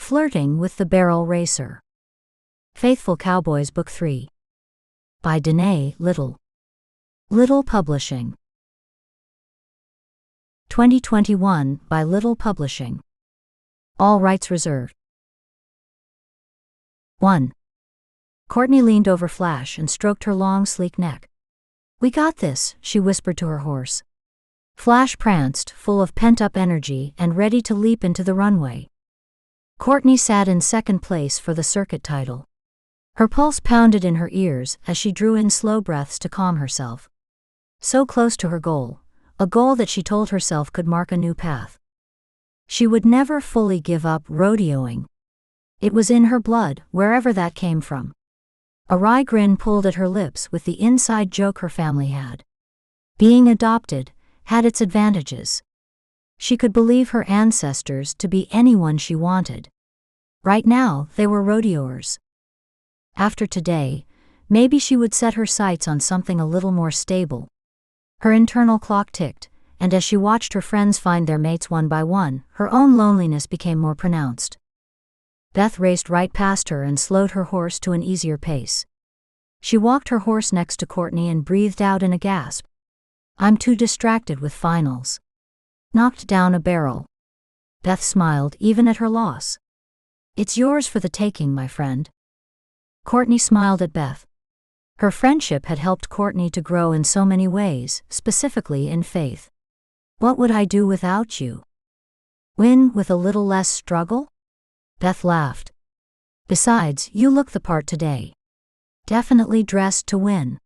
Flirting with the Barrel Racer. Faithful Cowboys Book 3. By Danae, Little Publishing. 2021 by Little Publishing. All rights reserved. 1. Courtney leaned over Flash and stroked her long, sleek neck. "We got this," she whispered to her horse. Flash pranced, full of pent-up energy and ready to leap into the runway. Courtney sat in second place for the circuit title. Her pulse pounded in her ears as she drew in slow breaths to calm herself. So close to her goal, a goal that she told herself could mark a new path. She would never fully give up rodeoing. It was in her blood, wherever that came from. A wry grin pulled at her lips with the inside joke her family had. Being adopted had its advantages. She could believe her ancestors to be anyone she wanted. Right now, they were rodeoers. After today, maybe she would set her sights on something a little more stable. Her internal clock ticked, and as she watched her friends find their mates one by one, her own loneliness became more pronounced. Beth raced right past her and slowed her horse to an easier pace. She walked her horse next to Courtney and breathed out in a gasp. "I'm too distracted with finals." Knocked down a barrel. Beth smiled even at her loss. "It's yours for the taking, my friend." Courtney smiled at Beth. Her friendship had helped Courtney to grow in so many ways, specifically in faith. "What would I do without you?" "Win with a little less struggle?" Beth laughed. "Besides, you look the part today. Definitely dressed to win."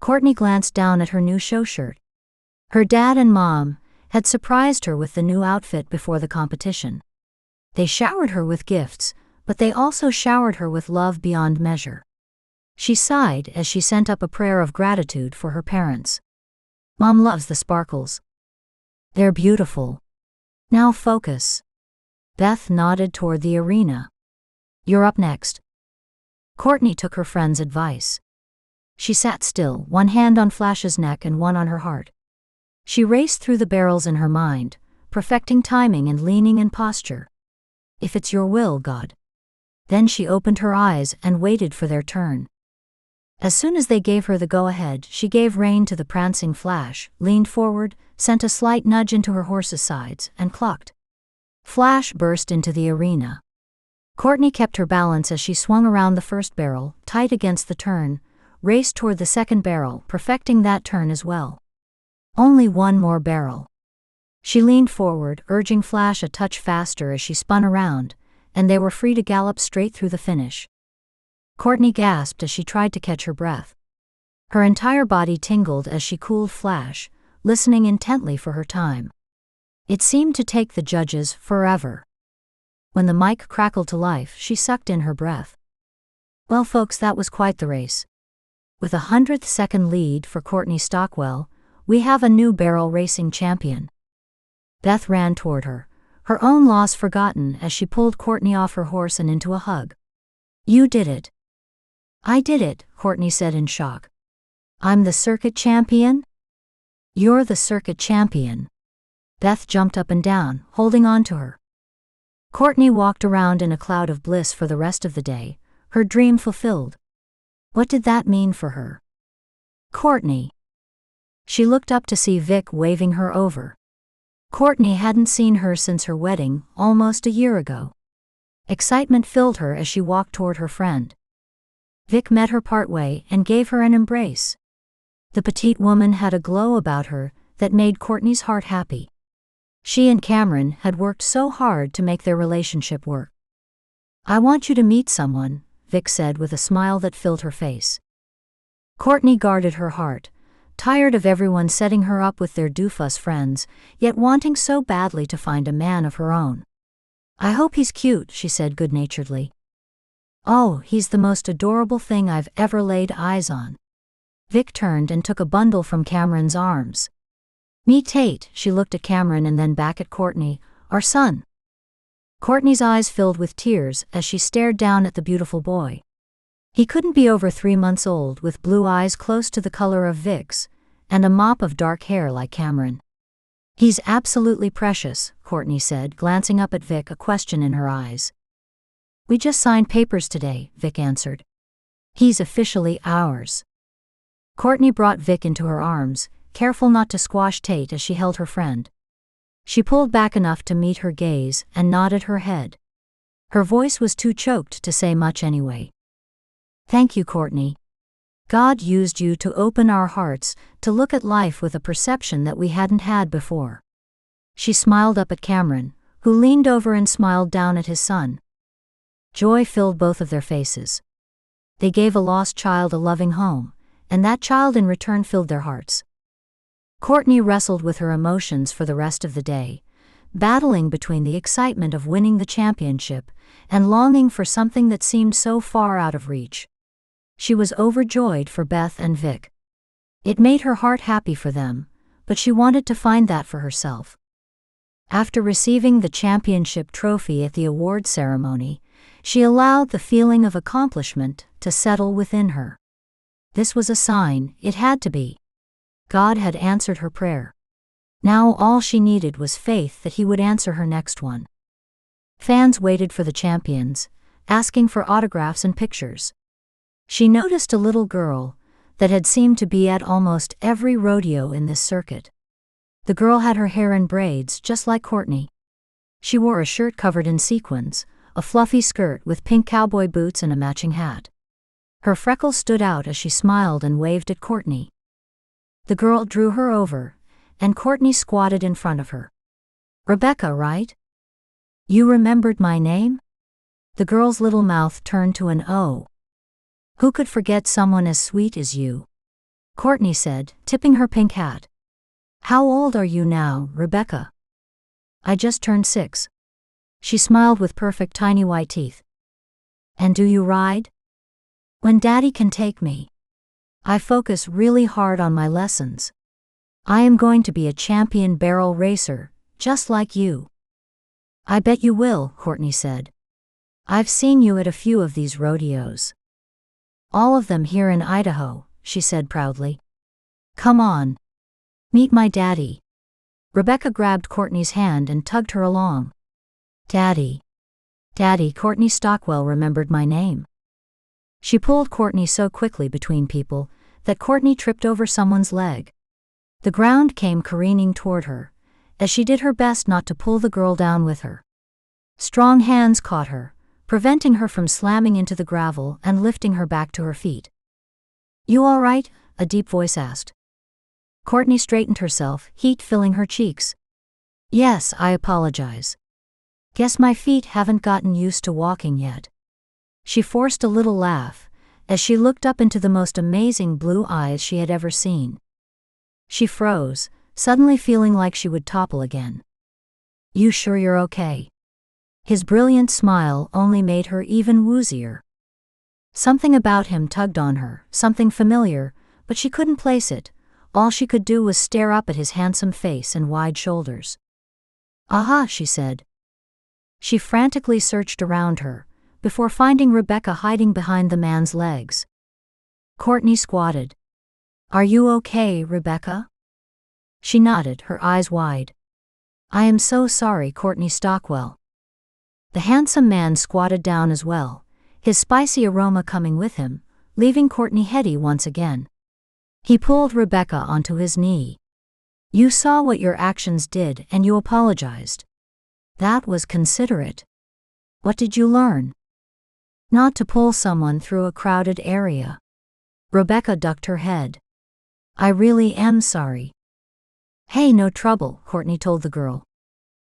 Courtney glanced down at her new show shirt. Her dad and mom had surprised her with the new outfit before the competition. They showered her with gifts, but they also showered her with love beyond measure. She sighed as she sent up a prayer of gratitude for her parents. "Mom loves the sparkles. They're beautiful. Now focus." Beth nodded toward the arena. "You're up next." Courtney took her friend's advice. She sat still, one hand on Flash's neck and one on her heart. She raced through the barrels in her mind, perfecting timing and leaning and posture. "If it's your will, God." Then she opened her eyes and waited for their turn. As soon as they gave her the go-ahead, she gave rein to the prancing Flash, leaned forward, sent a slight nudge into her horse's sides, and clucked. Flash burst into the arena. Courtney kept her balance as she swung around the first barrel, tight against the turn, raced toward the second barrel, perfecting that turn as well. Only one more barrel. She leaned forward, urging Flash a touch faster as she spun around, and they were free to gallop straight through the finish. Courtney gasped as she tried to catch her breath. Her entire body tingled as she cooled Flash, listening intently for her time. It seemed to take the judges forever. When the mic crackled to life, she sucked in her breath. Well, folks, that was quite the race. With a 100th second lead for Courtney Stockwell, we have a new barrel racing champion. Beth ran toward her, her own loss forgotten as she pulled Courtney off her horse and into a hug. "You did it." "I did it," Courtney said in shock. "I'm the circuit champion?" "You're the circuit champion." Beth jumped up and down, holding on to her. Courtney walked around in a cloud of bliss for the rest of the day, her dream fulfilled. What did that mean for her? Courtney. She looked up to see Vic waving her over. Courtney hadn't seen her since her wedding, almost a year ago. Excitement filled her as she walked toward her friend. Vic met her partway and gave her an embrace. The petite woman had a glow about her that made Courtney's heart happy. She and Cameron had worked so hard to make their relationship work. "I want you to meet someone," Vic said with a smile that filled her face. Courtney guarded her heart, tired of everyone setting her up with their doofus friends, yet wanting so badly to find a man of her own. "I hope he's cute," she said good-naturedly. "Oh, he's the most adorable thing I've ever laid eyes on." Vic turned and took a bundle from Cameron's arms. "Meet Tate," she looked at Cameron and then back at Courtney, "our son." Courtney's eyes filled with tears as she stared down at the beautiful boy. He couldn't be over 3 months old, with blue eyes close to the color of Vic's, and a mop of dark hair like Cameron. "He's absolutely precious," Courtney said, glancing up at Vic, a question in her eyes. We just signed papers today, Vic answered. He's officially ours. Courtney brought Vic into her arms, careful not to squash Tate as she held her friend. She pulled back enough to meet her gaze and nodded her head. Her voice was too choked to say much anyway. Thank you, Courtney. God used you to open our hearts, to look at life with a perception that we hadn't had before. She smiled up at Cameron, who leaned over and smiled down at his son. Joy filled both of their faces. They gave a lost child a loving home, and that child in return filled their hearts. Courtney wrestled with her emotions for the rest of the day, battling between the excitement of winning the championship and longing for something that seemed so far out of reach. She was overjoyed for Beth and Vic. It made her heart happy for them, but she wanted to find that for herself. After receiving the championship trophy at the award ceremony, she allowed the feeling of accomplishment to settle within her. This was a sign, it had to be. God had answered her prayer. Now all she needed was faith that he would answer her next one. Fans waited for the champions, asking for autographs and pictures. She noticed a little girl that had seemed to be at almost every rodeo in this circuit. The girl had her hair in braids just like Courtney. She wore a shirt covered in sequins, a fluffy skirt with pink cowboy boots and a matching hat. Her freckles stood out as she smiled and waved at Courtney. The girl drew her over, and Courtney squatted in front of her. Rebekah, right? You remembered my name? The girl's little mouth turned to an O. Who could forget someone as sweet as you? Courtney said, tipping her pink hat. How old are you now, Rebekah? I just turned 6. She smiled with perfect tiny white teeth. And do you ride? When Daddy can take me. I focus really hard on my lessons. I am going to be a champion barrel racer, just like you. I bet you will, Courtney said. I've seen you at a few of these rodeos. All of them here in Idaho, she said proudly. Come on. Meet my daddy. Rebekah grabbed Courtney's hand and tugged her along. Daddy. Daddy, Courtney Stockwell remembered my name. She pulled Courtney so quickly between people that Courtney tripped over someone's leg. The ground came careening toward her, as she did her best not to pull the girl down with her. Strong hands caught her, preventing her from slamming into the gravel and lifting her back to her feet. You all right? A deep voice asked. Courtney straightened herself, heat filling her cheeks. Yes, I apologize. Guess my feet haven't gotten used to walking yet. She forced a little laugh, as she looked up into the most amazing blue eyes she had ever seen. She froze, suddenly feeling like she would topple again. You sure you're okay? His brilliant smile only made her even woozier. Something about him tugged on her, something familiar, but she couldn't place it. All she could do was stare up at his handsome face and wide shoulders. Aha, she said. She frantically searched around her, before finding Rebekah hiding behind the man's legs. Courtney squatted. Are you okay, Rebekah? She nodded, her eyes wide. I am so sorry, Courtney Stockwell. The handsome man squatted down as well, his spicy aroma coming with him, leaving Courtney heady once again. He pulled Rebekah onto his knee. You saw what your actions did and you apologized. That was considerate. What did you learn? Not to pull someone through a crowded area. Rebekah ducked her head. I really am sorry. Hey, no trouble, Courtney told the girl.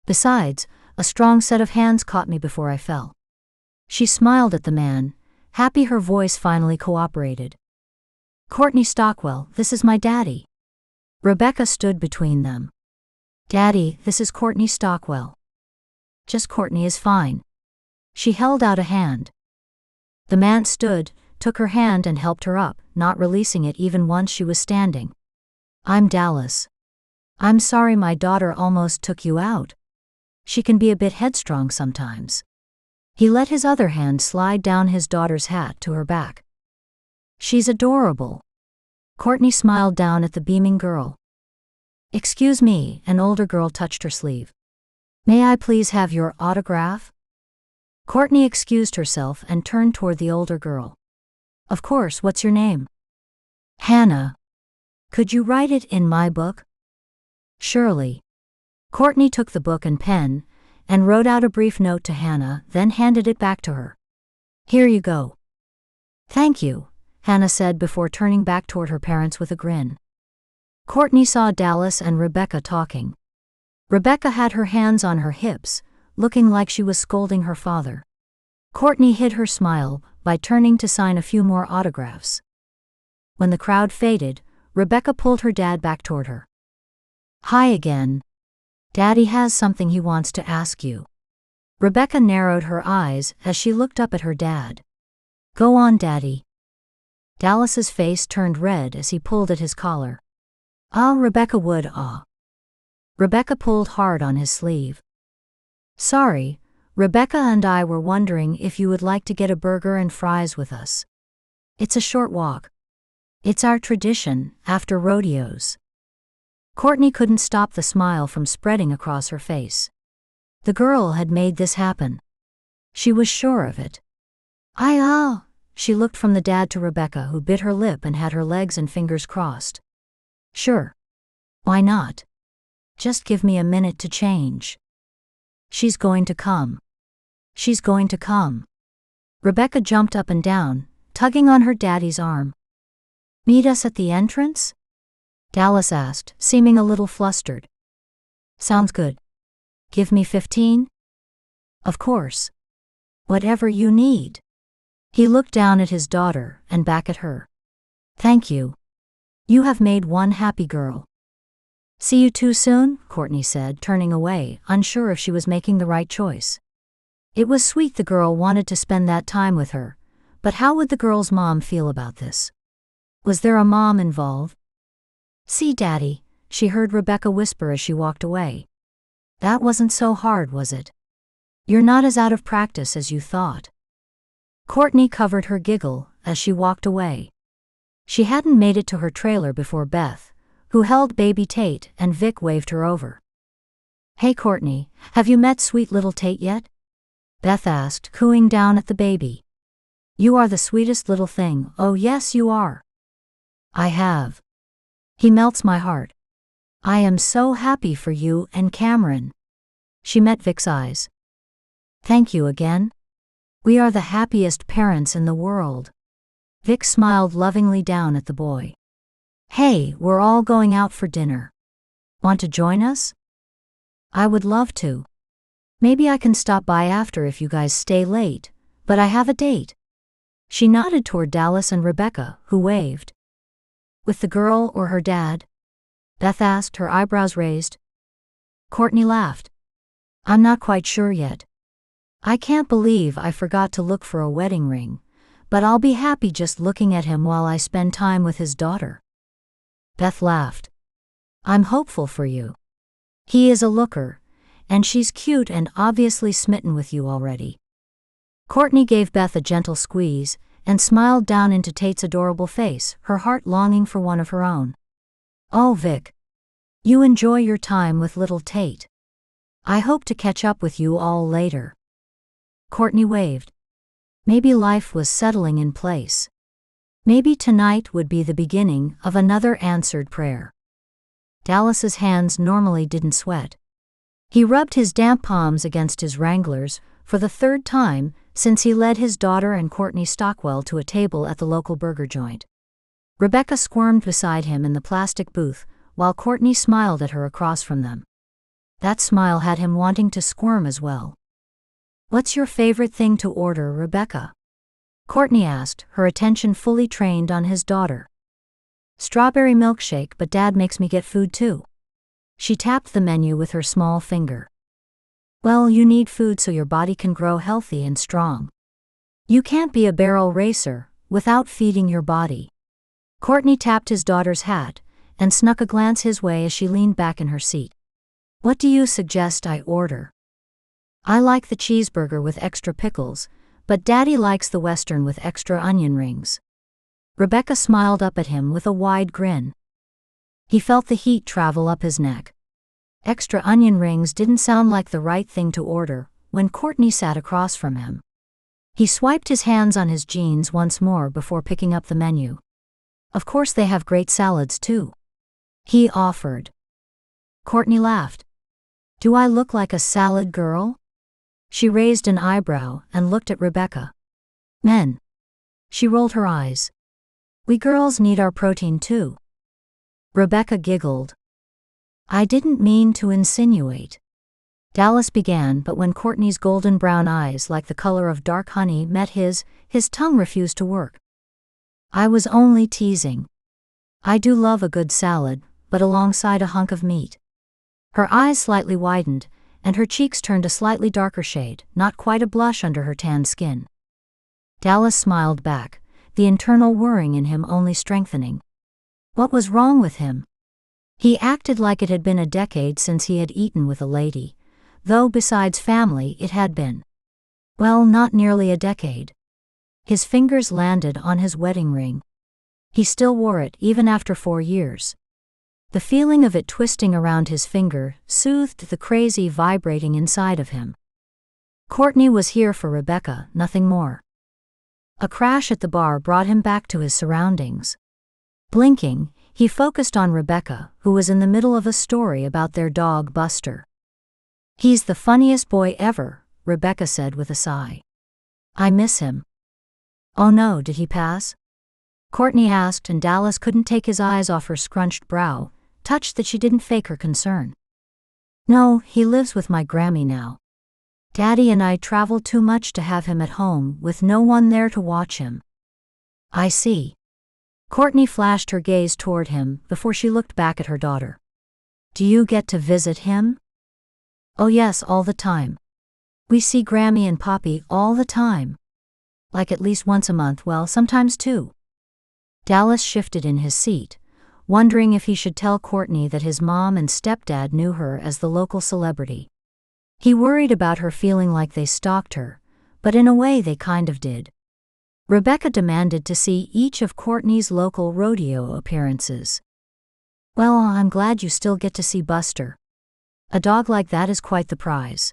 Besides, a strong set of hands caught me before I fell. She smiled at the man, happy her voice finally cooperated. Courtney Stockwell, this is my daddy. Rebekah stood between them. Daddy, this is Courtney Stockwell. Just Courtney is fine. She held out a hand. The man stood, took her hand and helped her up, not releasing it even once she was standing. I'm Dallas. I'm sorry my daughter almost took you out. She can be a bit headstrong sometimes. He let his other hand slide down his daughter's hat to her back. She's adorable. Courtney smiled down at the beaming girl. Excuse me, an older girl touched her sleeve. May I please have your autograph? Courtney excused herself and turned toward the older girl. Of course, what's your name? Hannah. Could you write it in my book? Surely. Courtney took the book and pen, and wrote out a brief note to Hannah, then handed it back to her. Here you go. Thank you, Hannah said before turning back toward her parents with a grin. Courtney saw Dallas and Rebekah talking. Rebekah had her hands on her hips, looking like she was scolding her father. Courtney hid her smile by turning to sign a few more autographs. When the crowd faded, Rebekah pulled her dad back toward her. Hi again. Daddy has something he wants to ask you. Rebekah narrowed her eyes as she looked up at her dad. Go on, Daddy. Dallas's face turned red as he pulled at his collar. Rebekah would, Rebekah pulled hard on his sleeve. Sorry, Rebekah and I were wondering if you would like to get a burger and fries with us. It's a short walk. It's our tradition, after rodeos. Courtney couldn't stop the smile from spreading across her face. The girl had made this happen. She was sure of it. She looked from the dad to Rebekah, who bit her lip and had her legs and fingers crossed. Sure. Why not? Just give me a minute to change. She's going to come. She's going to come. Rebekah jumped up and down, tugging on her daddy's arm. Meet us at the entrance? Dallas asked, seeming a little flustered. Sounds good. Give me 15? Of course. Whatever you need. He looked down at his daughter and back at her. Thank you. You have made one happy girl. See you too soon, Courtney said, turning away, unsure if she was making the right choice. It was sweet the girl wanted to spend that time with her, but how would the girl's mom feel about this? Was there a mom involved? See, Daddy, she heard Rebekah whisper as she walked away. That wasn't so hard, was it? You're not as out of practice as you thought. Courtney covered her giggle as she walked away. She hadn't made it to her trailer before Beth, who held baby Tate, and Vic waved her over. Hey Courtney, have you met sweet little Tate yet? Beth asked, cooing down at the baby. You are the sweetest little thing. Oh yes, you are. I have. He melts my heart. I am so happy for you and Cameron. She met Vic's eyes. Thank you again. We are the happiest parents in the world. Vic smiled lovingly down at the boy. Hey, we're all going out for dinner. Want to join us? I would love to. Maybe I can stop by after if you guys stay late, but I have a date. She nodded toward Dallas and Rebekah, who waved. With the girl or her dad? Beth asked, her eyebrows raised. Courtney laughed. I'm not quite sure yet. I can't believe I forgot to look for a wedding ring, but I'll be happy just looking at him while I spend time with his daughter. Beth laughed. I'm hopeful for you. He is a looker, and she's cute and obviously smitten with you already. Courtney gave Beth a gentle squeeze and smiled down into Tate's adorable face, her heart longing for one of her own. Oh, Vic. You enjoy your time with little Tate. I hope to catch up with you all later. Courtney waved. Maybe life was settling in place. Maybe tonight would be the beginning of another answered prayer. Dallas's hands normally didn't sweat. He rubbed his damp palms against his Wranglers for the third time since he led his daughter and Courtney Stockwell to a table at the local burger joint. Rebekah squirmed beside him in the plastic booth while Courtney smiled at her across from them. That smile had him wanting to squirm as well. What's your favorite thing to order, Rebekah? Courtney asked, her attention fully trained on his daughter. Strawberry milkshake, but Dad makes me get food too. She tapped the menu with her small finger. Well, you need food so your body can grow healthy and strong. You can't be a barrel racer without feeding your body. Courtney tapped his daughter's hat and snuck a glance his way as she leaned back in her seat. What do you suggest I order? I like the cheeseburger with extra pickles, but Daddy likes the Western with extra onion rings. Rebekah smiled up at him with a wide grin. He felt the heat travel up his neck. Extra onion rings didn't sound like the right thing to order when Courtney sat across from him. He swiped his hands on his jeans once more before picking up the menu. "Of course they have great salads too," he offered. Courtney laughed. "Do I look like a salad girl?" She raised an eyebrow and looked at Rebekah. "Men." She rolled her eyes. "We girls need our protein too." Rebekah giggled. "I didn't mean to insinuate," Dallas began, but when Courtney's golden brown eyes, like the color of dark honey, met his tongue refused to work. "I was only teasing. I do love a good salad, but alongside a hunk of meat." Her eyes slightly widened, and her cheeks turned a slightly darker shade, not quite a blush under her tanned skin. Dallas smiled back, the internal whirring in him only strengthening. What was wrong with him? He acted like it had been a decade since he had eaten with a lady, though besides family it had been, well, not nearly a decade. His fingers landed on his wedding ring. He still wore it even after 4 years. The feeling of it twisting around his finger soothed the crazy vibrating inside of him. Courtney was here for Rebekah, nothing more. A crash at the bar brought him back to his surroundings. Blinking, he focused on Rebekah, who was in the middle of a story about their dog Buster. "He's the funniest boy ever," Rebekah said with a sigh. "I miss him." "Oh no, did he pass?" Courtney asked, and Dallas couldn't take his eyes off her scrunched brow, touched that she didn't fake her concern. "No, he lives with my Grammy now. Daddy and I travel too much to have him at home with no one there to watch him." "I see." Courtney flashed her gaze toward him before she looked back at her daughter. "Do you get to visit him?" "Oh yes, all the time. We see Grammy and Poppy all the time. Like at least once a month, well, sometimes 2. Dallas shifted in his seat, wondering if he should tell Courtney that his mom and stepdad knew her as the local celebrity. He worried about her feeling like they stalked her, but in a way they kind of did. Rebekah demanded to see each of Courtney's local rodeo appearances. "Well, I'm glad you still get to see Buster. A dog like that is quite the prize."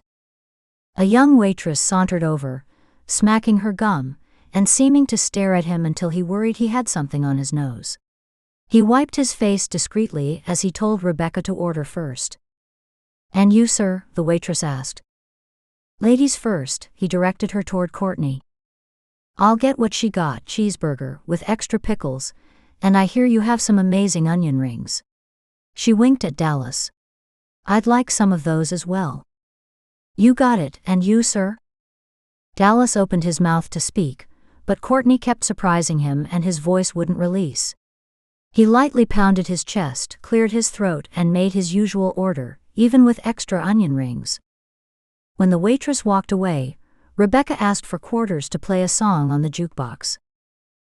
A young waitress sauntered over, smacking her gum, and seeming to stare at him until he worried he had something on his nose. He wiped his face discreetly as he told Rebekah to order first. "And you, sir?" the waitress asked. "Ladies first," he directed her toward Courtney. "I'll get what she got, cheeseburger, with extra pickles, and I hear you have some amazing onion rings." She winked at Dallas. "I'd like some of those as well." "You got it, and you, sir?" Dallas opened his mouth to speak, but Courtney kept surprising him and his voice wouldn't release. He lightly pounded his chest, cleared his throat, and made his usual order, even with extra onion rings. When the waitress walked away, Rebekah asked for quarters to play a song on the jukebox.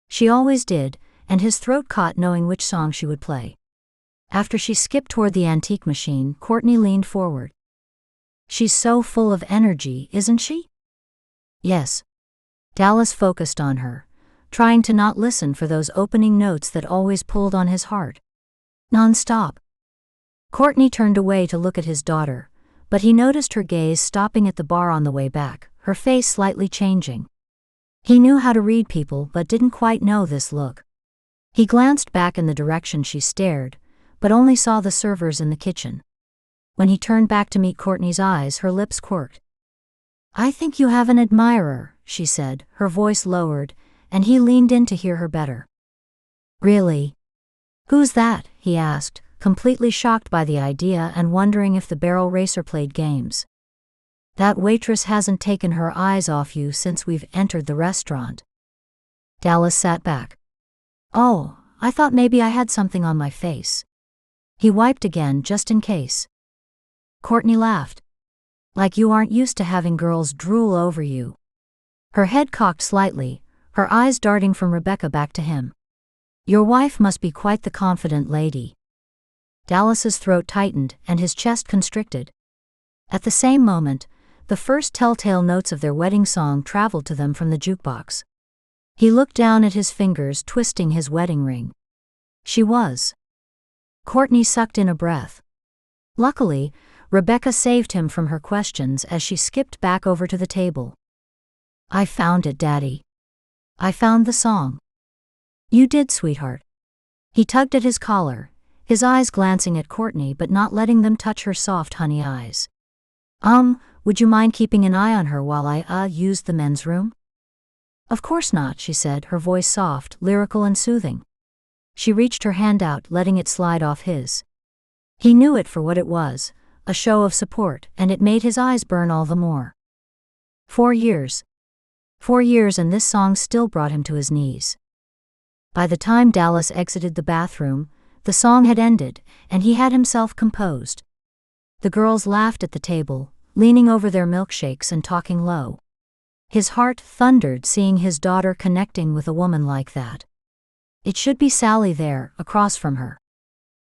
She always did, and his throat caught knowing which song she would play. After she skipped toward the antique machine, Courtney leaned forward. "She's so full of energy, isn't she?" "Yes." Dallas focused on her, trying to not listen for those opening notes that always pulled on his heart. Non-stop. Courtney turned away to look at his daughter, but he noticed her gaze stopping at the bar on the way back, her face slightly changing. He knew how to read people but didn't quite know this look. He glanced back in the direction she stared, but only saw the servers in the kitchen. When he turned back to meet Courtney's eyes, her lips quirked. "I think you have an admirer," she said, her voice lowered, and he leaned in to hear her better. "Really? Who's that?" he asked, completely shocked by the idea and wondering if the barrel racer played games. "That waitress hasn't taken her eyes off you since we've entered the restaurant." Dallas sat back. "Oh, I thought maybe I had something on my face." He wiped again just in case. Courtney laughed. "Like you aren't used to having girls drool over you." Her head cocked slightly, her eyes darting from Rebekah back to him. "Your wife must be quite the confident lady." Dallas's throat tightened and his chest constricted. At the same moment, the first telltale notes of their wedding song traveled to them from the jukebox. He looked down at his fingers twisting his wedding ring. She was. Courtney sucked in a breath. Luckily, Rebekah saved him from her questions as she skipped back over to the table. I found it, Daddy. I found the song. You did, sweetheart. He tugged at his collar, his eyes glancing at Courtney but not letting them touch her soft honey eyes. Would you mind keeping an eye on her while I used the men's room? Of course not, she said, her voice soft, lyrical and soothing. She reached her hand out, letting it slide off his. He knew it for what it was, a show of support, and it made his eyes burn all the more. 4 years. 4 years, and this song still brought him to his knees. By the time Dallas exited the bathroom, the song had ended, and he had himself composed. The girls laughed at the table, leaning over their milkshakes and talking low. His heart thundered seeing his daughter connecting with a woman like that. It should be Sally there, across from her.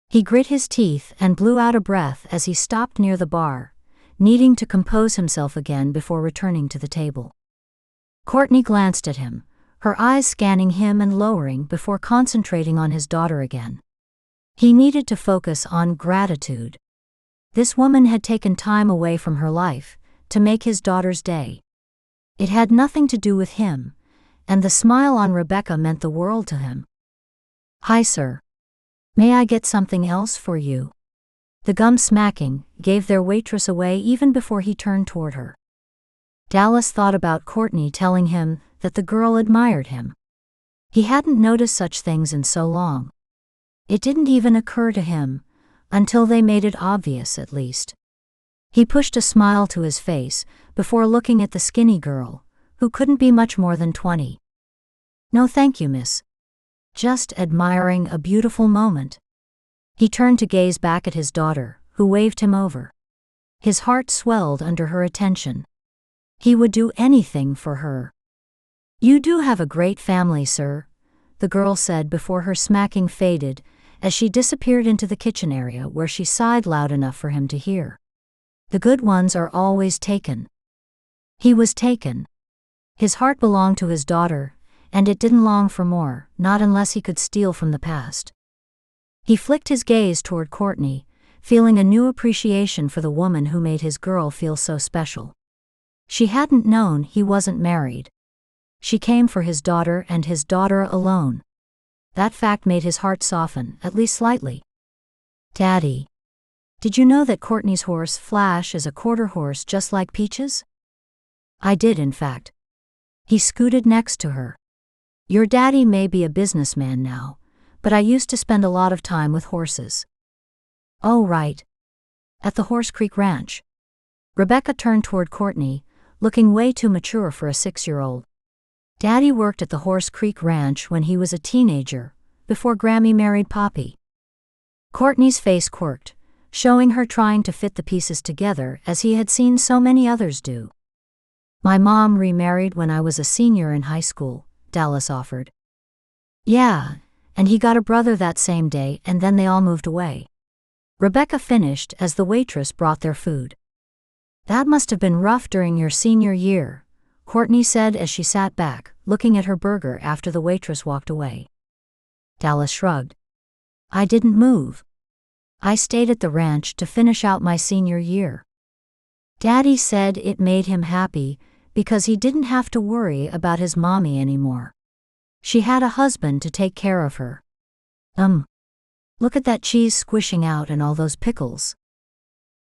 He grit his teeth and blew out a breath as he stopped near the bar, needing to compose himself again before returning to the table. Courtney glanced at him, her eyes scanning him and lowering before concentrating on his daughter again. He needed to focus on gratitude. This woman had taken time away from her life to make his daughter's day. It had nothing to do with him, and the smile on Rebekah meant the world to him. Hi, sir. May I get something else for you? The gum smacking gave their waitress away even before he turned toward her. Dallas thought about Courtney telling him that the girl admired him. He hadn't noticed such things in so long. It didn't even occur to him, until they made it obvious at least. He pushed a smile to his face before looking at the skinny girl, who couldn't be much more than 20. No thank you, miss. Just admiring a beautiful moment. He turned to gaze back at his daughter, who waved him over. His heart swelled under her attention. He would do anything for her. You do have a great family, sir, the girl said before her smacking faded as she disappeared into the kitchen area where she sighed loud enough for him to hear. The good ones are always taken. He was taken. His heart belonged to his daughter, and it didn't long for more, not unless he could steal from the past. He flicked his gaze toward Courtney, feeling a new appreciation for the woman who made his girl feel so special. She hadn't known he wasn't married. She came for his daughter and his daughter alone. That fact made his heart soften, at least slightly. Daddy. Did you know that Courtney's horse Flash is a quarter horse just like Peach's? I did, in fact. He scooted next to her. Your daddy may be a businessman now, but I used to spend a lot of time with horses. Oh, right. At the Horse Creek Ranch. Rebekah turned toward Courtney, looking way too mature for a 6-year-old. Daddy worked at the Horse Creek Ranch when he was a teenager, before Grammy married Poppy. Courtney's face quirked, showing her trying to fit the pieces together as he had seen so many others do. My mom remarried when I was a senior in high school, Dallas offered. Yeah, and he got a brother that same day and then they all moved away. Rebekah finished as the waitress brought their food. That must have been rough during your senior year, Courtney said as she sat back, looking at her burger after the waitress walked away. Dallas shrugged. I didn't move. I stayed at the ranch to finish out my senior year. Daddy said it made him happy because he didn't have to worry about his mommy anymore. She had a husband to take care of her. Look at that cheese squishing out and all those pickles.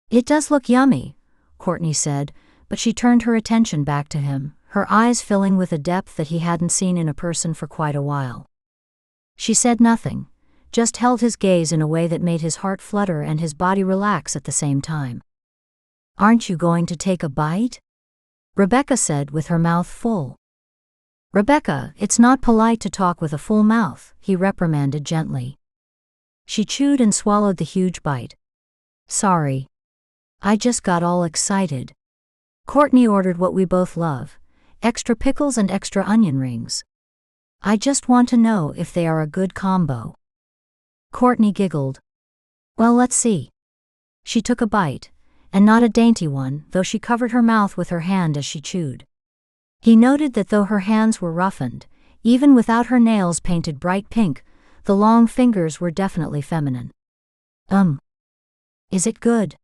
It does look yummy, Courtney said, but she turned her attention back to him, her eyes filling with a depth that he hadn't seen in a person for quite a while. She said nothing, just held his gaze in a way that made his heart flutter and his body relax at the same time. Aren't you going to take a bite? Rebekah said with her mouth full. Rebekah, it's not polite to talk with a full mouth, he reprimanded gently. She chewed and swallowed the huge bite. Sorry. I just got all excited. Courtney ordered what we both love, extra pickles and extra onion rings. I just want to know if they are a good combo. Courtney giggled. Well, let's see. She took a bite, and not a dainty one, though she covered her mouth with her hand as she chewed. He noted that though her hands were roughened, even without her nails painted bright pink, the long fingers were definitely feminine. Is it good?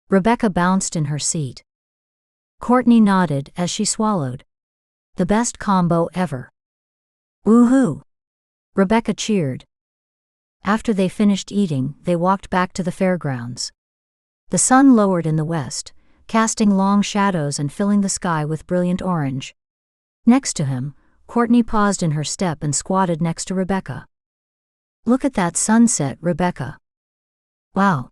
Rebekah bounced in her seat. Courtney nodded as she swallowed. The best combo ever. Woohoo! Rebekah cheered. After they finished eating, they walked back to the fairgrounds. The sun lowered in the west, casting long shadows and filling the sky with brilliant orange. Next to him, Courtney paused in her step and squatted next to Rebekah. Look at that sunset, Rebekah. Wow.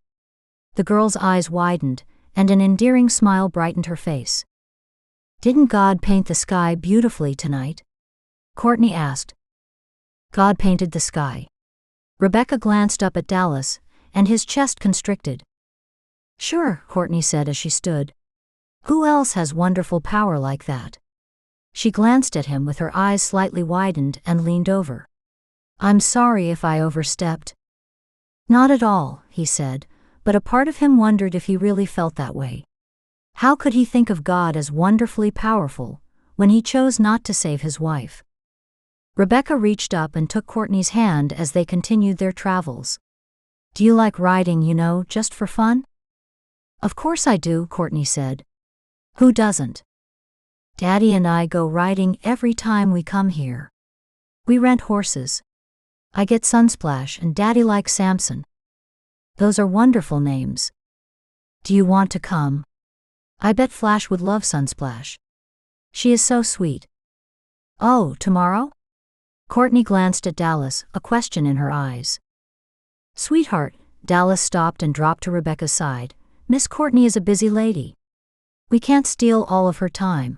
The girl's eyes widened, and an endearing smile brightened her face. Didn't God paint the sky beautifully tonight? Courtney asked. God painted the sky. Rebekah glanced up at Dallas, and his chest constricted. Sure, Courtney said as she stood. Who else has wonderful power like that? She glanced at him with her eyes slightly widened and leaned over. I'm sorry if I overstepped. Not at all, he said, but a part of him wondered if he really felt that way. How could he think of God as wonderfully powerful, when he chose not to save his wife? Rebekah reached up and took Courtney's hand as they continued their travels. Do you like riding, just for fun? Of course I do, Courtney said. Who doesn't? Daddy and I go riding every time we come here. We rent horses. I get Sunsplash and Daddy likes Samson. Those are wonderful names. Do you want to come? I bet Flash would love Sunsplash. She is so sweet. Oh, tomorrow? Courtney glanced at Dallas, a question in her eyes. Sweetheart, Dallas stopped and dropped to Rebekah's side. Miss Courtney is a busy lady. We can't steal all of her time.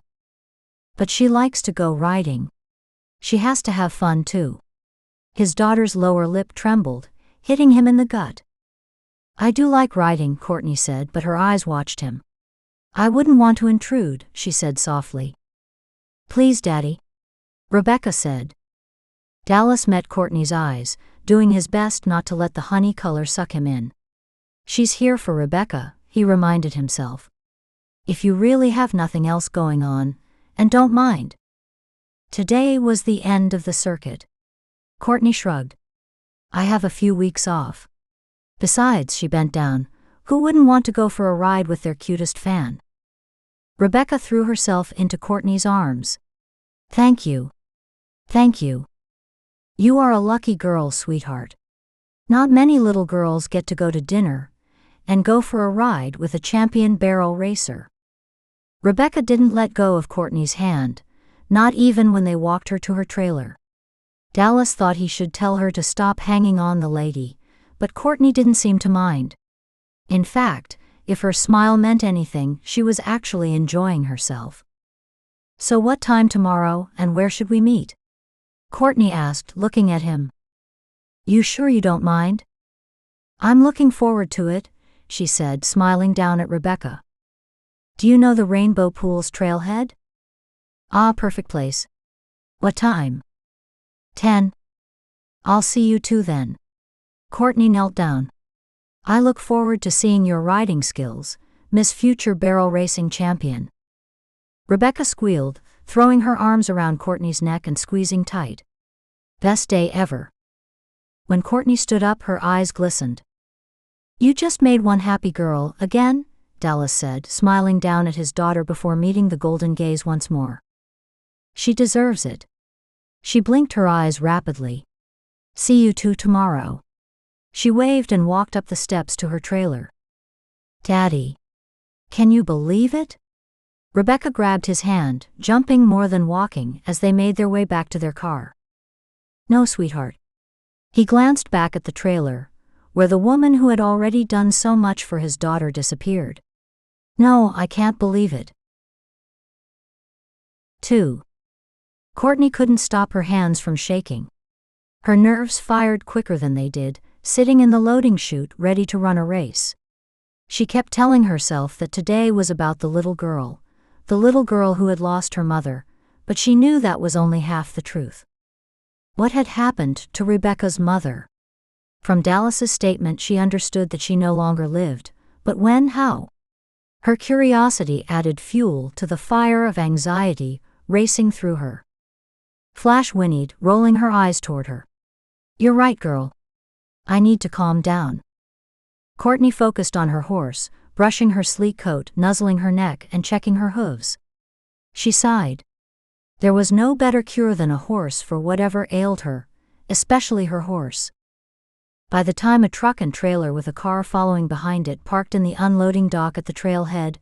But she likes to go riding. She has to have fun too. His daughter's lower lip trembled, hitting him in the gut. I do like riding, Courtney said, but her eyes watched him. I wouldn't want to intrude, she said softly. Please, Daddy. Rebekah said. Dallas met Courtney's eyes, doing his best not to let the honey color suck him in. She's here for Rebekah, he reminded himself. If you really have nothing else going on, and don't mind. Today was the end of the circuit. Courtney shrugged. I have a few weeks off. Besides, she bent down, who wouldn't want to go for a ride with their cutest fan? Rebekah threw herself into Courtney's arms. Thank you. Thank you. You are a lucky girl, sweetheart. Not many little girls get to go to dinner and go for a ride with a champion barrel racer. Rebekah didn't let go of Courtney's hand, not even when they walked her to her trailer. Dallas thought he should tell her to stop hanging on the lady, but Courtney didn't seem to mind. In fact, if her smile meant anything, she was actually enjoying herself. So what time tomorrow, and where should we meet? Courtney asked, looking at him. You sure you don't mind? I'm looking forward to it, she said, smiling down at Rebekah. Do you know the Rainbow Pools trailhead? Ah, perfect place. What time? 10. I'll see you too then. Courtney knelt down. I look forward to seeing your riding skills, Miss Future Barrel Racing Champion. Rebekah squealed, throwing her arms around Courtney's neck and squeezing tight. Best day ever. When Courtney stood up, her eyes glistened. You just made one happy girl, again, Dallas said, smiling down at his daughter before meeting the golden gaze once more. She deserves it. She blinked her eyes rapidly. See you two tomorrow. She waved and walked up the steps to her trailer. Daddy. Can you believe it? Rebekah grabbed his hand, jumping more than walking as they made their way back to their car. No, sweetheart. He glanced back at the trailer, where the woman who had already done so much for his daughter disappeared. No, I can't believe it. 2. Courtney couldn't stop her hands from shaking. Her nerves fired quicker than they did, sitting in the loading chute ready to run a race. She kept telling herself that today was about the little girl who had lost her mother, but she knew that was only half the truth. What had happened to Rebekah's mother? From Dallas's statement she understood that she no longer lived, but when, how? Her curiosity added fuel to the fire of anxiety racing through her. Flash whinnied, rolling her eyes toward her. You're right, girl. I need to calm down. Courtney focused on her horse, brushing her sleek coat, nuzzling her neck, and checking her hooves. She sighed. There was no better cure than a horse for whatever ailed her, especially her horse. By the time a truck and trailer with a car following behind it parked in the unloading dock at the trailhead,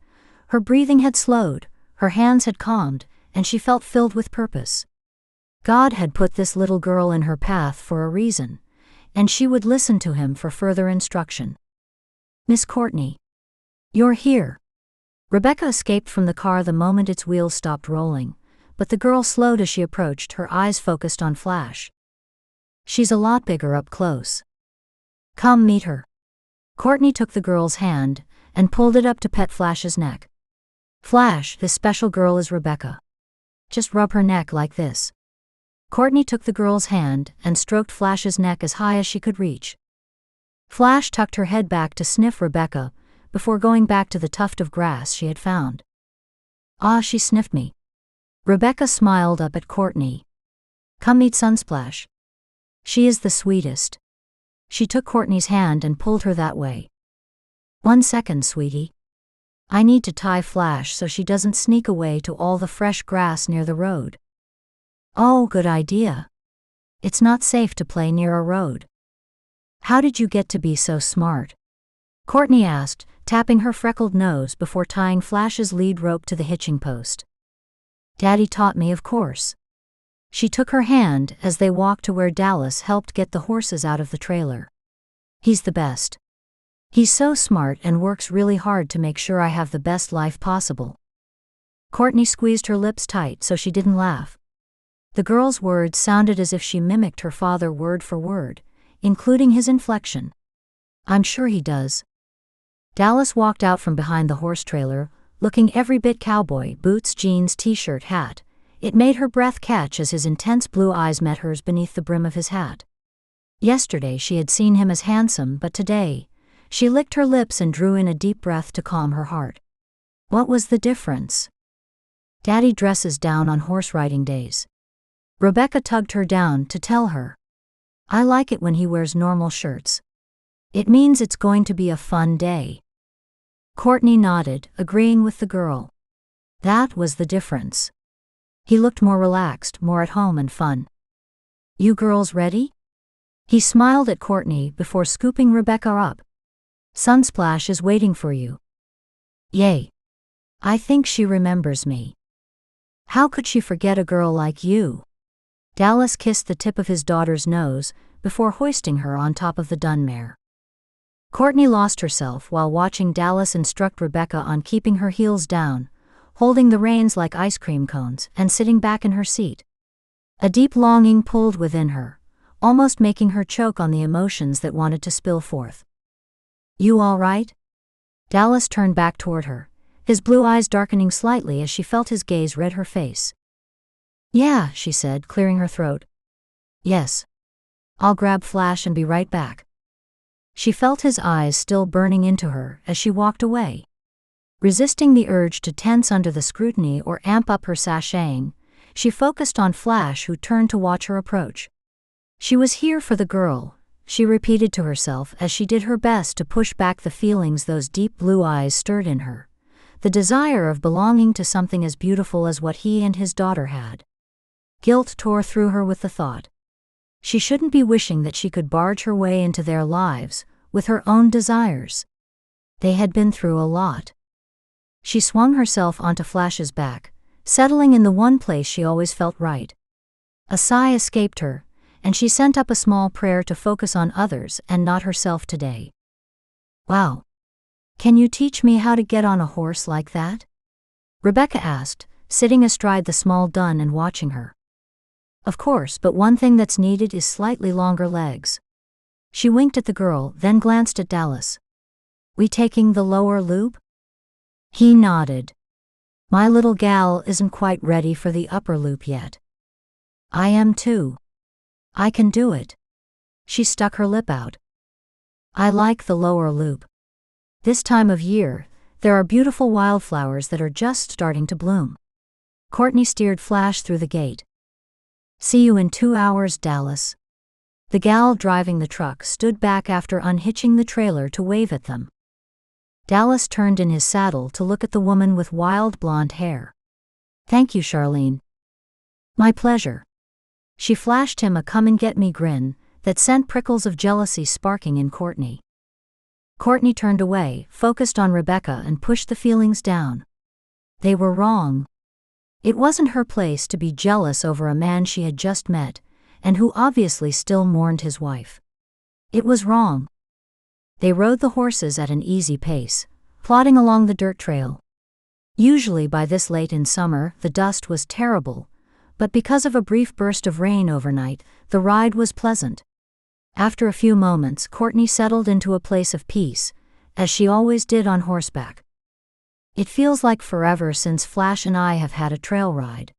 her breathing had slowed, her hands had calmed, and she felt filled with purpose. God had put this little girl in her path for a reason, and she would listen to him for further instruction. "Miss Courtney. You're here." Rebekah escaped from the car the moment its wheels stopped rolling, but the girl slowed as she approached, her eyes focused on Flash. "She's a lot bigger up close. Come meet her." Courtney took the girl's hand and pulled it up to pet Flash's neck. "Flash, this special girl is Rebekah. Just rub her neck like this." Courtney took the girl's hand and stroked Flash's neck as high as she could reach. Flash tucked her head back to sniff Rebekah before going back to the tuft of grass she had found. "Ah, she sniffed me." Rebekah smiled up at Courtney. "Come meet Sunsplash. She is the sweetest." She took Courtney's hand and pulled her that way. "1 second, sweetie. I need to tie Flash so she doesn't sneak away to all the fresh grass near the road." "Oh, good idea. It's not safe to play near a road." "How did you get to be so smart?" Courtney asked, tapping her freckled nose before tying Flash's lead rope to the hitching post. "Daddy taught me, of course." She took her hand as they walked to where Dallas helped get the horses out of the trailer. "He's the best. He's so smart and works really hard to make sure I have the best life possible." Courtney squeezed her lips tight so she didn't laugh. The girl's words sounded as if she mimicked her father word for word, including his inflection. "I'm sure he does." Dallas walked out from behind the horse trailer, looking every bit cowboy, boots, jeans, t-shirt, hat. It made her breath catch as his intense blue eyes met hers beneath the brim of his hat. Yesterday she had seen him as handsome, but today, she licked her lips and drew in a deep breath to calm her heart. What was the difference? Daddy dresses down on horse riding days. Rebekah tugged her down to tell her. "I like it when he wears normal shirts. It means it's going to be a fun day." Courtney nodded, agreeing with the girl. That was the difference. He looked more relaxed, more at home and fun. "You girls ready?" He smiled at Courtney before scooping Rebekah up. "Sunsplash is waiting for you." "Yay. I think she remembers me." "How could she forget a girl like you?" Dallas kissed the tip of his daughter's nose before hoisting her on top of the dun mare. Courtney lost herself while watching Dallas instruct Rebekah on keeping her heels down, holding the reins like ice cream cones, and sitting back in her seat. A deep longing pulled within her, almost making her choke on the emotions that wanted to spill forth. "You all right?" Dallas turned back toward her, his blue eyes darkening slightly as she felt his gaze read her face. "Yeah," she said, clearing her throat. "Yes. I'll grab Flash and be right back." She felt his eyes still burning into her as she walked away. Resisting the urge to tense under the scrutiny or amp up her sashaying, she focused on Flash, who turned to watch her approach. She was here for the girl, she repeated to herself as she did her best to push back the feelings those deep blue eyes stirred in her, the desire of belonging to something as beautiful as what he and his daughter had. Guilt tore through her with the thought. She shouldn't be wishing that she could barge her way into their lives with her own desires. They had been through a lot. She swung herself onto Flash's back, settling in the one place she always felt right. A sigh escaped her, and she sent up a small prayer to focus on others and not herself today. "Wow. Can you teach me how to get on a horse like that?" Rebekah asked, sitting astride the small dun and watching her. "Of course, but one thing that's needed is slightly longer legs." She winked at the girl, then glanced at Dallas. "We taking the lower loop?" He nodded. "My little gal isn't quite ready for the upper loop yet." "I am too. I can do it." She stuck her lip out. "I like the lower loop. This time of year, there are beautiful wildflowers that are just starting to bloom." Courtney steered Flash through the gate. "See you in 2 hours, Dallas." The gal driving the truck stood back after unhitching the trailer to wave at them. Dallas turned in his saddle to look at the woman with wild blonde hair. "Thank you, Charlene." "My pleasure." She flashed him a come-and-get-me grin that sent prickles of jealousy sparking in Courtney. Courtney turned away, focused on Rebekah, and pushed the feelings down. They were wrong. It wasn't her place to be jealous over a man she had just met, and who obviously still mourned his wife. It was wrong. They rode the horses at an easy pace, plodding along the dirt trail. Usually by this late in summer, the dust was terrible, but because of a brief burst of rain overnight, the ride was pleasant. After a few moments, Courtney settled into a place of peace, as she always did on horseback. "It feels like forever since Flash and I have had a trail ride."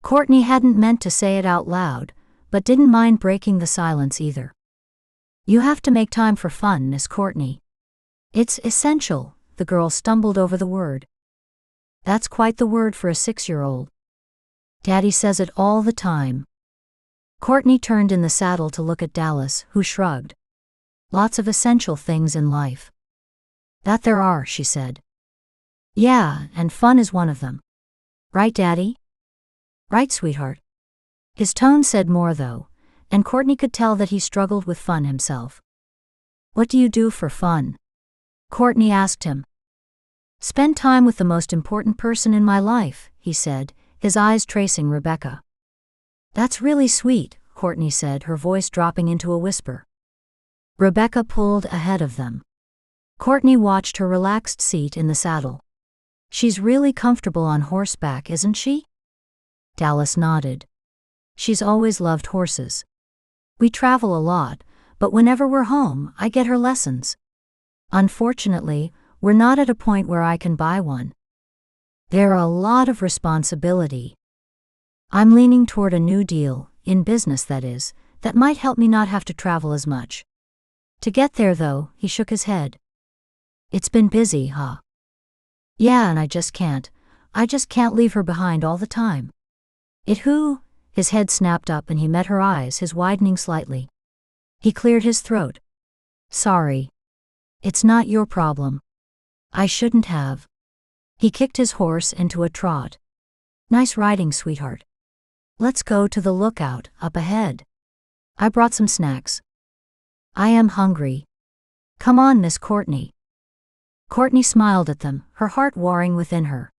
Courtney hadn't meant to say it out loud, but didn't mind breaking the silence either. "You have to make time for fun, Miss Courtney." "It's essential," the girl stumbled over the word. "That's quite the word for a 6-year-old. Daddy says it all the time." Courtney turned in the saddle to look at Dallas, who shrugged. "Lots of essential things in life." "That there are," she said. "Yeah, and fun is one of them. Right, Daddy?" "Right, sweetheart." His tone said more, though, and Courtney could tell that he struggled with fun himself. "What do you do for fun?" Courtney asked him. "Spend time with the most important person in my life," he said, his eyes tracing Rebekah. "That's really sweet," Courtney said, her voice dropping into a whisper. Rebekah pulled ahead of them. Courtney watched her relaxed seat in the saddle. "She's really comfortable on horseback, isn't she?" Dallas nodded. "She's always loved horses. We travel a lot, but whenever we're home, I get her lessons. Unfortunately, we're not at a point where I can buy one. They're a lot of responsibility. I'm leaning toward a new deal, in business that is, that might help me not have to travel as much." To get there, though, he shook his head. "It's been busy, huh?" "Yeah, and I just can't leave her behind all the time." "It who?" His head snapped up and he met her eyes, his widening slightly. He cleared his throat. "Sorry. It's not your problem. I shouldn't have." He kicked his horse into a trot. "Nice riding, sweetheart. Let's go to the lookout, up ahead. I brought some snacks." "I am hungry." "Come on, Miss Courtney." Courtney smiled at them, her heart warring within her.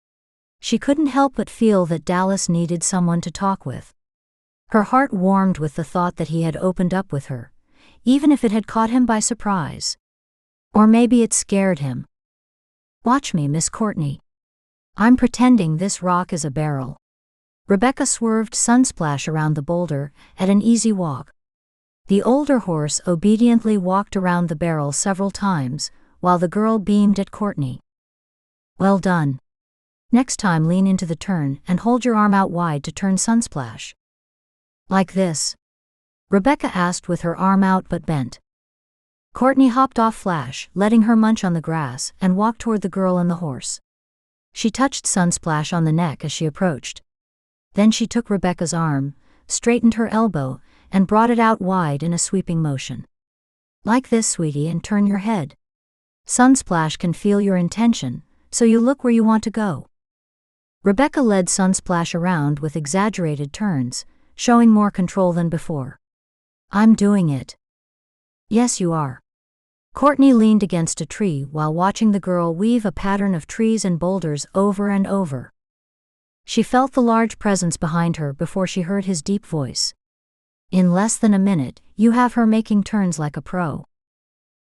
She couldn't help but feel that Dallas needed someone to talk with. Her heart warmed with the thought that he had opened up with her, even if it had caught him by surprise. Or maybe it scared him. "Watch me, Miss Courtney. I'm pretending this rock is a barrel." Rebekah swerved Sunsplash around the boulder at an easy walk. The older horse obediently walked around the barrel several times, while the girl beamed at Courtney. "Well done. Next time lean into the turn and hold your arm out wide to turn Sunsplash." "Like this?" Rebekah asked with her arm out but bent. Courtney hopped off Flash, letting her munch on the grass, and walked toward the girl and the horse. She touched Sunsplash on the neck as she approached. Then she took Rebekah's arm, straightened her elbow, and brought it out wide in a sweeping motion. "Like this, sweetie, and turn your head. Sunsplash can feel your intention, so you look where you want to go." Rebekah led Sunsplash around with exaggerated turns, showing more control than before. "I'm doing it." "Yes, you are." Courtney leaned against a tree while watching the girl weave a pattern of trees and boulders over and over. She felt the large presence behind her before she heard his deep voice. "In less than a minute, you have her making turns like a pro."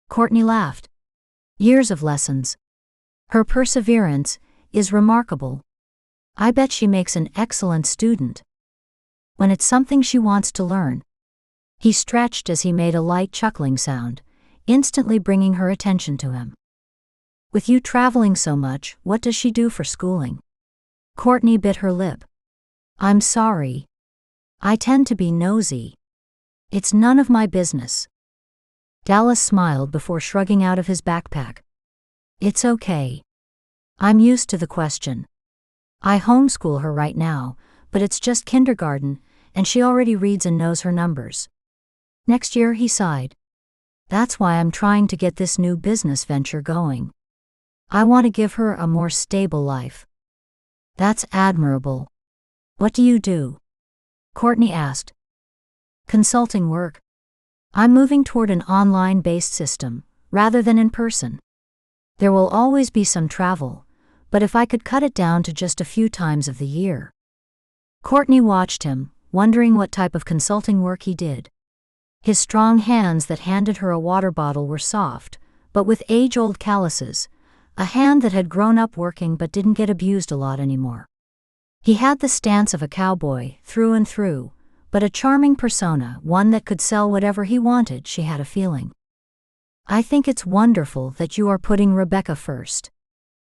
Courtney laughed. "Years of lessons. Her perseverance is remarkable. I bet she makes an excellent student. When it's something she wants to learn." He stretched as he made a light chuckling sound, instantly bringing her attention to him. "With you traveling so much, what does she do for schooling?" Courtney bit her lip. "I'm sorry. I tend to be nosy. It's none of my business." Dallas smiled before shrugging out of his backpack. "It's okay. I'm used to the question. I homeschool her right now, but it's just kindergarten, and she already reads and knows her numbers. Next year," he sighed. "That's why I'm trying to get this new business venture going." I want to give her a more stable life. That's admirable. What do you do? Courtney asked. Consulting work. I'm moving toward an online-based system, rather than in person. There will always be some travel, but if I could cut it down to just a few times of the year. Courtney watched him, wondering what type of consulting work he did. His strong hands that handed her a water bottle were soft, but with age-old calluses, a hand that had grown up working but didn't get abused a lot anymore. He had the stance of a cowboy, through and through, but a charming persona, one that could sell whatever he wanted, she had a feeling. I think it's wonderful that you are putting Rebekah first.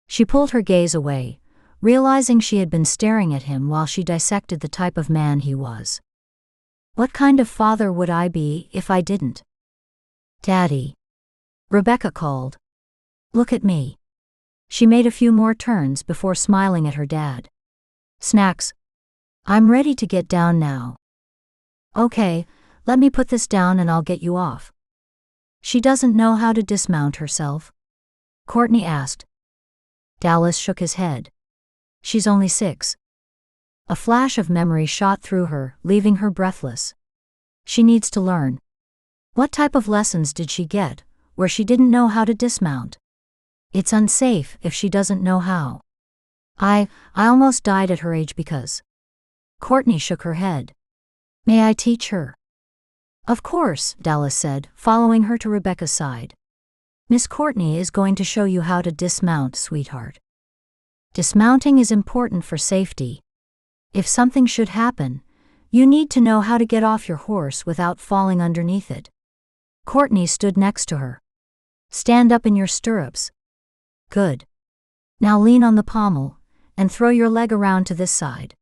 She pulled her gaze away, realizing she had been staring at him while she dissected the type of man he was. What kind of father would I be if I didn't? Daddy. Rebekah called. Look at me. She made a few more turns before smiling at her dad. Snacks. I'm ready to get down now. Okay, let me put this down and I'll get you off. She doesn't know how to dismount herself? Courtney asked. Dallas shook his head. She's only 6. A flash of memory shot through her, leaving her breathless. She needs to learn. What type of lessons did she get, where she didn't know how to dismount? It's unsafe if she doesn't know how. I almost died at her age because. Courtney shook her head. May I teach her? Of course, Dallas said, following her to Rebekah's side. Miss Courtney is going to show you how to dismount, sweetheart. Dismounting is important for safety. If something should happen, you need to know how to get off your horse without falling underneath it. Courtney stood next to her. Stand up in your stirrups. Good. Now lean on the pommel, and throw your leg around to this side.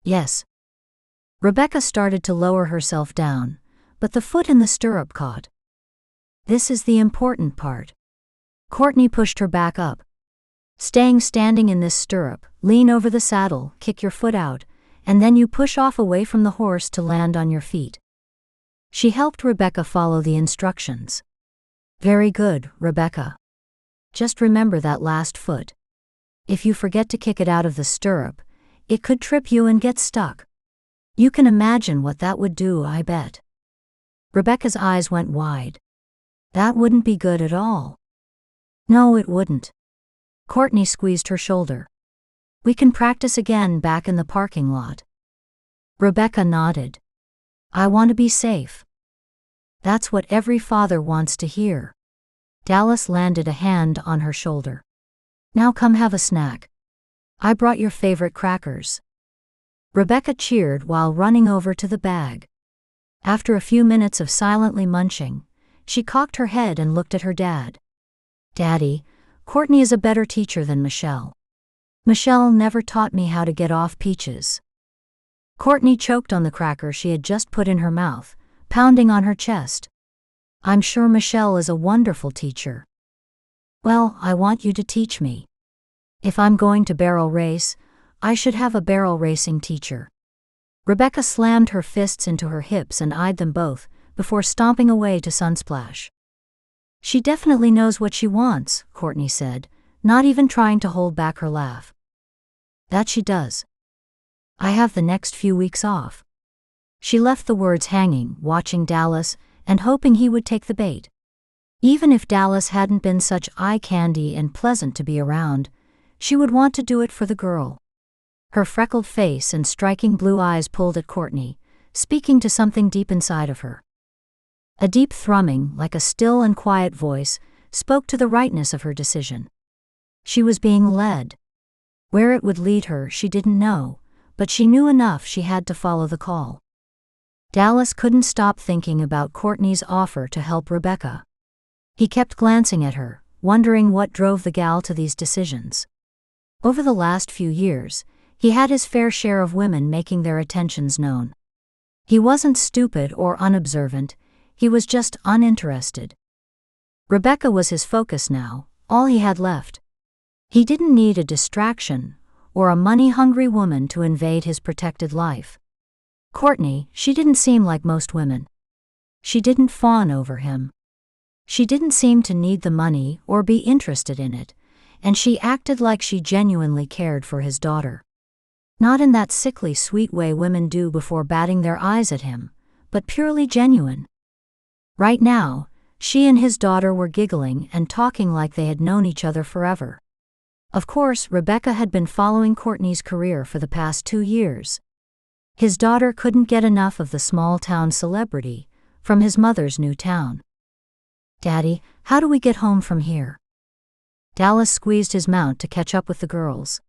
Yes. Rebekah started to lower herself down, but the foot in the stirrup caught. This is the important part. Courtney pushed her back up. Staying standing in this stirrup, lean over the saddle, kick your foot out, and then you push off away from the horse to land on your feet. She helped Rebekah follow the instructions. Very good, Rebekah. Just remember that last foot. If you forget to kick it out of the stirrup, it could trip you and get stuck. You can imagine what that would do, I bet. Rebekah's eyes went wide. That wouldn't be good at all. No, it wouldn't. Courtney squeezed her shoulder. We can practice again back in the parking lot. Rebekah nodded. I want to be safe. That's what every father wants to hear. Dallas landed a hand on her shoulder. Now come have a snack. I brought your favorite crackers. Rebekah cheered while running over to the bag. After a few minutes of silently munching, she cocked her head and looked at her dad. Daddy, Courtney is a better teacher than Michelle. Michelle never taught me how to get off peaches. Courtney choked on the cracker she had just put in her mouth, pounding on her chest. I'm sure Michelle is a wonderful teacher. Well, I want you to teach me. If I'm going to barrel race, I should have a barrel racing teacher. Rebekah slammed her fists into her hips and eyed them both, before stomping away to Sunsplash. She definitely knows what she wants, Courtney said, not even trying to hold back her laugh. That she does. I have the next few weeks off. She left the words hanging, watching Dallas, and hoping he would take the bait. Even if Dallas hadn't been such eye candy and pleasant to be around, she would want to do it for the girl. Her freckled face and striking blue eyes pulled at Courtney, speaking to something deep inside of her. A deep thrumming, like a still and quiet voice, spoke to the rightness of her decision. She was being led. Where it would lead her, she didn't know, but she knew enough she had to follow the call. Dallas couldn't stop thinking about Courtney's offer to help Rebekah. He kept glancing at her, wondering what drove the gal to these decisions. Over the last few years, he had his fair share of women making their attentions known. He wasn't stupid or unobservant, he was just uninterested. Rebekah was his focus now, all he had left. He didn't need a distraction, or a money-hungry woman to invade his protected life. Courtney, she didn't seem like most women. She didn't fawn over him. She didn't seem to need the money or be interested in it, and she acted like she genuinely cared for his daughter. Not in that sickly sweet way women do before batting their eyes at him, but purely genuine. Right now, she and his daughter were giggling and talking like they had known each other forever. Of course, Rebekah had been following Courtney's career for the past 2 years. His daughter couldn't get enough of the small-town celebrity from his mother's new town. "Daddy, how do we get home from here?" Dallas squeezed his mount to catch up with the girls.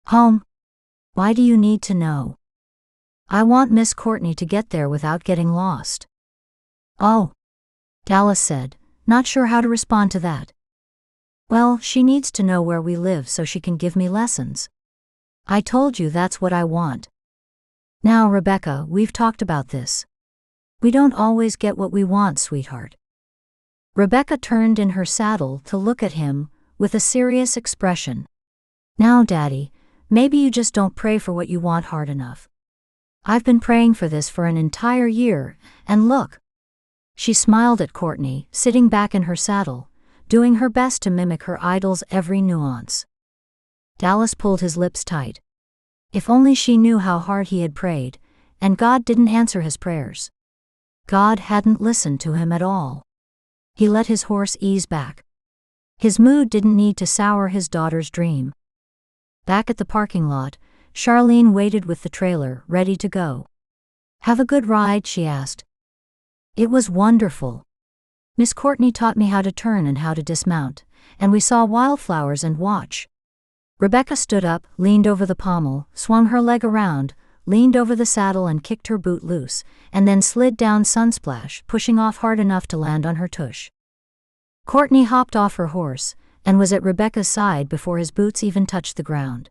"Home? Why do you need to know?" "I want Miss Courtney to get there without getting lost." "Oh," Dallas said, not sure how to respond to that. "Well, she needs to know where we live so she can give me lessons. I told you that's what I want." "Now, Rebekah, we've talked about this. We don't always get what we want, sweetheart." Rebekah turned in her saddle to look at him with a serious expression. "Now, Daddy, maybe you just don't pray for what you want hard enough. I've been praying for this for an entire year, and look." She smiled at Courtney, sitting back in her saddle, doing her best to mimic her idol's every nuance. Dallas pulled his lips tight. If only she knew how hard he had prayed, and God didn't answer his prayers. God hadn't listened to him at all. He let his horse ease back. His mood didn't need to sour his daughter's dream. Back at the parking lot, Charlene waited with the trailer, ready to go. "Have a good ride?" she asked. "It was wonderful. Miss Courtney taught me how to turn and how to dismount, and we saw wildflowers and watch." Rebekah stood up, leaned over the pommel, swung her leg around, leaned over the saddle and kicked her boot loose, and then slid down Sunsplash, pushing off hard enough to land on her tush. Courtney hopped off her horse, and was at Rebekah's side before his boots even touched the ground.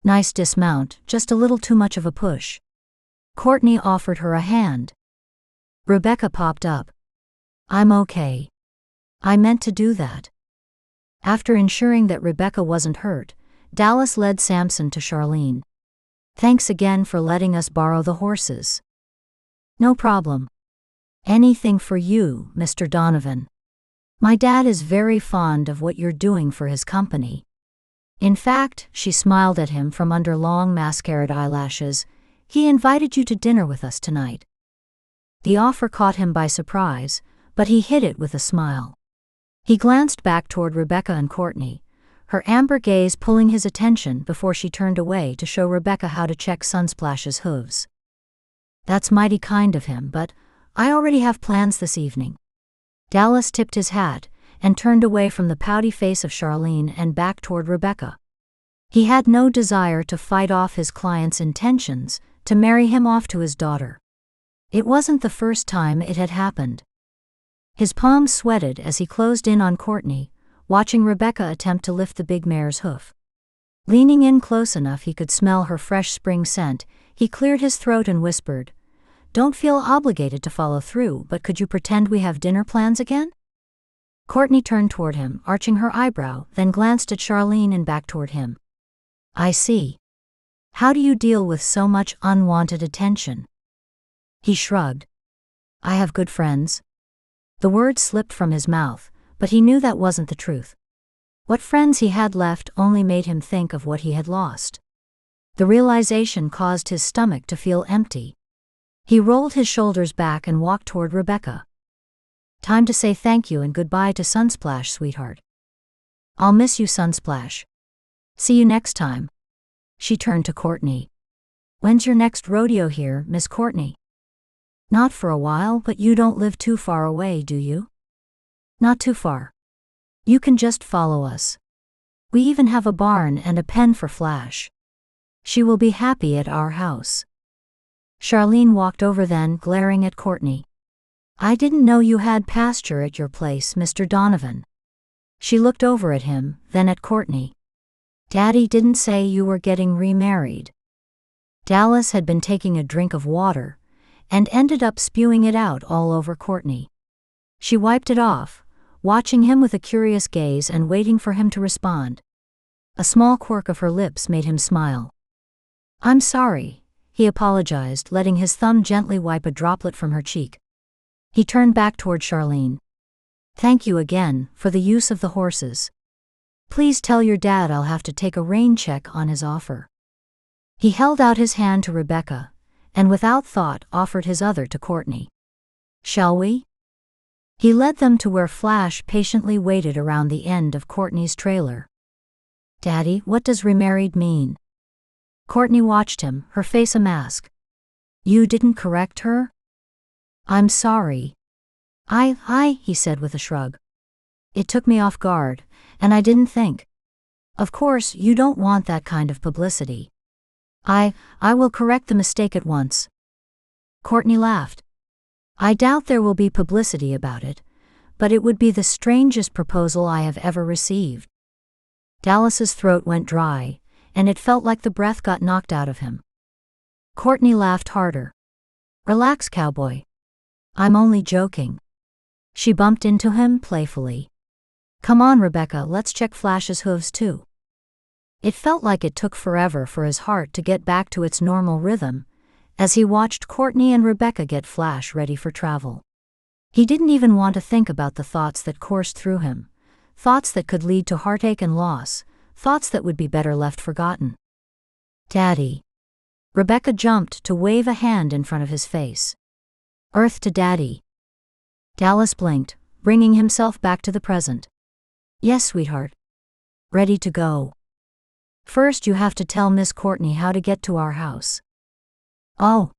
"Nice dismount, just a little too much of a push." Courtney offered her a hand. Rebekah popped up. "I'm okay. I meant to do that." After ensuring that Rebekah wasn't hurt, Dallas led Samson to Charlene. "Thanks again for letting us borrow the horses." "No problem. Anything for you, Mr. Donovan. My dad is very fond of what you're doing for his company. In fact," she smiled at him from under long mascaraed eyelashes, "he invited you to dinner with us tonight." The offer caught him by surprise, but he hid it with a smile. He glanced back toward Rebekah and Courtney, her amber gaze pulling his attention before she turned away to show Rebekah how to check Sunsplash's hooves. "That's mighty kind of him, but I already have plans this evening." Dallas tipped his hat and turned away from the pouty face of Charlene and back toward Rebekah. He had no desire to fight off his client's intentions to marry him off to his daughter. It wasn't the first time it had happened. His palms sweated as he closed in on Courtney, watching Rebekah attempt to lift the big mare's hoof. Leaning in close enough he could smell her fresh spring scent, he cleared his throat and whispered, "Don't feel obligated to follow through, but could you pretend we have dinner plans again?" Courtney turned toward him, arching her eyebrow, then glanced at Charlene and back toward him. "I see. How do you deal with so much unwanted attention?" He shrugged. "I have good friends." The words slipped from his mouth, but he knew that wasn't the truth. What friends he had left only made him think of what he had lost. The realization caused his stomach to feel empty. He rolled his shoulders back and walked toward Rebekah. "Time to say thank you and goodbye to Sunsplash, sweetheart." "I'll miss you, Sunsplash. See you next time." She turned to Courtney. "When's your next rodeo here, Miss Courtney?" "Not for a while, but you don't live too far away, do you?" "Not too far. You can just follow us. We even have a barn and a pen for Flash. She will be happy at our house." Charlene walked over then, glaring at Courtney. "I didn't know you had pasture at your place, Mr. Donovan." She looked over at him, then at Courtney. "Daddy didn't say you were getting remarried." Dallas had been taking a drink of water, and ended up spewing it out all over Courtney. She wiped it off, watching him with a curious gaze and waiting for him to respond. A small quirk of her lips made him smile. "I'm sorry," he apologized, letting his thumb gently wipe a droplet from her cheek. He turned back toward Charlene. "Thank you again for the use of the horses." Please tell your dad I'll have to take a rain check on his offer. He held out his hand to Rebekah, and without thought offered his other to Courtney. Shall we? He led them to where Flash patiently waited around the end of Courtney's trailer. Daddy, what does remarried mean? Courtney watched him, her face a mask. You didn't correct her? I'm sorry. He said with a shrug. It took me off guard, and I didn't think. Of course, you don't want that kind of publicity. I will correct the mistake at once. Courtney laughed. I doubt there will be publicity about it, but it would be the strangest proposal I have ever received. Dallas's throat went dry, and it felt like the breath got knocked out of him. Courtney laughed harder. Relax, cowboy. I'm only joking. She bumped into him playfully. Come on, Rebekah, let's check Flash's hooves too. It felt like it took forever for his heart to get back to its normal rhythm, as he watched Courtney and Rebekah get Flash ready for travel. He didn't even want to think about the thoughts that coursed through him, thoughts that could lead to heartache and loss, thoughts that would be better left forgotten. Daddy. Rebekah jumped to wave a hand in front of his face. Earth to Daddy. Dallas blinked, bringing himself back to the present. Yes, sweetheart. Ready to go. First you have to tell Miss Courtney how to get to our house. Oh.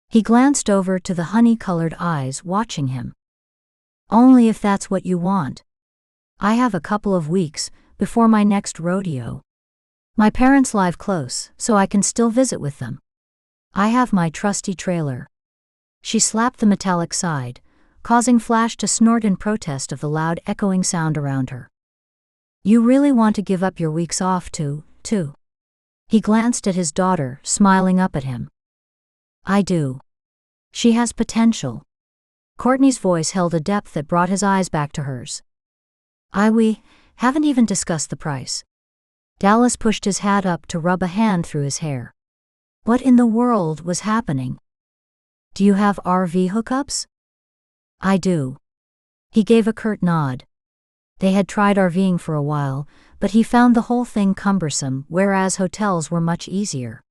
He glanced over to the honey-colored eyes watching him. Only if that's what you want. I have a couple of weeks before my next rodeo. My parents live close, so I can still visit with them. I have my trusty trailer. She slapped the metallic side, causing Flash to snort in protest of the loud echoing sound around her. You really want to give up your weeks off too? He glanced at his daughter, smiling up at him. I do. She has potential. Courtney's voice held a depth that brought his eyes back to hers. We haven't even discussed the price. Dallas pushed his hat up to rub a hand through his hair. What in the world was happening? Do you have RV hookups? I do. He gave a curt nod. They had tried RVing for a while, but he found the whole thing cumbersome, whereas hotels were much easier.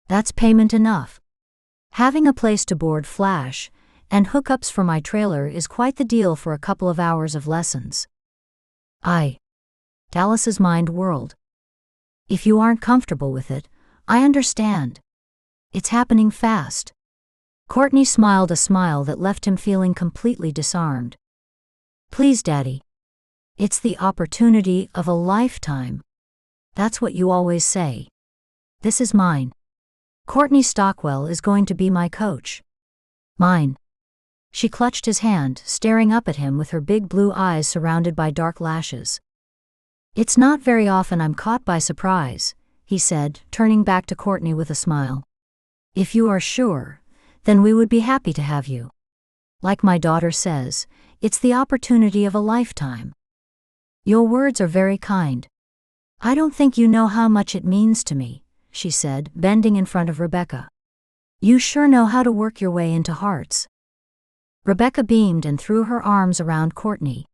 That's payment enough. Having a place to board Flash and hookups for my trailer is quite the deal for a couple of hours of lessons. Dallas's mind whirled. If you aren't comfortable with it, I understand. It's happening fast. Courtney smiled a smile that left him feeling completely disarmed. Please, Daddy. It's the opportunity of a lifetime. That's what you always say. This is mine. Courtney Stockwell is going to be my coach. Mine. She clutched his hand, staring up at him with her big blue eyes surrounded by dark lashes. It's not very often I'm caught by surprise, he said, turning back to Courtney with a smile. If you are sure, then we would be happy to have you. Like my daughter says, it's the opportunity of a lifetime. Your words are very kind. I don't think you know how much it means to me, she said, bending in front of Rebekah. You sure know how to work your way into hearts. Rebekah beamed and threw her arms around Courtney.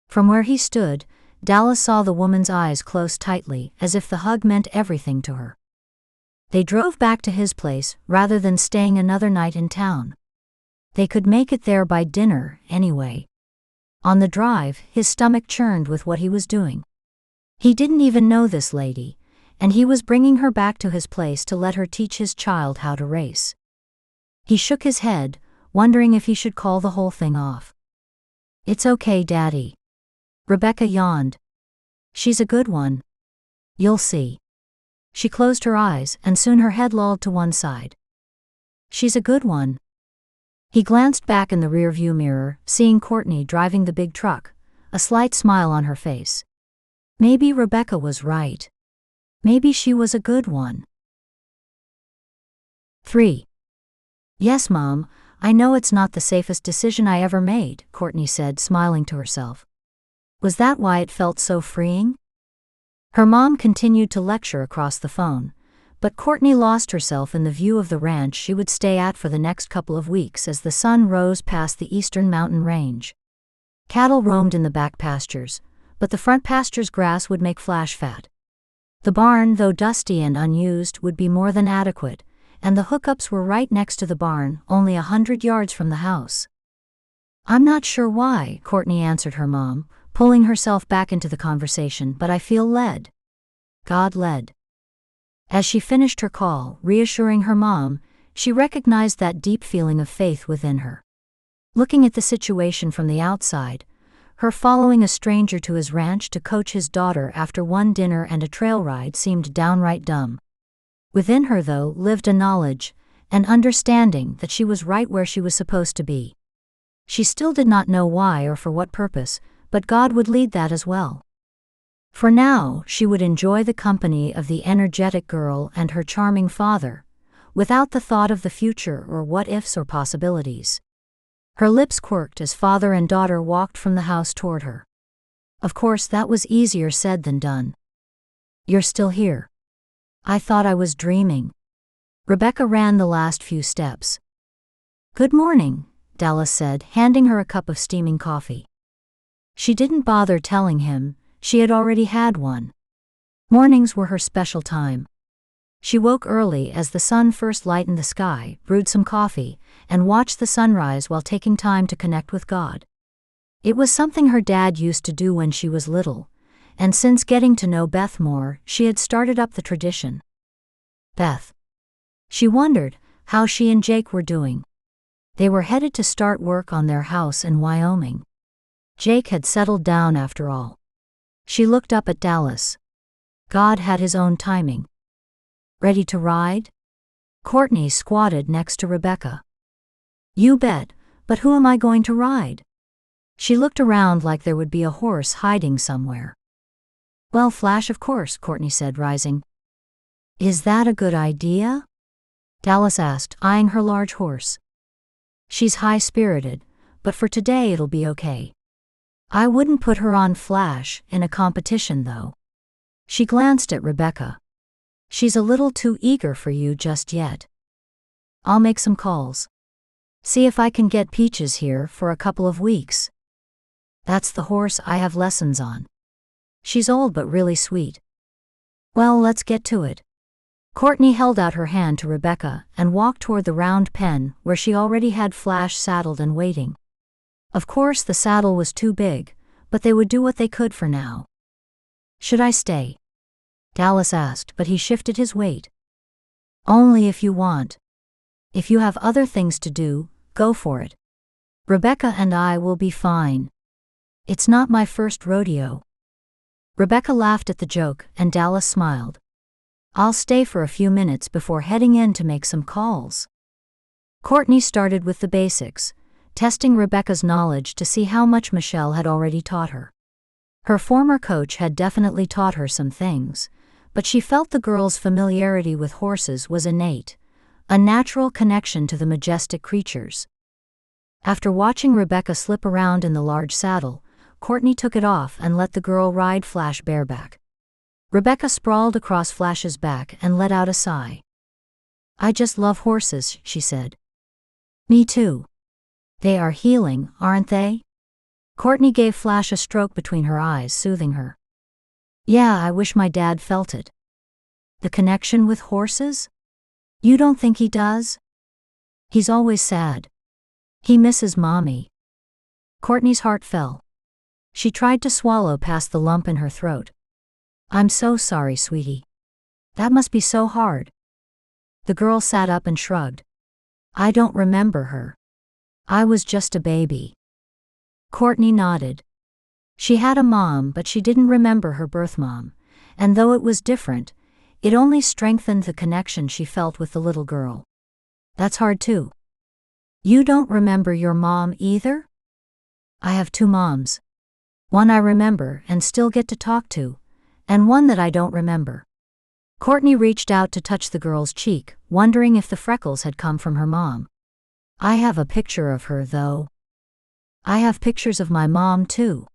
From where he stood, Dallas saw the woman's eyes close tightly, as if the hug meant everything to her. They drove back to his place rather than staying another night in town. They could make it there by dinner, anyway. On the drive, his stomach churned with what he was doing. He didn't even know this lady, and he was bringing her back to his place to let her teach his child how to race. He shook his head, wondering if he should call the whole thing off. It's okay, Daddy. Rebekah yawned. She's a good one. You'll see. She closed her eyes, and soon her head lolled to one side. She's a good one. He glanced back in the rearview mirror, seeing Courtney driving the big truck, a slight smile on her face. Maybe Rebekah was right. Maybe she was a good one. 3. Yes, Mom, I know it's not the safest decision I ever made, Courtney said, smiling to herself. Was that why it felt so freeing? Her mom continued to lecture across the phone, but Courtney lost herself in the view of the ranch she would stay at for the next couple of weeks as the sun rose past the eastern mountain range. Cattle roamed in the back pastures, but the front pasture's grass would make Flash fat. The barn, though dusty and unused, would be more than adequate, and the hookups were right next to the barn, only 100 yards from the house. "I'm not sure why," Courtney answered her mom, pulling herself back into the conversation, "but I feel led. God led." As she finished her call, reassuring her mom, she recognized that deep feeling of faith within her. Looking at the situation from the outside, her following a stranger to his ranch to coach his daughter after one dinner and a trail ride seemed downright dumb. Within her, though, lived a knowledge, an understanding that she was right where she was supposed to be. She still did not know why or for what purpose, but God would lead that as well. For now, she would enjoy the company of the energetic girl and her charming father, without the thought of the future or what-ifs or possibilities. Her lips quirked as father and daughter walked from the house toward her. Of course, that was easier said than done. "You're still here. I thought I was dreaming." Rebekah ran the last few steps. "Good morning," Dallas said, handing her a cup of steaming coffee. She didn't bother telling him, she had already had one. Mornings were her special time. She woke early as the sun first lightened the sky, brewed some coffee, and watched the sunrise while taking time to connect with God. It was something her dad used to do when she was little, and since getting to know Beth more, she had started up the tradition. Beth. She wondered how she and Jake were doing. They were headed to start work on their house in Wyoming. Jake had settled down after all. She looked up at Dallas. God had his own timing. "Ready to ride?" Courtney squatted next to Rebekah. "You bet, but who am I going to ride?" She looked around like there would be a horse hiding somewhere. "Well, Flash, of course," Courtney said, rising. "Is that a good idea?" Dallas asked, eyeing her large horse. "She's high-spirited, but for today it'll be okay. I wouldn't put her on Flash in a competition, though." She glanced at Rebekah. "She's a little too eager for you just yet. I'll make some calls. See if I can get Peaches here for a couple of weeks. That's the horse I have lessons on. She's old but really sweet." "Well, let's get to it." Courtney held out her hand to Rebekah and walked toward the round pen where she already had Flash saddled and waiting. Of course, the saddle was too big, but they would do what they could for now. "Should I stay?" Dallas asked, but he shifted his weight. "Only if you want. If you have other things to do, go for it. Rebekah and I will be fine. It's not my first rodeo." Rebekah laughed at the joke, and Dallas smiled. "I'll stay for a few minutes before heading in to make some calls." Courtney started with the basics, testing Rebekah's knowledge to see how much Michelle had already taught her. Her former coach had definitely taught her some things, but she felt the girl's familiarity with horses was innate, a natural connection to the majestic creatures. After watching Rebekah slip around in the large saddle, Courtney took it off and let the girl ride Flash bareback. Rebekah sprawled across Flash's back and let out a sigh. "I just love horses," she said. "Me too. They are healing, aren't they?" Courtney gave Flash a stroke between her eyes, soothing her. "Yeah, I wish my dad felt it." "The connection with horses? You don't think he does?" "He's always sad. He misses Mommy." Courtney's heart fell. She tried to swallow past the lump in her throat. "I'm so sorry, sweetie. That must be so hard." The girl sat up and shrugged. "I don't remember her. I was just a baby." Courtney nodded. She had a mom, but she didn't remember her birth mom, and though it was different, it only strengthened the connection she felt with the little girl. "That's hard too." "You don't remember your mom either?" "I have two moms. One I remember and still get to talk to, and one that I don't remember." Courtney reached out to touch the girl's cheek, wondering if the freckles had come from her mom. "I have a picture of her, though." "I have pictures of my mom, too."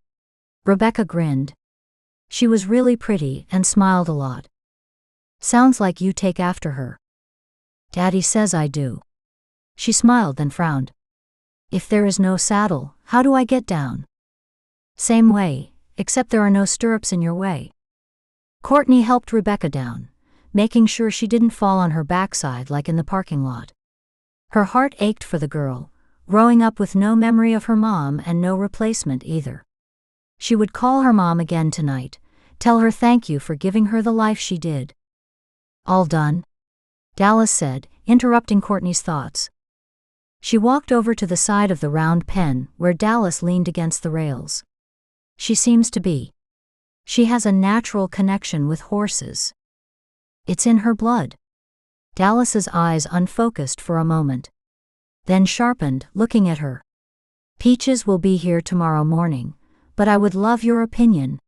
Rebekah grinned. She was really pretty and smiled a lot. "Sounds like you take after her." "Daddy says I do." She smiled then frowned. "If there is no saddle, how do I get down?" "Same way, except there are no stirrups in your way. Courtney helped Rebekah down, making sure she didn't fall on her backside like in the parking lot. Her heart ached for the girl, growing up with no memory of her mom and no replacement either. She would call her mom again tonight, tell her thank you for giving her the life she did. All done? Dallas said, interrupting Courtney's thoughts. She walked over to the side of the round pen where Dallas leaned against the rails. She seems to be. She has a natural connection with horses. It's in her blood. Dallas's eyes unfocused for a moment, then sharpened, looking at her. Peaches will be here tomorrow morning, but I would love your opinion.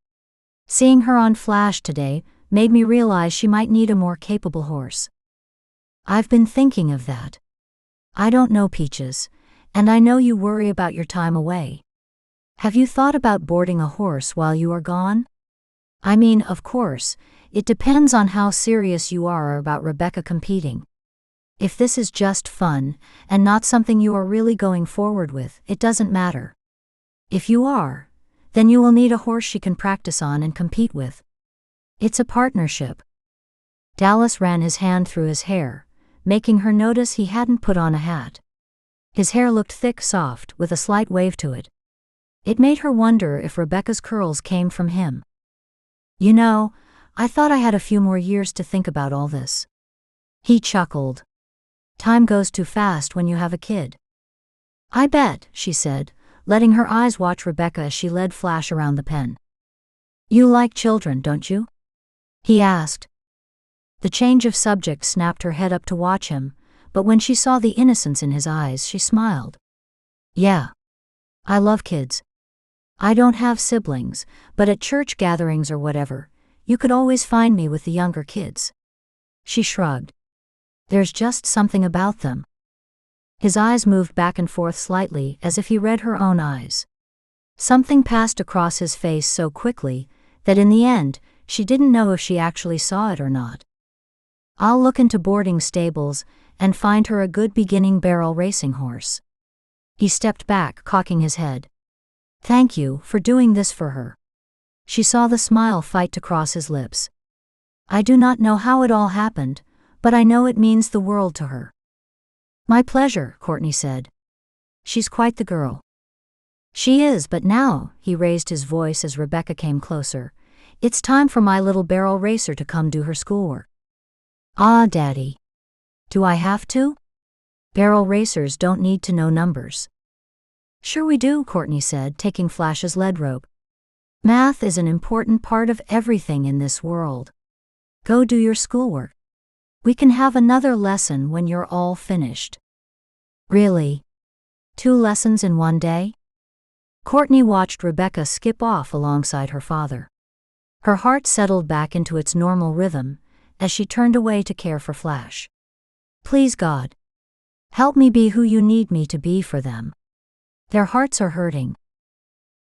Seeing her on Flash today made me realize she might need a more capable horse. I've been thinking of that. I don't know, Peaches, and I know you worry about your time away. Have you thought about boarding a horse while you are gone? I mean, of course, it depends on how serious you are about Rebekah competing. If this is just fun, and not something you are really going forward with, it doesn't matter. If you are, then you will need a horse she can practice on and compete with. It's a partnership. Dallas ran his hand through his hair, making her notice he hadn't put on a hat. His hair looked thick, soft, with a slight wave to it. It made her wonder if Rebekah's curls came from him. You know, I thought I had a few more years to think about all this. He chuckled. Time goes too fast when you have a kid. I bet, she said, letting her eyes watch Rebekah as she led Flash around the pen. You like children, don't you? He asked. The change of subject snapped her head up to watch him, but when she saw the innocence in his eyes, she smiled. Yeah. I love kids. I don't have siblings, but at church gatherings or whatever, you could always find me with the younger kids. She shrugged. There's just something about them. His eyes moved back and forth slightly as if he read her own eyes. Something passed across his face so quickly that in the end, she didn't know if she actually saw it or not. I'll look into boarding stables and find her a good beginning barrel racing horse. He stepped back, cocking his head. Thank you for doing this for her. She saw the smile fight to cross his lips. I do not know how it all happened, but I know it means the world to her. My pleasure, Courtney said. She's quite the girl. She is, but now, he raised his voice as Rebekah came closer, it's time for my little barrel racer to come do her schoolwork. Ah, Daddy. Do I have to? Barrel racers don't need to know numbers. Sure we do, Courtney said, taking Flash's lead rope. Math is an important part of everything in this world. Go do your schoolwork. We can have another lesson when you're all finished. Really? 2 lessons in one day? Courtney watched Rebekah skip off alongside her father. Her heart settled back into its normal rhythm as she turned away to care for Flash. Please God, help me be who you need me to be for them. Their hearts are hurting.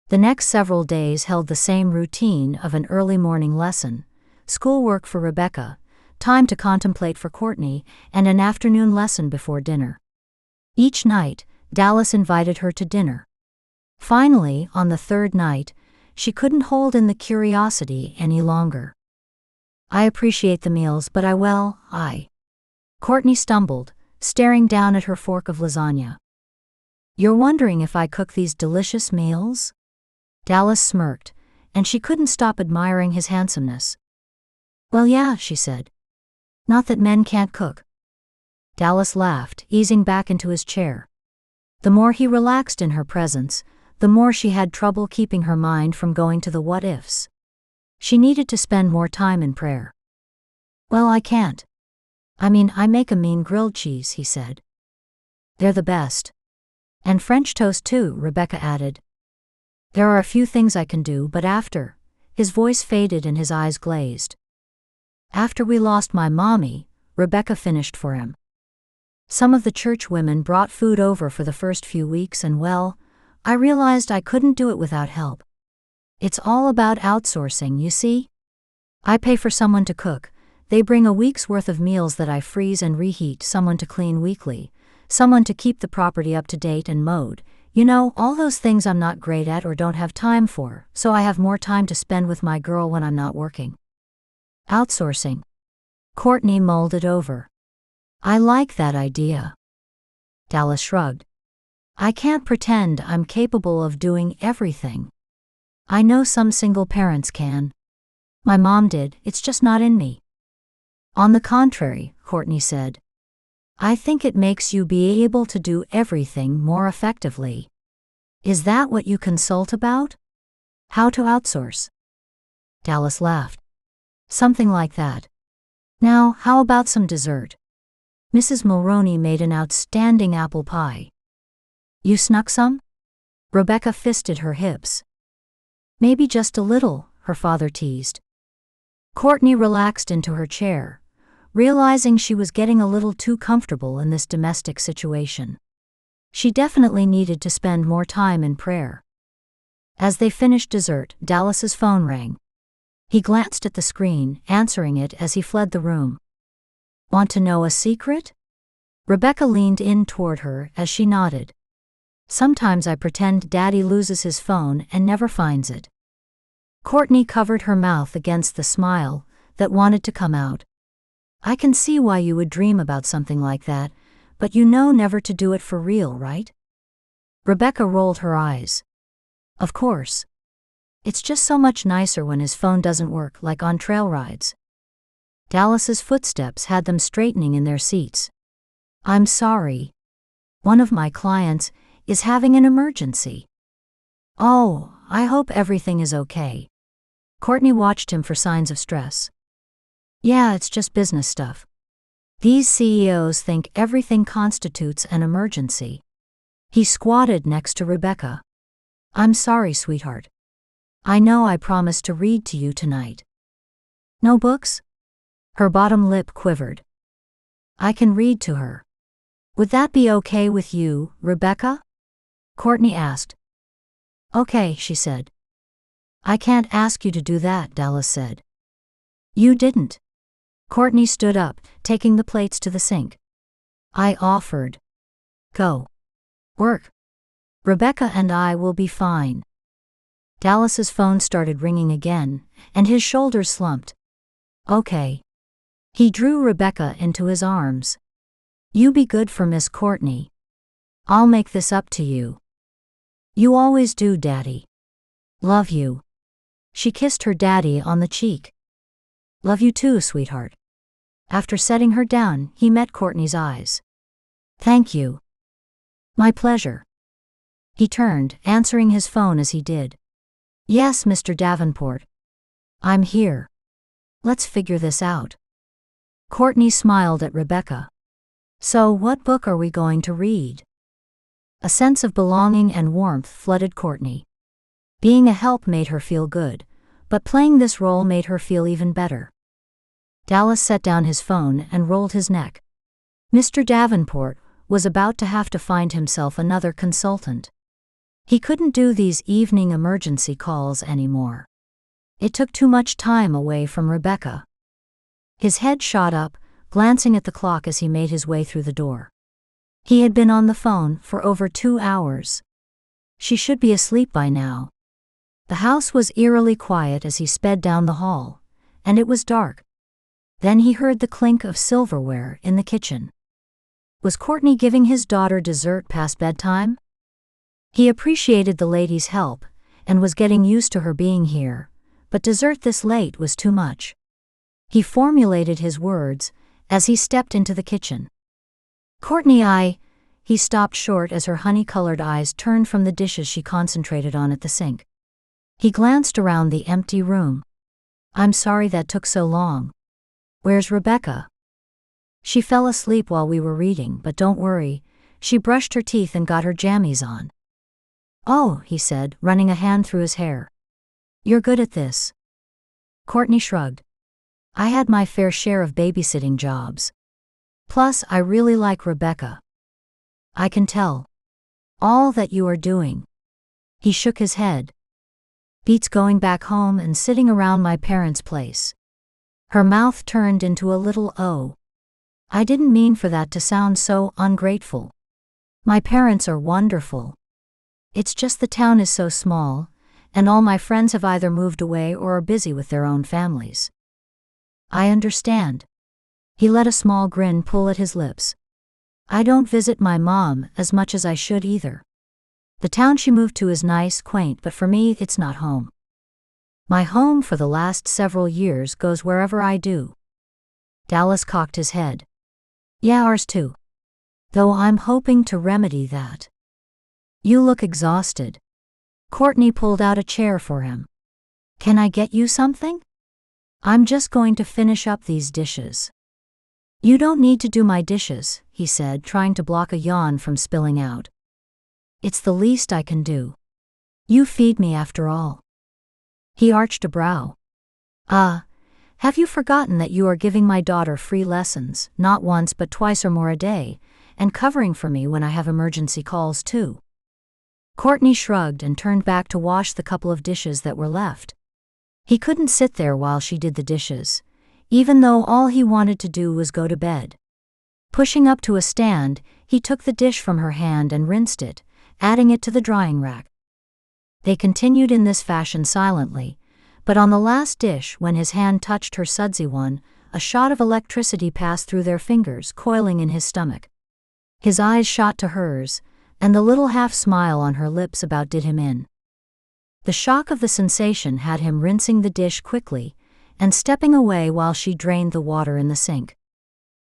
The next several days held the same routine of an early morning lesson, schoolwork for Rebekah, time to contemplate for Courtney, and an afternoon lesson before dinner. Each night, Dallas invited her to dinner. Finally, on the 3rd night, she couldn't hold in the curiosity any longer. I appreciate the meals, but Courtney stumbled, staring down at her fork of lasagna. You're wondering if I cook these delicious meals? Dallas smirked, and she couldn't stop admiring his handsomeness. Well, yeah, she said. Not that men can't cook. Dallas laughed, easing back into his chair. The more he relaxed in her presence, the more she had trouble keeping her mind from going to the what-ifs. She needed to spend more time in prayer. Well, I can't. I mean, I make a mean grilled cheese, he said. They're the best. And French toast too, Rebekah added. There are a few things I can do, but after, his voice faded and his eyes glazed. After we lost my mommy, Rebekah finished for him. Some of the church women brought food over for the first few weeks and well, I realized I couldn't do it without help. It's all about outsourcing, you see? I pay for someone to cook, they bring a week's worth of meals that I freeze and reheat, someone to clean weekly, someone to keep the property up to date and mowed, You know, all those things I'm not great at or don't have time for, so I have more time to spend with my girl when I'm not working. Outsourcing. Courtney mulled it over. I like that idea. Dallas shrugged. I can't pretend I'm capable of doing everything. I know some single parents can. My mom did, it's just not in me. On the contrary, Courtney said. I think it makes you be able to do everything more effectively. Is that what you consult about? How to outsource? Dallas laughed. Something like that. Now, how about some dessert? Mrs. Mulroney made an outstanding apple pie. You snuck some? Rebekah fisted her hips. Maybe just a little, her father teased. Courtney relaxed into her chair, realizing she was getting a little too comfortable in this domestic situation. She definitely needed to spend more time in prayer. As they finished dessert, Dallas's phone rang. He glanced at the screen, answering it as he fled the room. Want to know a secret? Rebekah leaned in toward her as she nodded. Sometimes I pretend Daddy loses his phone and never finds it. Courtney covered her mouth against the smile that wanted to come out. I can see why you would dream about something like that, but you know never to do it for real, right? Rebekah rolled her eyes. Of course. It's just so much nicer when his phone doesn't work, like on trail rides. Dallas's footsteps had them straightening in their seats. I'm sorry. One of my clients is having an emergency. Oh, I hope everything is okay. Courtney watched him for signs of stress. Yeah, it's just business stuff. These CEOs think everything constitutes an emergency. He squatted next to Rebekah. I'm sorry, sweetheart. I know I promised to read to you tonight. No books? Her bottom lip quivered. I can read to her. Would that be okay with you, Rebekah? Courtney asked. Okay, she said. I can't ask you to do that, Dallas said. You didn't. Courtney stood up, taking the plates to the sink. I offered. Go. Work. Rebekah and I will be fine. Dallas's phone started ringing again, and his shoulders slumped. Okay. He drew Rebekah into his arms. You be good for Miss Courtney. I'll make this up to you. You always do, Daddy. Love you. She kissed her daddy on the cheek. Love you too, sweetheart. After setting her down, he met Courtney's eyes. Thank you. My pleasure. He turned, answering his phone as he did. Yes, Mr. Davenport. I'm here. Let's figure this out. Courtney smiled at Rebekah. So, what book are we going to read? A sense of belonging and warmth flooded Courtney. Being a help made her feel good, but playing this role made her feel even better. Dallas set down his phone and rolled his neck. Mr. Davenport was about to have to find himself another consultant. He couldn't do these evening emergency calls anymore. It took too much time away from Rebekah. His head shot up, glancing at the clock as he made his way through the door. He had been on the phone for over 2 hours. She should be asleep by now. The house was eerily quiet as he sped down the hall, and it was dark. Then he heard the clink of silverware in the kitchen. Was Courtney giving his daughter dessert past bedtime? He appreciated the lady's help, and was getting used to her being here, but dessert this late was too much. He formulated his words as he stepped into the kitchen. Courtney, he stopped short as her honey-colored eyes turned from the dishes she concentrated on at the sink. He glanced around the empty room. I'm sorry that took so long. Where's Rebekah? She fell asleep while we were reading, but don't worry, she brushed her teeth and got her jammies on. Oh, he said, running a hand through his hair. You're good at this. Courtney shrugged. I had my fair share of babysitting jobs. Plus, I really like Rebekah. I can tell. All that you are doing. He shook his head. Beats going back home and sitting around my parents' place. Her mouth turned into a little O. I didn't mean for that to sound so ungrateful. My parents are wonderful. It's just the town is so small, and all my friends have either moved away or are busy with their own families. I understand. He let a small grin pull at his lips. I don't visit my mom as much as I should either. The town she moved to is nice, quaint, but for me, it's not home. My home for the last several years goes wherever I do. Dallas cocked his head. Yeah, ours too. Though I'm hoping to remedy that. You look exhausted. Courtney pulled out a chair for him. Can I get you something? I'm just going to finish up these dishes. You don't need to do my dishes, he said, trying to block a yawn from spilling out. It's the least I can do. You feed me after all. He arched a brow. Have you forgotten that you are giving my daughter free lessons, not once but twice or more a day, and covering for me when I have emergency calls too? Courtney shrugged and turned back to wash the couple of dishes that were left. He couldn't sit there while she did the dishes, even though all he wanted to do was go to bed. Pushing up to a stand, he took the dish from her hand and rinsed it, adding it to the drying rack. They continued in this fashion silently, but on the last dish, when his hand touched her sudsy one, a shot of electricity passed through their fingers, coiling in his stomach. His eyes shot to hers, and the little half-smile on her lips about did him in. The shock of the sensation had him rinsing the dish quickly and stepping away while she drained the water in the sink.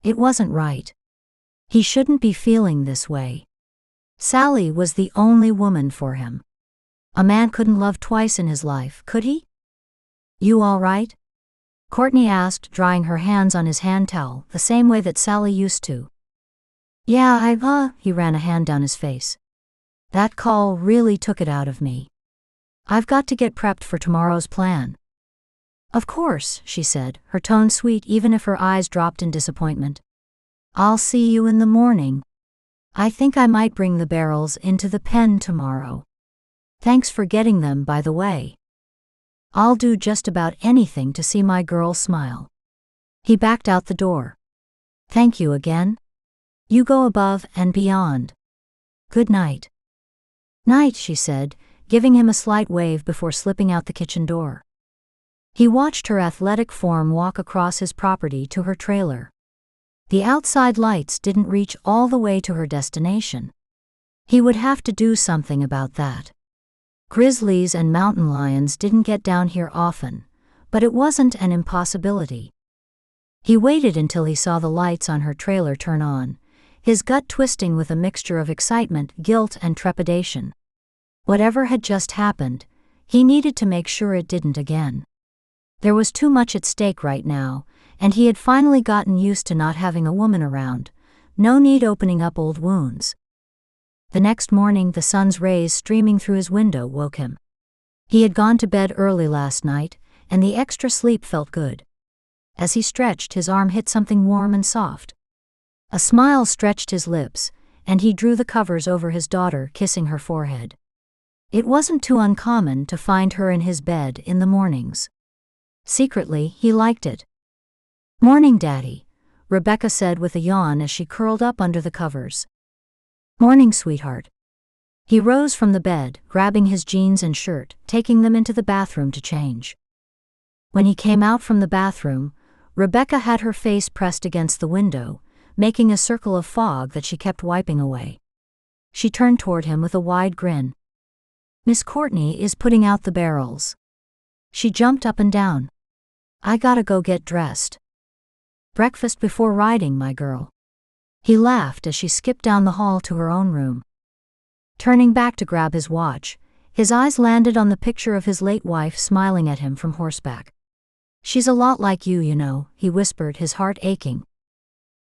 It wasn't right. He shouldn't be feeling this way. Sally was the only woman for him. A man couldn't love twice in his life, could he? You all right? Courtney asked, drying her hands on his hand towel, the same way that Sally used to. Yeah, he ran a hand down his face. That call really took it out of me. I've got to get prepped for tomorrow's plan. Of course, she said, her tone sweet even if her eyes dropped in disappointment. I'll see you in the morning. I think I might bring the barrels into the pen tomorrow. Thanks for getting them, by the way. I'll do just about anything to see my girl smile. He backed out the door. Thank you again. You go above and beyond. Good night. Night, she said, giving him a slight wave before slipping out the kitchen door. He watched her athletic form walk across his property to her trailer. The outside lights didn't reach all the way to her destination. He would have to do something about that. Grizzlies and mountain lions didn't get down here often, but it wasn't an impossibility. He waited until he saw the lights on her trailer turn on, his gut twisting with a mixture of excitement, guilt, and trepidation. Whatever had just happened, he needed to make sure it didn't again. There was too much at stake right now, and he had finally gotten used to not having a woman around. No need opening up old wounds. The next morning, the sun's rays streaming through his window woke him. He had gone to bed early last night, and the extra sleep felt good. As he stretched, his arm hit something warm and soft. A smile stretched his lips, and he drew the covers over his daughter, kissing her forehead. It wasn't too uncommon to find her in his bed in the mornings. Secretly, he liked it. Morning, Daddy, Rebekah said with a yawn as she curled up under the covers. Morning, sweetheart. He rose from the bed, grabbing his jeans and shirt, taking them into the bathroom to change. When he came out from the bathroom, Rebekah had her face pressed against the window, making a circle of fog that she kept wiping away. She turned toward him with a wide grin. Miss Courtney is putting out the barrels. She jumped up and down. I gotta go get dressed. Breakfast before riding, my girl. He laughed as she skipped down the hall to her own room. Turning back to grab his watch, his eyes landed on the picture of his late wife smiling at him from horseback. She's a lot like you know, he whispered, his heart aching.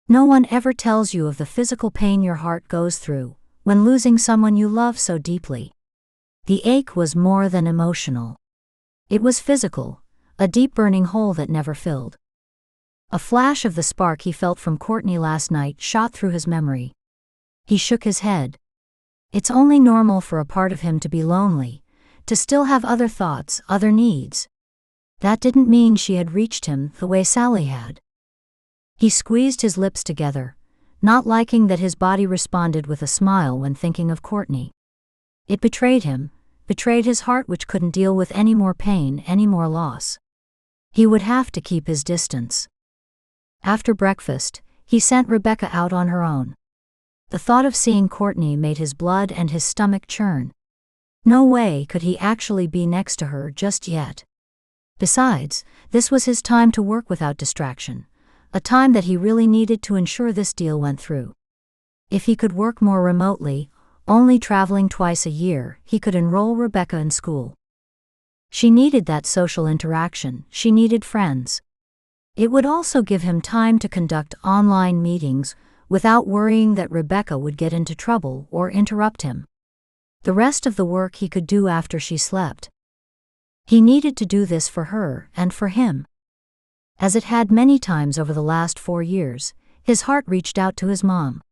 No one ever tells you of the physical pain your heart goes through when losing someone you love so deeply. The ache was more than emotional. It was physical, a deep burning hole that never filled. A flash of the spark he felt from Courtney last night shot through his memory. He shook his head. It's only normal for a part of him to be lonely, to still have other thoughts, other needs. That didn't mean she had reached him the way Sally had. He squeezed his lips together, not liking that his body responded with a smile when thinking of Courtney. It betrayed him, betrayed his heart which couldn't deal with any more pain, any more loss. He would have to keep his distance. After breakfast, he sent Rebekah out on her own. The thought of seeing Courtney made his blood and his stomach churn. No way could he actually be next to her just yet. Besides, this was his time to work without distraction, a time that he really needed to ensure this deal went through. If he could work more remotely, only traveling twice a year, he could enroll Rebekah in school. She needed that social interaction, she needed friends. It would also give him time to conduct online meetings without worrying that Rebekah would get into trouble or interrupt him. The rest of the work he could do after she slept. He needed to do this for her and for him. As it had many times over the last 4 years, his heart reached out to his mom.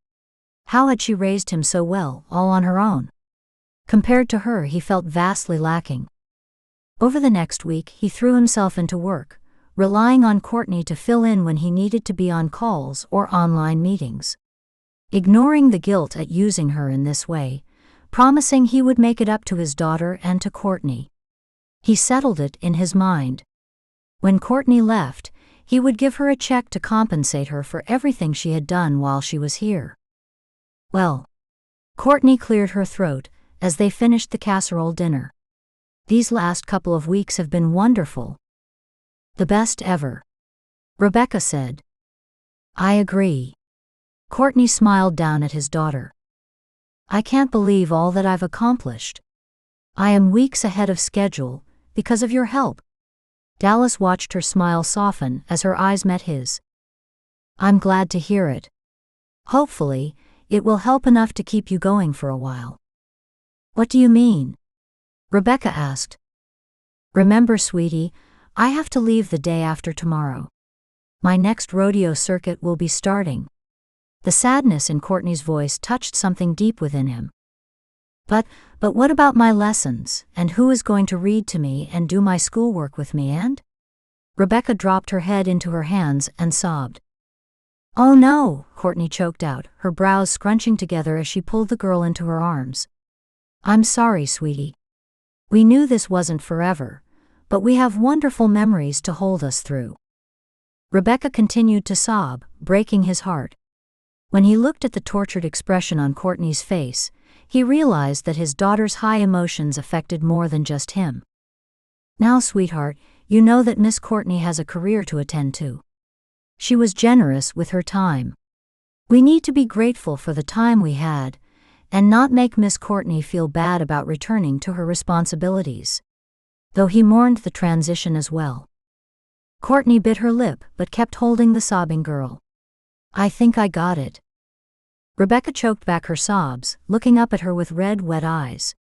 How had she raised him so well, all on her own? Compared to her, he felt vastly lacking. Over the next week, he threw himself into work, relying on Courtney to fill in when he needed to be on calls or online meetings. Ignoring the guilt at using her in this way, promising he would make it up to his daughter and to Courtney. He settled it in his mind. When Courtney left, he would give her a check to compensate her for everything she had done while she was here. Well, Courtney cleared her throat as they finished the casserole dinner. These last couple of weeks have been wonderful. The best ever, Rebekah said. I agree. Courtney smiled down at his daughter. I can't believe all that I've accomplished. I am weeks ahead of schedule because of your help. Dallas watched her smile soften as her eyes met his. I'm glad to hear it. Hopefully, it will help enough to keep you going for a while. What do you mean? Rebekah asked. Remember, sweetie, I have to leave the day after tomorrow. My next rodeo circuit will be starting. The sadness in Courtney's voice touched something deep within him. But what about my lessons, and who is going to read to me and do my schoolwork with me and? Rebekah dropped her head into her hands and sobbed. Oh no, Courtney choked out, her brows scrunching together as she pulled the girl into her arms. I'm sorry, sweetie. We knew this wasn't forever, but we have wonderful memories to hold us through. Rebekah continued to sob, breaking his heart. When he looked at the tortured expression on Courtney's face, he realized that his daughter's high emotions affected more than just him. Now, sweetheart, you know that Miss Courtney has a career to attend to. She was generous with her time. We need to be grateful for the time we had, and not make Miss Courtney feel bad about returning to her responsibilities. Though he mourned the transition as well. Courtney bit her lip but kept holding the sobbing girl. I think I got it. Rebekah choked back her sobs, looking up at her with red, wet eyes.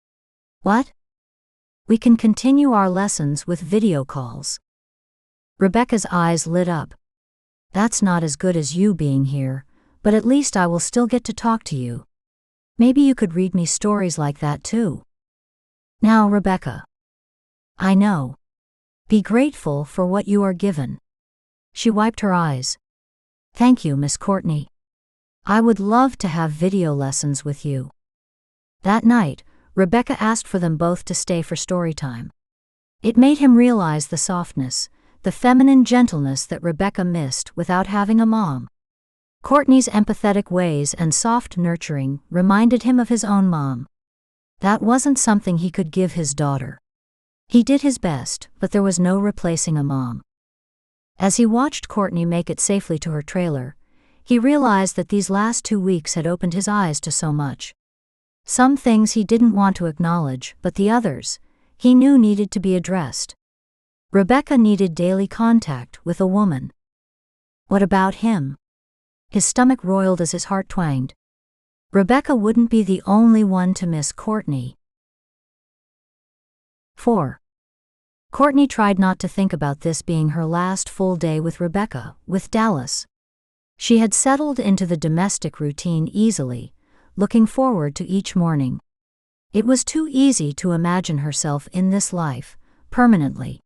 What? We can continue our lessons with video calls. Rebekah's eyes lit up. That's not as good as you being here, but at least I will still get to talk to you. Maybe you could read me stories like that too. Now, Rebekah. I know. Be grateful for what you are given. She wiped her eyes. Thank you, Miss Courtney. I would love to have video lessons with you. That night, Rebekah asked for them both to stay for story time. It made him realize the softness, the feminine gentleness that Rebekah missed without having a mom. Courtney's empathetic ways and soft nurturing reminded him of his own mom. That wasn't something he could give his daughter. He did his best, but there was no replacing a mom. As he watched Courtney make it safely to her trailer, he realized that these last 2 weeks had opened his eyes to so much. Some things he didn't want to acknowledge, but the others, he knew needed to be addressed. Rebekah needed daily contact with a woman. What about him? His stomach roiled as his heart twanged. Rebekah wouldn't be the only one to miss Courtney. 4. Courtney tried not to think about this being her last full day with Rebekah, with Dallas. She had settled into the domestic routine easily, looking forward to each morning. It was too easy to imagine herself in this life, permanently.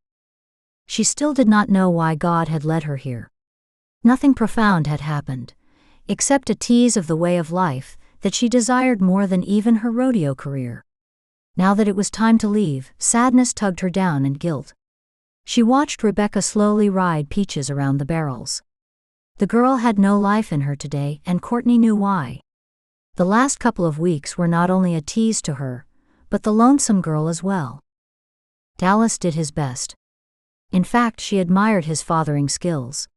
She still did not know why God had led her here. Nothing profound had happened, except a tease of the way of life that she desired more than even her rodeo career. Now that it was time to leave, sadness tugged her down and guilt. She watched Rebekah slowly ride Peaches around the barrels. The girl had no life in her today, and Courtney knew why. The last couple of weeks were not only a tease to her, but the lonesome girl as well. Dallas did his best. In fact, she admired his fathering skills.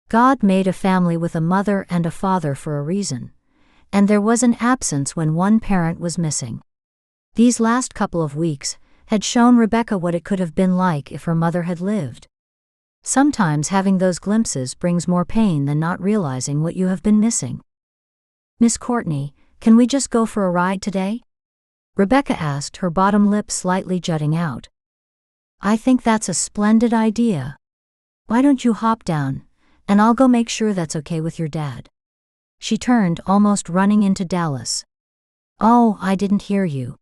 God made a family with a mother and a father for a reason, and there was an absence when one parent was missing. These last couple of weeks had shown Rebekah what it could have been like if her mother had lived. Sometimes having those glimpses brings more pain than not realizing what you have been missing. "Miss Courtney, can we just go for a ride today?" Rebekah asked, her bottom lip slightly jutting out. "I think that's a splendid idea. Why don't you hop down, and I'll go make sure that's okay with your dad." She turned, almost running into Dallas. "Oh, I didn't hear you.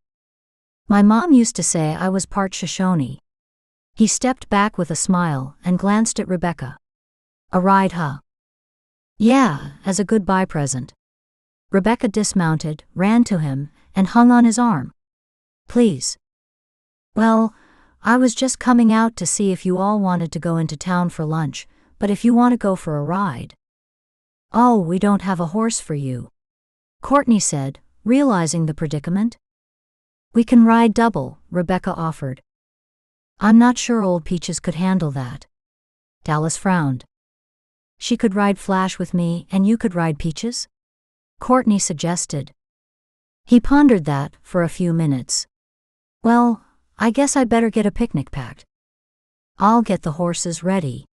My mom used to say I was part Shoshone." He stepped back with a smile and glanced at Rebekah. "A ride, huh?" "Yeah, as a goodbye present." Rebekah dismounted, ran to him, and hung on his arm. "Please." "Well, I was just coming out to see if you all wanted to go into town for lunch, but if you want to go for a ride." "Oh, we don't have a horse for you," Courtney said, realizing the predicament. "We can ride double," Rebekah offered. "I'm not sure old Peaches could handle that." Dallas frowned. "She could ride Flash with me and you could ride Peaches?" Courtney suggested. He pondered that for a few minutes. "Well, I guess I better get a picnic packed." "I'll get the horses ready."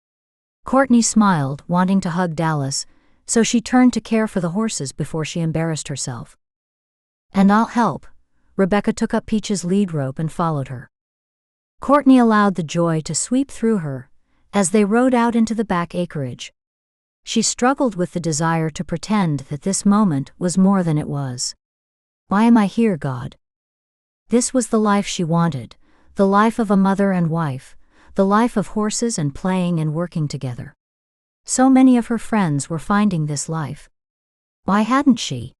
Courtney smiled, wanting to hug Dallas, so she turned to care for the horses before she embarrassed herself. "And I'll help." Rebekah took up Peach's lead rope and followed her. Courtney allowed the joy to sweep through her as they rode out into the back acreage. She struggled with the desire to pretend that this moment was more than it was. Why am I here, God? This was the life she wanted, the life of a mother and wife, the life of horses and playing and working together. So many of her friends were finding this life. Why hadn't she?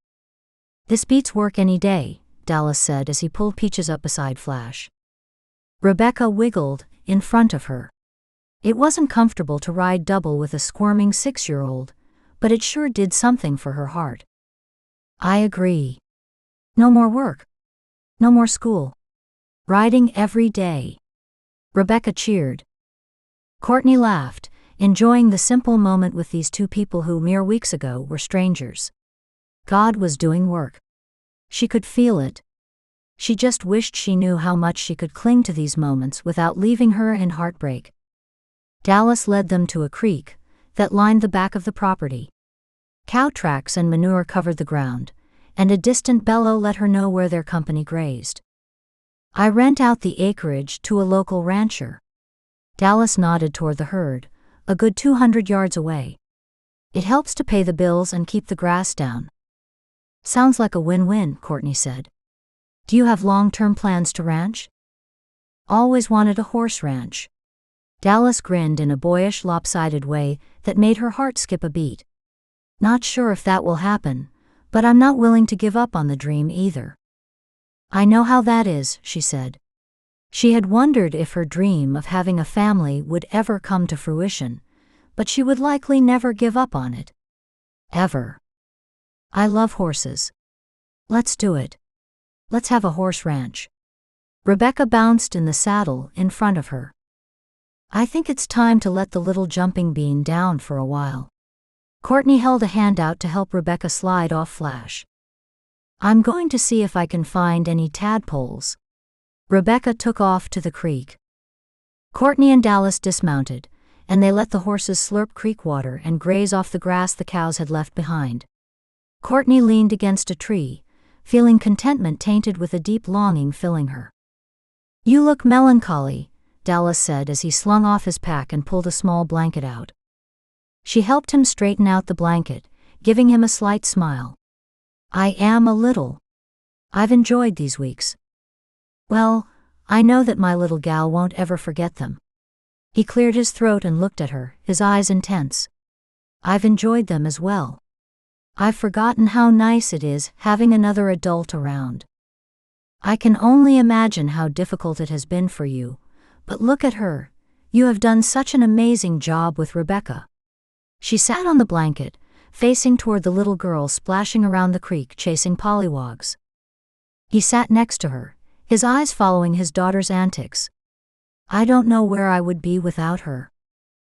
"This beats work any day," Dallas said as he pulled Peaches up beside Flash. Rebekah wiggled in front of her. It wasn't comfortable to ride double with a squirming 6-year-old, but it sure did something for her heart. "I agree. No more work. No more school. Riding every day." Rebekah cheered. Courtney laughed, enjoying the simple moment with these two people who mere weeks ago were strangers. God was doing work. She could feel it. She just wished she knew how much she could cling to these moments without leaving her in heartbreak. Dallas led them to a creek that lined the back of the property. Cow tracks and manure covered the ground, and a distant bellow let her know where their company grazed. "I rent out the acreage to a local rancher." Dallas nodded toward the herd, a good 200 yards away. "It helps to pay the bills and keep the grass down." "Sounds like a win-win," Courtney said. "Do you have long-term plans to ranch?" "Always wanted a horse ranch." Dallas grinned in a boyish, lopsided way that made her heart skip a beat. "Not sure if that will happen, but I'm not willing to give up on the dream either." "I know how that is," she said. She had wondered if her dream of having a family would ever come to fruition, but she would likely never give up on it. Ever. "I love horses. Let's do it. Let's have a horse ranch." Rebekah bounced in the saddle in front of her. "I think it's time to let the little jumping bean down for a while." Courtney held a hand out to help Rebekah slide off Flash. "I'm going to see if I can find any tadpoles." Rebekah took off to the creek. Courtney and Dallas dismounted, and they let the horses slurp creek water and graze off the grass the cows had left behind. Courtney leaned against a tree, feeling contentment tainted with a deep longing filling her. "You look melancholy," Dallas said as he slung off his pack and pulled a small blanket out. She helped him straighten out the blanket, giving him a slight smile. "I am a little. I've enjoyed these weeks. Well, I know that my little gal won't ever forget them." He cleared his throat and looked at her, his eyes intense. "I've enjoyed them as well. I've forgotten how nice it is having another adult around." I can only imagine how difficult it has been for you, but look at her. You have done such an amazing job with Rebekah." She sat on the blanket, facing toward the little girl splashing around the creek chasing pollywogs. He sat next to her, his eyes following his daughter's antics. "I don't know where I would be without her.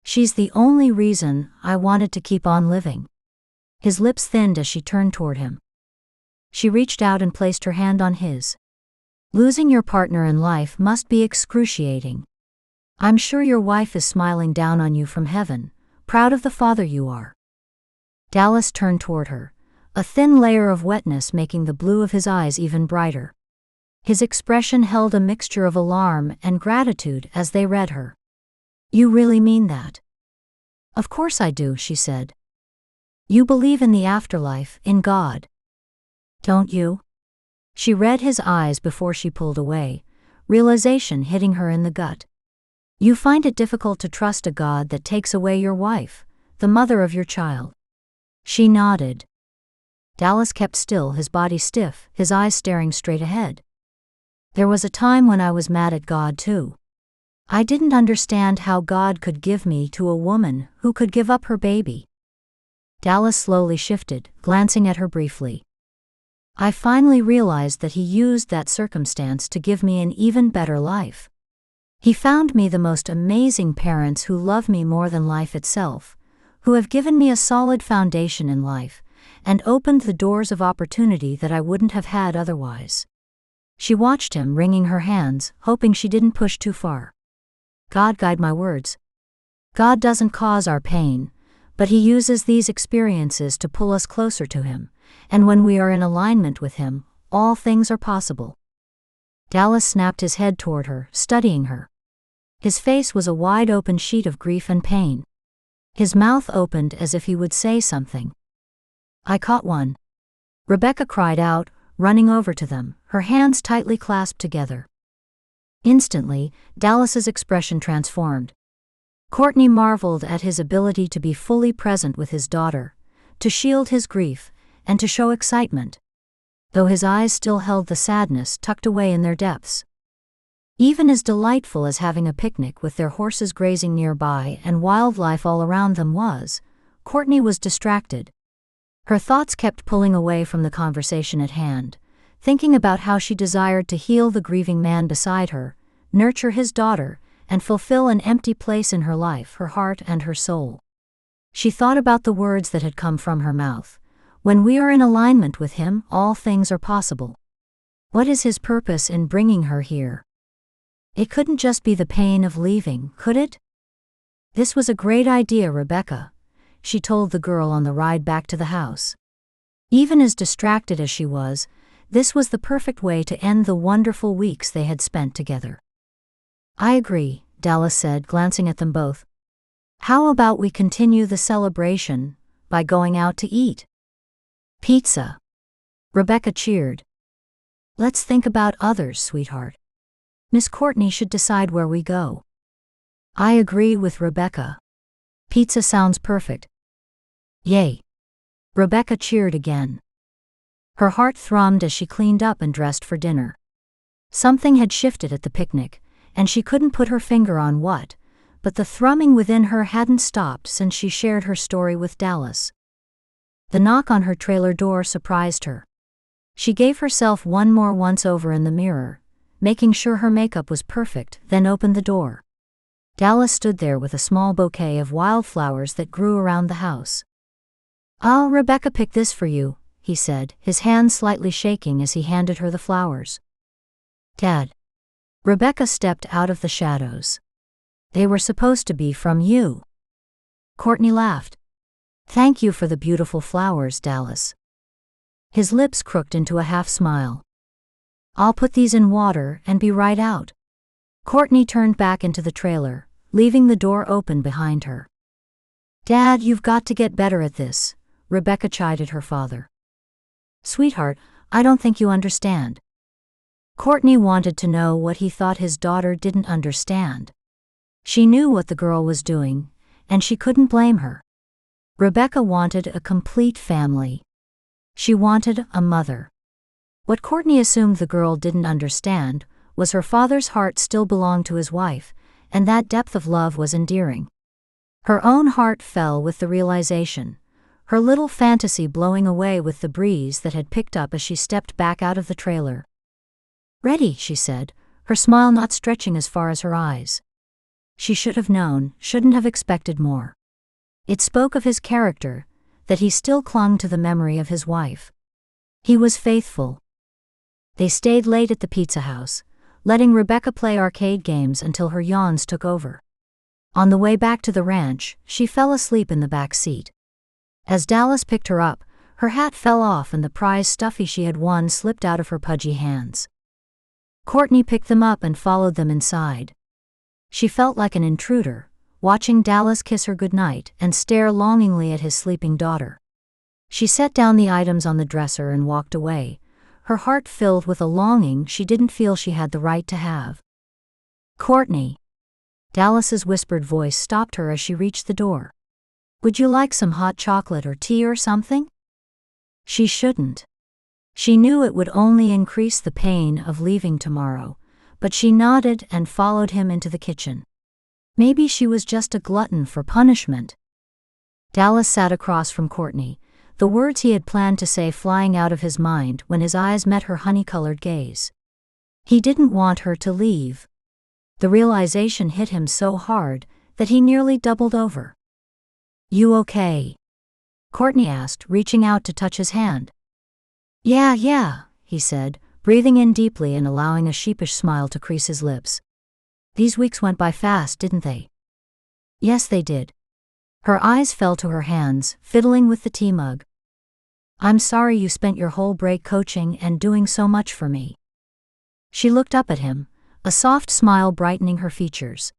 She's the only reason I wanted to keep on living." His lips thinned as she turned toward him. She reached out and placed her hand on his. "Losing your partner in life must be excruciating. I'm sure your wife is smiling down on you from heaven, proud of the father you are." Dallas turned toward her, a thin layer of wetness making the blue of his eyes even brighter. His expression held a mixture of alarm and gratitude as they read her. "You really mean that?" "Of course I do," she said. "You believe in the afterlife, in God. Don't you?" She read his eyes before she pulled away, realization hitting her in the gut. "You find it difficult to trust a God that takes away your wife, the mother of your child." She nodded. Dallas kept still, his body stiff, his eyes staring straight ahead. "There was a time when I was mad at God too. I didn't understand how God could give me to a woman who could give up her baby." Dallas slowly shifted, glancing at her briefly. "I finally realized that He used that circumstance to give me an even better life. He found me the most amazing parents who love me more than life itself, who have given me a solid foundation in life, and opened the doors of opportunity that I wouldn't have had otherwise." She watched him, wringing her hands, hoping she didn't push too far. "God guide my words. God doesn't cause our pain, but He uses these experiences to pull us closer to Him, and when we are in alignment with Him, all things are possible." Dallas snapped his head toward her, studying her. His face was a wide-open sheet of grief and pain. His mouth opened as if he would say something. "I caught one," Rebekah cried out, running over to them, her hands tightly clasped together. Instantly, Dallas's expression transformed. Courtney marveled at his ability to be fully present with his daughter, to shield his grief, and to show excitement, though his eyes still held the sadness tucked away in their depths. Even as delightful as having a picnic with their horses grazing nearby and wildlife all around them was, Courtney was distracted. Her thoughts kept pulling away from the conversation at hand, thinking about how she desired to heal the grieving man beside her, nurture his daughter, and fulfill an empty place in her life, her heart and her soul. She thought about the words that had come from her mouth. "When we are in alignment with Him, all things are possible." What is His purpose in bringing her here? It couldn't just be the pain of leaving, could it? "This was a great idea, Rebekah," she told the girl on the ride back to the house. Even as distracted as she was, this was the perfect way to end the wonderful weeks they had spent together. "I agree," Dallas said, glancing at them both. "How about we continue the celebration by going out to eat?" "Pizza," Rebekah cheered. "Let's think about others, sweetheart. Miss Courtney should decide where we go." "I agree with Rebekah. Pizza sounds perfect." "Yay." Rebekah cheered again. Her heart thrummed as she cleaned up and dressed for dinner. Something had shifted at the picnic, and she couldn't put her finger on what, but the thrumming within her hadn't stopped since she shared her story with Dallas. The knock on her trailer door surprised her. She gave herself one more once-over in the mirror, making sure her makeup was perfect, then opened the door. Dallas stood there with a small bouquet of wildflowers that grew around the house. "Oh, Rebekah picked this for you," he said, his hand slightly shaking as he handed her the flowers. "Dad." Rebekah stepped out of the shadows. "They were supposed to be from you." Courtney laughed. "Thank you for the beautiful flowers, Dallas." His lips crooked into a half-smile. "I'll put these in water and be right out." Courtney turned back into the trailer, leaving the door open behind her. "Dad, you've got to get better at this," Rebekah chided her father. "Sweetheart, I don't think you understand." Courtney wanted to know what he thought his daughter didn't understand. She knew what the girl was doing, and she couldn't blame her. Rebekah wanted a complete family. She wanted a mother. What Courtney assumed the girl didn't understand was her father's heart still belonged to his wife, and that depth of love was endearing. Her own heart fell with the realization, her little fantasy blowing away with the breeze that had picked up as she stepped back out of the trailer. "Ready," she said, her smile not stretching as far as her eyes. She should have known, shouldn't have expected more. It spoke of his character, that he still clung to the memory of his wife. He was faithful. They stayed late at the pizza house, letting Rebekah play arcade games until her yawns took over. On the way back to the ranch, she fell asleep in the back seat. As Dallas picked her up, her hat fell off and the prize stuffy she had won slipped out of her pudgy hands. Courtney picked them up and followed them inside. She felt like an intruder, watching Dallas kiss her goodnight and stare longingly at his sleeping daughter. She set down the items on the dresser and walked away, her heart filled with a longing she didn't feel she had the right to have. "Courtney." Dallas's whispered voice stopped her as she reached the door. "Would you like some hot chocolate or tea or something?" She shouldn't. She knew it would only increase the pain of leaving tomorrow, but she nodded and followed him into the kitchen. Maybe she was just a glutton for punishment. Dallas sat across from Courtney, the words he had planned to say flying out of his mind when his eyes met her honey-colored gaze. He didn't want her to leave. The realization hit him so hard that he nearly doubled over. "You okay?" Courtney asked, reaching out to touch his hand. Yeah, he said, breathing in deeply and allowing a sheepish smile to crease his lips. "These weeks went by fast, didn't they?" "Yes, they did." Her eyes fell to her hands, fiddling with the tea mug. "I'm sorry you spent your whole break coaching and doing so much for me." She looked up at him, a soft smile brightening her features.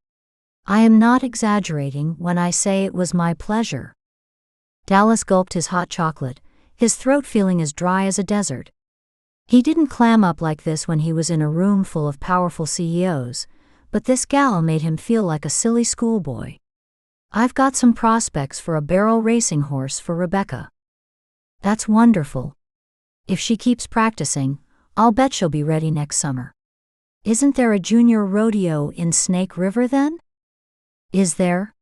"I am not exaggerating when I say it was my pleasure." Dallas gulped his hot chocolate, his throat feeling as dry as a desert. He didn't clam up like this when he was in a room full of powerful CEOs, but this gal made him feel like a silly schoolboy. "I've got some prospects for a barrel racing horse for Rebekah." "That's wonderful. If she keeps practicing, I'll bet she'll be ready next summer." "Isn't there a junior rodeo in Snake River then?" "Is there?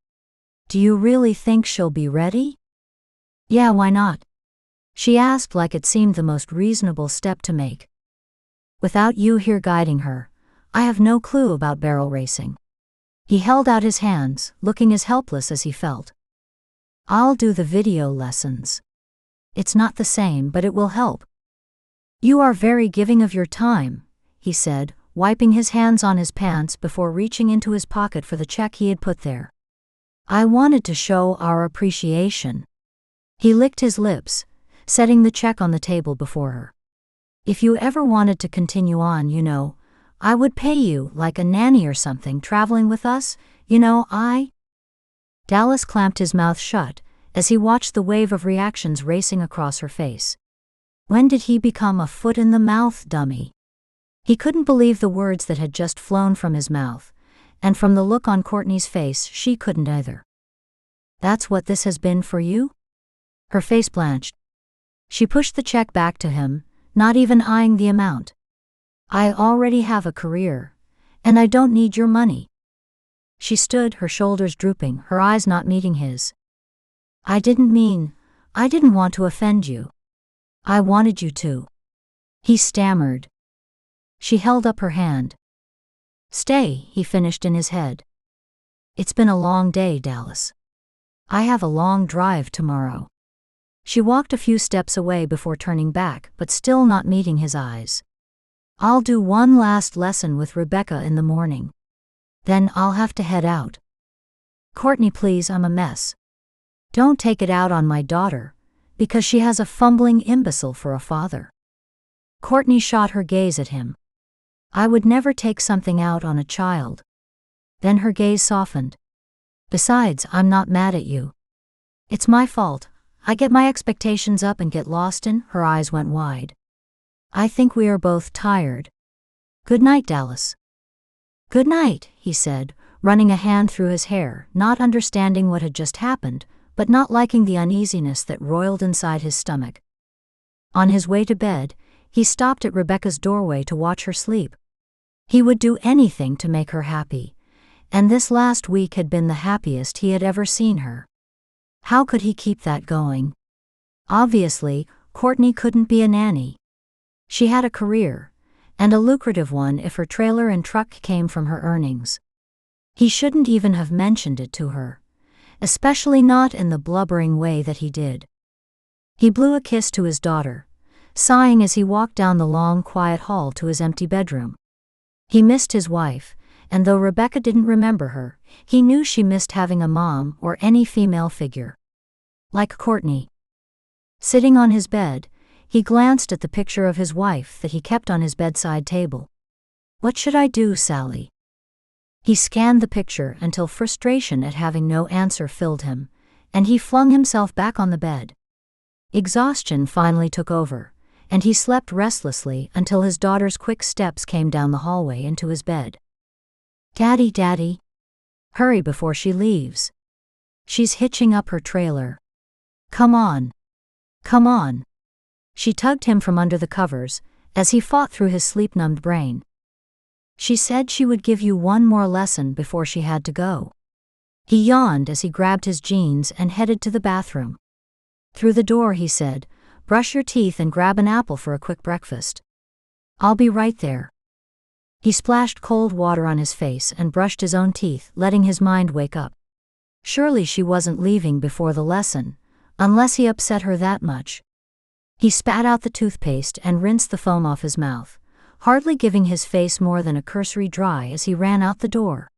Do you really think she'll be ready?" "Yeah, why not?" she asked like it seemed the most reasonable step to make. "Without you here guiding her, I have no clue about barrel racing." He held out his hands, looking as helpless as he felt. "I'll do the video lessons. It's not the same, but it will help." "You are very giving of your time," he said, wiping his hands on his pants before reaching into his pocket for the check he had put there. "I wanted to show our appreciation." He licked his lips, setting the check on the table before her. "If you ever wanted to continue on, I would pay you like a nanny or something traveling with us, Dallas clamped his mouth shut as he watched the wave of reactions racing across her face. When did he become a foot-in-the-mouth dummy? He couldn't believe the words that had just flown from his mouth, and from the look on Courtney's face she couldn't either. "That's what this has been for you?" Her face blanched. She pushed the check back to him, not even eyeing the amount. "I already have a career, and I don't need your money." She stood, her shoulders drooping, her eyes not meeting his. I didn't want to offend you. I wanted you to." He stammered. She held up her hand. "Stay," he finished in his head. "It's been a long day, Dallas. I have a long drive tomorrow." She walked a few steps away before turning back, but still not meeting his eyes. "I'll do one last lesson with Rebekah in the morning. Then I'll have to head out." "Courtney, please, I'm a mess. Don't take it out on my daughter, because she has a fumbling imbecile for a father." Courtney shot her gaze at him. "I would never take something out on a child." Then her gaze softened. "Besides, I'm not mad at you. It's my fault. I get my expectations up and get lost in." Her eyes went wide. "I think we are both tired. Good night, Dallas." "Good night," he said, running a hand through his hair, not understanding what had just happened, but not liking the uneasiness that roiled inside his stomach. On his way to bed, He stopped at Rebekah's doorway to watch her sleep. He would do anything to make her happy, and this last week had been the happiest he had ever seen her. How could he keep that going? Obviously, Courtney couldn't be a nanny. She had a career, and a lucrative one if her trailer and truck came from her earnings. He shouldn't even have mentioned it to her, especially not in the blubbering way that he did. He blew a kiss to his daughter, sighing as he walked down the long, quiet hall to his empty bedroom. He missed his wife, and though Rebekah didn't remember her, he knew she missed having a mom or any female figure. Like Courtney. Sitting on his bed, he glanced at the picture of his wife that he kept on his bedside table. "What should I do, Sally?" He scanned the picture until frustration at having no answer filled him, and he flung himself back on the bed. Exhaustion finally took over, and he slept restlessly until his daughter's quick steps came down the hallway into his bed. "Daddy, Daddy. Hurry before she leaves. She's hitching up her trailer. Come on. Come on." She tugged him from under the covers, as he fought through his sleep-numbed brain. "She said she would give you one more lesson before she had to go." He yawned as he grabbed his jeans and headed to the bathroom. Through the door he said, "Brush your teeth and grab an apple for a quick breakfast. I'll be right there." He splashed cold water on his face and brushed his own teeth, letting his mind wake up. Surely she wasn't leaving before the lesson, unless he upset her that much. He spat out the toothpaste and rinsed the foam off his mouth, hardly giving his face more than a cursory dry as he ran out the door.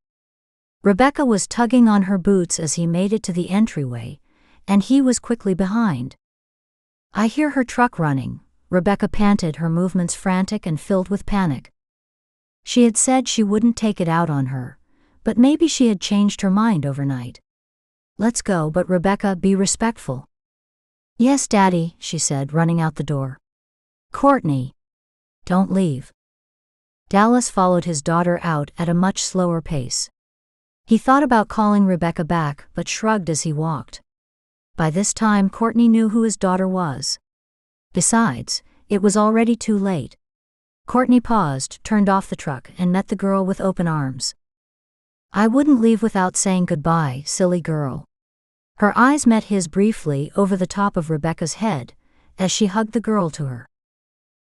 Rebekah was tugging on her boots as he made it to the entryway, and he was quickly behind. "I hear her truck running," Rebekah panted, her movements frantic and filled with panic. She had said she wouldn't take it out on her, but maybe she had changed her mind overnight. "Let's go, but Rebekah, be respectful." "Yes, Daddy," she said, running out the door. "Courtney. Don't leave." Dallas followed his daughter out at a much slower pace. He thought about calling Rebekah back, but shrugged as he walked. By this time Courtney knew who his daughter was. Besides, it was already too late. Courtney paused, turned off the truck, and met the girl with open arms. "I wouldn't leave without saying goodbye, silly girl." Her eyes met his briefly over the top of Rebekah's head, as she hugged the girl to her.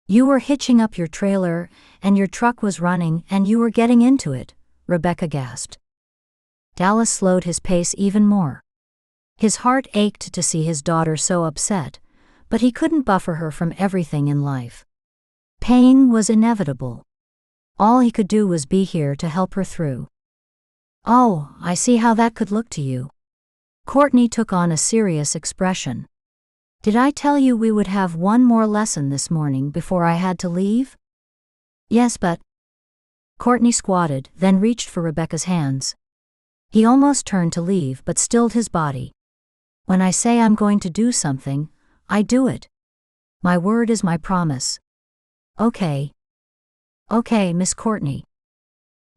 "You were hitching up your trailer, and your truck was running, and you were getting into it," Rebekah gasped. Dallas slowed his pace even more. His heart ached to see his daughter so upset, but he couldn't buffer her from everything in life. Pain was inevitable. All he could do was be here to help her through. "Oh, I see how that could look to you." Courtney took on a serious expression. "Did I tell you we would have one more lesson this morning before I had to leave?" "Yes, but..." Courtney squatted, then reached for Rebekah's hands. He almost turned to leave but stilled his body. "When I say I'm going to do something, I do it. My word is my promise." "Okay. Okay, Miss Courtney."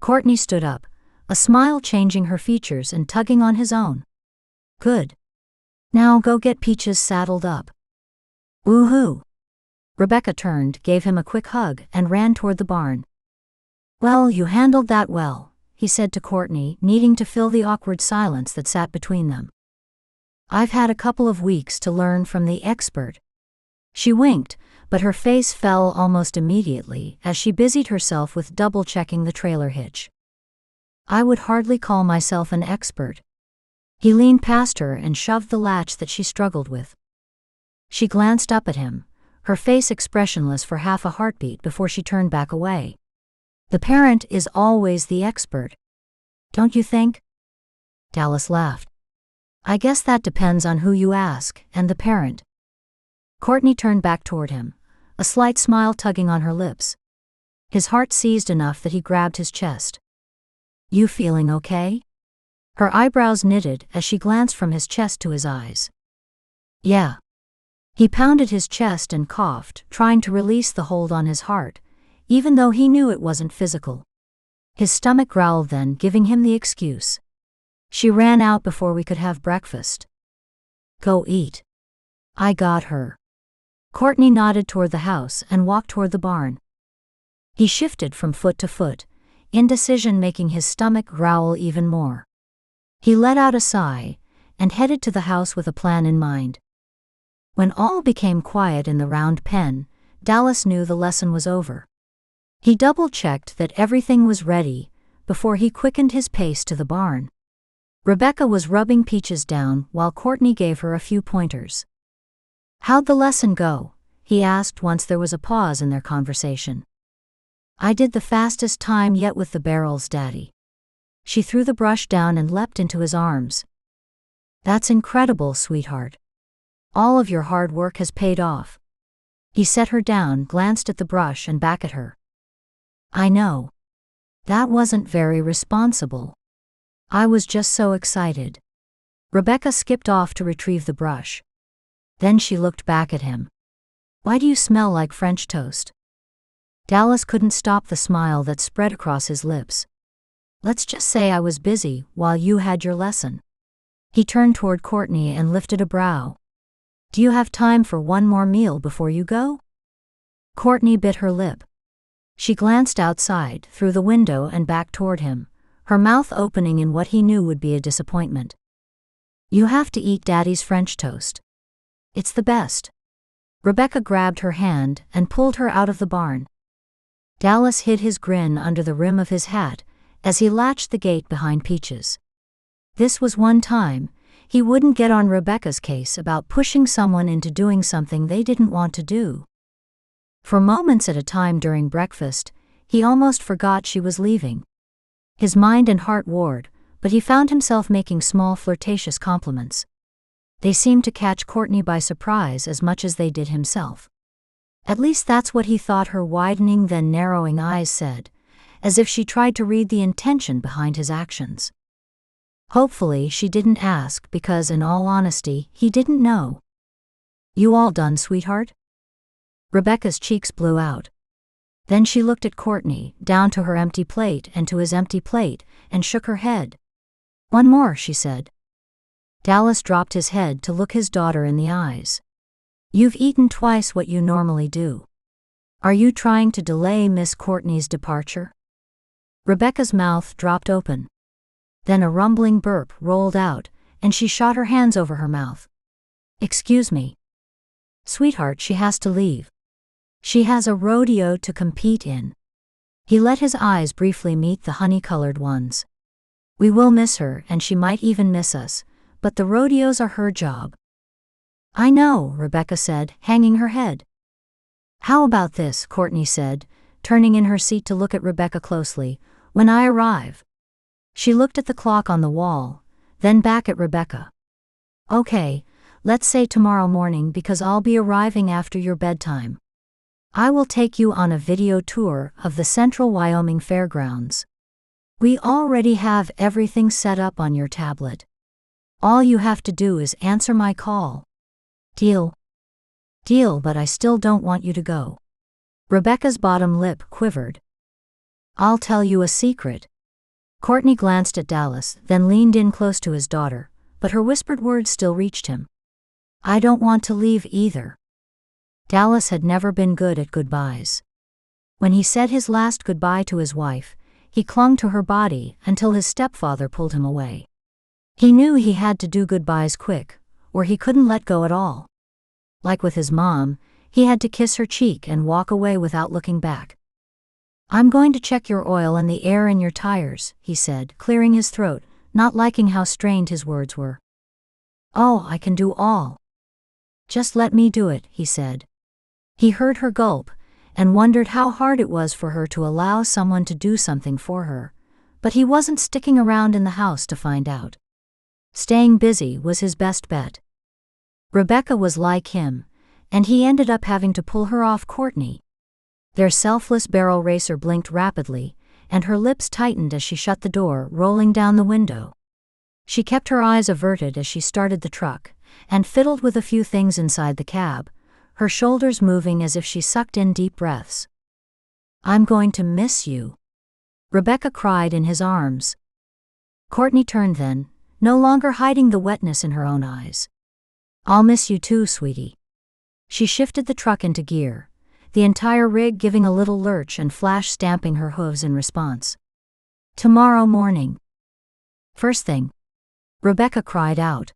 Courtney stood up, a smile changing her features and tugging on his own. "Good. Now go get Peaches saddled up." "Woohoo!" Rebekah turned, gave him a quick hug, and ran toward the barn. "Well, you handled that well," he said to Courtney, needing to fill the awkward silence that sat between them. "I've had a couple of weeks to learn from the expert." She winked, but her face fell almost immediately as she busied herself with double-checking the trailer hitch. "I would hardly call myself an expert." He leaned past her and shoved the latch that she struggled with. She glanced up at him, her face expressionless for half a heartbeat before she turned back away. "The parent is always the expert. Don't you think?" Dallas laughed. "I guess that depends on who you ask, and the parent." Courtney turned back toward him, a slight smile tugging on her lips. His heart seized enough that he grabbed his chest. "You feeling okay?" Her eyebrows knitted as she glanced from his chest to his eyes. "Yeah." He pounded his chest and coughed, trying to release the hold on his heart, even though he knew it wasn't physical. His stomach growled then, giving him the excuse. "She ran out before we could have breakfast." "Go eat. I got her." Courtney nodded toward the house and walked toward the barn. He shifted from foot to foot, indecision making his stomach growl even more. He let out a sigh and headed to the house with a plan in mind. When all became quiet in the round pen, Dallas knew the lesson was over. He double-checked that everything was ready before he quickened his pace to the barn. Rebekah was rubbing Peaches down while Courtney gave her a few pointers. "How'd the lesson go?" he asked once there was a pause in their conversation. "I did the fastest time yet with the barrels, Daddy." She threw the brush down and leapt into his arms. "That's incredible, sweetheart. All of your hard work has paid off." He set her down, glanced at the brush and back at her. "I know. That wasn't very responsible. I was just so excited." Rebekah skipped off to retrieve the brush. Then she looked back at him. "Why do you smell like French toast?" Dallas couldn't stop the smile that spread across his lips. "Let's just say I was busy while you had your lesson." He turned toward Courtney and lifted a brow. "Do you have time for one more meal before you go?" Courtney bit her lip. She glanced outside, through the window and back toward him, her mouth opening in what he knew would be a disappointment. "You have to eat Daddy's French toast. It's the best." Rebekah grabbed her hand and pulled her out of the barn. Dallas hid his grin under the rim of his hat as he latched the gate behind Peaches. This was one time he wouldn't get on Rebekah's case about pushing someone into doing something they didn't want to do. For moments at a time during breakfast, he almost forgot she was leaving. His mind and heart warred, but he found himself making small flirtatious compliments. They seemed to catch Courtney by surprise as much as they did himself. At least that's what he thought her widening then narrowing eyes said, as if she tried to read the intention behind his actions. Hopefully she didn't ask because, in all honesty, he didn't know. "You all done, sweetheart?" Rebekah's cheeks blew out. Then she looked at Courtney, down to her empty plate and to his empty plate, and shook her head. "One more," she said. Dallas dropped his head to look his daughter in the eyes. "You've eaten twice what you normally do. Are you trying to delay Miss Courtney's departure?" Rebekah's mouth dropped open. Then a rumbling burp rolled out, and she shot her hands over her mouth. "Excuse me." "Sweetheart, she has to leave. She has a rodeo to compete in." He let his eyes briefly meet the honey-colored ones. "We will miss her, and she might even miss us, but the rodeos are her job." "I know," Rebekah said, hanging her head. "How about this?" Courtney said, turning in her seat to look at Rebekah closely. "When I arrive." She looked at the clock on the wall, then back at Rebekah. "Okay, let's say tomorrow morning because I'll be arriving after your bedtime. I will take you on a video tour of the Central Wyoming Fairgrounds. We already have everything set up on your tablet. All you have to do is answer my call. Deal?" "Deal, but I still don't want you to go." Rebekah's bottom lip quivered. "I'll tell you a secret." Courtney glanced at Dallas, then leaned in close to his daughter, but her whispered words still reached him. "I don't want to leave either." Dallas had never been good at goodbyes. When he said his last goodbye to his wife, he clung to her body until his stepfather pulled him away. He knew he had to do goodbyes quick, or he couldn't let go at all. Like with his mom, he had to kiss her cheek and walk away without looking back. "I'm going to check your oil and the air in your tires," he said, clearing his throat, not liking how strained his words were. "Oh, I can do all." "Just let me do it," he said. He heard her gulp, and wondered how hard it was for her to allow someone to do something for her, but he wasn't sticking around in the house to find out. Staying busy was his best bet. Rebekah was like him, and he ended up having to pull her off Courtney. Their selfless barrel racer blinked rapidly, and her lips tightened as she shut the door, rolling down the window. She kept her eyes averted as she started the truck, and fiddled with a few things inside the cab, her shoulders moving as if she sucked in deep breaths. "I'm going to miss you," Rebekah cried in his arms. Courtney turned then, no longer hiding the wetness in her own eyes. "I'll miss you too, sweetie." She shifted the truck into gear, the entire rig giving a little lurch and Flash stamping her hooves in response. Tomorrow morning. First thing. Rebekah cried out.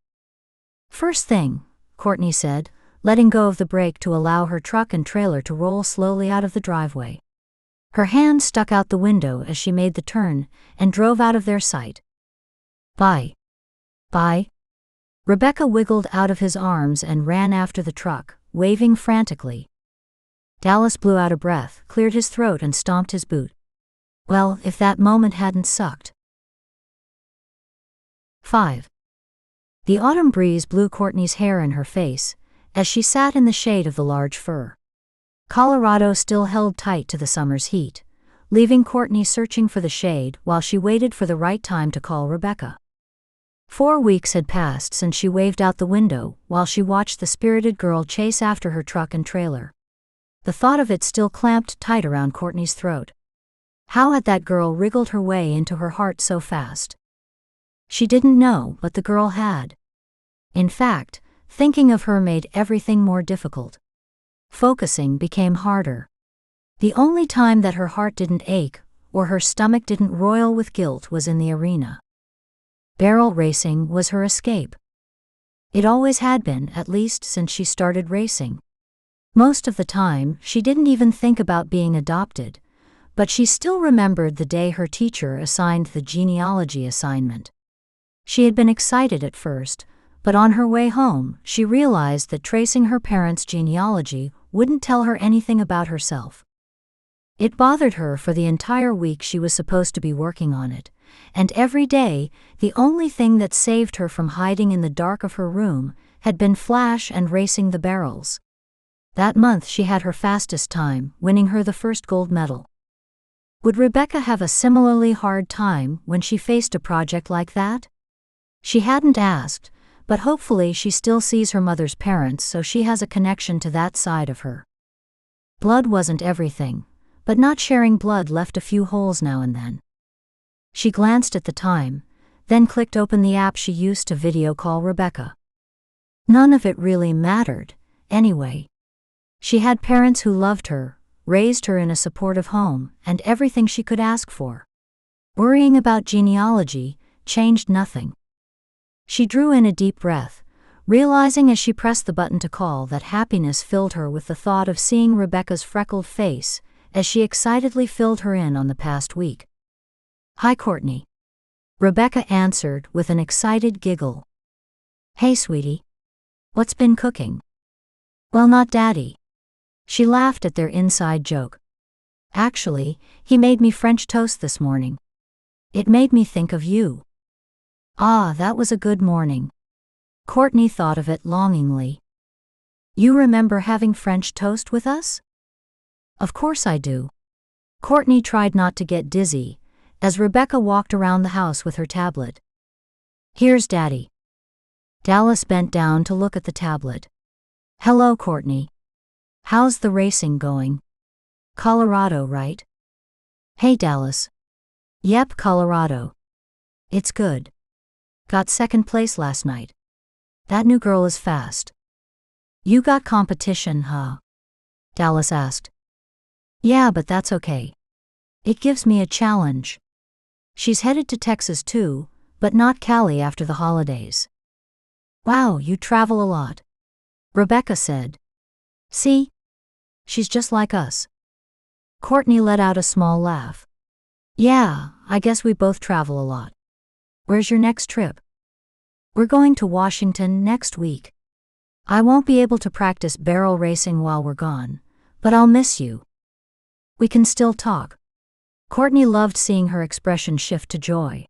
First thing, Courtney said, letting go of the brake to allow her truck and trailer to roll slowly out of the driveway. Her hand stuck out the window as she made the turn and drove out of their sight. Bye. Bye. Rebekah wiggled out of his arms and ran after the truck, waving frantically. Dallas blew out a breath, cleared his throat and stomped his boot. Well, if that moment hadn't sucked. 5. The autumn breeze blew Courtney's hair in her face, as she sat in the shade of the large fir. Colorado still held tight to the summer's heat, leaving Courtney searching for the shade while she waited for the right time to call Rebekah. 4 weeks had passed since she waved out the window while she watched the spirited girl chase after her truck and trailer. The thought of it still clamped tight around Courtney's throat. How had that girl wriggled her way into her heart so fast? She didn't know, but the girl had. In fact, thinking of her made everything more difficult. Focusing became harder. The only time that her heart didn't ache, or her stomach didn't roil with guilt was in the arena. Barrel racing was her escape. It always had been, at least since she started racing. Most of the time, she didn't even think about being adopted, but she still remembered the day her teacher assigned the genealogy assignment. She had been excited at first, but on her way home, she realized that tracing her parents' genealogy wouldn't tell her anything about herself. It bothered her for the entire week she was supposed to be working on it, and every day, the only thing that saved her from hiding in the dark of her room had been Flash and racing the barrels. That month she had her fastest time, winning her the first gold medal. Would Rebekah have a similarly hard time when she faced a project like that? She hadn't asked, but hopefully she still sees her mother's parents, so she has a connection to that side of her. Blood wasn't everything, but not sharing blood left a few holes now and then. She glanced at the time, then clicked open the app she used to video call Rebekah. None of it really mattered, anyway. She had parents who loved her, raised her in a supportive home, and everything she could ask for. Worrying about genealogy changed nothing. She drew in a deep breath, realizing as she pressed the button to call that happiness filled her with the thought of seeing Rebekah's freckled face as she excitedly filled her in on the past week. Hi, Courtney. Rebekah answered with an excited giggle. Hey, sweetie. What's been cooking? Well, not Daddy. She laughed at their inside joke. Actually, he made me French toast this morning. It made me think of you. Ah, that was a good morning. Courtney thought of it longingly. You remember having French toast with us? Of course I do. Courtney tried not to get dizzy, as Rebekah walked around the house with her tablet. Here's Daddy. Dallas bent down to look at the tablet. Hello, Courtney. How's the racing going? Colorado, right? Hey, Dallas. Yep, Colorado. It's good. Got second place last night. That new girl is fast. You got competition, huh? Dallas asked. Yeah, but that's okay. It gives me a challenge. She's headed to Texas too, but not Cali after the holidays. Wow, you travel a lot. Rebekah said. See? She's just like us. Courtney let out a small laugh. Yeah, I guess we both travel a lot. Where's your next trip? We're going to Washington next week. I won't be able to practice barrel racing while we're gone, but I'll miss you. We can still talk. Courtney loved seeing her expression shift to joy.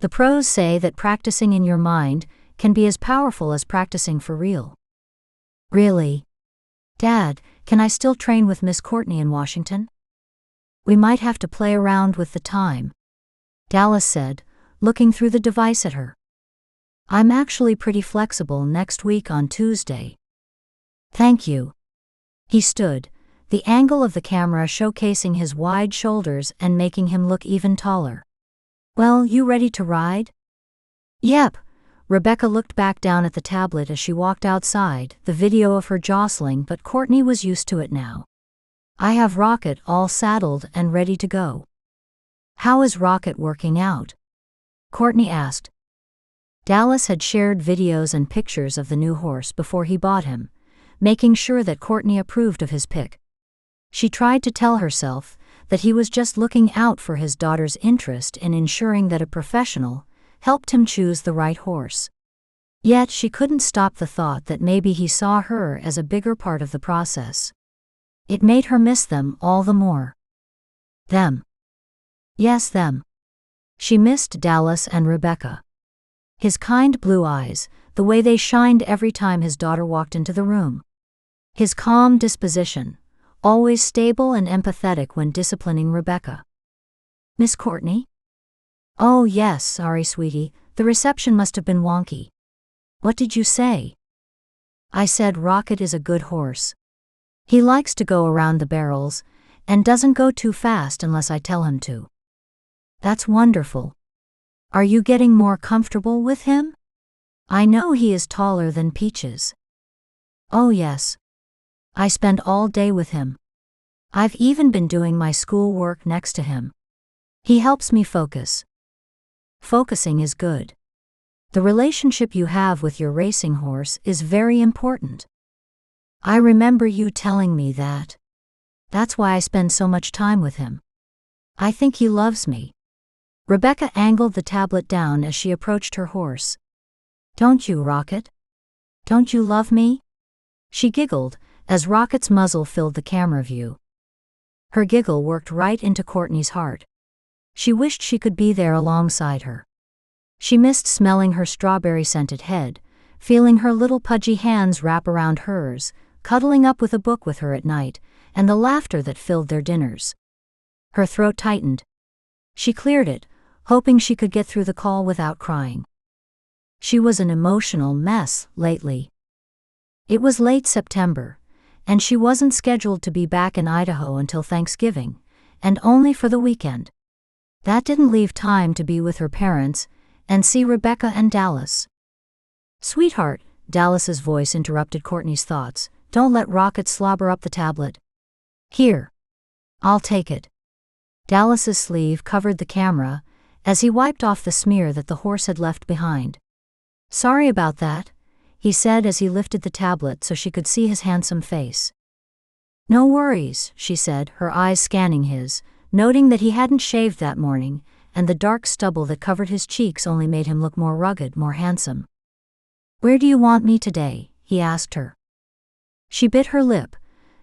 The pros say that practicing in your mind can be as powerful as practicing for real. Really? Dad, can I still train with Miss Courtney in Washington? We might have to play around with the time, Dallas said, looking through the device at her. I'm actually pretty flexible next week on Tuesday. Thank you. He stood, the angle of the camera showcasing his wide shoulders and making him look even taller. Well, you ready to ride? Yep. Rebekah looked back down at the tablet as she walked outside, the video of her jostling, but Courtney was used to it now. I have Rocket all saddled and ready to go. How is Rocket working out? Courtney asked. Dallas had shared videos and pictures of the new horse before he bought him, making sure that Courtney approved of his pick. She tried to tell herself that he was just looking out for his daughter's interest in ensuring that a professional helped him choose the right horse. Yet she couldn't stop the thought that maybe he saw her as a bigger part of the process. It made her miss them all the more. Them. Yes, them. She missed Dallas and Rebekah. His kind blue eyes, the way they shined every time his daughter walked into the room. His calm disposition, always stable and empathetic when disciplining Rebekah. Miss Courtney? Oh yes, sorry sweetie, the reception must have been wonky. What did you say? I said Rocket is a good horse. He likes to go around the barrels, and doesn't go too fast unless I tell him to. That's wonderful. Are you getting more comfortable with him? I know he is taller than Peaches. Oh yes. I spend all day with him. I've even been doing my school work next to him. He helps me focus. Focusing is good. The relationship you have with your racing horse is very important. I remember you telling me that. That's why I spend so much time with him. I think he loves me. Rebekah angled the tablet down as she approached her horse. Don't you, Rocket? Don't you love me? She giggled as Rocket's muzzle filled the camera view. Her giggle worked right into Courtney's heart. She wished she could be there alongside her. She missed smelling her strawberry-scented head, feeling her little pudgy hands wrap around hers, cuddling up with a book with her at night, and the laughter that filled their dinners. Her throat tightened. She cleared it, hoping she could get through the call without crying. She was an emotional mess lately. It was late September, and she wasn't scheduled to be back in Idaho until Thanksgiving, and only for the weekend. That didn't leave time to be with her parents and see Rebekah and Dallas. Sweetheart, Dallas's voice interrupted Courtney's thoughts. Don't let Rocket slobber up the tablet. Here. I'll take it. Dallas's sleeve covered the camera as he wiped off the smear that the horse had left behind. Sorry about that, he said as he lifted the tablet so she could see his handsome face. No worries, she said, her eyes scanning his, noting that he hadn't shaved that morning, and the dark stubble that covered his cheeks only made him look more rugged, more handsome. Where do you want me today? He asked her. She bit her lip,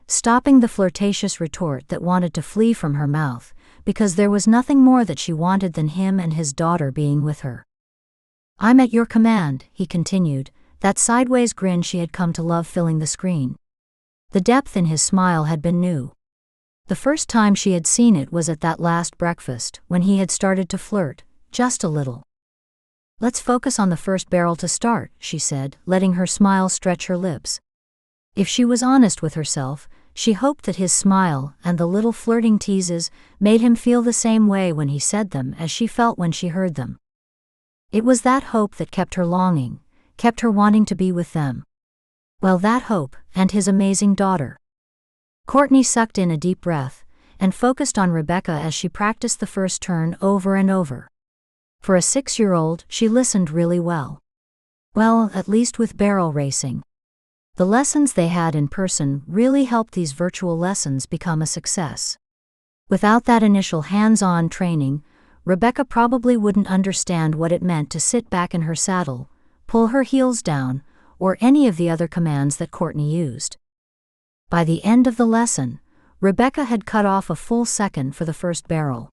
stopping the flirtatious retort that wanted to flee from her mouth, because there was nothing more that she wanted than him and his daughter being with her. I'm at your command, he continued, that sideways grin she had come to love filling the screen. The depth in his smile had been new. The first time she had seen it was at that last breakfast, when he had started to flirt, just a little. Let's focus on the first barrel to start, she said, letting her smile stretch her lips. If she was honest with herself, she hoped that his smile and the little flirting teases made him feel the same way when he said them as she felt when she heard them. It was that hope that kept her longing, kept her wanting to be with them. Well, that hope, and his amazing daughter. Courtney sucked in a deep breath, and focused on Rebekah as she practiced the first turn over and over. For a 6-year-old, she listened really well. Well, at least with barrel racing. The lessons they had in person really helped these virtual lessons become a success. Without that initial hands-on training, Rebekah probably wouldn't understand what it meant to sit back in her saddle, pull her heels down, or any of the other commands that Courtney used. By the end of the lesson, Rebekah had cut off a full second for the first barrel.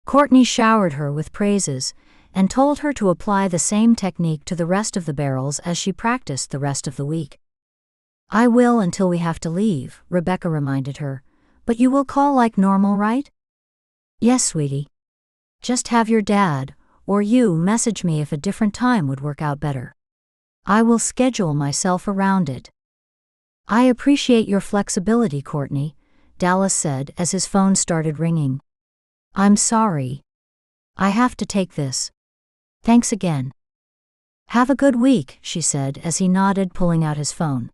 Courtney showered her with praises and told her to apply the same technique to the rest of the barrels as she practiced the rest of the week. I will until we have to leave, Rebekah reminded her, but you will call like normal, right? Yes, sweetie. Just have your dad, or you, message me if a different time would work out better. I will schedule myself around it. I appreciate your flexibility, Courtney, Dallas said as his phone started ringing. I'm sorry. I have to take this. Thanks again. Have a good week, she said as he nodded, pulling out his phone.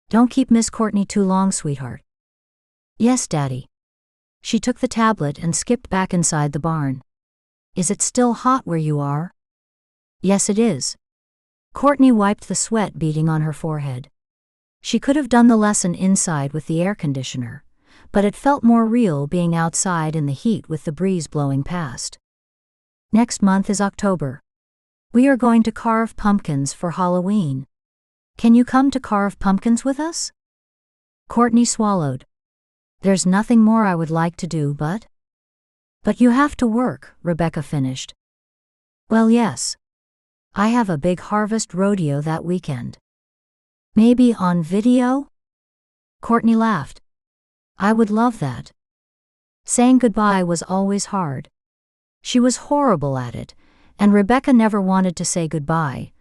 Don't keep Miss Courtney too long, sweetheart. Yes, Daddy. She took the tablet and skipped back inside the barn. Is it still hot where you are? Yes, it is. Courtney wiped the sweat beading on her forehead. She could have done the lesson inside with the air conditioner, but it felt more real being outside in the heat with the breeze blowing past. Next month is October. We are going to carve pumpkins for Halloween. Can you come to carve pumpkins with us? Courtney swallowed. There's nothing more I would like to do, but you have to work, Rebekah finished. Well, yes. I have a big harvest rodeo that weekend. Maybe on video? Courtney laughed. I would love that. Saying goodbye was always hard. She was horrible at it, and Rebekah never wanted to say goodbye,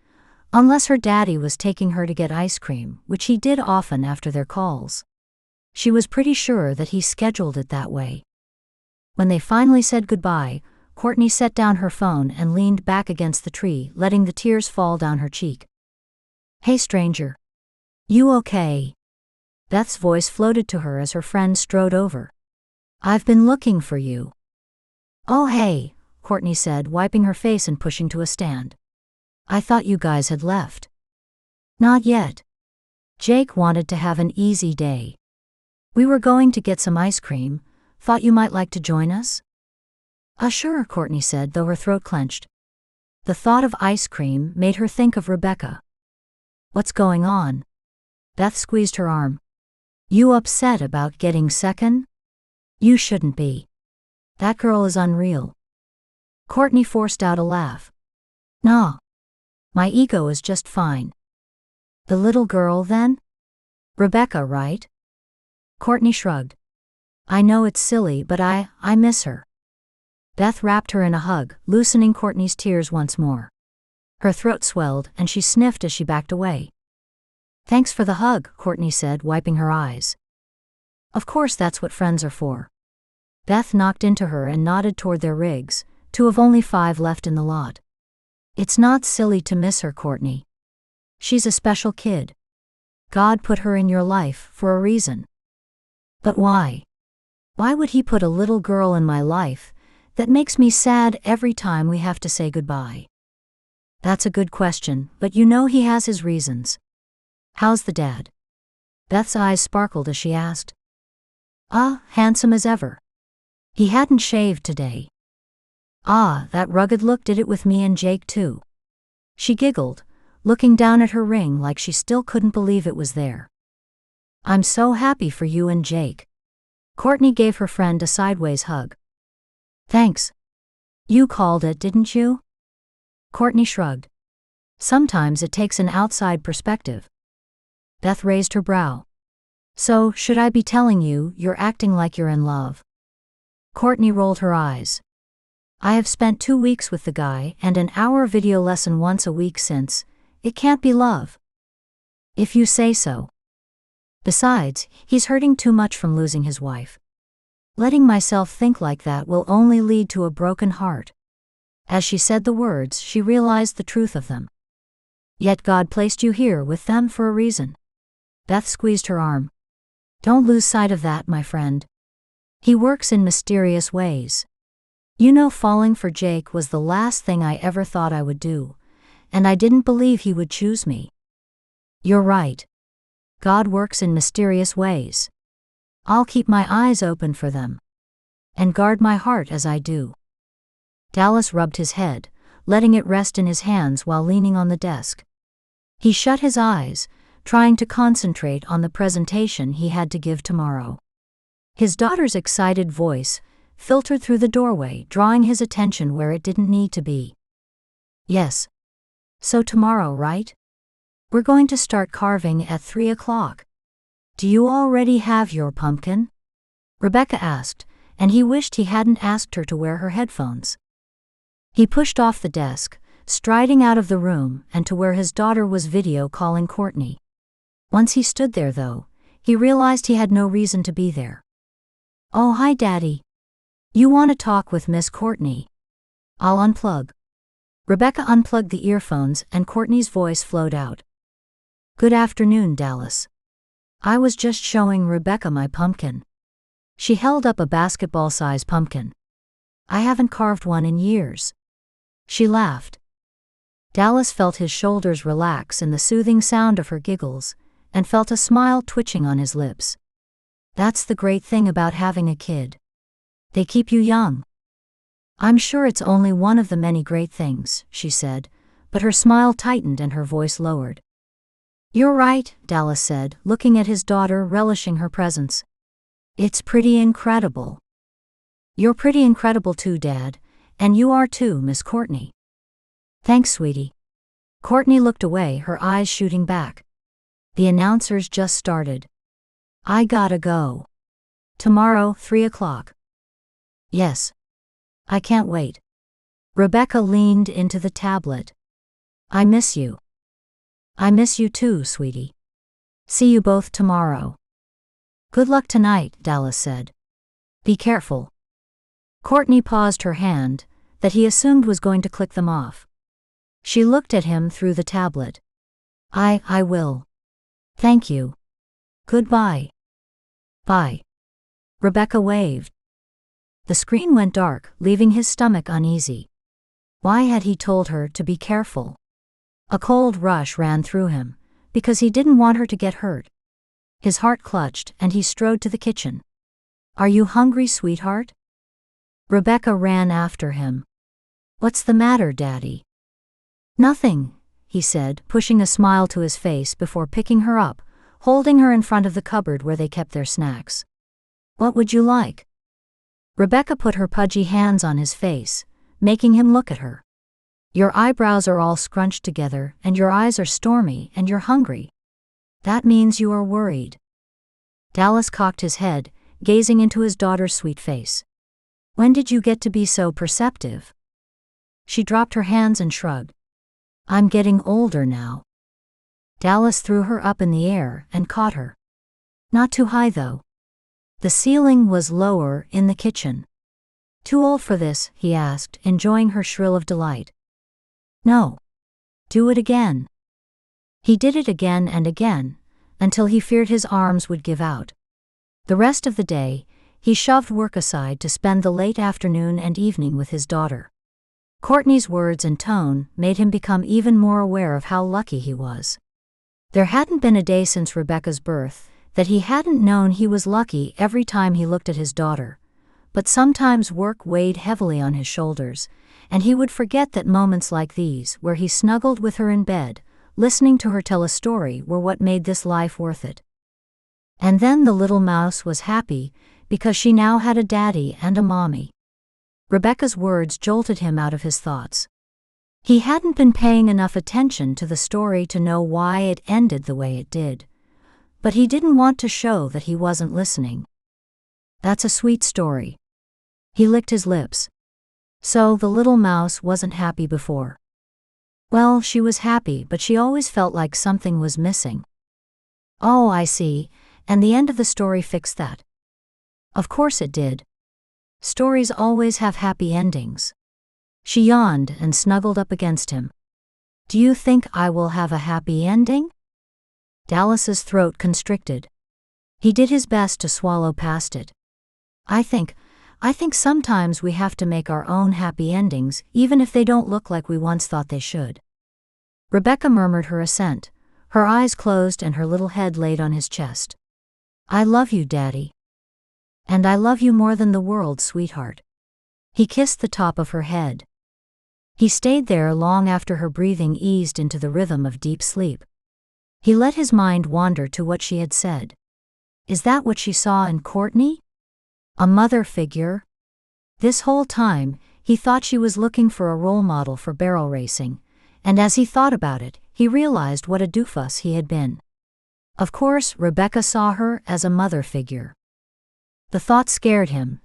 unless her daddy was taking her to get ice cream, which he did often after their calls. She was pretty sure that he scheduled it that way. When they finally said goodbye, Courtney set down her phone and leaned back against the tree, letting the tears fall down her cheek. Hey, stranger. You okay? Beth's voice floated to her as her friend strode over. I've been looking for you. Oh, hey, Courtney said, wiping her face and pushing to a stand. I thought you guys had left. Not yet. Jake wanted to have an easy day. We were going to get some ice cream. Thought you might like to join us? Sure, Courtney said, though her throat clenched. The thought of ice cream made her think of Rebekah. What's going on? Beth squeezed her arm. You upset about getting second? You shouldn't be. That girl is unreal. Courtney forced out a laugh. Nah. My ego is just fine. The little girl, then? Rebekah, right? Courtney shrugged. I know it's silly, but I miss her. Beth wrapped her in a hug, loosening Courtney's tears once more. Her throat swelled, and she sniffed as she backed away. Thanks for the hug, Courtney said, wiping her eyes. Of course, that's what friends are for. Beth knocked into her and nodded toward their rigs, 2 of only 5 left in the lot. It's not silly to miss her, Courtney. She's a special kid. God put her in your life for a reason. But why? Why would he put a little girl in my life that makes me sad every time we have to say goodbye? That's a good question, but you know he has his reasons. How's the dad? Beth's eyes sparkled as she asked. Handsome as ever. He hadn't shaved today. That rugged look did it with me and Jake too. She giggled, looking down at her ring like she still couldn't believe it was there. I'm so happy for you and Jake. Courtney gave her friend a sideways hug. Thanks. You called it, didn't you? Courtney shrugged. Sometimes it takes an outside perspective. Beth raised her brow. So, should I be telling you you're acting like you're in love? Courtney rolled her eyes. I have spent 2 weeks with the guy and an hour video lesson once a week since. It can't be love. If you say so. Besides, he's hurting too much from losing his wife. Letting myself think like that will only lead to a broken heart. As she said the words, she realized the truth of them. Yet God placed you here with them for a reason. Beth squeezed her arm. Don't lose sight of that, my friend. He works in mysterious ways. You know, falling for Jake was the last thing I ever thought I would do, and I didn't believe he would choose me. You're right. God works in mysterious ways. I'll keep my eyes open for them. And guard my heart as I do. Dallas rubbed his head, letting it rest in his hands while leaning on the desk. He shut his eyes, trying to concentrate on the presentation he had to give tomorrow. His daughter's excited voice filtered through the doorway, drawing his attention where it didn't need to be. Yes. So tomorrow, right? We're going to start carving at 3 o'clock. Do you already have your pumpkin? Rebekah asked, and he wished he hadn't asked her to wear her headphones. He pushed off the desk, striding out of the room and to where his daughter was video calling Courtney. Once he stood there, though, he realized he had no reason to be there. Oh, hi, Daddy. You want to talk with Miss Courtney? I'll unplug. Rebekah unplugged the earphones and Courtney's voice flowed out. Good afternoon, Dallas. I was just showing Rebekah my pumpkin. She held up a basketball-sized pumpkin. I haven't carved one in years. She laughed. Dallas felt his shoulders relax in the soothing sound of her giggles, and felt a smile twitching on his lips. That's the great thing about having a kid. They keep you young. I'm sure it's only one of the many great things, she said, but her smile tightened and her voice lowered. You're right, Dallas said, looking at his daughter, relishing her presence. It's pretty incredible. You're pretty incredible too, Dad, and you are too, Miss Courtney. Thanks, sweetie. Courtney looked away, her eyes shooting back. The announcers just started. I gotta go. Tomorrow, 3 o'clock. Yes. I can't wait. Rebekah leaned into the tablet. I miss you. I miss you too, sweetie. See you both tomorrow. Good luck tonight, Dallas said. Be careful. Courtney paused her hand, that he assumed was going to click them off. She looked at him through the tablet. I will. Thank you. Goodbye. Bye. Rebekah waved. The screen went dark, leaving his stomach uneasy. Why had he told her to be careful? A cold rush ran through him, because he didn't want her to get hurt. His heart clutched and he strode to the kitchen. Are you hungry, sweetheart? Rebekah ran after him. What's the matter, Daddy? Nothing, he said, pushing a smile to his face before picking her up, holding her in front of the cupboard where they kept their snacks. What would you like? Rebekah put her pudgy hands on his face, making him look at her. Your eyebrows are all scrunched together and your eyes are stormy and you're hungry. That means you are worried. Dallas cocked his head, gazing into his daughter's sweet face. When did you get to be so perceptive? She dropped her hands and shrugged. I'm getting older now. Dallas threw her up in the air and caught her. Not too high though. The ceiling was lower in the kitchen. Too old for this, he asked, enjoying her shrill of delight. No. Do it again. He did it again and again, until he feared his arms would give out. The rest of the day, he shoved work aside to spend the late afternoon and evening with his daughter. Courtney's words and tone made him become even more aware of how lucky he was. There hadn't been a day since Rebekah's birth that he hadn't known he was lucky every time he looked at his daughter, but sometimes work weighed heavily on his shoulders, and he would forget that moments like these, where he snuggled with her in bed, listening to her tell a story, were what made this life worth it. And then the little mouse was happy, because she now had a daddy and a mommy. Rebekah's words jolted him out of his thoughts. He hadn't been paying enough attention to the story to know why it ended the way it did, but he didn't want to show that he wasn't listening. That's a sweet story. He licked his lips. So the little mouse wasn't happy before. Well, she was happy, but she always felt like something was missing. Oh, I see, and the end of the story fixed that. Of course it did. Stories always have happy endings. She yawned and snuggled up against him. Do you think I will have a happy ending? Dallas's throat constricted. He did his best to swallow past it. I think sometimes we have to make our own happy endings, even if they don't look like we once thought they should. Rebekah murmured her assent, her eyes closed and her little head laid on his chest. I love you, Daddy. And I love you more than the world, sweetheart. He kissed the top of her head. He stayed there long after her breathing eased into the rhythm of deep sleep. He let his mind wander to what she had said. Is that what she saw in Courtney? A mother figure? This whole time, he thought she was looking for a role model for barrel racing, and as he thought about it, he realized what a doofus he had been. Of course, Rebekah saw her as a mother figure. The thought scared him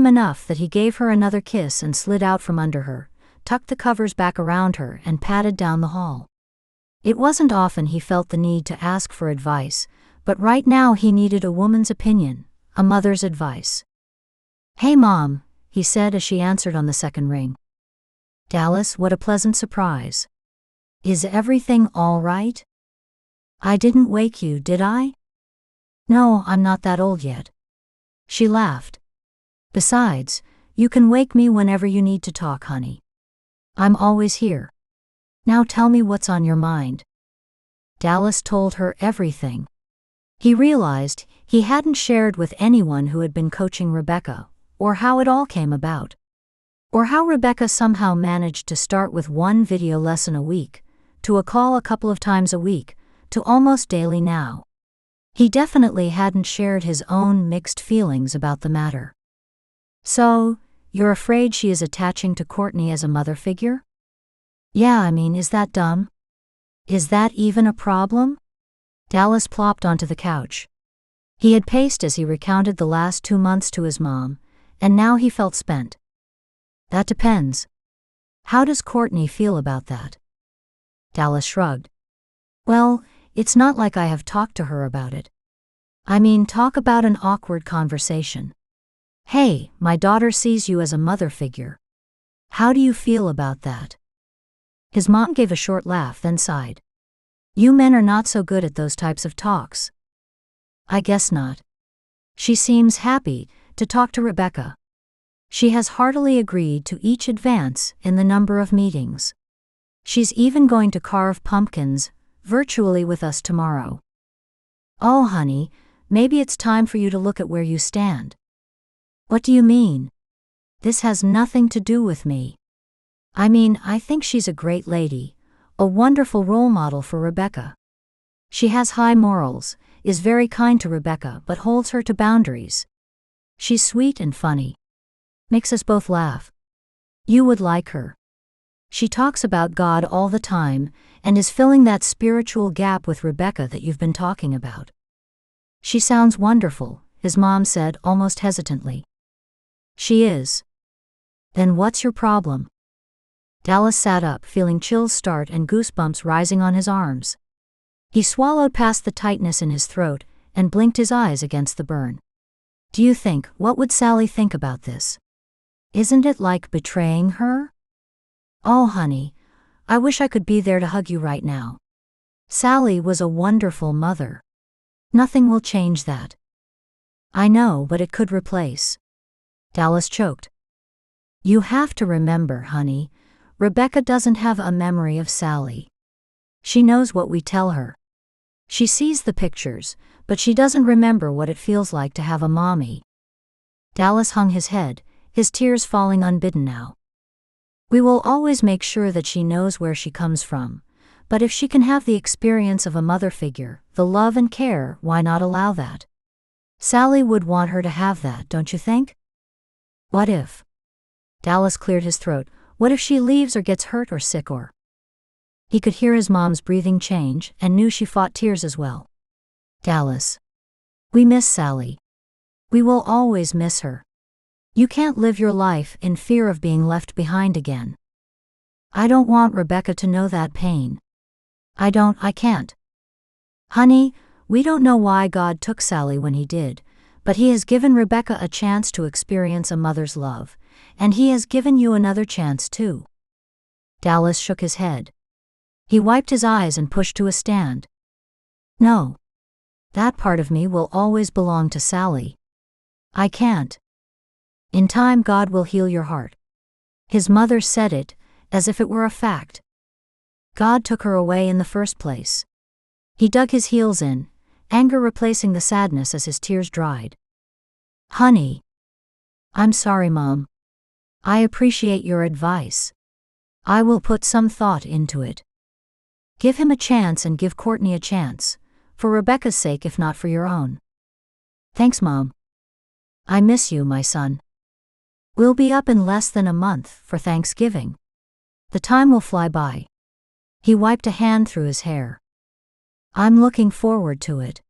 enough that he gave her another kiss and slid out from under her, tucked the covers back around her and padded down the hall. It wasn't often he felt the need to ask for advice, but right now he needed a woman's opinion, a mother's advice. Hey Mom, he said as she answered on the second ring. Dallas, what a pleasant surprise. Is everything all right? I didn't wake you, did I? No, I'm not that old yet. She laughed. Besides, you can wake me whenever you need to talk, honey. I'm always here. Now tell me what's on your mind. Dallas told her everything. He realized he hadn't shared with anyone who had been coaching Rebekah, or how it all came about. Or how Rebekah somehow managed to start with one video lesson a week, to a call a couple of times a week, to almost daily now. He definitely hadn't shared his own mixed feelings about the matter. So, you're afraid she is attaching to Courtney as a mother figure? Yeah, I mean, is that dumb? Is that even a problem? Dallas plopped onto the couch. He had paced as he recounted the last 2 months to his mom, and now he felt spent. That depends. How does Courtney feel about that? Dallas shrugged. Well, it's not like I have talked to her about it. I mean, talk about an awkward conversation. Hey, my daughter sees you as a mother figure. How do you feel about that? His mom gave a short laugh, then sighed. You men are not so good at those types of talks. I guess not. She seems happy to talk to Rebekah. She has heartily agreed to each advance in the number of meetings. She's even going to carve pumpkins virtually with us tomorrow. Oh, honey, maybe it's time for you to look at where you stand. What do you mean? This has nothing to do with me. I mean, I think she's a great lady, a wonderful role model for Rebekah. She has high morals, is very kind to Rebekah but holds her to boundaries. She's sweet and funny. Makes us both laugh. You would like her. She talks about God all the time and is filling that spiritual gap with Rebekah that you've been talking about. She sounds wonderful, his mom said almost hesitantly. She is. Then what's your problem? Dallas sat up, feeling chills start and goosebumps rising on his arms. He swallowed past the tightness in his throat and blinked his eyes against the burn. Do you think, what would Sally think about this? Isn't it like betraying her? Oh, honey, I wish I could be there to hug you right now. Sally was a wonderful mother. Nothing will change that. I know, but it could replace. Dallas choked. You have to remember, honey, Rebekah doesn't have a memory of Sally. She knows what we tell her. She sees the pictures, but she doesn't remember what it feels like to have a mommy. Dallas hung his head, his tears falling unbidden now. We will always make sure that she knows where she comes from, but if she can have the experience of a mother figure, the love and care, why not allow that? Sally would want her to have that, don't you think? What if? Dallas cleared his throat. What if she leaves or gets hurt or sick or? He could hear his mom's breathing change and knew she fought tears as well. Dallas. We miss Sally. We will always miss her. You can't live your life in fear of being left behind again. I don't want Rebekah to know that pain. I can't. Honey, we don't know why God took Sally when he did, but he has given Rebekah a chance to experience a mother's love, and he has given you another chance too. Dallas shook his head. He wiped his eyes and pushed to a stand. No. That part of me will always belong to Sally. I can't. In time God will heal your heart. His mother said it, as if it were a fact. God took her away in the first place. He dug his heels in, anger replacing the sadness as his tears dried. Honey. I'm sorry, Mom. I appreciate your advice. I will put some thought into it. Give him a chance and give Courtney a chance, for Rebekah's sake if not for your own. Thanks, Mom. I miss you, my son. We'll be up in less than a month for Thanksgiving. The time will fly by. He wiped a hand through his hair. I'm looking forward to it.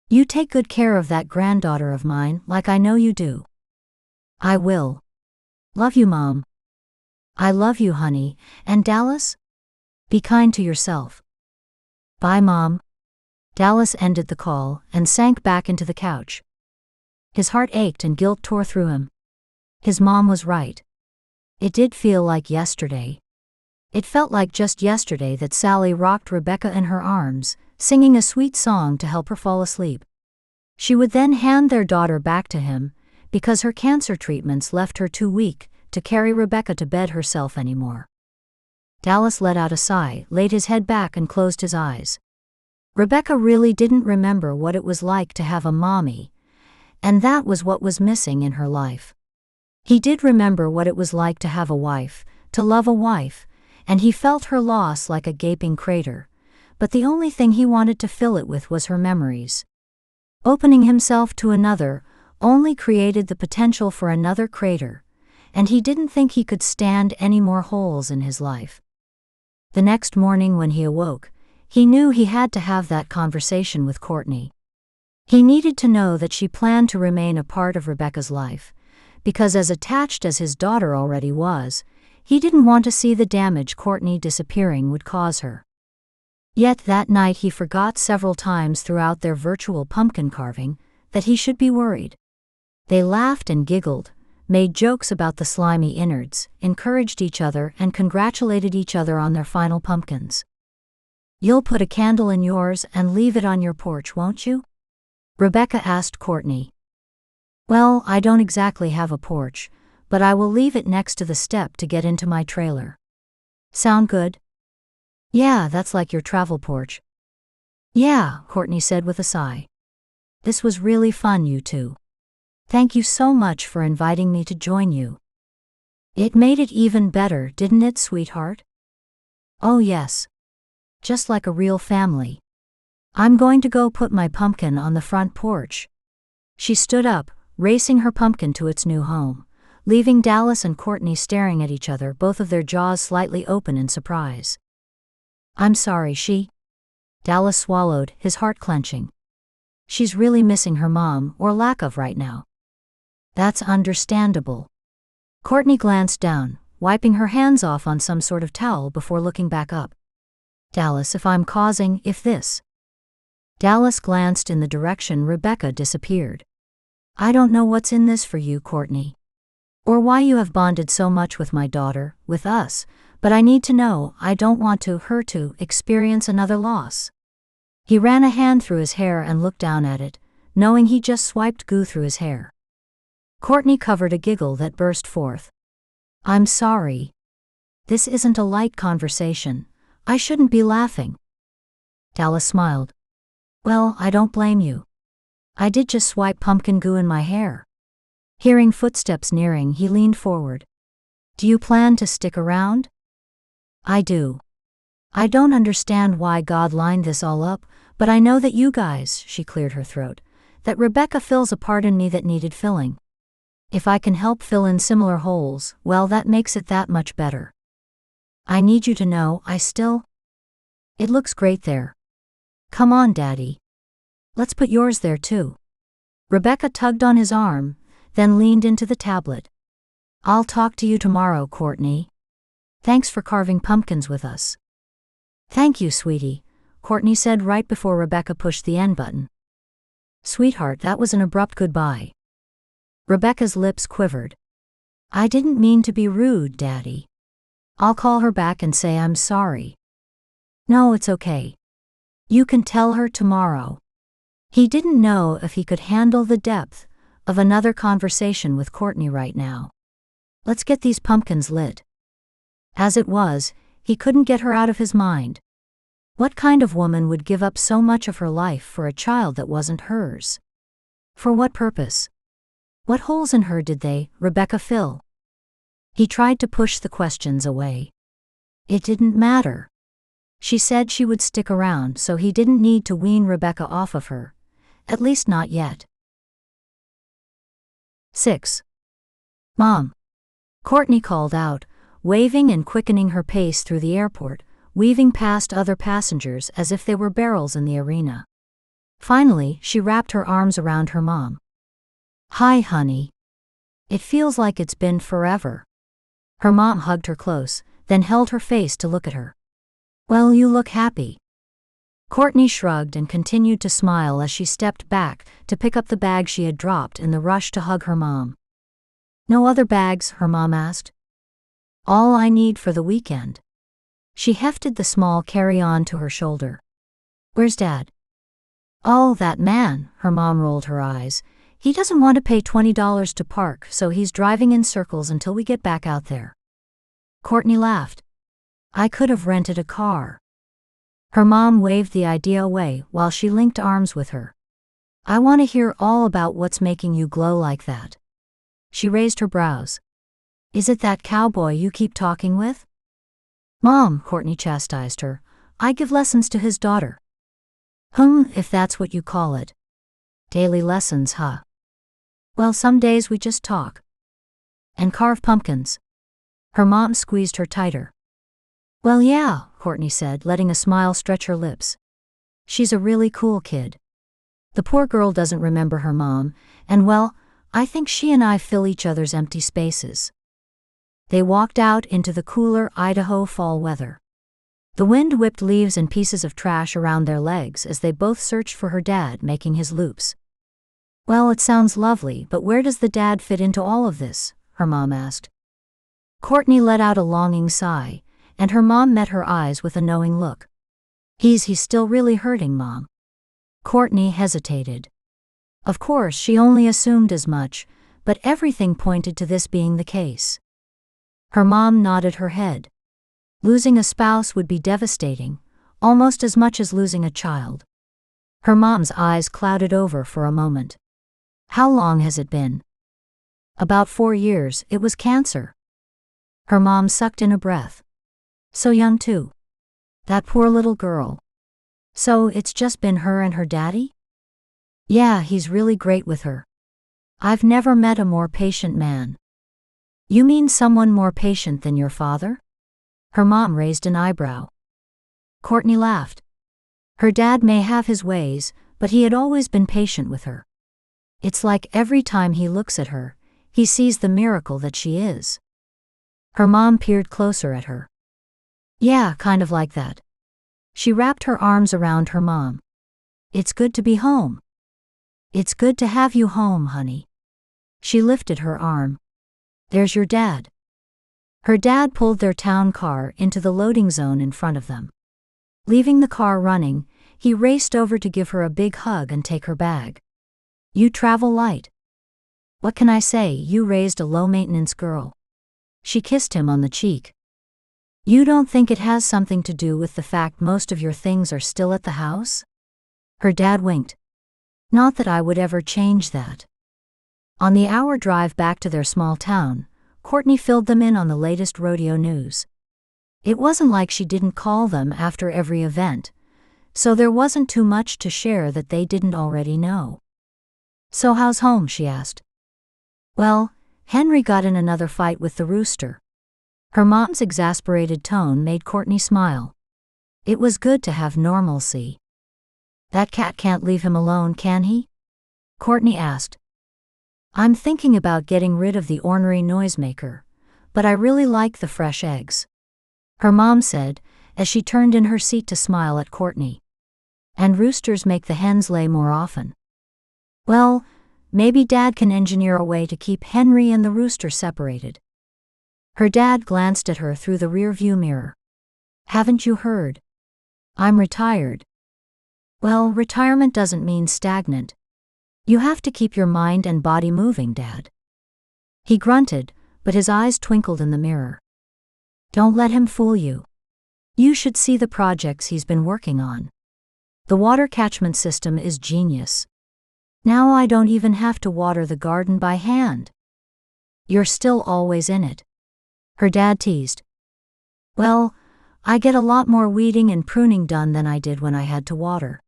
You take good care of that granddaughter of mine like I know you do. I will. Love you, Mom. I love you, honey, and Dallas? Be kind to yourself. Bye, Mom. Dallas ended the call and sank back into the couch. His heart ached and guilt tore through him. His mom was right. It did feel like yesterday. It felt like just yesterday that Sally rocked Rebekah in her arms, singing a sweet song to help her fall asleep. She would then hand their daughter back to him, because her cancer treatments left her too weak to carry Rebekah to bed herself anymore. Dallas let out a sigh, laid his head back and closed his eyes. Rebekah really didn't remember what it was like to have a mommy, and that was what was missing in her life. He did remember what it was like to have a wife, to love a wife, and he felt her loss like a gaping crater, but the only thing he wanted to fill it with was her memories. Opening himself to another only created the potential for another crater, and he didn't think he could stand any more holes in his life. The next morning when he awoke, he knew he had to have that conversation with Courtney. He needed to know that she planned to remain a part of Rebekah's life, because as attached as his daughter already was, he didn't want to see the damage Courtney disappearing would cause her. Yet that night he forgot several times throughout their virtual pumpkin carving that he should be worried. They laughed and giggled, made jokes about the slimy innards, encouraged each other and congratulated each other on their final pumpkins. "You'll put a candle in yours and leave it on your porch, won't you?" Rebekah asked Courtney. "Well, I don't exactly have a porch, but I will leave it next to the step to get into my trailer." "Sound good?" "Yeah, that's like your travel porch." "Yeah," Courtney said with a sigh. "This was really fun, you two. Thank you so much for inviting me to join you." "It made it even better, didn't it, sweetheart?" "Oh yes. Just like a real family. I'm going to go put my pumpkin on the front porch." She stood up, racing her pumpkin to its new home, leaving Dallas and Courtney staring at each other, both of their jaws slightly open in surprise. "I'm sorry, Dallas swallowed, his heart clenching. "She's really missing her mom, or lack of right now." "That's understandable." Courtney glanced down, wiping her hands off on some sort of towel before looking back up. "Dallas, if this." Dallas glanced in the direction Rebekah disappeared. "I don't know what's in this for you, Courtney. Or why you have bonded so much with my daughter, with us, but I need to know. I don't want her to experience another loss." He ran a hand through his hair and looked down at it, knowing he just swiped goo through his hair. Courtney covered a giggle that burst forth. "I'm sorry. This isn't a light conversation. I shouldn't be laughing." Dallas smiled. "Well, I don't blame you. I did just swipe pumpkin goo in my hair." Hearing footsteps nearing, he leaned forward. "Do you plan to stick around?" "I do. I don't understand why God lined this all up, but I know that you guys," she cleared her throat, "that Rebekah fills a part in me that needed filling. If I can help fill in similar holes, well, that makes it that much better. I need you to know It looks great there. Come on, Daddy. Let's put yours there too." Rebekah tugged on his arm, then leaned into the tablet. "I'll talk to you tomorrow, Courtney. Thanks for carving pumpkins with us." "Thank you, sweetie," Courtney said right before Rebekah pushed the end button. "Sweetheart, that was an abrupt goodbye." Rebekah's lips quivered. "I didn't mean to be rude, Daddy. I'll call her back and say I'm sorry." "No, it's okay. You can tell her tomorrow." He didn't know if he could handle the depth of another conversation with Courtney right now. Let's get these pumpkins lit. As it was, he couldn't get her out of his mind. What kind of woman would give up so much of her life for a child that wasn't hers? For what purpose? What holes in her did Rebekah fill? He tried to push the questions away. It didn't matter. She said she would stick around, so he didn't need to wean Rebekah off of her. At least not yet. 6. "Mom." Courtney called out, waving and quickening her pace through the airport, weaving past other passengers as if they were barrels in the arena. Finally, she wrapped her arms around her mom. "Hi, honey. It feels like it's been forever." Her mom hugged her close, then held her face to look at her. "Well, you look happy." Courtney shrugged and continued to smile as she stepped back to pick up the bag she had dropped in the rush to hug her mom. "No other bags?" her mom asked. All I need for the weekend. She hefted the small carry-on to her shoulder. Where's Dad? Oh, that man, her mom rolled her eyes. He doesn't want to pay $20 to park, so he's driving in circles until we get back out there. Courtney laughed. I could have rented a car. Her mom waved the idea away while she linked arms with her. I want to hear all about what's making you glow like that. She raised her brows. Is it that cowboy you keep talking with? Mom, Courtney chastised her, I give lessons to his daughter. If that's what you call it. Daily lessons, huh? Well, some days we just talk. And carve pumpkins. Her mom squeezed her tighter. Well, yeah, Courtney said, letting a smile stretch her lips. She's a really cool kid. The poor girl doesn't remember her mom, and well, I think she and I fill each other's empty spaces. They walked out into the cooler Idaho fall weather. The wind whipped leaves and pieces of trash around their legs as they both searched for her dad making his loops. Well, it sounds lovely, but where does the dad fit into all of this? Her mom asked. Courtney let out a longing sigh, and her mom met her eyes with a knowing look. He's still really hurting, Mom. Courtney hesitated. Of course, she only assumed as much, but everything pointed to this being the case. Her mom nodded her head. Losing a spouse would be devastating, almost as much as losing a child. Her mom's eyes clouded over for a moment. How long has it been? About 4 years. It was cancer. Her mom sucked in a breath. So young too. That poor little girl. So it's just been her and her daddy? Yeah, he's really great with her. I've never met a more patient man. You mean someone more patient than your father? Her mom raised an eyebrow. Courtney laughed. Her dad may have his ways, but he had always been patient with her. It's like every time he looks at her, he sees the miracle that she is. Her mom peered closer at her. Yeah, kind of like that. She wrapped her arms around her mom. It's good to be home. It's good to have you home, honey. She lifted her arm. There's your dad. Her dad pulled their town car into the loading zone in front of them. Leaving the car running, he raced over to give her a big hug and take her bag. You travel light. What can I say, you raised a low-maintenance girl. She kissed him on the cheek. You don't think it has something to do with the fact most of your things are still at the house? Her dad winked. Not that I would ever change that. On the hour drive back to their small town, Courtney filled them in on the latest rodeo news. It wasn't like she didn't call them after every event, so there wasn't too much to share that they didn't already know. So how's home, she asked. Well, Henry got in another fight with the rooster. Her mom's exasperated tone made Courtney smile. It was good to have normalcy. That cat can't leave him alone, can he? Courtney asked. I'm thinking about getting rid of the ornery noisemaker, but I really like the fresh eggs. Her mom said, as she turned in her seat to smile at Courtney. And roosters make the hens lay more often. Well, maybe Dad can engineer a way to keep Henry and the rooster separated. Her dad glanced at her through the rear-view mirror. Haven't you heard? I'm retired. Well, retirement doesn't mean stagnant. You have to keep your mind and body moving, Dad. He grunted, but his eyes twinkled in the mirror. Don't let him fool you. You should see the projects he's been working on. The water catchment system is genius. Now I don't even have to water the garden by hand. You're still always in it. Her dad teased. Well, I get a lot more weeding and pruning done than I did when I had to water.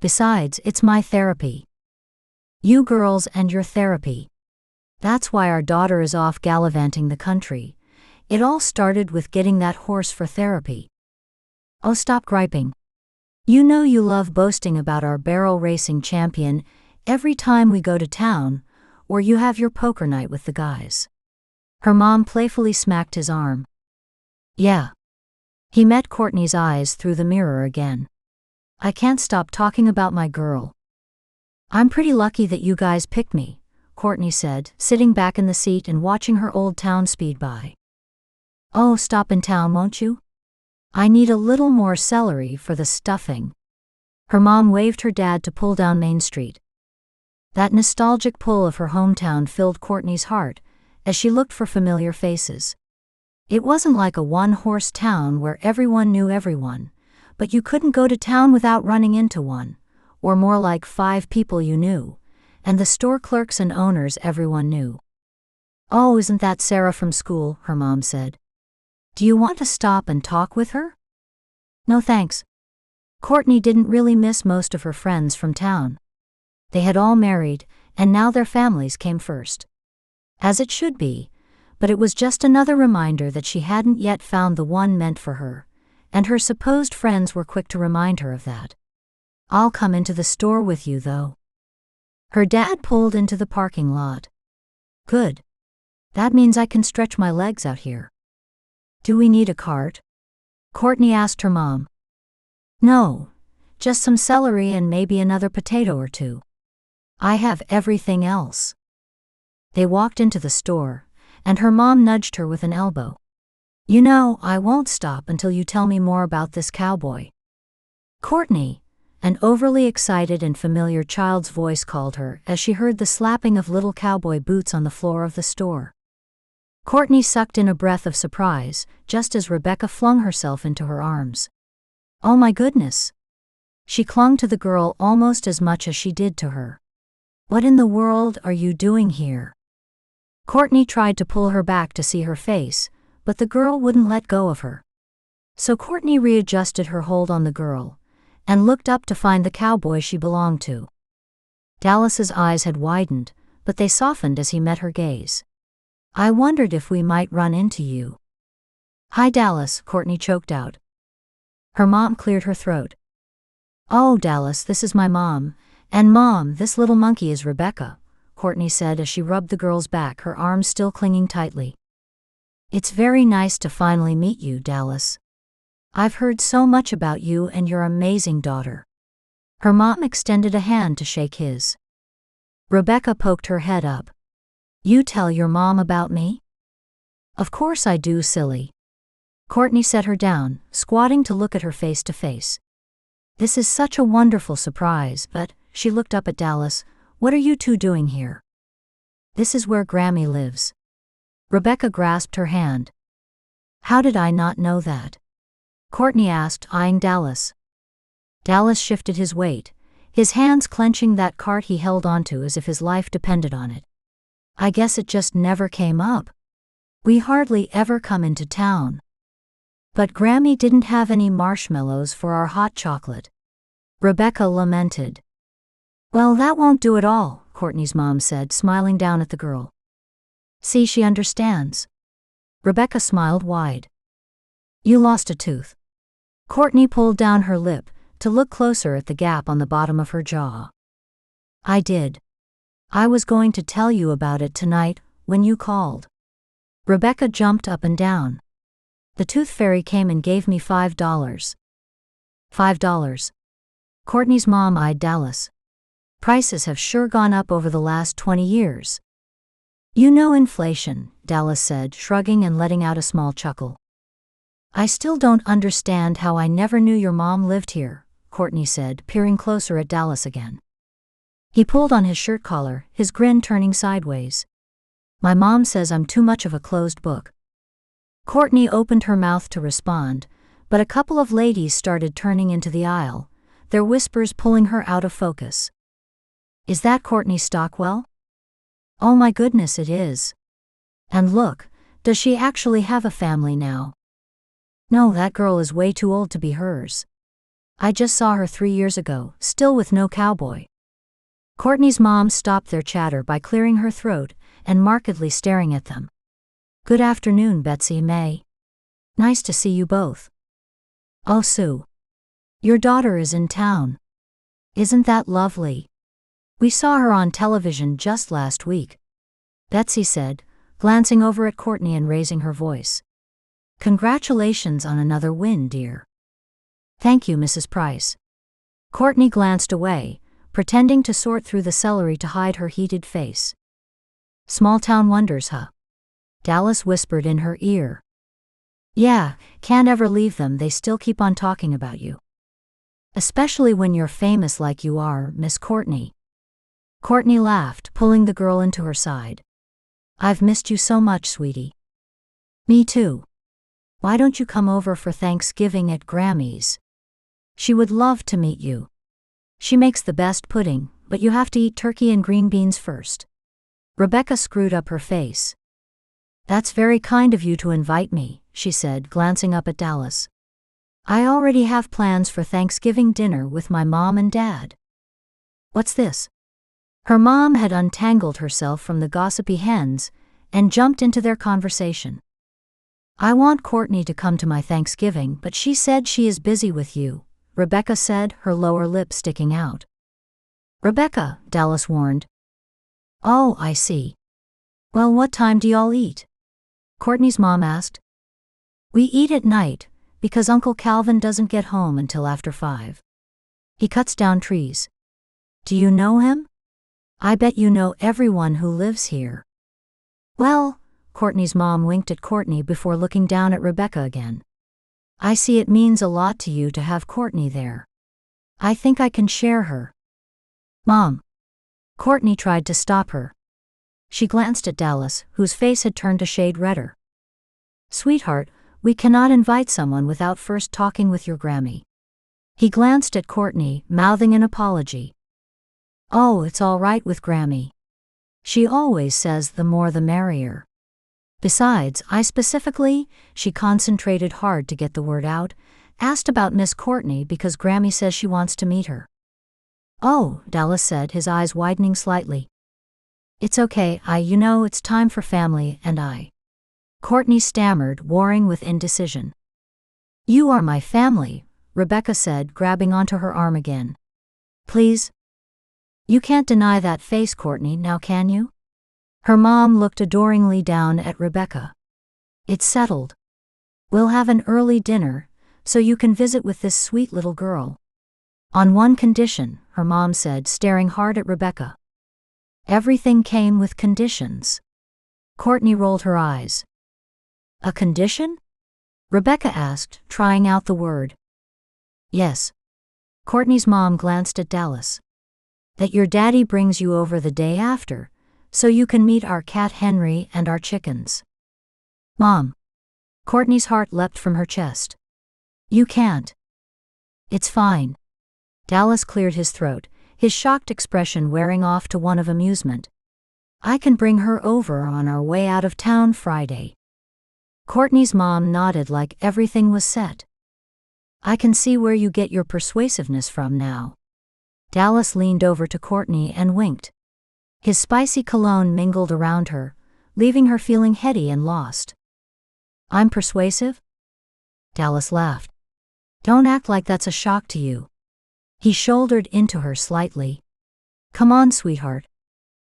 Besides, it's my therapy. You girls and your therapy. That's why our daughter is off gallivanting the country. It all started with getting that horse for therapy. Oh, stop griping. You know you love boasting about our barrel racing champion every time we go to town, or you have your poker night with the guys. Her mom playfully smacked his arm. Yeah. He met Courtney's eyes through the mirror again. I can't stop talking about my girl. I'm pretty lucky that you guys picked me, Courtney said, sitting back in the seat and watching her old town speed by. Oh, stop in town, won't you? I need a little more celery for the stuffing. Her mom waved her dad to pull down Main Street. That nostalgic pull of her hometown filled Courtney's heart as she looked for familiar faces. It wasn't like a one-horse town where everyone knew everyone, but you couldn't go to town without running into one, or more like 5 people you knew, and the store clerks and owners everyone knew. Oh, isn't that Sarah from school? Her mom said. Do you want to stop and talk with her? No thanks. Courtney didn't really miss most of her friends from town. They had all married, and now their families came first. As it should be, but it was just another reminder that she hadn't yet found the one meant for her, and her supposed friends were quick to remind her of that. I'll come into the store with you, though. Her dad pulled into the parking lot. Good. That means I can stretch my legs out here. Do we need a cart? Courtney asked her mom. No, just some celery and maybe another potato or two. I have everything else. They walked into the store, and her mom nudged her with an elbow. You know, I won't stop until you tell me more about this cowboy. Courtney, an overly excited and familiar child's voice called her as she heard the slapping of little cowboy boots on the floor of the store. Courtney sucked in a breath of surprise, just as Rebekah flung herself into her arms. Oh my goodness! She clung to the girl almost as much as she did to her. What in the world are you doing here? Courtney tried to pull her back to see her face, but the girl wouldn't let go of her. So Courtney readjusted her hold on the girl, and looked up to find the cowboy she belonged to. Dallas's eyes had widened, but they softened as he met her gaze. I wondered if we might run into you. Hi Dallas, Courtney choked out. Her mom cleared her throat. Oh Dallas, this is my mom, and Mom, this little monkey is Rebekah, Courtney said as she rubbed the girl's back, her arms still clinging tightly. It's very nice to finally meet you, Dallas. I've heard so much about you and your amazing daughter. Her mom extended a hand to shake his. Rebekah poked her head up. You tell your mom about me? Of course I do, silly. Courtney set her down, squatting to look at her face to face. This is such a wonderful surprise, but, she looked up at Dallas, what are you two doing here? This is where Grammy lives. Rebekah grasped her hand. How did I not know that? Courtney asked, eyeing Dallas. Dallas shifted his weight, his hands clenching that cart he held onto as if his life depended on it. I guess it just never came up. We hardly ever come into town. But Grammy didn't have any marshmallows for our hot chocolate. Rebekah lamented. Well, that won't do at all, Courtney's mom said, smiling down at the girl. See, she understands. Rebekah smiled wide. You lost a tooth. Courtney pulled down her lip to look closer at the gap on the bottom of her jaw. I did. I was going to tell you about it tonight, when you called. Rebekah jumped up and down. The tooth fairy came and gave me $5. $5. Courtney's mom eyed Dallas. Prices have sure gone up over the last 20 years. You know inflation, Dallas said, shrugging and letting out a small chuckle. I still don't understand how I never knew your mom lived here, Courtney said, peering closer at Dallas again. He pulled on his shirt collar, his grin turning sideways. My mom says I'm too much of a closed book. Courtney opened her mouth to respond, but a couple of ladies started turning into the aisle, their whispers pulling her out of focus. Is that Courtney Stockwell? Oh my goodness, it is. And look, does she actually have a family now? No, that girl is way too old to be hers. I just saw her 3 years ago, still with no cowboy. Courtney's mom stopped their chatter by clearing her throat and markedly staring at them. Good afternoon, Betsy May. Nice to see you both. Oh, Sue. Your daughter is in town. Isn't that lovely? We saw her on television just last week, Betsy said, glancing over at Courtney and raising her voice. Congratulations on another win, dear. Thank you, Mrs. Price. Courtney glanced away, pretending to sort through the celery to hide her heated face. Small town wonders, huh? Dallas whispered in her ear. Yeah, can't ever leave them, they still keep on talking about you. Especially when you're famous like you are, Miss Courtney. Courtney laughed, pulling the girl into her side. I've missed you so much, sweetie. Me too. Why don't you come over for Thanksgiving at Grammy's? She would love to meet you. She makes the best pudding, but you have to eat turkey and green beans first. Rebekah screwed up her face. That's very kind of you to invite me, she said, glancing up at Dallas. I already have plans for Thanksgiving dinner with my mom and dad. What's this? Her mom had untangled herself from the gossipy hens and jumped into their conversation. I want Courtney to come to my Thanksgiving, but she said she is busy with you, Rebekah said, her lower lip sticking out. Rebekah, Dallas warned. Oh, I see. Well, what time do y'all eat? Courtney's mom asked. We eat at night, because Uncle Calvin doesn't get home until after 5. He cuts down trees. Do you know him? I bet you know everyone who lives here. Well, Courtney's mom winked at Courtney before looking down at Rebekah again. I see it means a lot to you to have Courtney there. I think I can share her. Mom. Courtney tried to stop her. She glanced at Dallas, whose face had turned a shade redder. Sweetheart, we cannot invite someone without first talking with your Grammy. He glanced at Courtney, mouthing an apology. Oh, it's all right with Grammy. She always says the more the merrier. Besides, I specifically, she concentrated hard to get the word out, asked about Miss Courtney because Grammy says she wants to meet her. Oh, Dallas said, his eyes widening slightly. It's okay, it's time for family and I. Courtney stammered, warring with indecision. You are my family, Rebekah said, grabbing onto her arm again. Please? You can't deny that face, Courtney, now can you? Her mom looked adoringly down at Rebekah. It's settled. We'll have an early dinner, so you can visit with this sweet little girl. On one condition, her mom said, staring hard at Rebekah. Everything came with conditions. Courtney rolled her eyes. A condition? Rebekah asked, trying out the word. Yes. Courtney's mom glanced at Dallas. That your daddy brings you over the day after, so you can meet our cat Henry and our chickens. Mom. Courtney's heart leapt from her chest. You can't. It's fine. Dallas cleared his throat, his shocked expression wearing off to one of amusement. I can bring her over on our way out of town Friday. Courtney's mom nodded like everything was set. I can see where you get your persuasiveness from now. Dallas leaned over to Courtney and winked. His spicy cologne mingled around her, leaving her feeling heady and lost. I'm persuasive? Dallas laughed. Don't act like that's a shock to you. He shouldered into her slightly. Come on, sweetheart.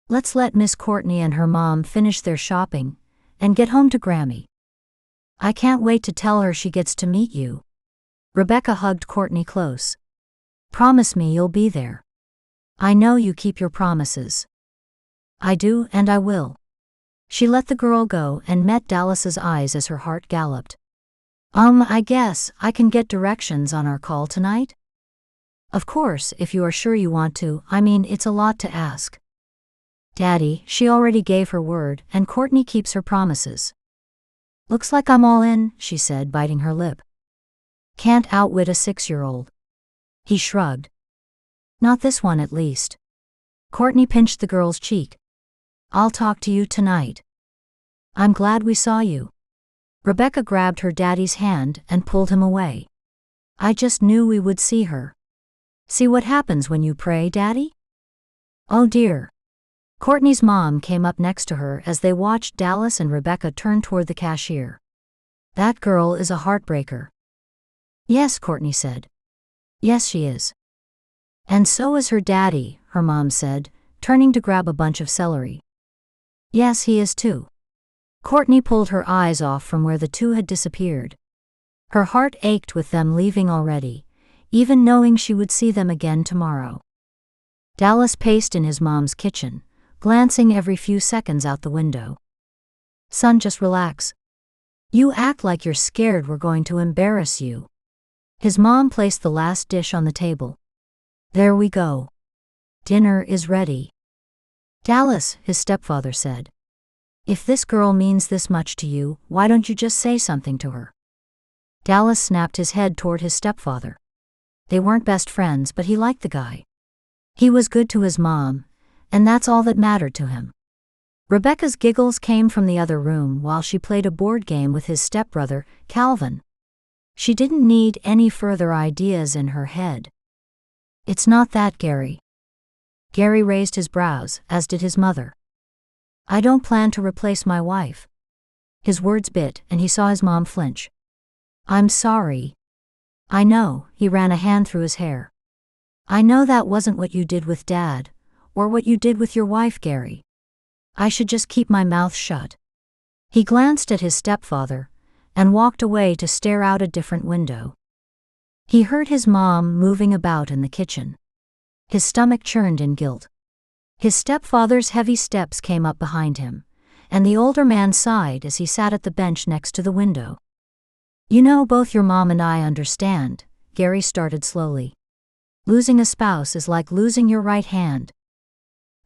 Let's let Miss Courtney and her mom finish their shopping and get home to Grammy. I can't wait to tell her she gets to meet you. Rebekah hugged Courtney close. Promise me you'll be there. I know you keep your promises. I do, and I will. She let the girl go and met Dallas's eyes as her heart galloped. I guess I can get directions on our call tonight? Of course, if you are sure you want to. It's a lot to ask. Daddy, she already gave her word, and Courtney keeps her promises. Looks like I'm all in, she said, biting her lip. Can't outwit a 6-year-old. He shrugged. Not this one, at least. Courtney pinched the girl's cheek. I'll talk to you tonight. I'm glad we saw you. Rebekah grabbed her daddy's hand and pulled him away. I just knew we would see her. See what happens when you pray, Daddy? Oh dear. Courtney's mom came up next to her as they watched Dallas and Rebekah turn toward the cashier. That girl is a heartbreaker. Yes, Courtney said. Yes, she is. And so is her daddy, her mom said, turning to grab a bunch of celery. Yes, he is too. Courtney pulled her eyes off from where the two had disappeared. Her heart ached with them leaving already, even knowing she would see them again tomorrow. Dallas paced in his mom's kitchen, glancing every few seconds out the window. Son, just relax. You act like you're scared we're going to embarrass you. His mom placed the last dish on the table. There we go. Dinner is ready. Dallas, his stepfather said. If this girl means this much to you, why don't you just say something to her? Dallas snapped his head toward his stepfather. They weren't best friends, but he liked the guy. He was good to his mom, and that's all that mattered to him. Rebekah's giggles came from the other room while she played a board game with his stepbrother, Calvin. She didn't need any further ideas in her head. It's not that, Gary. Gary raised his brows, as did his mother. I don't plan to replace my wife. His words bit, and he saw his mom flinch. I'm sorry. I know, he ran a hand through his hair. I know that wasn't what you did with Dad, or what you did with your wife, Gary. I should just keep my mouth shut. He glanced at his stepfather, and walked away to stare out a different window. He heard his mom moving about in the kitchen. His stomach churned in guilt. His stepfather's heavy steps came up behind him, and the older man sighed as he sat at the bench next to the window. You know, both your mom and I understand, Gary started slowly. Losing a spouse is like losing your right hand.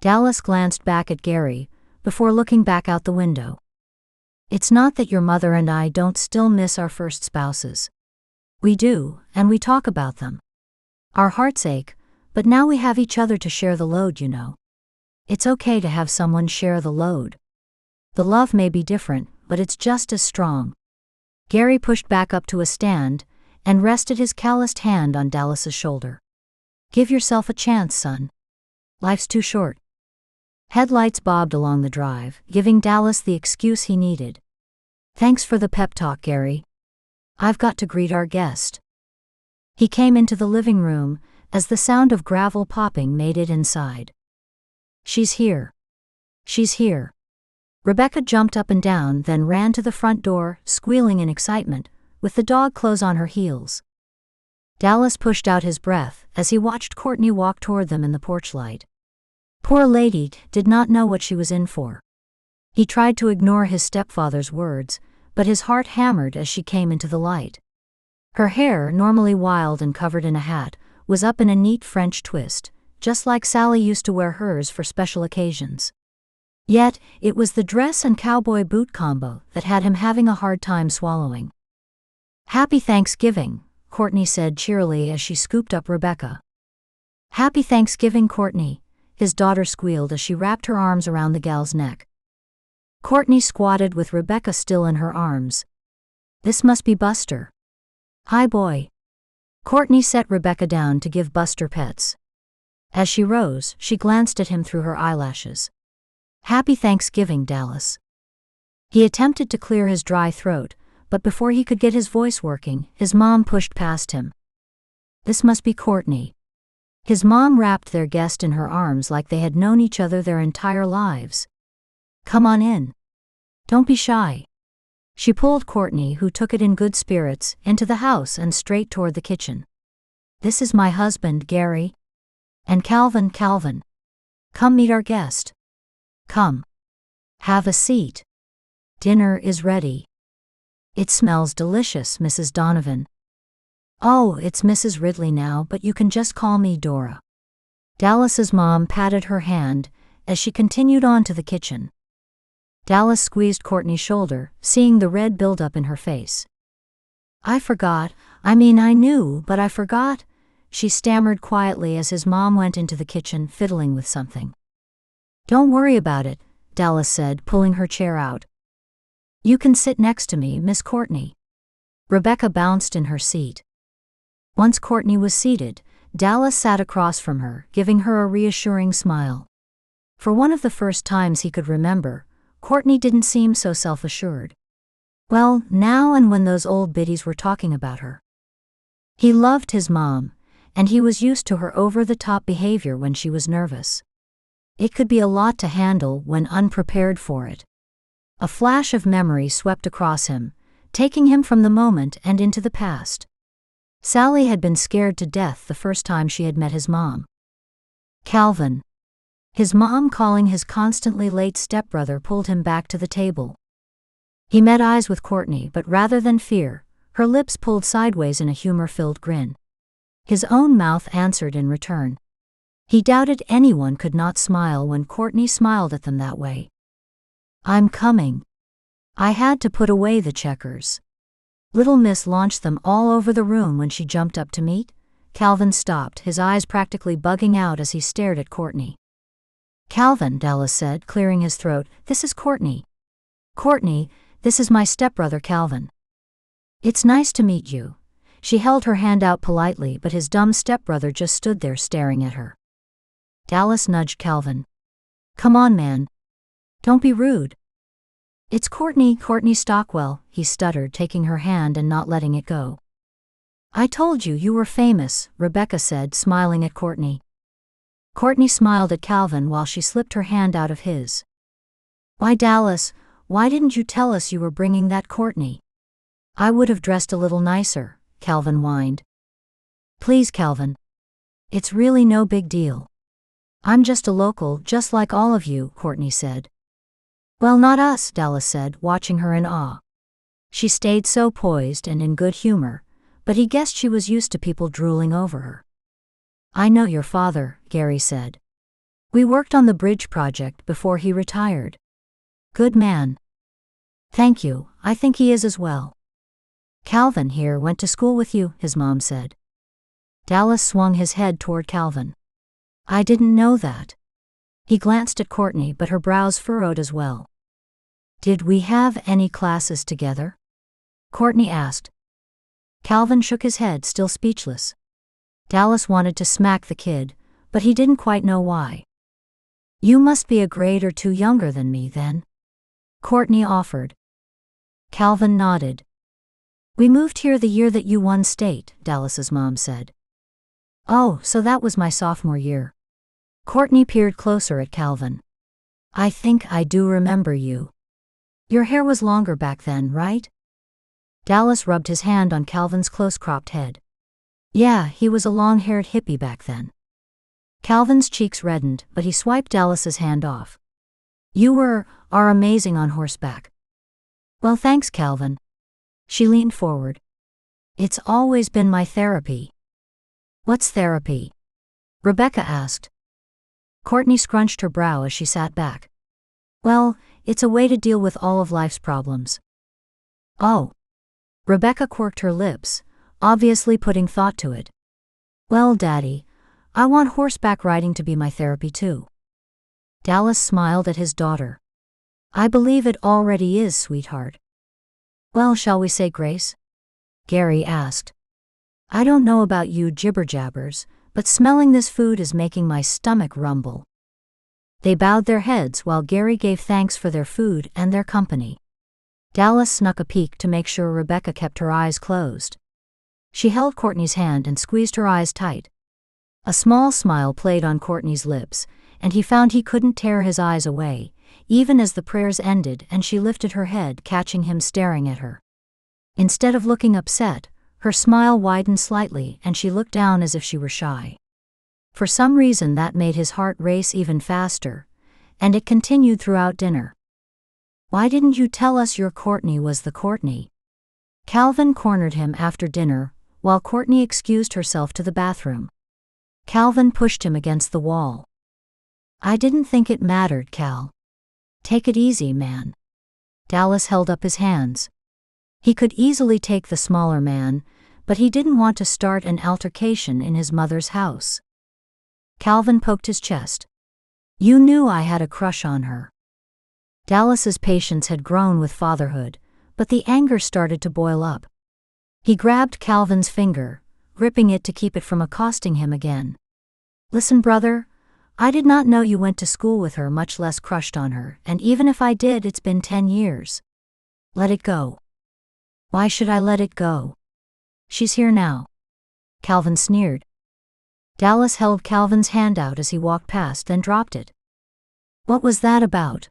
Dallas glanced back at Gary, before looking back out the window. It's not that your mother and I don't still miss our first spouses. We do, and we talk about them. Our hearts ache, but now we have each other to share the load, you know. It's okay to have someone share the load. The love may be different, but it's just as strong. Gary pushed back up to a stand, and rested his calloused hand on Dallas's shoulder. Give yourself a chance, son. Life's too short. Headlights bobbed along the drive, giving Dallas the excuse he needed. Thanks for the pep talk, Gary. I've got to greet our guest. He came into the living room, as the sound of gravel popping made it inside. She's here. She's here. Rebekah jumped up and down, then ran to the front door, squealing in excitement, with the dog close on her heels. Dallas pushed out his breath as he watched Courtney walk toward them in the porch light. Poor lady did not know what she was in for. He tried to ignore his stepfather's words, but his heart hammered as she came into the light. Her hair, normally wild and covered in a hat, was up in a neat French twist, just like Sally used to wear hers for special occasions. Yet, it was the dress and cowboy boot combo that had him having a hard time swallowing. Happy Thanksgiving, Courtney said cheerily as she scooped up Rebekah. Happy Thanksgiving, Courtney, his daughter squealed as she wrapped her arms around the gal's neck. Courtney squatted with Rebekah still in her arms. This must be Buster. Hi, boy. Courtney set Rebekah down to give Buster pets. As she rose, she glanced at him through her eyelashes. Happy Thanksgiving, Dallas. He attempted to clear his dry throat, but before he could get his voice working, his mom pushed past him. This must be Courtney. His mom wrapped their guest in her arms like they had known each other their entire lives. Come on in. Don't be shy. She pulled Courtney, who took it in good spirits, into the house and straight toward the kitchen. This is my husband, Gary. And Calvin. Come meet our guest. Come. Have a seat. Dinner is ready. It smells delicious, Mrs. Donovan. Oh, it's Mrs. Ridley now, but you can just call me Dora. Dallas's mom patted her hand as she continued on to the kitchen. Dallas squeezed Courtney's shoulder, seeing the red build up in her face. I knew, but I forgot, she stammered quietly as his mom went into the kitchen fiddling with something. Don't worry about it, Dallas said, pulling her chair out. You can sit next to me, Miss Courtney. Rebekah bounced in her seat. Once Courtney was seated, Dallas sat across from her, giving her a reassuring smile. For one of the first times he could remember, Courtney didn't seem so self-assured. Well, now and when those old biddies were talking about her. He loved his mom, and he was used to her over-the-top behavior when she was nervous. It could be a lot to handle when unprepared for it. A flash of memory swept across him, taking him from the moment and into the past. Sally had been scared to death the first time she had met his mom. Calvin. His mom calling his constantly late stepbrother pulled him back to the table. He met eyes with Courtney, but rather than fear, her lips pulled sideways in a humor-filled grin. His own mouth answered in return. He doubted anyone could not smile when Courtney smiled at them that way. "I'm coming." I had to put away the checkers. Little Miss launched them all over the room when she jumped up to meet. Calvin stopped, his eyes practically bugging out as he stared at Courtney. "Calvin," Dallas said, clearing his throat, "this is Courtney." "Courtney, this is my stepbrother Calvin." "It's nice to meet you." She held her hand out politely, but his dumb stepbrother just stood there staring at her. Dallas nudged Calvin. "Come on, man. Don't be rude." "It's Courtney Stockwell," he stuttered, taking her hand and not letting it go. "I told you you were famous," Rebekah said, smiling at Courtney. Courtney smiled at Calvin while she slipped her hand out of his. "Why, Dallas, why didn't you tell us you were bringing that Courtney?" "I would have dressed a little nicer," Calvin whined. "Please, Calvin. It's really no big deal. I'm just a local, just like all of you," Courtney said. "Well, not us," Dallas said, watching her in awe. She stayed so poised and in good humor, but he guessed she was used to people drooling over her. "I know your father," Gary said. "We worked on the bridge project before he retired. Good man." "Thank you, I think he is as well." "Calvin here went to school with you," his mom said. Dallas swung his head toward Calvin. "I didn't know that." He glanced at Courtney, but her brows furrowed as well. "Did we have any classes together?" Courtney asked. Calvin shook his head, still speechless. Dallas wanted to smack the kid, but he didn't quite know why. "You must be a grade or two younger than me then," Courtney offered. Calvin nodded. "We moved here the year that you won state," Dallas's mom said. "Oh, so that was my sophomore year." Courtney peered closer at Calvin. "I think I do remember you. Your hair was longer back then, right?" Dallas rubbed his hand on Calvin's close-cropped head. "Yeah, he was a long-haired hippie back then." Calvin's cheeks reddened, but he swiped Dallas's hand off. "You are amazing on horseback." "Well, thanks, Calvin." She leaned forward. "It's always been my therapy." "What's therapy?" Rebekah asked. Courtney scrunched her brow as she sat back. "Well, it's a way to deal with all of life's problems." "Oh." Rebekah quirked her lips, obviously putting thought to it. "Well, Daddy, I want horseback riding to be my therapy too." Dallas smiled at his daughter. "I believe it already is, sweetheart." "Well, shall we say grace?" Gary asked. "I don't know about you jibber-jabbers, but smelling this food is making my stomach rumble." They bowed their heads while Gary gave thanks for their food and their company. Dallas snuck a peek to make sure Rebekah kept her eyes closed. She held Courtney's hand and squeezed her eyes tight. A small smile played on Courtney's lips, and he found he couldn't tear his eyes away, even as the prayers ended and she lifted her head, catching him staring at her. Instead of looking upset, her smile widened slightly and she looked down as if she were shy. For some reason that made his heart race even faster, and it continued throughout dinner. "Why didn't you tell us your Courtney was the Courtney?" Calvin cornered him after dinner, while Courtney excused herself to the bathroom. Calvin pushed him against the wall. "I didn't think it mattered, Cal. Take it easy, man." Dallas held up his hands. He could easily take the smaller man, but he didn't want to start an altercation in his mother's house. Calvin poked his chest. "You knew I had a crush on her." Dallas's patience had grown with fatherhood, but the anger started to boil up. He grabbed Calvin's finger, gripping it to keep it from accosting him again. "Listen, brother, I did not know you went to school with her, much less crushed on her, and even if I did, it's been 10 years. Let it go." "Why should I let it go? She's here now." Calvin sneered. Dallas held Calvin's hand out as he walked past, then dropped it. "What was that about?"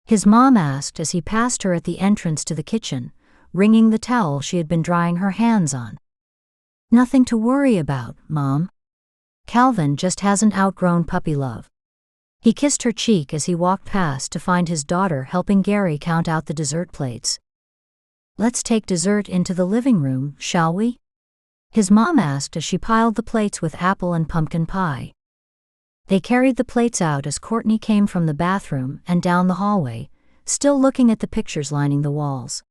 his mom asked as he passed her at the entrance to the kitchen, wringing the towel she had been drying her hands on. "Nothing to worry about, Mom. Calvin just hasn't outgrown puppy love." He kissed her cheek as he walked past to find his daughter helping Gary count out the dessert plates. "Let's take dessert into the living room, shall we?" his mom asked as she piled the plates with apple and pumpkin pie. They carried the plates out as Courtney came from the bathroom and down the hallway, still looking at the pictures lining the walls.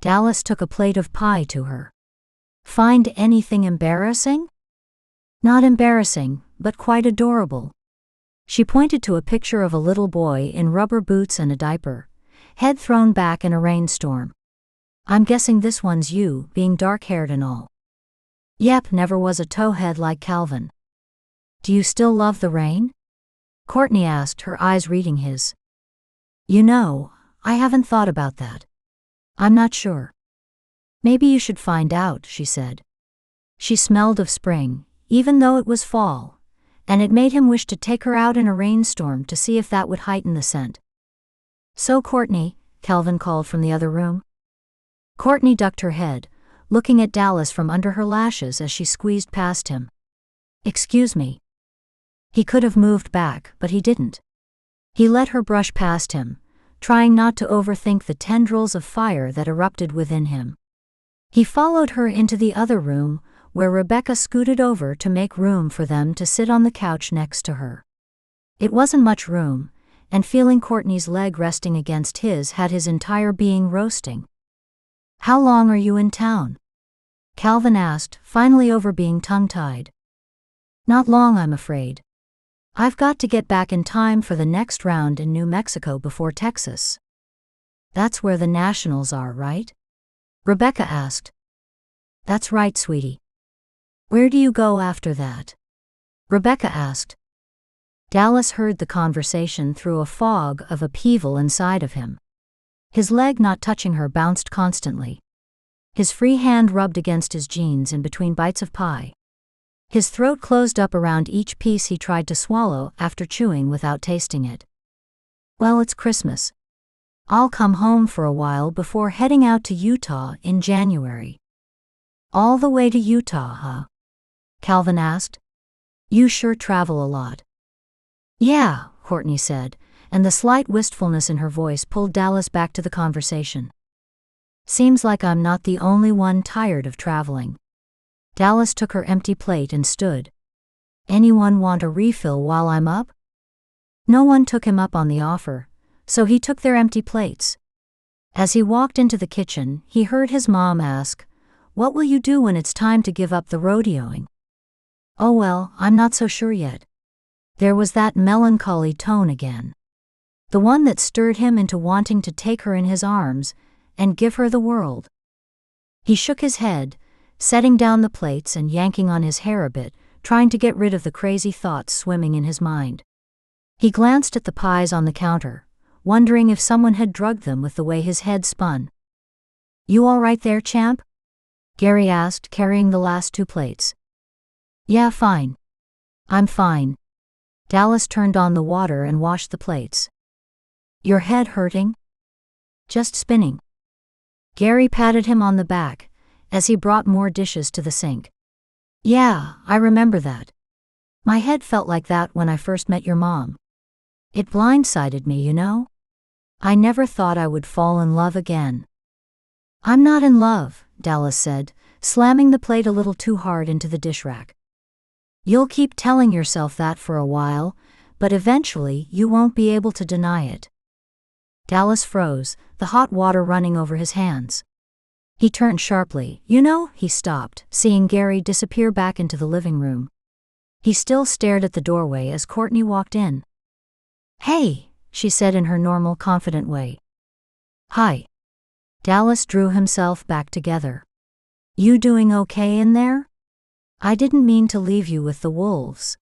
Dallas took a plate of pie to her. "Find anything embarrassing?" "Not embarrassing, but quite adorable." She pointed to a picture of a little boy in rubber boots and a diaper, head thrown back in a rainstorm. "I'm guessing this one's you, being dark-haired and all." "Yep, never was a towhead like Calvin." "Do you still love the rain?" Courtney asked, her eyes reading his. "You know, I haven't thought about that. I'm not sure." "Maybe you should find out," she said. She smelled of spring, even though it was fall, and it made him wish to take her out in a rainstorm to see if that would heighten the scent. "So Courtney," Calvin called from the other room. Courtney ducked her head, looking at Dallas from under her lashes as she squeezed past him. "Excuse me." He could have moved back, but he didn't. He let her brush past him, trying not to overthink the tendrils of fire that erupted within him. He followed her into the other room, where Rebekah scooted over to make room for them to sit on the couch next to her. It wasn't much room, and feeling Courtney's leg resting against his had his entire being roasting. "How long are you in town?" Calvin asked, finally over being tongue-tied. "Not long, I'm afraid. I've got to get back in time for the next round in New Mexico before Texas." "That's where the Nationals are, right?" Rebekah asked. "That's right, sweetie." "Where do you go after that?" Rebekah asked. Dallas heard the conversation through a fog of upheaval inside of him. His leg not touching her bounced constantly. His free hand rubbed against his jeans in between bites of pie. His throat closed up around each piece he tried to swallow after chewing without tasting it. "Well, it's Christmas. I'll come home for a while before heading out to Utah in January." "All the way to Utah, huh?" Calvin asked. "You sure travel a lot." "Yeah," Courtney said, and the slight wistfulness in her voice pulled Dallas back to the conversation. "Seems like I'm not the only one tired of traveling." Dallas took her empty plate and stood. "Anyone want a refill while I'm up?" No one took him up on the offer, so he took their empty plates. As he walked into the kitchen, he heard his mom ask, "What will you do when it's time to give up the rodeoing?" "Oh well, I'm not so sure yet." There was that melancholy tone again. The one that stirred him into wanting to take her in his arms and give her the world. He shook his head, setting down the plates and yanking on his hair a bit, trying to get rid of the crazy thoughts swimming in his mind. He glanced at the pies on the counter, wondering if someone had drugged them with the way his head spun. "You all right there, champ?" Gary asked, carrying the last two plates. "Yeah, fine. I'm fine." Dallas turned on the water and washed the plates. "Your head hurting?" "Just spinning." Gary patted him on the back as he brought more dishes to the sink. "Yeah, I remember that. My head felt like that when I first met your mom. It blindsided me, you know? I never thought I would fall in love again." "I'm not in love," Dallas said, slamming the plate a little too hard into the dish rack. "You'll keep telling yourself that for a while, but eventually you won't be able to deny it." Dallas froze, the hot water running over his hands. He turned sharply. "You know," he stopped, seeing Gary disappear back into the living room. He still stared at the doorway as Courtney walked in. "Hey," she said in her normal, confident way. "Hi." Dallas drew himself back together. "You doing okay in there? I didn't mean to leave you with the wolves."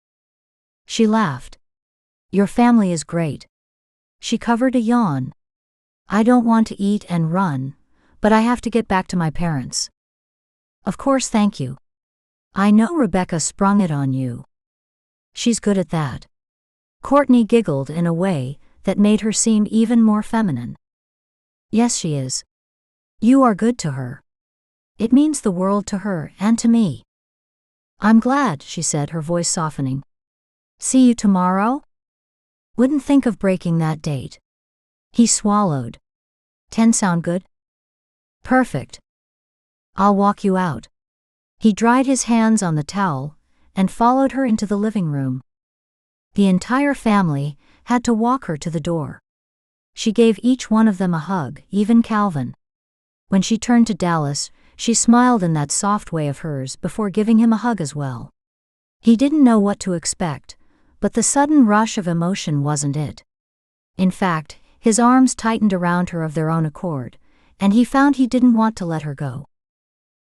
She laughed. "Your family is great." She covered a yawn. "I don't want to eat and run, but I have to get back to my parents." "Of course, thank you. I know Rebekah sprung it on you." "She's good at that." Courtney giggled in a way that made her seem even more feminine. "Yes, she is. You are good to her. It means the world to her and to me." "I'm glad," she said, her voice softening. "See you tomorrow?" Wouldn't think of breaking that date. He swallowed. 10 sound good? Perfect. I'll walk you out. He dried his hands on the towel and followed her into the living room. The entire family had to walk her to the door. She gave each one of them a hug, even Calvin. When she turned to Dallas, she smiled in that soft way of hers before giving him a hug as well. He didn't know what to expect, but the sudden rush of emotion wasn't it. In fact, his arms tightened around her of their own accord, and he found he didn't want to let her go.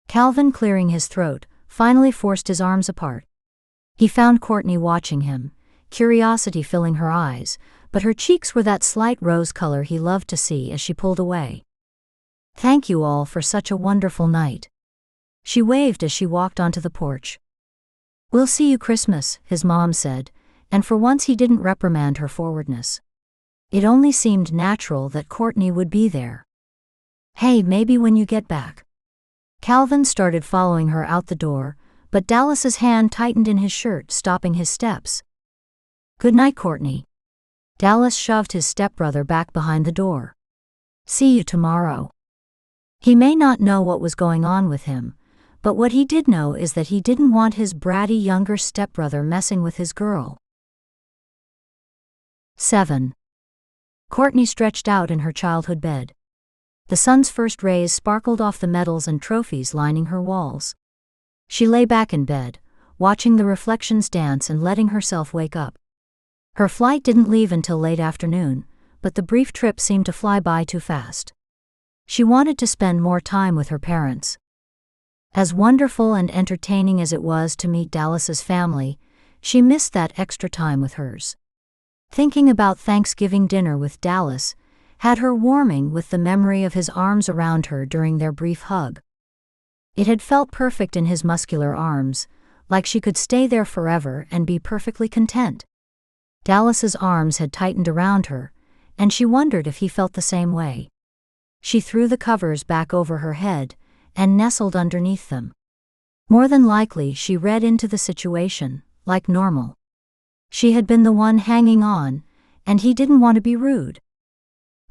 Calvin, clearing his throat, finally forced his arms apart. He found Courtney watching him, curiosity filling her eyes, but her cheeks were that slight rose color he loved to see as she pulled away. Thank you all for such a wonderful night. She waved as she walked onto the porch. We'll see you Christmas, his mom said, and for once he didn't reprimand her forwardness. It only seemed natural that Courtney would be there. Hey, maybe when you get back. Calvin started following her out the door, but Dallas's hand tightened in his shirt, stopping his steps. Good night, Courtney. Dallas shoved his stepbrother back behind the door. See you tomorrow. He may not know what was going on with him, but what he did know is that he didn't want his bratty younger stepbrother messing with his girl. 7. Courtney stretched out in her childhood bed. The sun's first rays sparkled off the medals and trophies lining her walls. She lay back in bed, watching the reflections dance and letting herself wake up. Her flight didn't leave until late afternoon, but the brief trip seemed to fly by too fast. She wanted to spend more time with her parents. As wonderful and entertaining as it was to meet Dallas's family, she missed that extra time with hers. Thinking about Thanksgiving dinner with Dallas had her warming with the memory of his arms around her during their brief hug. It had felt perfect in his muscular arms, like she could stay there forever and be perfectly content. Dallas's arms had tightened around her, and she wondered if he felt the same way. She threw the covers back over her head and nestled underneath them. More than likely, she read into the situation, like normal. She had been the one hanging on, and he didn't want to be rude.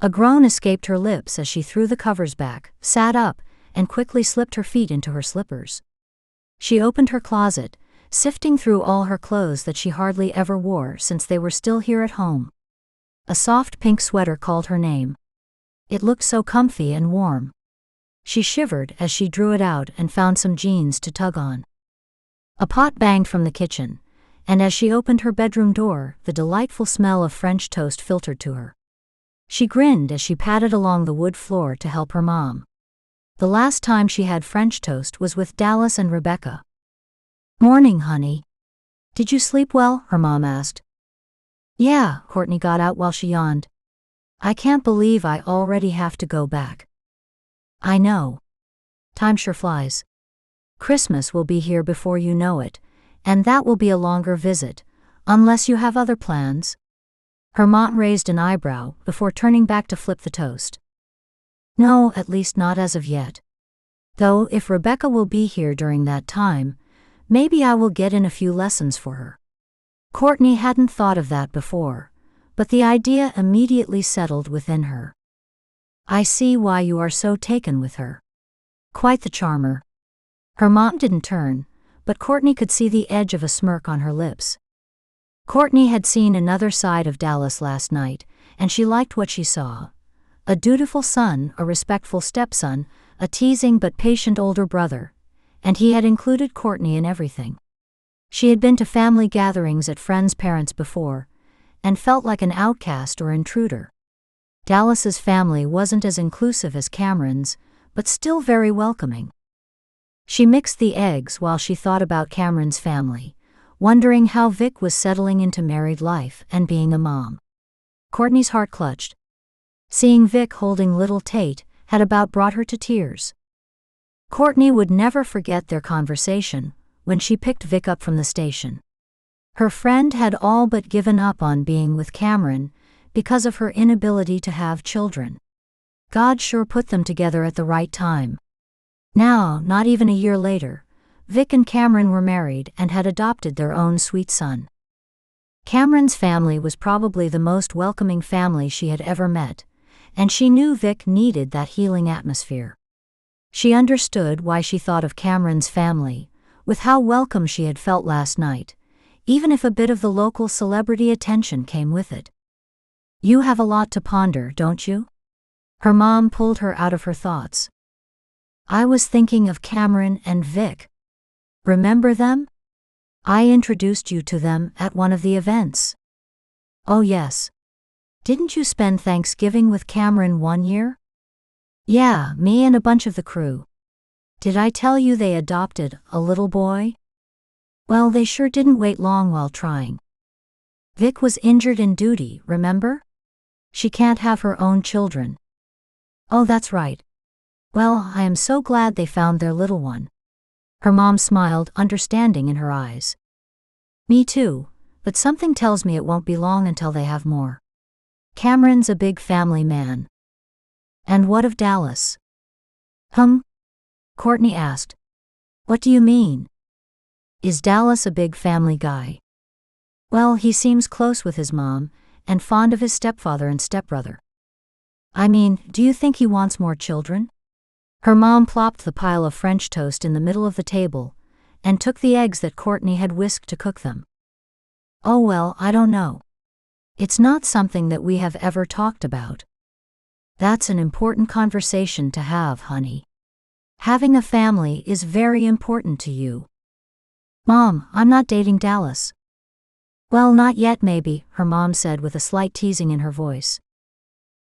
A groan escaped her lips as she threw the covers back, sat up, and quickly slipped her feet into her slippers. She opened her closet, sifting through all her clothes that she hardly ever wore since they were still here at home. A soft pink sweater called her name. It looked so comfy and warm. She shivered as she drew it out and found some jeans to tug on. A pot banged from the kitchen, and as she opened her bedroom door, the delightful smell of French toast filtered to her. She grinned as she padded along the wood floor to help her mom. The last time she had French toast was with Dallas and Rebekah. Morning, honey. Did you sleep well? Her mom asked. Yeah, Courtney got out while she yawned. I can't believe I already have to go back. I know. Time sure flies. Christmas will be here before you know it, and that will be a longer visit, unless you have other plans. Her mom raised an eyebrow before turning back to flip the toast. No, at least not as of yet. Though if Rebekah will be here during that time, maybe I will get in a few lessons for her. Courtney hadn't thought of that before, but the idea immediately settled within her. I see why you are so taken with her. Quite the charmer. Her mom didn't turn, but Courtney could see the edge of a smirk on her lips. Courtney had seen another side of Dallas last night, and she liked what she saw. A dutiful son, a respectful stepson, a teasing but patient older brother, and he had included Courtney in everything. She had been to family gatherings at friends' parents before, and felt like an outcast or intruder. Dallas's family wasn't as inclusive as Cameron's, but still very welcoming. She mixed the eggs while she thought about Cameron's family, wondering how Vic was settling into married life and being a mom. Courtney's heart clutched. Seeing Vic holding little Tate had about brought her to tears. Courtney would never forget their conversation when she picked Vic up from the station. Her friend had all but given up on being with Cameron because of her inability to have children. God sure put them together at the right time. Now, not even a year later, Vic and Cameron were married and had adopted their own sweet son. Cameron's family was probably the most welcoming family she had ever met, and she knew Vic needed that healing atmosphere. She understood why she thought of Cameron's family, with how welcome she had felt last night, even if a bit of the local celebrity attention came with it. You have a lot to ponder, don't you? Her mom pulled her out of her thoughts. I was thinking of Cameron and Vic. Remember them? I introduced you to them at one of the events. Oh yes. Didn't you spend Thanksgiving with Cameron one year? Yeah, me and a bunch of the crew. Did I tell you they adopted a little boy? Well, they sure didn't wait long while trying. Vic was injured in duty, remember? She can't have her own children. Oh, that's right. Well, I am so glad they found their little one. Her mom smiled, understanding in her eyes. Me too, but something tells me it won't be long until they have more. Cameron's a big family man. And what of Dallas? Courtney asked. What do you mean? Is Dallas a big family guy? Well, he seems close with his mom, and fond of his stepfather and stepbrother. I mean, do you think he wants more children? Her mom plopped the pile of French toast in the middle of the table, and took the eggs that Courtney had whisked to cook them. Oh well, I don't know. It's not something that we have ever talked about. That's an important conversation to have, honey. Having a family is very important to you. Mom, I'm not dating Dallas. Well, not yet maybe, her mom said with a slight teasing in her voice.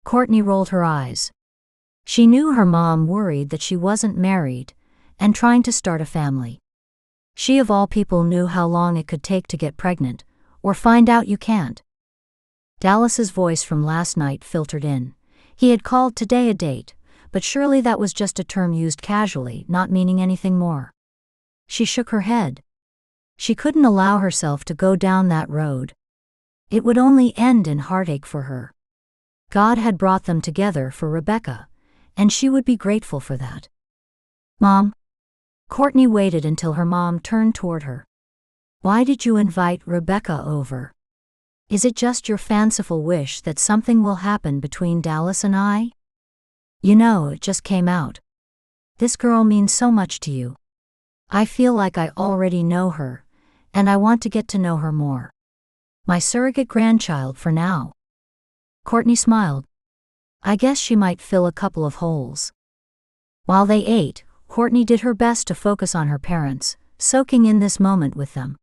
Courtney rolled her eyes. She knew her mom worried that she wasn't married and trying to start a family. She of all people knew how long it could take to get pregnant, or find out you can't. Dallas's voice from last night filtered in. He had called today a date, but surely that was just a term used casually, not meaning anything more. She shook her head. She couldn't allow herself to go down that road. It would only end in heartache for her. God had brought them together for Rebekah, and she would be grateful for that. Mom? Courtney waited until her mom turned toward her. Why did you invite Rebekah over? Is it just your fanciful wish that something will happen between Dallas and I? You know, it just came out. This girl means so much to you. I feel like I already know her, and I want to get to know her more. My surrogate grandchild for now. Courtney smiled. I guess she might fill a couple of holes. While they ate, Courtney did her best to focus on her parents, soaking in this moment with them.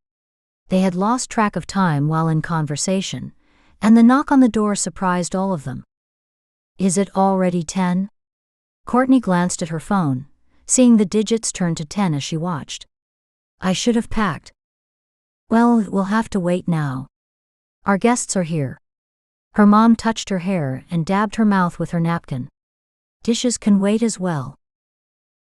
They had lost track of time while in conversation, and the knock on the door surprised all of them. Is it already 10? Courtney glanced at her phone, seeing the digits turn to 10 as she watched. I should have packed. Well, we'll have to wait now. Our guests are here. Her mom touched her hair and dabbed her mouth with her napkin. Dishes can wait as well.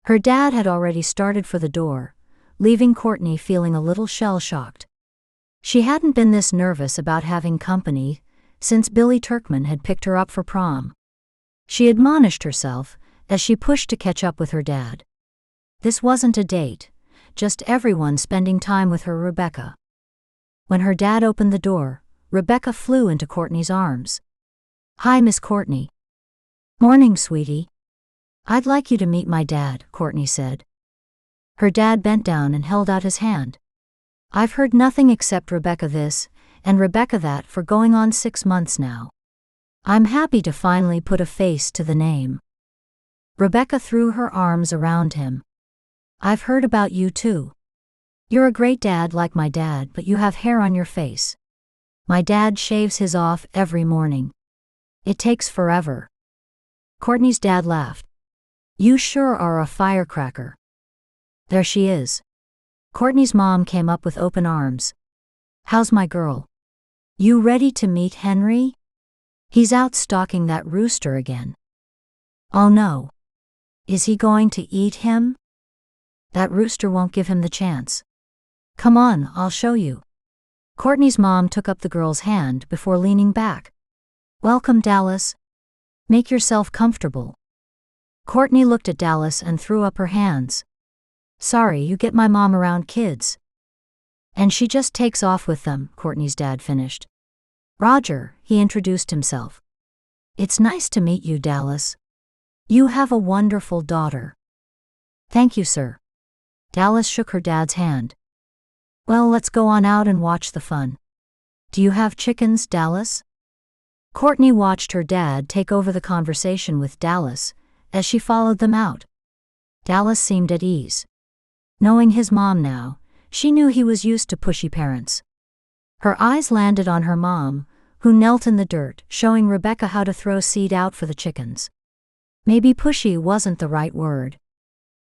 Her dad had already started for the door, leaving Courtney feeling a little shell-shocked. She hadn't been this nervous about having company since Billy Turkman had picked her up for prom. She admonished herself as she pushed to catch up with her dad. This wasn't a date, just everyone spending time with her Rebekah. When her dad opened the door, Rebekah flew into Courtney's arms. Hi, Miss Courtney. Morning, sweetie. I'd like you to meet my dad, Courtney said. Her dad bent down and held out his hand. I've heard nothing except Rebekah this, and Rebekah that for going on 6 months now. I'm happy to finally put a face to the name. Rebekah threw her arms around him. I've heard about you too. You're a great dad like my dad, but you have hair on your face. My dad shaves his off every morning. It takes forever. Courtney's dad laughed. You sure are a firecracker. There she is. Courtney's mom came up with open arms. How's my girl? You ready to meet Henry? He's out stalking that rooster again. Oh no. Is he going to eat him? That rooster won't give him the chance. Come on, I'll show you. Courtney's mom took up the girl's hand before leaning back. Welcome, Dallas. Make yourself comfortable. Courtney looked at Dallas and threw up her hands. Sorry, you get my mom around kids. And she just takes off with them, Courtney's dad finished. Roger, he introduced himself. It's nice to meet you, Dallas. You have a wonderful daughter. Thank you, sir. Dallas shook her dad's hand. Well, let's go on out and watch the fun. Do you have chickens, Dallas? Courtney watched her dad take over the conversation with Dallas as she followed them out. Dallas seemed at ease. Knowing his mom now, she knew he was used to pushy parents. Her eyes landed on her mom, who knelt in the dirt, showing Rebekah how to throw seed out for the chickens. Maybe pushy wasn't the right word.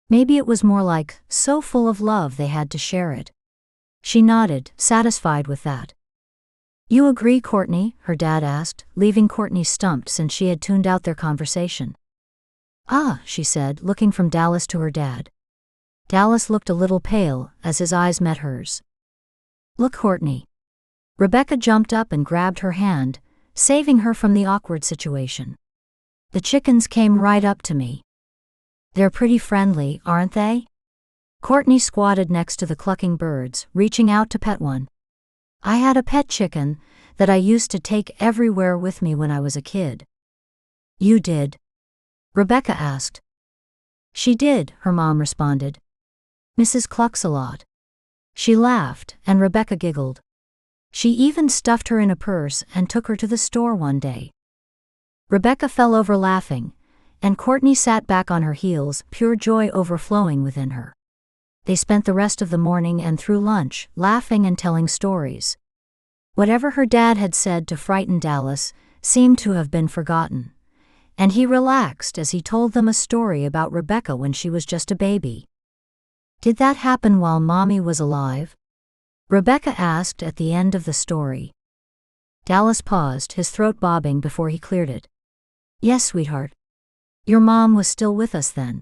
Maybe it was more like, so full of love they had to share it. She nodded, satisfied with that. You agree, Courtney? Her dad asked, leaving Courtney stumped since she had tuned out their conversation. Ah, she said, looking from Dallas to her dad. Dallas looked a little pale as his eyes met hers. Look, Courtney. Rebekah jumped up and grabbed her hand, saving her from the awkward situation. The chickens came right up to me. They're pretty friendly, aren't they? Courtney squatted next to the clucking birds, reaching out to pet one. I had a pet chicken that I used to take everywhere with me when I was a kid. You did? Rebekah asked. She did, her mom responded. Mrs. Clucks a lot. She laughed, and Rebekah giggled. She even stuffed her in a purse and took her to the store one day. Rebekah fell over laughing, and Courtney sat back on her heels, pure joy overflowing within her. They spent the rest of the morning and through lunch, laughing and telling stories. Whatever her dad had said to frighten Dallas seemed to have been forgotten, and he relaxed as he told them a story about Rebekah when she was just a baby. Did that happen while Mommy was alive? Rebekah asked at the end of the story. Dallas paused, his throat bobbing before he cleared it. Yes, sweetheart. Your mom was still with us then.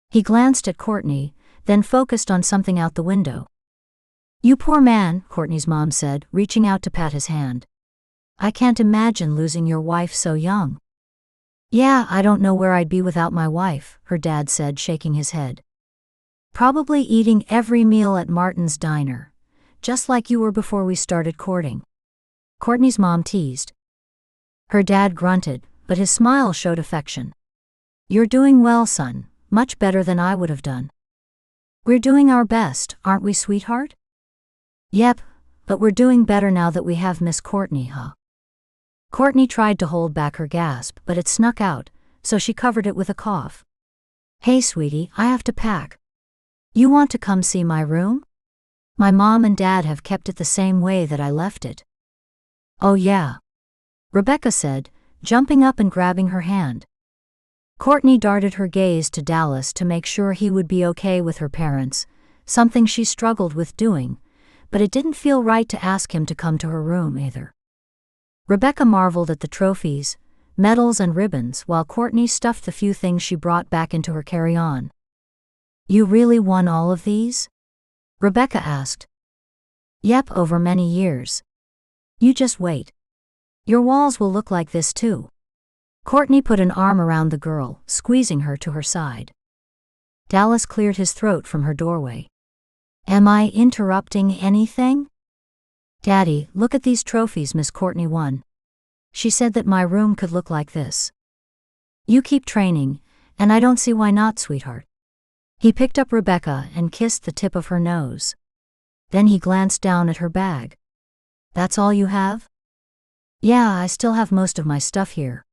He glanced at Courtney, then focused on something out the window. You poor man, Courtney's mom said, reaching out to pat his hand. I can't imagine losing your wife so young. Yeah, I don't know where I'd be without my wife, her dad said, shaking his head. Probably eating every meal at Martin's diner, just like you were before we started courting. Courtney's mom teased. Her dad grunted, but his smile showed affection. You're doing well, son, much better than I would have done. We're doing our best, aren't we, sweetheart? Yep, but we're doing better now that we have Miss Courtney, huh? Courtney tried to hold back her gasp, but it snuck out, so she covered it with a cough. Hey, sweetie, I have to pack. You want to come see my room? My mom and dad have kept it the same way that I left it. Oh yeah, Rebekah said, jumping up and grabbing her hand. Courtney darted her gaze to Dallas to make sure he would be okay with her parents, something she struggled with doing, but it didn't feel right to ask him to come to her room either. Rebekah marveled at the trophies, medals and ribbons while Courtney stuffed the few things she brought back into her carry-on. You really won all of these? Rebekah asked. Yep, over many years. You just wait. Your walls will look like this too. Courtney put an arm around the girl, squeezing her to her side. Dallas cleared his throat from her doorway. Am I interrupting anything? Daddy, look at these trophies Miss Courtney won. She said that my room could look like this. You keep training, and I don't see why not, sweetheart. He picked up Rebekah and kissed the tip of her nose. Then he glanced down at her bag. That's all you have? Yeah, I still have most of my stuff here.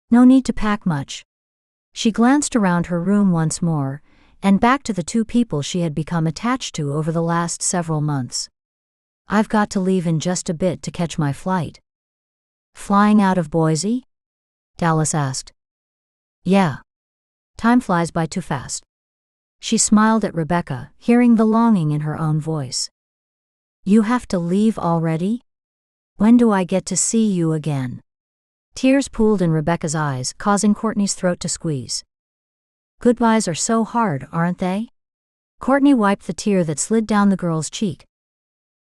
No need to pack much. She glanced around her room once more, and back to the two people she had become attached to over the last several months. I've got to leave in just a bit to catch my flight. Flying out of Boise? Dallas asked. Yeah. Time flies by too fast. She smiled at Rebekah, hearing the longing in her own voice. You have to leave already? When do I get to see you again? Tears pooled in Rebekah's eyes, causing Courtney's throat to squeeze. Goodbyes are so hard, aren't they? Courtney wiped the tear that slid down the girl's cheek.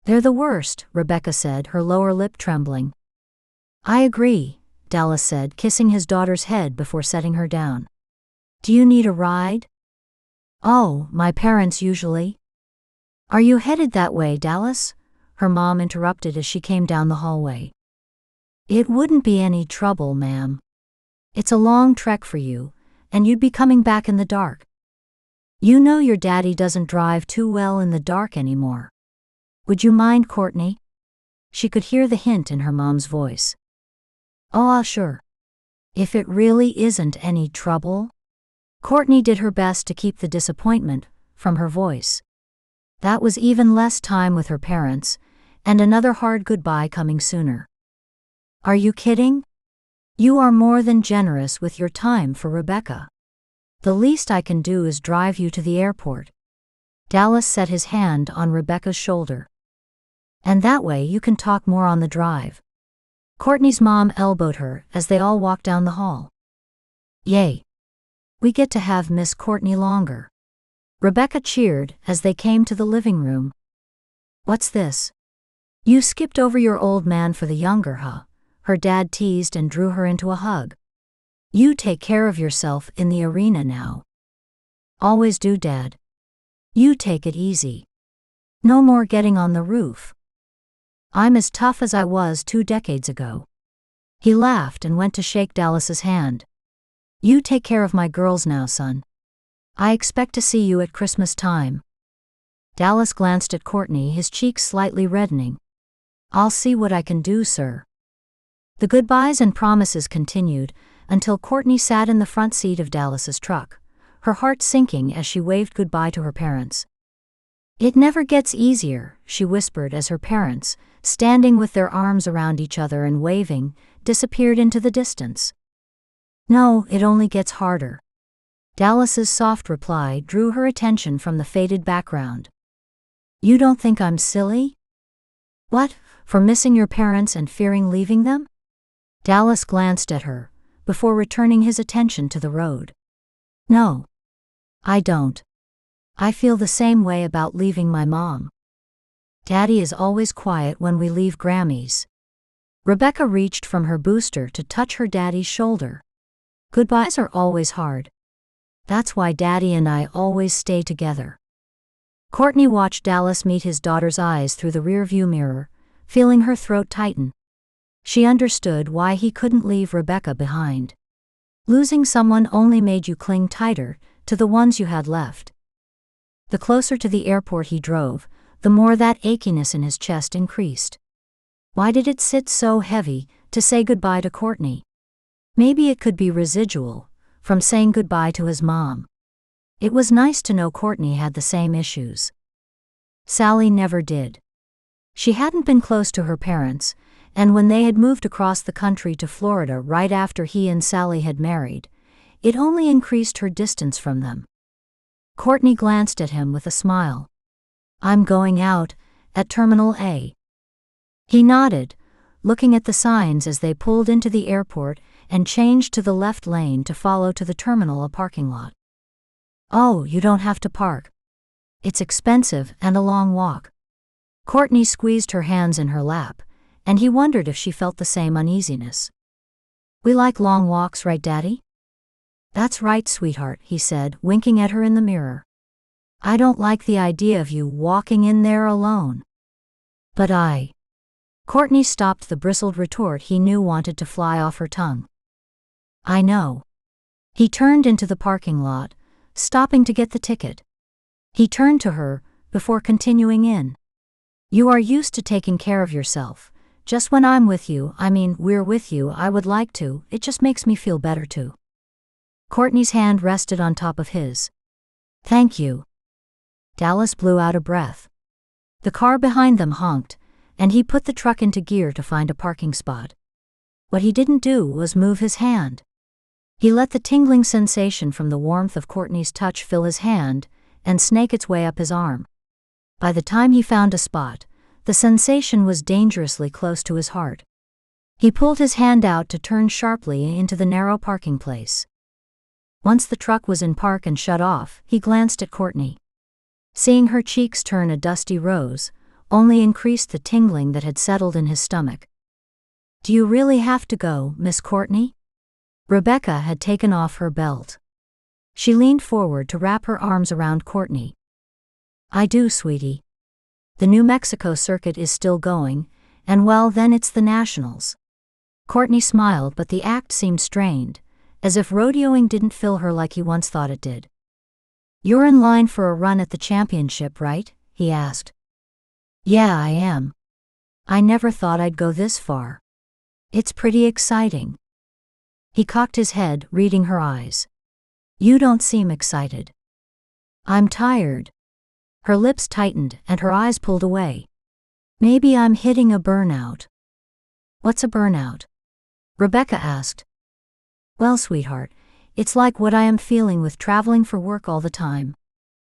They're the worst, Rebekah said, her lower lip trembling. I agree, Dallas said, kissing his daughter's head before setting her down. Do you need a ride? Oh, my parents usually. Are you headed that way, Dallas? Her mom interrupted as she came down the hallway. It wouldn't be any trouble, ma'am. It's a long trek for you, and you'd be coming back in the dark. You know your daddy doesn't drive too well in the dark anymore. Would you mind, Courtney? She could hear the hint in her mom's voice. Oh, sure. If it really isn't any trouble. Courtney did her best to keep the disappointment from her voice. That was even less time with her parents, and another hard goodbye coming sooner. Are you kidding? You are more than generous with your time for Rebekah. The least I can do is drive you to the airport. Dallas set his hand on Rebekah's shoulder. And that way you can talk more on the drive. Courtney's mom elbowed her as they all walked down the hall. Yay! We get to have Miss Courtney longer. Rebekah cheered as they came to the living room. What's this? You skipped over your old man for the younger, huh? Her dad teased and drew her into a hug. You take care of yourself in the arena now. Always do, Dad. You take it easy. No more getting on the roof. I'm as tough as I was 2 decades ago. He laughed and went to shake Dallas's hand. You take care of my girls now, son. I expect to see you at Christmas time. Dallas glanced at Courtney, his cheeks slightly reddening. I'll see what I can do, sir. The goodbyes and promises continued until Courtney sat in the front seat of Dallas's truck, her heart sinking as she waved goodbye to her parents. It never gets easier, she whispered as her parents, standing with their arms around each other and waving, disappeared into the distance. No, it only gets harder. Dallas's soft reply drew her attention from the faded background. You don't think I'm silly? What, for missing your parents and fearing leaving them? Dallas glanced at her, before returning his attention to the road. No. I don't. I feel the same way about leaving my mom. Daddy is always quiet when we leave Grammy's. Rebekah reached from her booster to touch her daddy's shoulder. Goodbyes are always hard. That's why Daddy and I always stay together. Courtney watched Dallas meet his daughter's eyes through the rearview mirror, feeling her throat tighten. She understood why he couldn't leave Rebekah behind. Losing someone only made you cling tighter to the ones you had left. The closer to the airport he drove, the more that achiness in his chest increased. Why did it sit so heavy to say goodbye to Courtney? Maybe it could be residual from saying goodbye to his mom. It was nice to know Courtney had the same issues. Sally never did. She hadn't been close to her parents, and when they had moved across the country to Florida right after he and Sally had married, it only increased her distance from them. Courtney glanced at him with a smile. I'm going out at Terminal A. He nodded, looking at the signs as they pulled into the airport and changed to the left lane to follow to the terminal, a parking lot. Oh, you don't have to park. It's expensive and a long walk. Courtney squeezed her hands in her lap, and he wondered if she felt the same uneasiness. We like long walks, right, Daddy? That's right, sweetheart, he said, winking at her in the mirror. I don't like the idea of you walking in there alone. But Courtney stopped the bristled retort he knew wanted to fly off her tongue. I know. He turned into the parking lot, stopping to get the ticket. He turned to her, before continuing in. You are used to taking care of yourself. Just when I'm with you, we're with you, I would like to, it just makes me feel better too. Courtney's hand rested on top of his. Thank you. Dallas blew out a breath. The car behind them honked, and he put the truck into gear to find a parking spot. What he didn't do was move his hand. He let the tingling sensation from the warmth of Courtney's touch fill his hand and snake its way up his arm. By the time he found a spot, the sensation was dangerously close to his heart. He pulled his hand out to turn sharply into the narrow parking place. Once the truck was in park and shut off, he glanced at Courtney. Seeing her cheeks turn a dusty rose only increased the tingling that had settled in his stomach. Do you really have to go, Miss Courtney? Rebekah had taken off her belt. She leaned forward to wrap her arms around Courtney. I do, sweetie. The New Mexico circuit is still going, and well, then it's the Nationals. Courtney smiled, but the act seemed strained, as if rodeoing didn't fill her like he once thought it did. You're in line for a run at the championship, right? He asked. Yeah, I am. I never thought I'd go this far. It's pretty exciting. He cocked his head, reading her eyes. You don't seem excited. I'm tired. Her lips tightened and her eyes pulled away. Maybe I'm hitting a burnout. What's a burnout? Rebekah asked. Well, sweetheart, it's like what I am feeling with traveling for work all the time.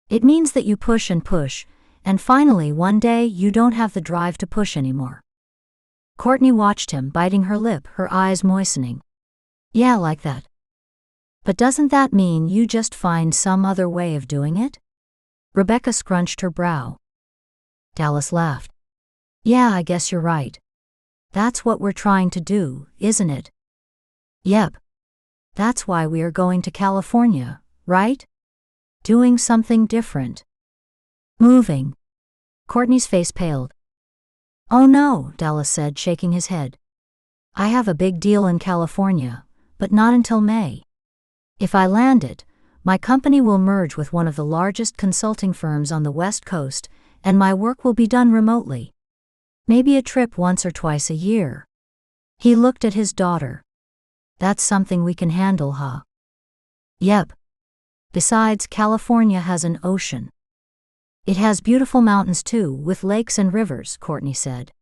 It means that you push, and finally one day you don't have the drive to push anymore. Courtney watched him, biting her lip, her eyes moistening. Yeah, like that. But doesn't that mean you just find some other way of doing it? Rebekah scrunched her brow. Dallas laughed. Yeah, I guess you're right. That's what we're trying to do, isn't it? Yep. That's why we are going to California, right? Doing something different. Moving. Courtney's face paled. Oh no, Dallas said, shaking his head. I have a big deal in California, but not until May. If I land it, my company will merge with one of the largest consulting firms on the West Coast, and my work will be done remotely. Maybe a trip once or twice a year. He looked at his daughter. That's something we can handle, huh? Yep. Besides, California has an ocean. It has beautiful mountains too, with lakes and rivers, Courtney said.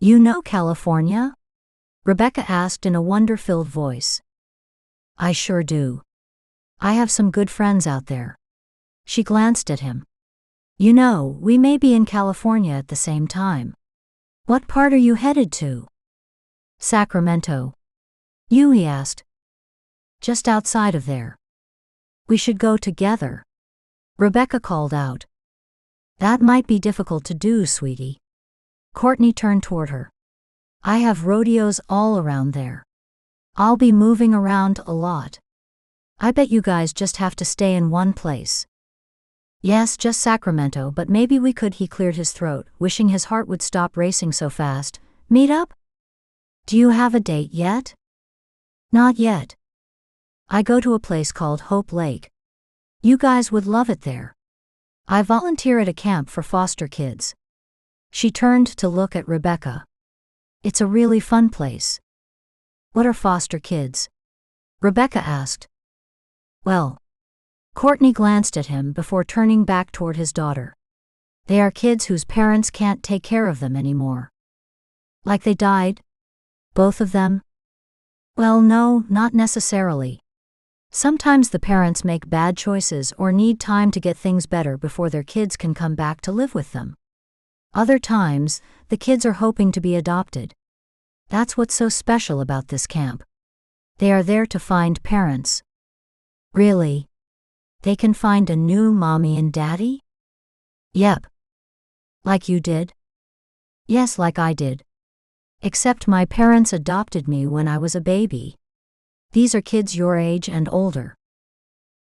You know California? Rebekah asked in a wonder-filled voice. I sure do. I have some good friends out there. She glanced at him. You know, we may be in California at the same time. What part are you headed to? Sacramento. You, he asked. Just outside of there. We should go together. Rebekah called out. That might be difficult to do, sweetie. Courtney turned toward her. I have rodeos all around there. I'll be moving around a lot. I bet you guys just have to stay in one place. Yes, just Sacramento, but maybe we could, he cleared his throat, wishing his heart would stop racing so fast. Meet up? Do you have a date yet? Not yet. I go to a place called Hope Lake. You guys would love it there. I volunteer at a camp for foster kids. She turned to look at Rebekah. It's a really fun place. What are foster kids? Rebekah asked. Well, Courtney glanced at him before turning back toward his daughter. They are kids whose parents can't take care of them anymore. Like they died? Both of them? Well, no, not necessarily. Sometimes the parents make bad choices or need time to get things better before their kids can come back to live with them. Other times, the kids are hoping to be adopted. That's what's so special about this camp. They are there to find parents. Really? They can find a new mommy and daddy? Yep. Like you did? Yes, like I did. Except my parents adopted me when I was a baby. These are kids your age and older.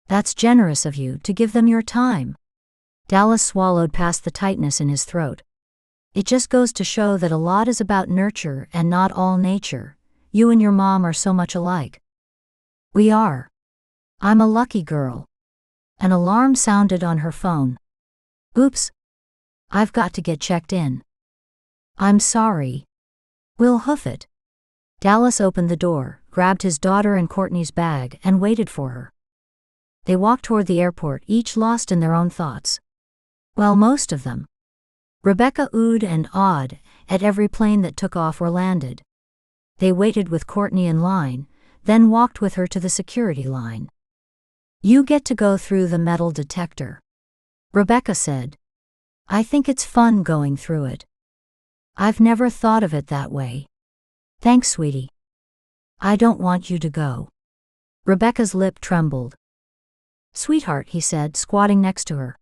That's generous of you to give them your time. Dallas swallowed past the tightness in his throat. It just goes to show that a lot is about nurture and not all nature. You and your mom are so much alike. We are. I'm a lucky girl. An alarm sounded on her phone. Oops. I've got to get checked in. I'm sorry. We'll hoof it. Dallas opened the door, grabbed his daughter and Courtney's bag, and waited for her. They walked toward the airport, each lost in their own thoughts. Well, most of them. Rebekah oohed and awed at every plane that took off or landed. They waited with Courtney in line, then walked with her to the security line. You get to go through the metal detector. Rebekah said. I think it's fun going through it. I've never thought of it that way. Thanks, sweetie. I don't want you to go. Rebekah's lip trembled. Sweetheart, he said, squatting next to her.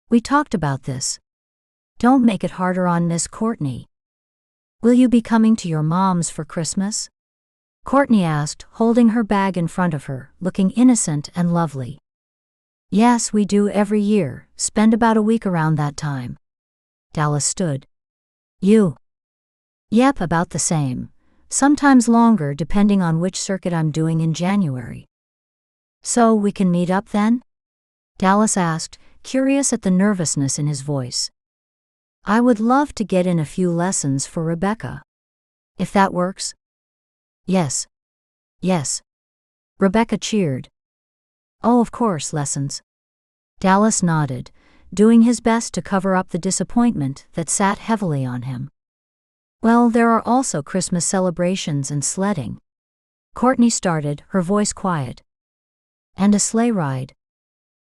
We talked about this. Don't make it harder on Miss Courtney. Will you be coming to your mom's for Christmas? Courtney asked, holding her bag in front of her, looking innocent and lovely. Yes, we do every year, spend about a week around that time. Dallas stood. You? Yep, about the same. Sometimes longer depending on which circuit I'm doing in January. So we can meet up then? Dallas asked, curious at the nervousness in his voice. I would love to get in a few lessons for Rebekah. If that works? Yes. Yes. Rebekah cheered. Oh, of course, lessons. Dallas nodded, doing his best to cover up the disappointment that sat heavily on him. Well, there are also Christmas celebrations and sledding. Courtney started, her voice quiet. And a sleigh ride.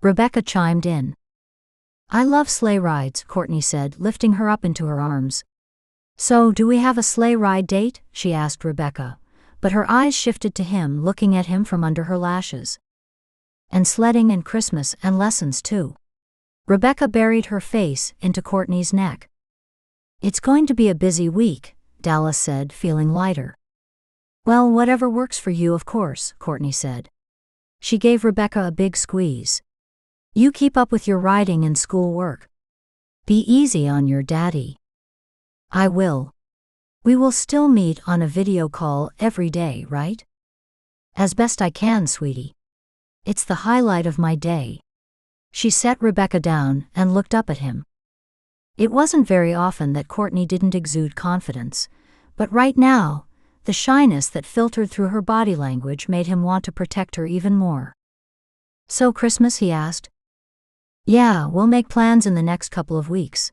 Rebekah chimed in. I love sleigh rides, Courtney said, lifting her up into her arms. So, do we have a sleigh ride date? She asked Rebekah, but her eyes shifted to him, looking at him from under her lashes. And sledding and Christmas and lessons too. Rebekah buried her face into Courtney's neck. It's going to be a busy week, Dallas said, feeling lighter. Well, whatever works for you, of course, Courtney said. She gave Rebekah a big squeeze. You keep up with your writing and school work. Be easy on your daddy. I will. We will still meet on a video call every day, right? As best I can, sweetie. It's the highlight of my day. She set Rebekah down and looked up at him. It wasn't very often that Courtney didn't exude confidence, but right now, the shyness that filtered through her body language made him want to protect her even more. So Christmas, he asked? Yeah, we'll make plans in the next couple of weeks.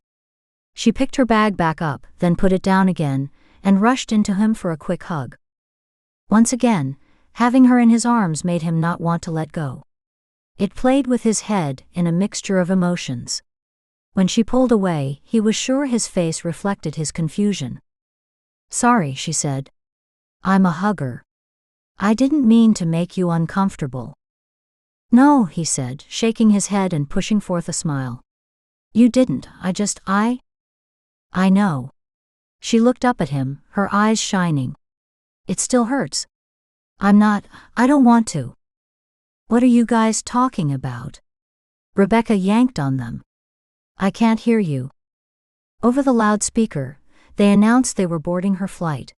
She picked her bag back up, then put it down again, and rushed into him for a quick hug. Once again, having her in his arms made him not want to let go. It played with his head in a mixture of emotions. When she pulled away, he was sure his face reflected his confusion. Sorry, she said. I'm a hugger. I didn't mean to make you uncomfortable. No, he said, shaking his head and pushing forth a smile. You didn't, I know. She looked up at him, her eyes shining. It still hurts. I don't want to. What are you guys talking about? Rebekah yanked on them. I can't hear you. Over the loudspeaker, they announced they were boarding her flight.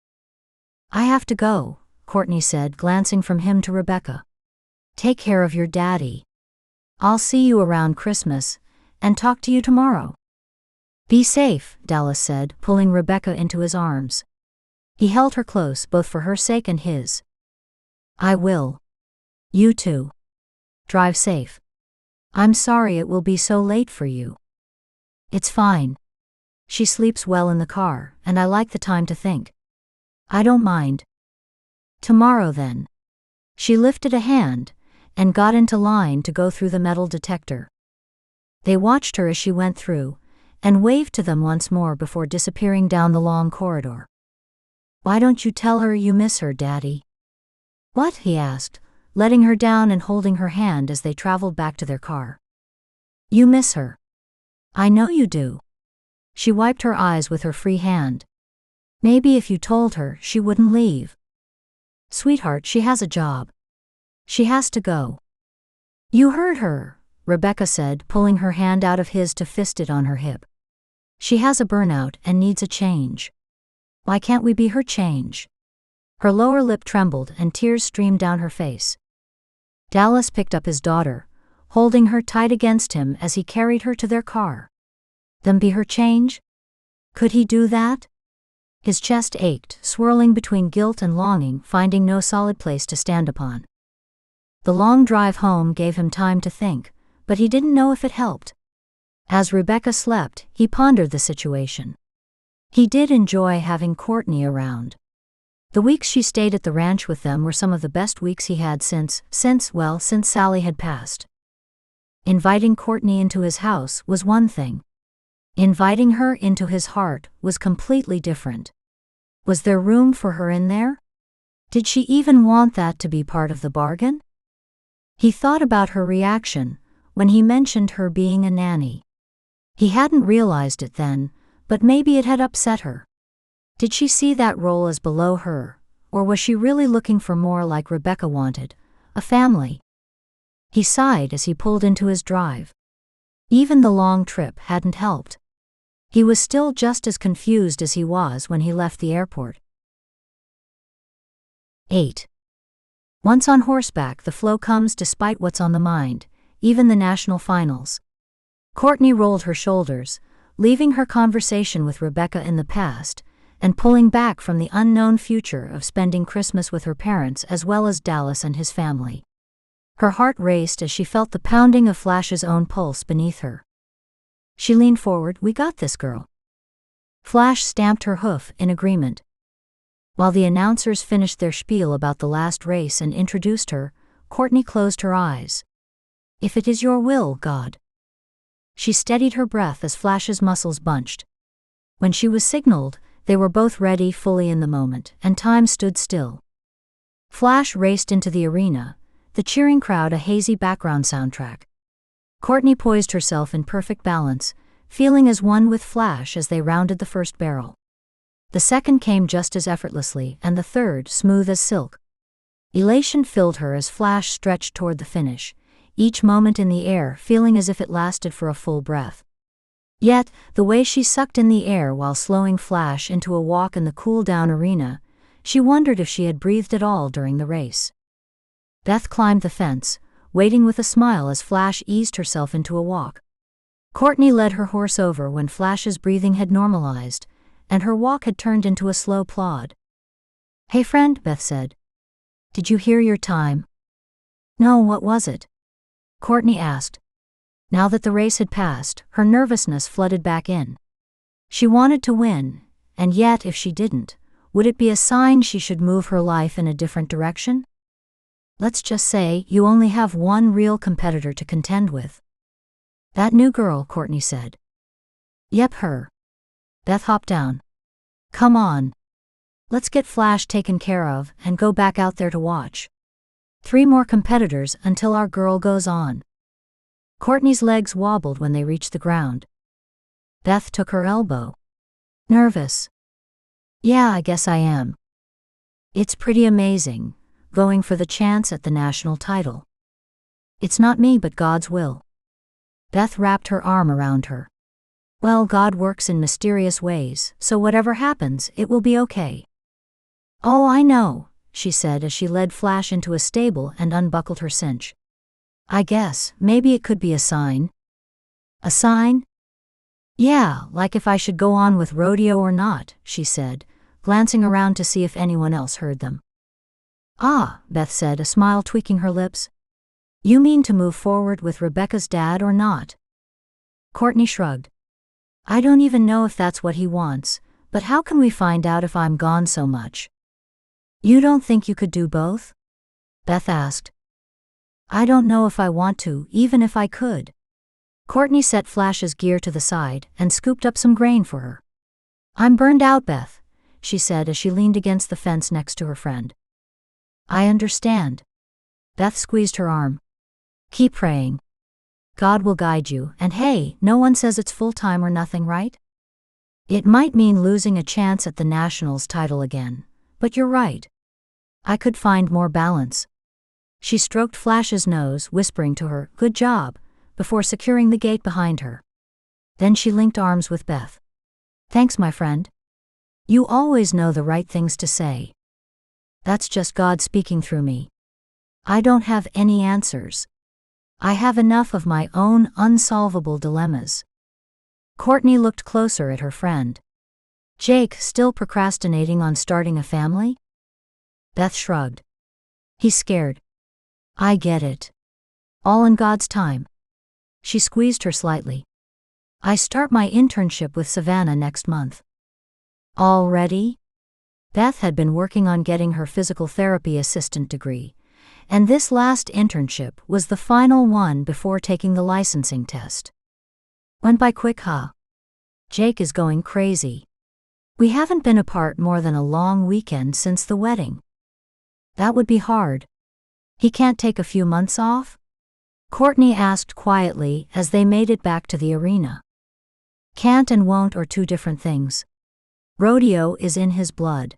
I have to go, Courtney said, glancing from him to Rebekah. Take care of your daddy. I'll see you around Christmas, and talk to you tomorrow. Be safe, Dallas said, pulling Rebekah into his arms. He held her close, both for her sake and his. I will. You too. Drive safe. I'm sorry it will be so late for you. It's fine. She sleeps well in the car, and I like the time to think. I don't mind. Tomorrow then. She lifted a hand, and got into line to go through the metal detector. They watched her as she went through, and waved to them once more before disappearing down the long corridor. Why don't you tell her you miss her, Daddy? What? He asked, letting her down and holding her hand as they traveled back to their car. You miss her. I know you do. She wiped her eyes with her free hand. Maybe if you told her, she wouldn't leave. Sweetheart, she has a job. She has to go. You heard her, Rebekah said, pulling her hand out of his to fist it on her hip. She has a burnout and needs a change. Why can't we be her change? Her lower lip trembled and tears streamed down her face. Dallas picked up his daughter, holding her tight against him as he carried her to their car. Them be her change? Could he do that? His chest ached, swirling between guilt and longing, finding no solid place to stand upon. The long drive home gave him time to think, but he didn't know if it helped. As Rebekah slept, he pondered the situation. He did enjoy having Courtney around. The weeks she stayed at the ranch with them were some of the best weeks he had since Sally had passed. Inviting Courtney into his house was one thing. Inviting her into his heart was completely different. Was there room for her in there? Did she even want that to be part of the bargain? He thought about her reaction when he mentioned her being a nanny. He hadn't realized it then, but maybe it had upset her. Did she see that role as below her, or was she really looking for more like Rebekah wanted, a family? He sighed as he pulled into his drive. Even the long trip hadn't helped. He was still just as confused as he was when he left the airport. 8. Once on horseback, the flow comes despite what's on the mind, even the national finals. Courtney rolled her shoulders, leaving her conversation with Rebekah in the past, and pulling back from the unknown future of spending Christmas with her parents as well as Dallas and his family. Her heart raced as she felt the pounding of Flash's own pulse beneath her. She leaned forward. "We got this, girl." Flash stamped her hoof in agreement. While the announcers finished their spiel about the last race and introduced her, Courtney closed her eyes. "If it is your will, God." She steadied her breath as Flash's muscles bunched. When she was signaled, they were both ready, fully in the moment, and time stood still. Flash raced into the arena, the cheering crowd a hazy background soundtrack. Courtney poised herself in perfect balance, feeling as one with Flash as they rounded the first barrel. The second came just as effortlessly, and the third smooth as silk. Elation filled her as Flash stretched toward the finish, each moment in the air feeling as if it lasted for a full breath. Yet, the way she sucked in the air while slowing Flash into a walk in the cool-down arena, she wondered if she had breathed at all during the race. Beth climbed the fence, waiting with a smile as Flash eased herself into a walk. Courtney led her horse over when Flash's breathing had normalized, and her walk had turned into a slow plod. "Hey friend," Beth said. "Did you hear your time?" "No, what was it?" Courtney asked. Now that the race had passed, her nervousness flooded back in. She wanted to win, and yet if she didn't, would it be a sign she should move her life in a different direction? "Let's just say you only have one real competitor to contend with." "That new girl," Courtney said. "Yep, her." Beth hopped down. "Come on. Let's get Flash taken care of and go back out there to watch. 3 more competitors until our girl goes on." Courtney's legs wobbled when they reached the ground. Beth took her elbow. "Nervous?" "Yeah, I guess I am. It's pretty amazing, going for the chance at the national title. It's not me but God's will." Beth wrapped her arm around her. "Well, God works in mysterious ways, so whatever happens, it will be okay." "Oh, I know," she said as she led Flash into a stable and unbuckled her cinch. "I guess, maybe it could be a sign." "A sign?" "Yeah, like if I should go on with rodeo or not," she said, glancing around to see if anyone else heard them. "Ah," Beth said, a smile tweaking her lips. "You mean to move forward with Rebekah's dad or not?" Courtney shrugged. "I don't even know if that's what he wants, but how can we find out if I'm gone so much?" "You don't think you could do both?" Beth asked. "I don't know if I want to, even if I could." Courtney set Flash's gear to the side and scooped up some grain for her. "I'm burned out, Beth," she said as she leaned against the fence next to her friend. "I understand." Beth squeezed her arm. "Keep praying. God will guide you, and hey, no one says it's full-time or nothing, right? It might mean losing a chance at the Nationals title again, but you're right. I could find more balance." She stroked Flash's nose, whispering to her, "Good job," before securing the gate behind her. Then she linked arms with Beth. "Thanks, my friend. You always know the right things to say." "That's just God speaking through me. I don't have any answers. I have enough of my own unsolvable dilemmas." Courtney looked closer at her friend. "Jake still procrastinating on starting a family?" Beth shrugged. "He's scared. I get it. All in God's time." She squeezed her slightly. "I start my internship with Savannah next month." "Already?" Beth had been working on getting her physical therapy assistant degree, and this last internship was the final one before taking the licensing test. "Went by quick, huh?" "Jake is going crazy. We haven't been apart more than a long weekend since the wedding." "That would be hard. He can't take a few months off?" Courtney asked quietly as they made it back to the arena. "Can't and won't are 2 different things. Rodeo is in his blood.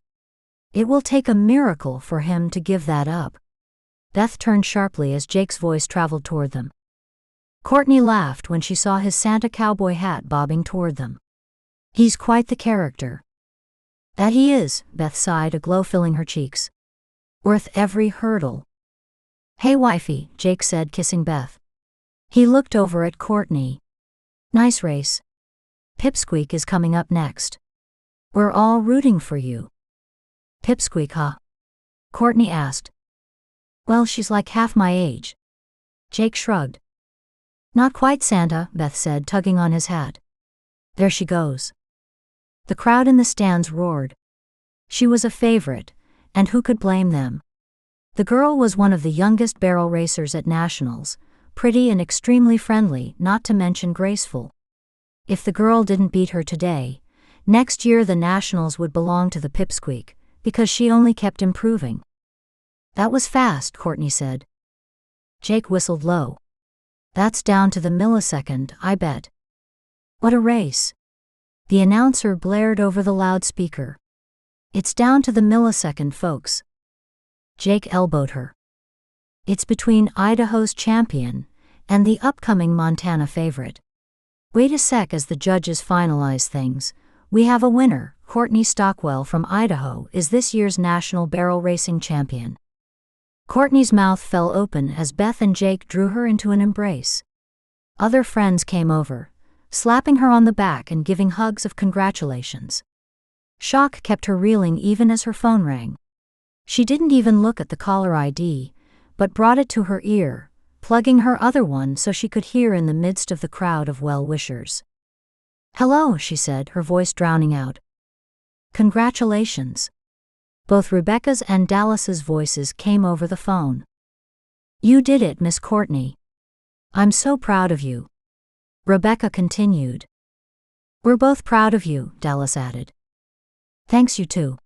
It will take a miracle for him to give that up." Beth turned sharply as Jake's voice traveled toward them. Courtney laughed when she saw his Santa cowboy hat bobbing toward them. He's quite the character. That he is, Beth sighed, a glow filling her cheeks. Worth every hurdle. Hey wifey, Jake said, kissing Beth. He looked over at Courtney. Nice race. Pipsqueak is coming up next. We're all rooting for you. Pipsqueak, huh? Courtney asked. Well, she's like half my age. Jake shrugged. Not quite, Santa, Beth said, tugging on his hat. There she goes. The crowd in the stands roared. She was a favorite, and who could blame them? The girl was one of the youngest barrel racers at Nationals, pretty and extremely friendly, not to mention graceful. If the girl didn't beat her today, next year the Nationals would belong to the Pipsqueak, because she only kept improving. That was fast, Courtney said. Jake whistled low. That's down to the millisecond, I bet. What a race. The announcer blared over the loudspeaker. It's down to the millisecond, folks. Jake elbowed her. It's between Idaho's champion and the upcoming Montana favorite. Wait a sec as the judges finalize things. We have a winner. Courtney Stockwell from Idaho is this year's national barrel racing champion. Courtney's mouth fell open as Beth and Jake drew her into an embrace. Other friends came over, slapping her on the back and giving hugs of congratulations. Shock kept her reeling even as her phone rang. She didn't even look at the caller ID, but brought it to her ear, plugging her other one so she could hear in the midst of the crowd of well-wishers. Hello, she said, her voice drowning out. Congratulations. Both Rebekah's and Dallas's voices came over the phone. You did it, Miss Courtney. I'm so proud of you. Rebekah continued. We're both proud of you, Dallas added. Thanks, you too.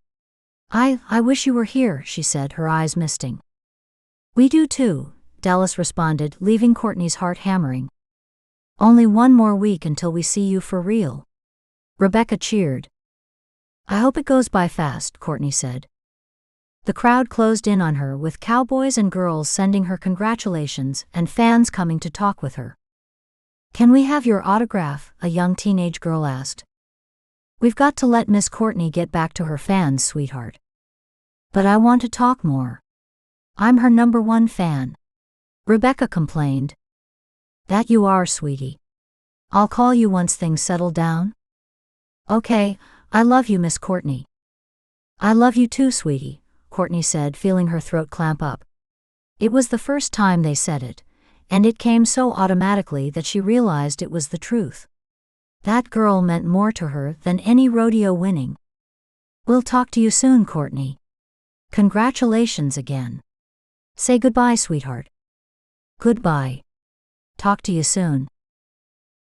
I wish you were here, she said, her eyes misting. We do too, Dallas responded, leaving Courtney's heart hammering. Only one more week until we see you for real. Rebekah cheered. I hope it goes by fast, Courtney said. The crowd closed in on her, with cowboys and girls sending her congratulations and fans coming to talk with her. Can we have your autograph? A young teenage girl asked. We've got to let Miss Courtney get back to her fans, sweetheart. But I want to talk more. I'm her #1 fan. Rebekah complained. That you are, sweetie. I'll call you once things settle down. Okay, I love you, Miss Courtney. I love you too, sweetie, Courtney said, feeling her throat clamp up. It was the first time they said it, and it came so automatically that she realized it was the truth. That girl meant more to her than any rodeo winning. We'll talk to you soon, Courtney. Congratulations again. Say goodbye, sweetheart. Goodbye. Talk to you soon.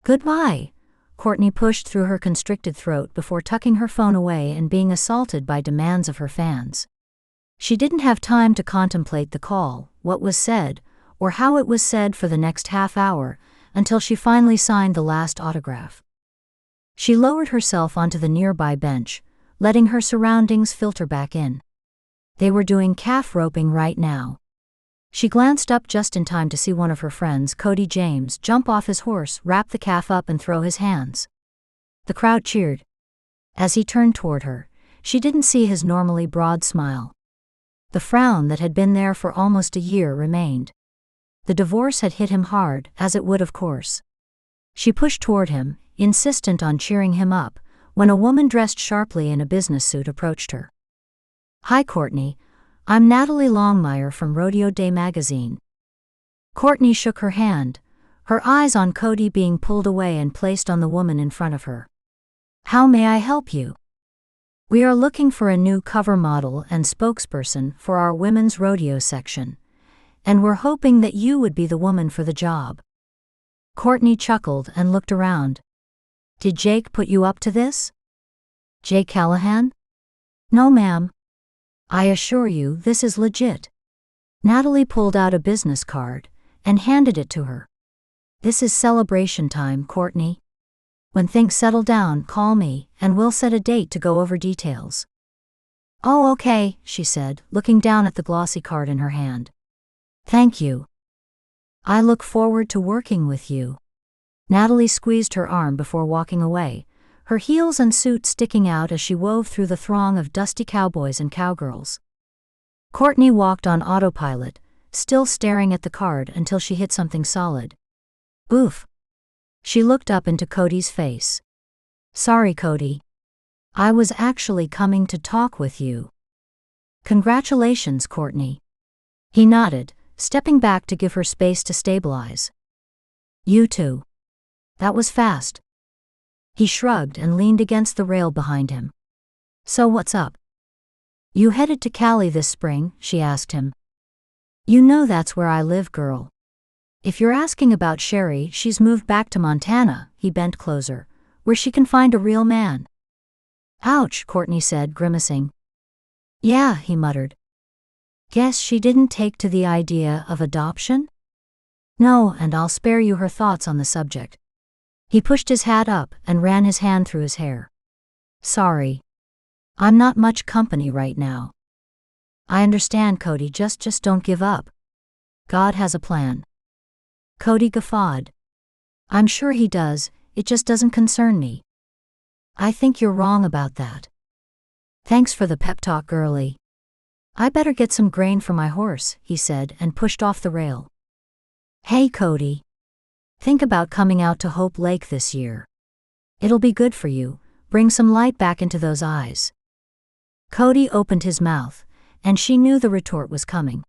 Goodbye. Courtney pushed through her constricted throat before tucking her phone away and being assaulted by demands of her fans. She didn't have time to contemplate the call, what was said, or how it was said for the next half hour, until she finally signed the last autograph. She lowered herself onto the nearby bench, letting her surroundings filter back in. They were doing calf roping right now. She glanced up just in time to see one of her friends, Cody James, jump off his horse, wrap the calf up and throw his hands. The crowd cheered. As he turned toward her, she didn't see his normally broad smile. The frown that had been there for almost a year remained. The divorce had hit him hard, as it would, of course. She pushed toward him, insistent on cheering him up, when a woman dressed sharply in a business suit approached her. Hi, Courtney. I'm Natalie Longmire from Rodeo Day magazine. Courtney shook her hand, her eyes on Cody being pulled away and placed on the woman in front of her. How may I help you? We are looking for a new cover model and spokesperson for our women's rodeo section, and we're hoping that you would be the woman for the job. Courtney chuckled and looked around. Did Jake put you up to this? Jake Callahan? No, ma'am. I assure you this is legit. Natalie pulled out a business card and handed it to her. This is celebration time, Courtney. When things settle down, call me and we'll set a date to go over details. Oh, okay, she said, looking down at the glossy card in her hand. Thank you. I look forward to working with you. Natalie squeezed her arm before walking away, her heels and suit sticking out as she wove through the throng of dusty cowboys and cowgirls. Courtney walked on autopilot, still staring at the card until she hit something solid. Oof. She looked up into Cody's face. Sorry, Cody. I was actually coming to talk with you. Congratulations, Courtney. He nodded, stepping back to give her space to stabilize. You too. That was fast. He shrugged and leaned against the rail behind him. So what's up? You headed to Cali this spring? She asked him. You know that's where I live, girl. If you're asking about Sherry, she's moved back to Montana. He bent closer, where she can find a real man. Ouch, Courtney said, grimacing. Yeah, he muttered. Guess she didn't take to the idea of adoption? No, and I'll spare you her thoughts on the subject. He pushed his hat up and ran his hand through his hair. Sorry. I'm not much company right now. I understand, Cody, just don't give up. God has a plan. Cody guffawed. I'm sure he does, it just doesn't concern me. I think you're wrong about that. Thanks for the pep talk, girlie. I better get some grain for my horse, he said and pushed off the rail. Hey, Cody. Think about coming out to Hope Lake this year. It'll be good for you, bring some light back into those eyes. Cody opened his mouth, and she knew the retort was coming.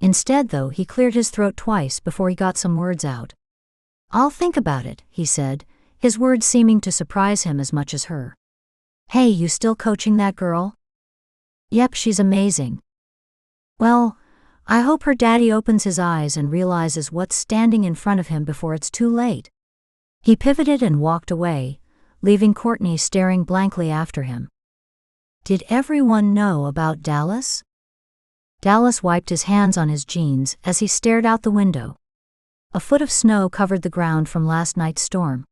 Instead, though, he cleared his throat twice before he got some words out. I'll think about it, he said, his words seeming to surprise him as much as her. Hey, you still coaching that girl? Yep, she's amazing. Well, I hope her daddy opens his eyes and realizes what's standing in front of him before it's too late. He pivoted and walked away, leaving Courtney staring blankly after him. Did everyone know about Dallas? Dallas wiped his hands on his jeans as he stared out the window. A foot of snow covered the ground from last night's storm.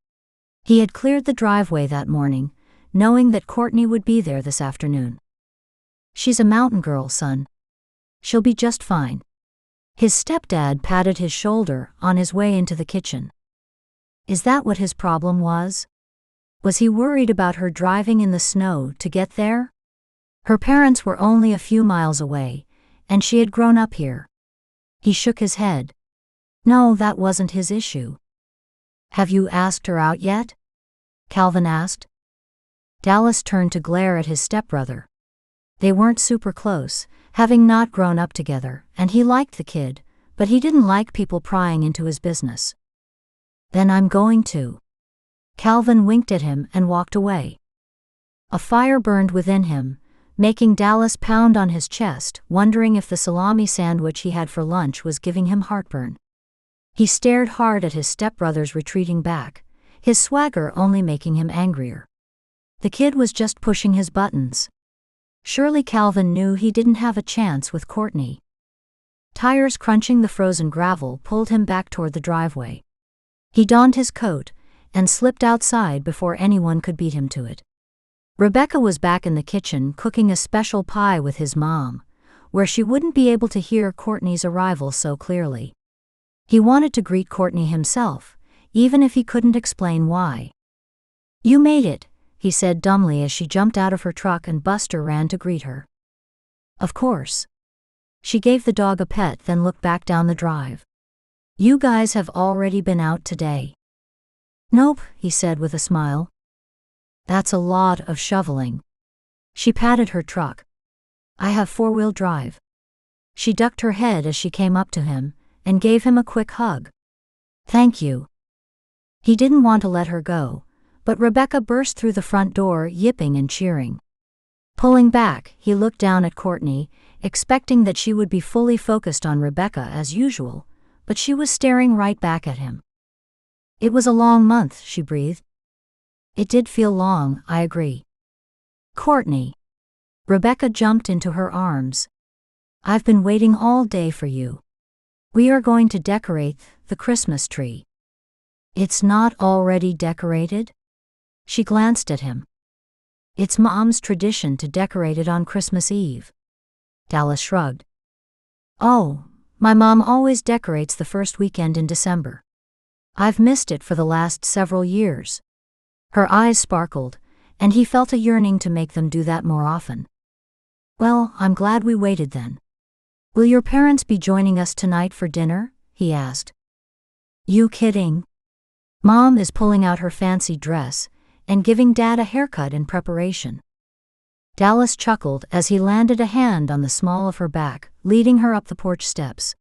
He had cleared the driveway that morning, knowing that Courtney would be there this afternoon. She's a mountain girl, son. She'll be just fine. His stepdad patted his shoulder on his way into the kitchen. Is that what his problem was? Was he worried about her driving in the snow to get there? Her parents were only a few miles away, and she had grown up here. He shook his head. No, that wasn't his issue. Have you asked her out yet? Calvin asked. Dallas turned to glare at his stepbrother. They weren't super close, having not grown up together, and he liked the kid, but he didn't like people prying into his business. Then I'm going to. Calvin winked at him and walked away. A fire burned within him, making Dallas pound on his chest, wondering if the salami sandwich he had for lunch was giving him heartburn. He stared hard at his stepbrother's retreating back, his swagger only making him angrier. The kid was just pushing his buttons. Surely Calvin knew he didn't have a chance with Courtney. Tires crunching the frozen gravel pulled him back toward the driveway. He donned his coat and slipped outside before anyone could beat him to it. Rebekah was back in the kitchen cooking a special pie with his mom, where she wouldn't be able to hear Courtney's arrival so clearly. He wanted to greet Courtney himself, even if he couldn't explain why. You made it, he said dumbly as she jumped out of her truck and Buster ran to greet her. Of course. She gave the dog a pet, then looked back down the drive. You guys have already been out today. Nope, he said with a smile. That's a lot of shoveling. She patted her truck. I have four-wheel drive. She ducked her head as she came up to him and gave him a quick hug. Thank you. He didn't want to let her go, but Rebekah burst through the front door yipping and cheering. Pulling back, he looked down at Courtney, expecting that she would be fully focused on Rebekah as usual, but she was staring right back at him. It was a long month, she breathed. It did feel long, I agree. Courtney. Rebekah jumped into her arms. I've been waiting all day for you. We are going to decorate the Christmas tree. It's not already decorated? She glanced at him. It's Mom's tradition to decorate it on Christmas Eve. Dallas shrugged. Oh, my mom always decorates the first weekend in December. I've missed it for the last several years. Her eyes sparkled, and he felt a yearning to make them do that more often. "Well, I'm glad we waited then. Will your parents be joining us tonight for dinner?" he asked. "You kidding? Mom is pulling out her fancy dress and giving Dad a haircut in preparation." Dallas chuckled as he landed a hand on the small of her back, leading her up the porch steps.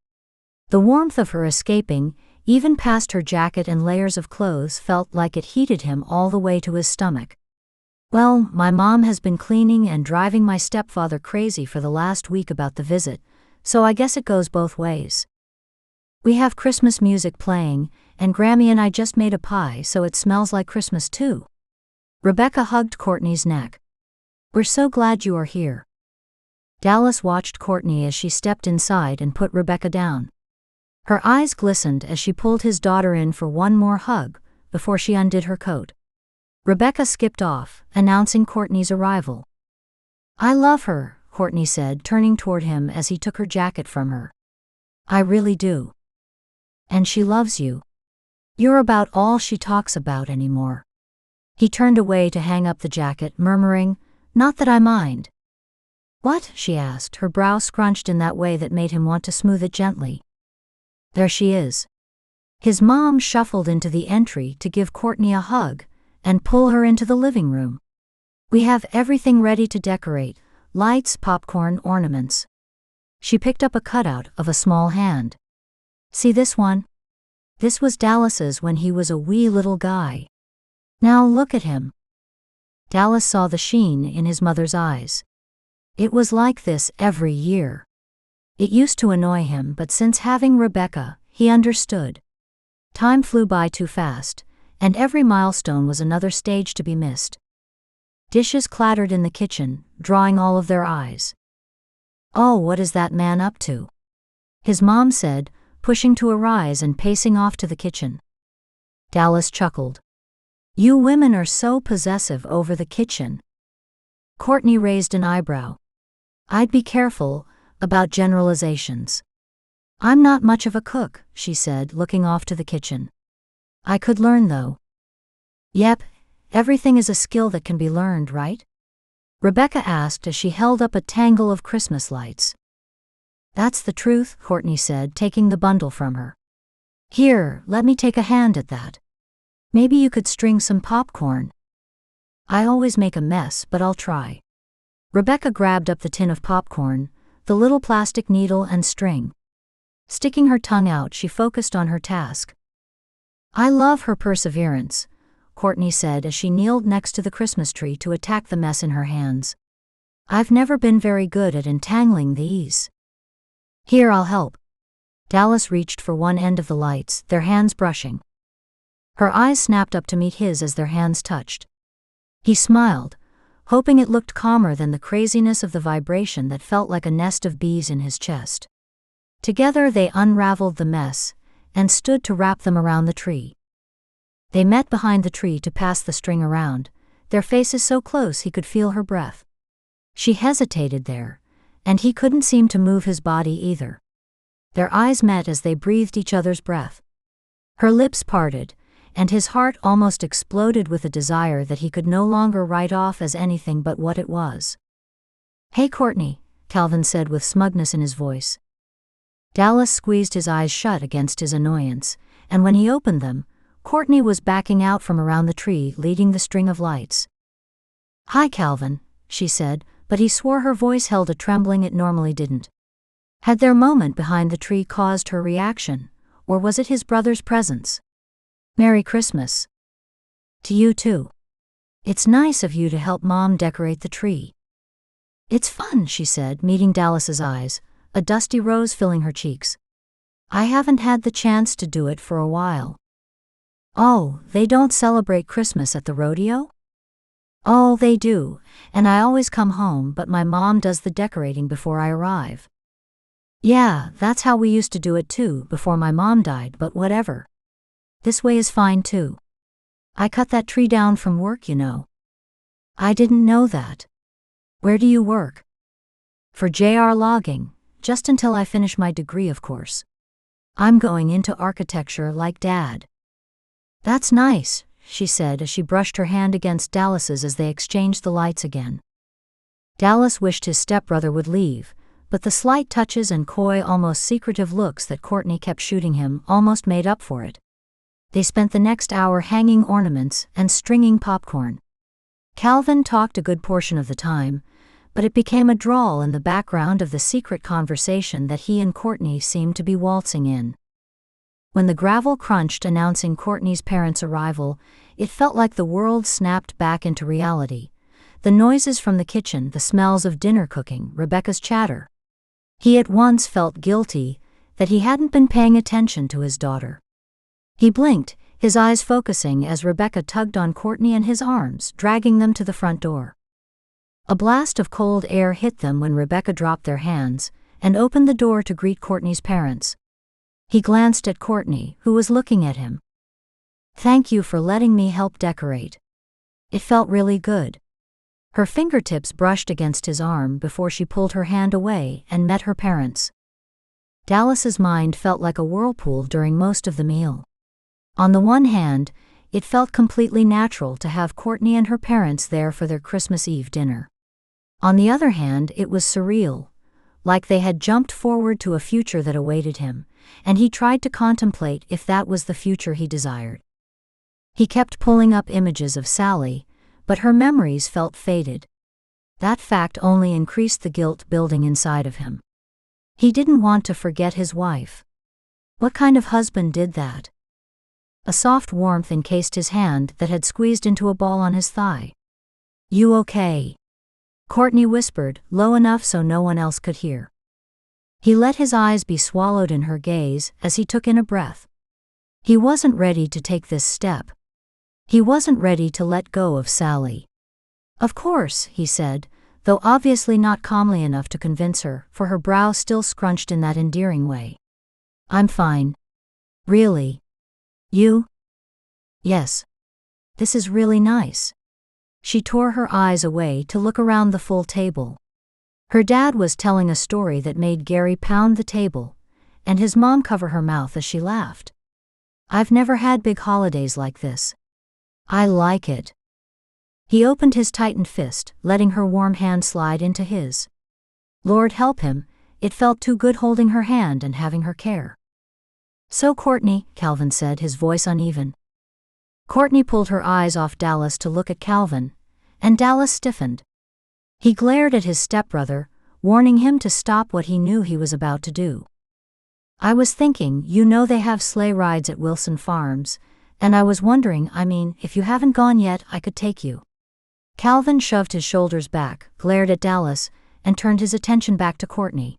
The warmth of her escaping, even past her jacket and layers of clothes, felt like it heated him all the way to his stomach. "Well, my mom has been cleaning and driving my stepfather crazy for the last week about the visit, so I guess it goes both ways. We have Christmas music playing, and Grammy and I just made a pie, so it smells like Christmas too." Rebekah hugged Courtney's neck. "We're so glad you are here." Dallas watched Courtney as she stepped inside and put Rebekah down. Her eyes glistened as she pulled his daughter in for one more hug before she undid her coat. Rebekah skipped off, announcing Courtney's arrival. "I love her," Courtney said, turning toward him as he took her jacket from her. "I really do. And she loves you. You're about all she talks about anymore." He turned away to hang up the jacket, murmuring, "Not that I mind." "What?" she asked, her brow scrunched in that way that made him want to smooth it gently. There she is. His mom shuffled into the entry to give Courtney a hug and pull her into the living room. "We have everything ready to decorate, lights, popcorn, ornaments." She picked up a cutout of a small hand. "See this one? This was Dallas's when he was a wee little guy. Now look at him." Dallas saw the sheen in his mother's eyes. It was like this every year. It used to annoy him, but since having Rebekah, he understood. Time flew by too fast, and every milestone was another stage to be missed. Dishes clattered in the kitchen, drawing all of their eyes. "Oh, what is that man up to?" his mom said, pushing to a rise and pacing off to the kitchen. Dallas chuckled. "You women are so possessive over the kitchen." Courtney raised an eyebrow. "I'd be careful about generalizations. I'm not much of a cook," she said, looking off to the kitchen. "I could learn though." "Yep, everything is a skill that can be learned, right?" Rebekah asked as she held up a tangle of Christmas lights. "That's the truth," Courtney said, taking the bundle from her. "Here, let me take a hand at that. Maybe you could string some popcorn." "I always make a mess, but I'll try." Rebekah grabbed up the tin of popcorn, the little plastic needle and string. Sticking her tongue out, she focused on her task. "I love her perseverance," Courtney said as she kneeled next to the Christmas tree to attack the mess in her hands. "I've never been very good at entangling these." "Here, I'll help." Dallas reached for one end of the lights, their hands brushing. Her eyes snapped up to meet his as their hands touched. He smiled, hoping it looked calmer than the craziness of the vibration that felt like a nest of bees in his chest. Together they unraveled the mess and stood to wrap them around the tree. They met behind the tree to pass the string around, their faces so close he could feel her breath. She hesitated there, and he couldn't seem to move his body either. Their eyes met as they breathed each other's breath. Her lips parted, and his heart almost exploded with a desire that he could no longer write off as anything but what it was. "Hey, Courtney," Calvin said with smugness in his voice. Dallas squeezed his eyes shut against his annoyance, and when he opened them, Courtney was backing out from around the tree, leading the string of lights. "Hi, Calvin," she said, but he swore her voice held a trembling it normally didn't. Had their moment behind the tree caused her reaction, or was it his brother's presence? "Merry Christmas." "To you too. It's nice of you to help Mom decorate the tree." "It's fun," she said, meeting Dallas's eyes, a dusty rose filling her cheeks. "I haven't had the chance to do it for a while." "Oh, they don't celebrate Christmas at the rodeo?" "Oh, they do, and I always come home, but my mom does the decorating before I arrive." "Yeah, that's how we used to do it too, before my mom died, but whatever. This way is fine too. I cut that tree down from work, you know." "I didn't know that. Where do you work?" "For JR Logging, just until I finish my degree, of course. I'm going into architecture like Dad." "That's nice," she said as she brushed her hand against Dallas's as they exchanged the lights again. Dallas wished his stepbrother would leave, but the slight touches and coy, almost secretive looks that Courtney kept shooting him almost made up for it. They spent the next hour hanging ornaments and stringing popcorn. Calvin talked a good portion of the time, but it became a drawl in the background of the secret conversation that he and Courtney seemed to be waltzing in. When the gravel crunched announcing Courtney's parents' arrival, it felt like the world snapped back into reality. The noises from the kitchen, the smells of dinner cooking, Rebekah's chatter. He at once felt guilty that he hadn't been paying attention to his daughter. He blinked, his eyes focusing as Rebekah tugged on Courtney in his arms, dragging them to the front door. A blast of cold air hit them when Rebekah dropped their hands and opened the door to greet Courtney's parents. He glanced at Courtney, who was looking at him. "Thank you for letting me help decorate. It felt really good." Her fingertips brushed against his arm before she pulled her hand away and met her parents. Dallas's mind felt like a whirlpool during most of the meal. On the one hand, it felt completely natural to have Courtney and her parents there for their Christmas Eve dinner. On the other hand, it was surreal, like they had jumped forward to a future that awaited him, and he tried to contemplate if that was the future he desired. He kept pulling up images of Sally, but her memories felt faded. That fact only increased the guilt building inside of him. He didn't want to forget his wife. What kind of husband did that? A soft warmth encased his hand that had squeezed into a ball on his thigh. "You okay?" Courtney whispered, low enough so no one else could hear. He let his eyes be swallowed in her gaze as he took in a breath. He wasn't ready to take this step. He wasn't ready to let go of Sally. "Of course," he said, though obviously not calmly enough to convince her, for her brow still scrunched in that endearing way. "I'm fine." "Really? You?" "Yes. This is really nice." She tore her eyes away to look around the full table. Her dad was telling a story that made Gary pound the table, and his mom cover her mouth as she laughed. "I've never had big holidays like this. I like it." He opened his tightened fist, letting her warm hand slide into his. Lord help him, it felt too good holding her hand and having her care. "So Courtney," Calvin said, his voice uneven. Courtney pulled her eyes off Dallas to look at Calvin, and Dallas stiffened. He glared at his stepbrother, warning him to stop what he knew he was about to do. "I was thinking, you know they have sleigh rides at Wilson Farms, and I was wondering, if you haven't gone yet, I could take you." Calvin shoved his shoulders back, glared at Dallas, and turned his attention back to Courtney.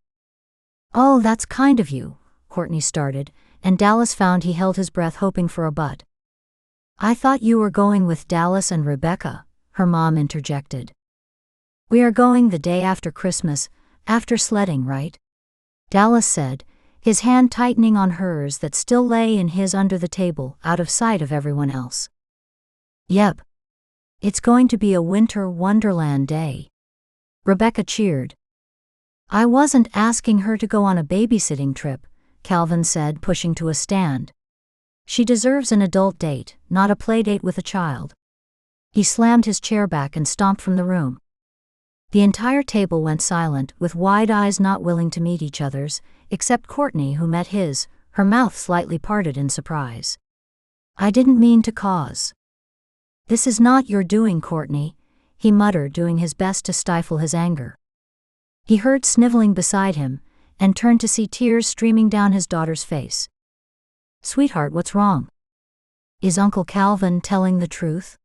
"Oh, that's kind of you," Courtney started, and Dallas found he held his breath hoping for a but. "I thought you were going with Dallas and Rebekah," her mom interjected. "We are going the day after Christmas, after sledding, right?" Dallas said, his hand tightening on hers that still lay in his under the table, out of sight of everyone else. "Yep. It's going to be a winter wonderland day." Rebekah cheered. "I wasn't asking her to go on a babysitting trip," Calvin said, pushing to a stand. "She deserves an adult date, not a play date with a child." He slammed his chair back and stomped from the room. The entire table went silent, with wide eyes not willing to meet each other's, except Courtney, who met his, her mouth slightly parted in surprise. "I didn't mean to cause." "This is not your doing, Courtney," he muttered, doing his best to stifle his anger. He heard sniveling beside him, and turned to see tears streaming down his daughter's face. "Sweetheart, what's wrong? Is Uncle Calvin telling the truth?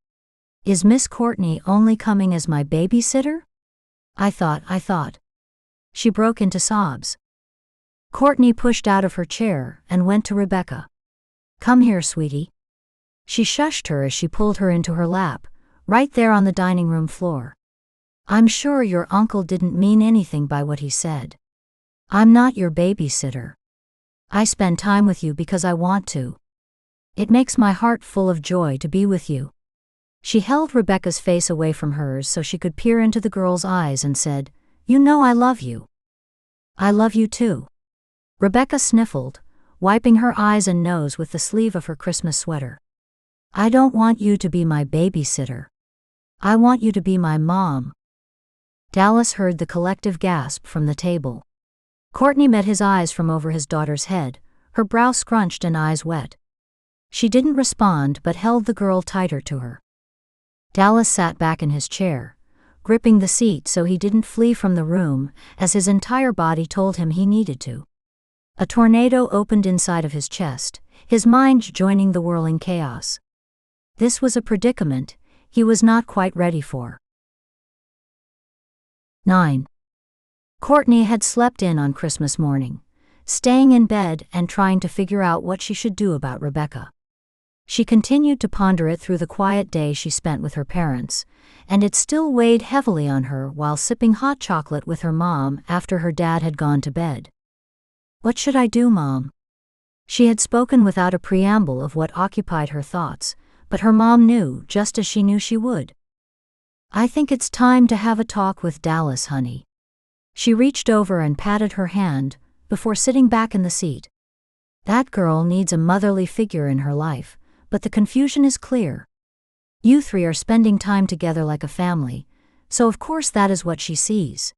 Is Miss Courtney only coming as my babysitter? I thought. She broke into sobs. Courtney pushed out of her chair and went to Rebekah. "Come here, sweetie." She shushed her as she pulled her into her lap, right there on the dining room floor. "I'm sure your uncle didn't mean anything by what he said. I'm not your babysitter. I spend time with you because I want to. It makes my heart full of joy to be with you." She held Rebekah's face away from hers so she could peer into the girl's eyes and said, "You know I love you." "I love you too." Rebekah sniffled, wiping her eyes and nose with the sleeve of her Christmas sweater. I don't want you to be my babysitter. I want you to be my mom." Dallas heard the collective gasp from the table. Courtney met his eyes from over his daughter's head, her brow scrunched and eyes wet. She didn't respond but held the girl tighter to her. Dallas sat back in his chair, gripping the seat so he didn't flee from the room, as his entire body told him he needed to. A tornado opened inside of his chest, his mind joining the whirling chaos. This was a predicament he was not quite ready for. 9. Courtney had slept in on Christmas morning, staying in bed and trying to figure out what she should do about Rebekah. She continued to ponder it through the quiet day she spent with her parents, and it still weighed heavily on her while sipping hot chocolate with her mom after her dad had gone to bed. "What should I do, Mom?" She had spoken without a preamble of what occupied her thoughts, but her mom knew, just as she knew she would. "I think it's time to have a talk with Dallas, honey." She reached over and patted her hand before sitting back in the seat. "That girl needs a motherly figure in her life, but the confusion is clear. You three are spending time together like a family, so of course that is what she sees.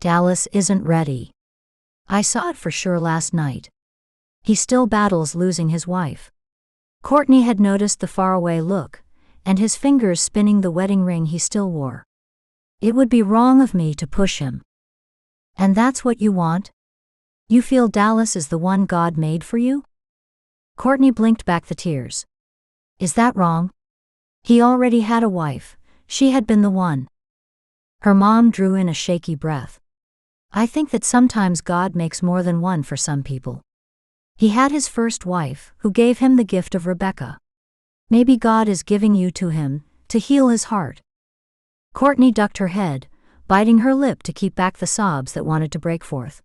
Dallas isn't ready. I saw it for sure last night. He still battles losing his wife." Courtney had noticed the faraway look, and his fingers spinning the wedding ring he still wore. "It would be wrong of me to push him." "And that's what you want? You feel Dallas is the one God made for you?" Courtney blinked back the tears. "Is that wrong? He already had a wife. She had been the one." Her mom drew in a shaky breath. "I think that sometimes God makes more than one for some people. He had his first wife, who gave him the gift of Rebekah. Maybe God is giving you to him, to heal his heart." Courtney ducked her head, biting her lip to keep back the sobs that wanted to break forth.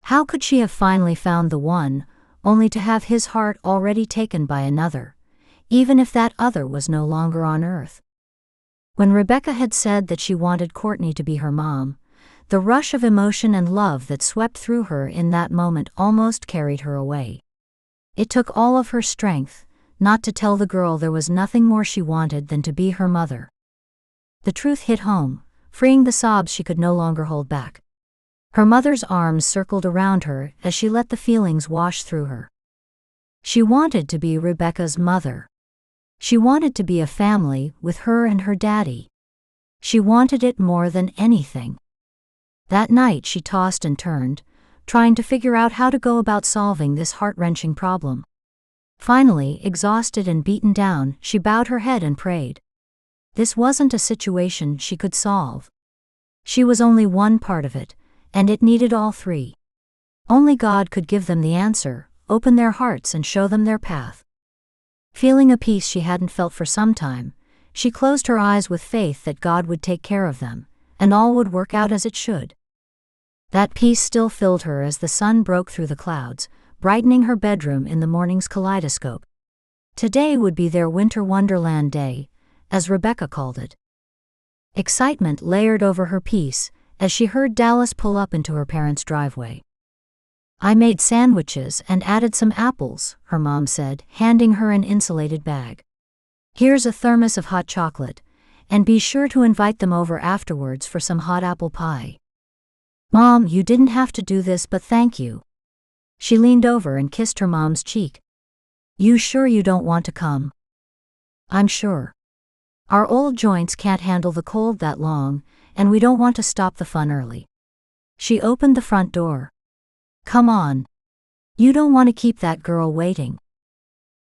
How could she have finally found the one, only to have his heart already taken by another, even if that other was no longer on earth? When Rebekah had said that she wanted Courtney to be her mom, the rush of emotion and love that swept through her in that moment almost carried her away. It took all of her strength not to tell the girl there was nothing more she wanted than to be her mother. The truth hit home, freeing the sobs she could no longer hold back. Her mother's arms circled around her as she let the feelings wash through her. She wanted to be Rebekah's mother. She wanted to be a family with her and her daddy. She wanted it more than anything. That night she tossed and turned, trying to figure out how to go about solving this heart-wrenching problem. Finally, exhausted and beaten down, she bowed her head and prayed. This wasn't a situation she could solve. She was only one part of it, and it needed all three. Only God could give them the answer, open their hearts and show them their path. Feeling a peace she hadn't felt for some time, she closed her eyes with faith that God would take care of them, and all would work out as it should. That peace still filled her as the sun broke through the clouds, brightening her bedroom in the morning's kaleidoscope. Today would be their winter wonderland day, as Rebekah called it. Excitement layered over her peace as she heard Dallas pull up into her parents' driveway. "I made sandwiches and added some apples," her mom said, handing her an insulated bag. "Here's a thermos of hot chocolate, and be sure to invite them over afterwards for some hot apple pie." "Mom, you didn't have to do this, but thank you." She leaned over and kissed her mom's cheek. "You sure you don't want to come?" "I'm sure. Our old joints can't handle the cold that long, and we don't want to stop the fun early." She opened the front door. "Come on. You don't want to keep that girl waiting."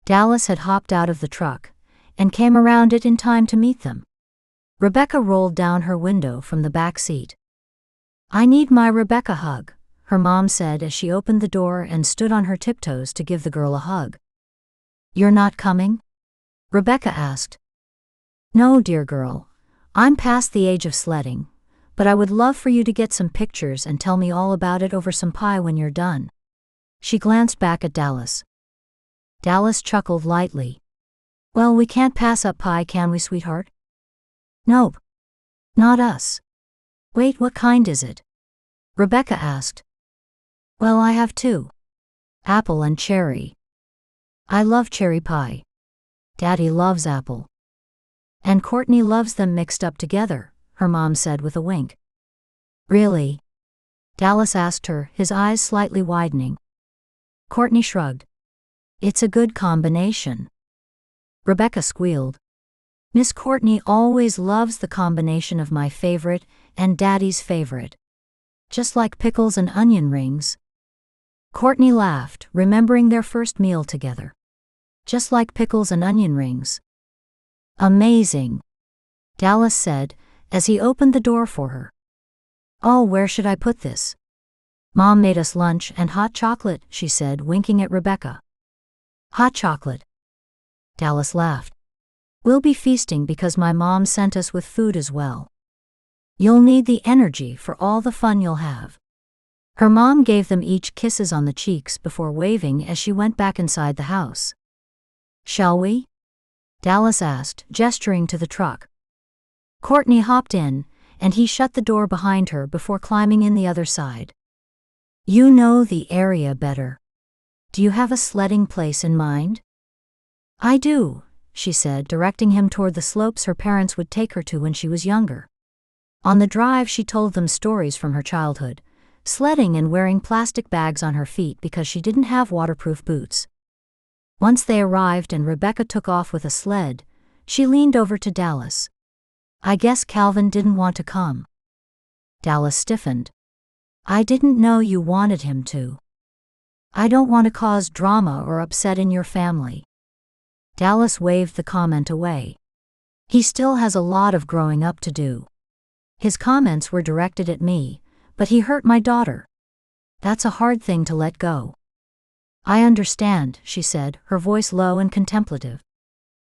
Dallas had hopped out of the truck and came around it in time to meet them. Rebekah rolled down her window from the back seat. "I need my Rebekah hug," her mom said as she opened the door and stood on her tiptoes to give the girl a hug. "You're not coming?" Rebekah asked. "No, dear girl. I'm past the age of sledding, but I would love for you to get some pictures and tell me all about it over some pie when you're done." She glanced back at Dallas. Dallas chuckled lightly. "Well, we can't pass up pie, can we, sweetheart?" "Nope. Not us." "Wait, what kind is it?" Rebekah asked. "Well, I have two. Apple and cherry. I love cherry pie." Daddy loves apple. And Courtney loves them mixed up together, her mom said with a wink. Really? Dallas asked her, his eyes slightly widening. Courtney shrugged. It's a good combination. Rebekah squealed. Miss Courtney always loves the combination of my favorite and Daddy's favorite. Just like pickles and onion rings. Courtney laughed, remembering their first meal together. Just like pickles and onion rings. Amazing, Dallas said, as he opened the door for her. Oh, where should I put this? Mom made us lunch and hot chocolate, she said, winking at Rebekah. Hot chocolate. Dallas laughed. We'll be feasting because my mom sent us with food as well. You'll need the energy for all the fun you'll have. Her mom gave them each kisses on the cheeks before waving as she went back inside the house. Shall we? Dallas asked, gesturing to the truck. Courtney hopped in, and he shut the door behind her before climbing in the other side. You know the area better. Do you have a sledding place in mind? I do, she said, directing him toward the slopes her parents would take her to when she was younger. On the drive, she told them stories from her childhood, sledding and wearing plastic bags on her feet because she didn't have waterproof boots. Once they arrived and Rebekah took off with a sled, she leaned over to Dallas. I guess Calvin didn't want to come. Dallas stiffened. I didn't know you wanted him to. I don't want to cause drama or upset in your family. Dallas waved the comment away. He still has a lot of growing up to do. His comments were directed at me, but he hurt my daughter. That's a hard thing to let go. I understand, she said, her voice low and contemplative.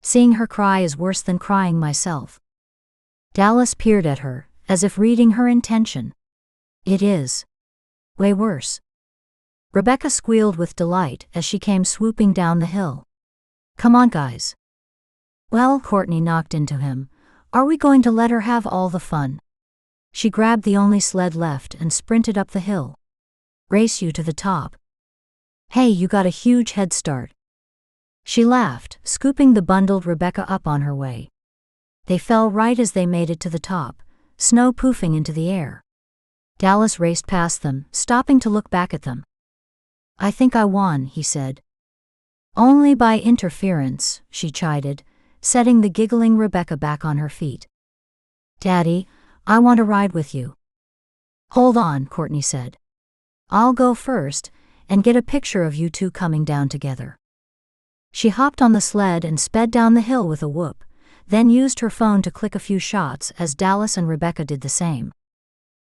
Seeing her cry is worse than crying myself. Dallas peered at her, as if reading her intention. It is. Way worse. Rebekah squealed with delight as she came swooping down the hill. Come on, guys. Well, Courtney knocked into him. Are we going to let her have all the fun? She grabbed the only sled left and sprinted up the hill. Race you to the top. Hey, you got a huge head start. She laughed, scooping the bundled Rebekah up on her way. They fell right as they made it to the top, snow poofing into the air. Dallas raced past them, stopping to look back at them. I think I won, he said. Only by interference, she chided, setting the giggling Rebekah back on her feet. Daddy, I want to ride with you. Hold on, Courtney said. I'll go first and get a picture of you two coming down together. She hopped on the sled and sped down the hill with a whoop, then used her phone to click a few shots as Dallas and Rebekah did the same.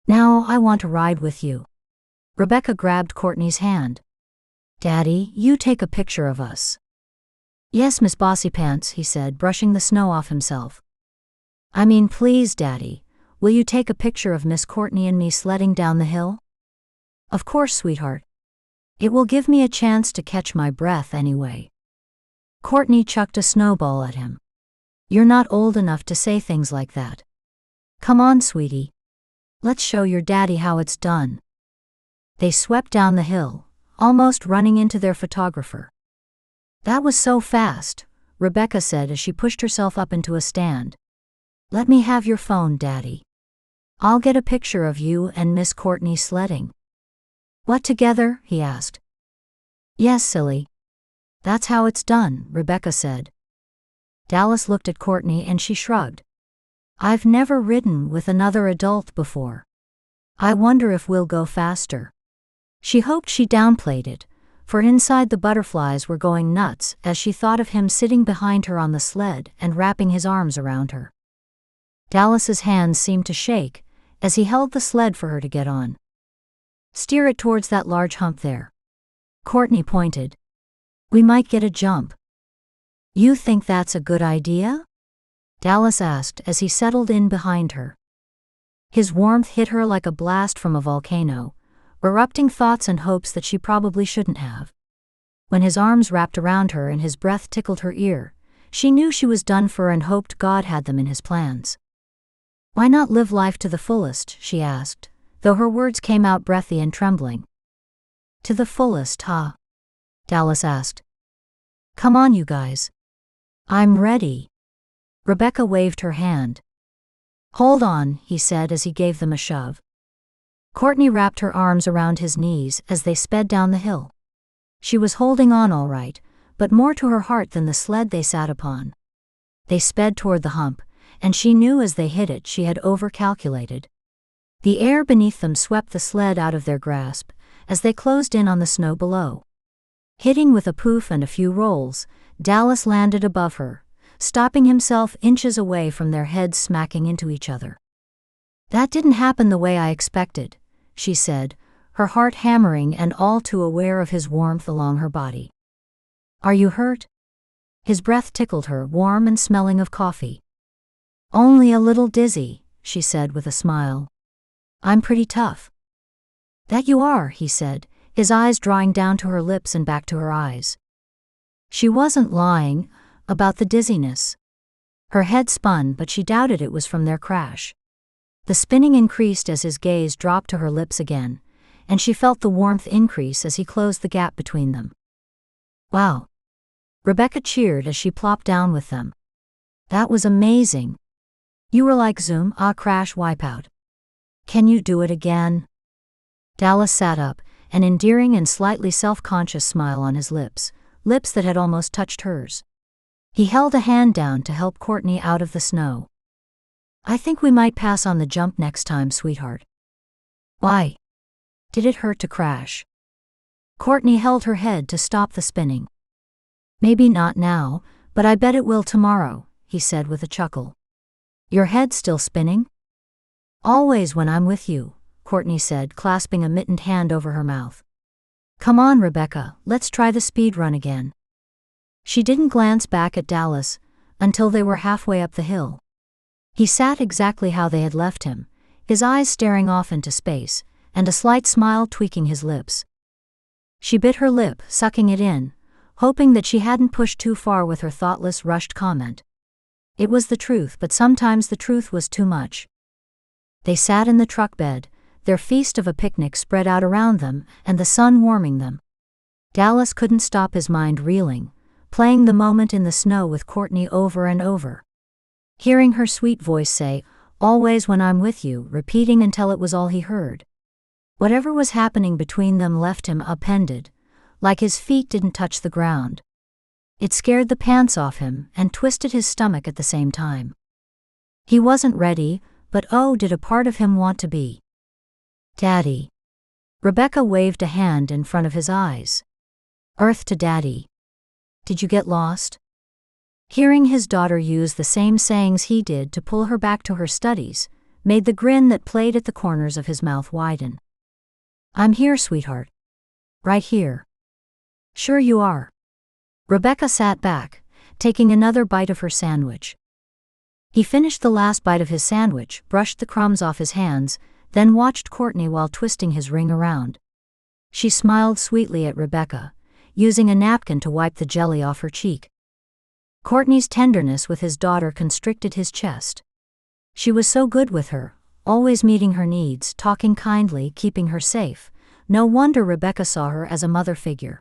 Now I want to ride with you. Rebekah grabbed Courtney's hand. Daddy, you take a picture of us. Yes, Miss Bossypants, he said, brushing the snow off himself. I mean, please, Daddy, will you take a picture of Miss Courtney and me sledding down the hill? Of course, sweetheart. It will give me a chance to catch my breath anyway. Courtney chucked a snowball at him. You're not old enough to say things like that. Come on, sweetie. Let's show your daddy how it's done. They swept down the hill, almost running into their photographer. That was so fast, Rebekah said as she pushed herself up into a stand. Let me have your phone, Daddy. I'll get a picture of you and Miss Courtney sledding. What, together? He asked. Yes, silly. That's how it's done, Rebekah said. Dallas looked at Courtney and she shrugged. I've never ridden with another adult before. I wonder if we'll go faster. She hoped she downplayed it, for inside the butterflies were going nuts as she thought of him sitting behind her on the sled and wrapping his arms around her. Dallas's hands seemed to shake as he held the sled for her to get on. Steer it towards that large hump there. Courtney pointed. We might get a jump. You think that's a good idea? Dallas asked as he settled in behind her. His warmth hit her like a blast from a volcano, erupting thoughts and hopes that she probably shouldn't have. When his arms wrapped around her and his breath tickled her ear, she knew she was done for and hoped God had them in his plans. Why not live life to the fullest, she asked, though her words came out breathy and trembling. To the fullest, huh? Dallas asked. Come on, you guys. I'm ready. Rebekah waved her hand. Hold on, he said as he gave them a shove. Courtney wrapped her arms around his knees as they sped down the hill. She was holding on all right, but more to her heart than the sled they sat upon. They sped toward the hump, and she knew as they hit it she had overcalculated. The air beneath them swept the sled out of their grasp as they closed in on the snow below. Hitting with a poof and a few rolls, Dallas landed above her, stopping himself inches away from their heads smacking into each other. That didn't happen the way I expected, she said, her heart hammering and all too aware of his warmth along her body. Are you hurt? His breath tickled her, warm and smelling of coffee. Only a little dizzy, she said with a smile. I'm pretty tough. That you are, he said, his eyes drawing down to her lips and back to her eyes. She wasn't lying about the dizziness. Her head spun, but she doubted it was from their crash. The spinning increased as his gaze dropped to her lips again, and she felt the warmth increase as he closed the gap between them. Wow! Rebekah cheered as she plopped down with them. That was amazing. You were like Zoom, crash wipeout. Can you do it again? Dallas sat up, an endearing and slightly self-conscious smile on his lips that had almost touched hers. He held a hand down to help Courtney out of the snow. I think we might pass on the jump next time, sweetheart. Why? Did it hurt to crash? Courtney held her head to stop the spinning. Maybe not now, but I bet it will tomorrow, he said with a chuckle. Your head still spinning? Always when I'm with you, Courtney said, clasping a mittened hand over her mouth. Come on, Rebekah, let's try the speed run again. She didn't glance back at Dallas until they were halfway up the hill. He sat exactly how they had left him, his eyes staring off into space, and a slight smile tweaking his lips. She bit her lip, sucking it in, hoping that she hadn't pushed too far with her thoughtless, rushed comment. It was the truth, but sometimes the truth was too much. They sat in the truck bed, their feast of a picnic spread out around them and the sun warming them. Dallas couldn't stop his mind reeling, playing the moment in the snow with Courtney over and over. Hearing her sweet voice say, always when I'm with you, repeating until it was all he heard. Whatever was happening between them left him upended, like his feet didn't touch the ground. It scared the pants off him and twisted his stomach at the same time. He wasn't ready, but oh, did a part of him want to be. Daddy. Rebekah waved a hand in front of his eyes. Earth to Daddy. Did you get lost? Hearing his daughter use the same sayings he did to pull her back to her studies made the grin that played at the corners of his mouth widen. I'm here, sweetheart. Right here. Sure you are. Rebekah sat back, taking another bite of her sandwich. He finished the last bite of his sandwich, brushed the crumbs off his hands, then watched Courtney while twisting his ring around. She smiled sweetly at Rebekah, using a napkin to wipe the jelly off her cheek. Courtney's tenderness with his daughter constricted his chest. She was so good with her, always meeting her needs, talking kindly, keeping her safe. No wonder Rebekah saw her as a mother figure.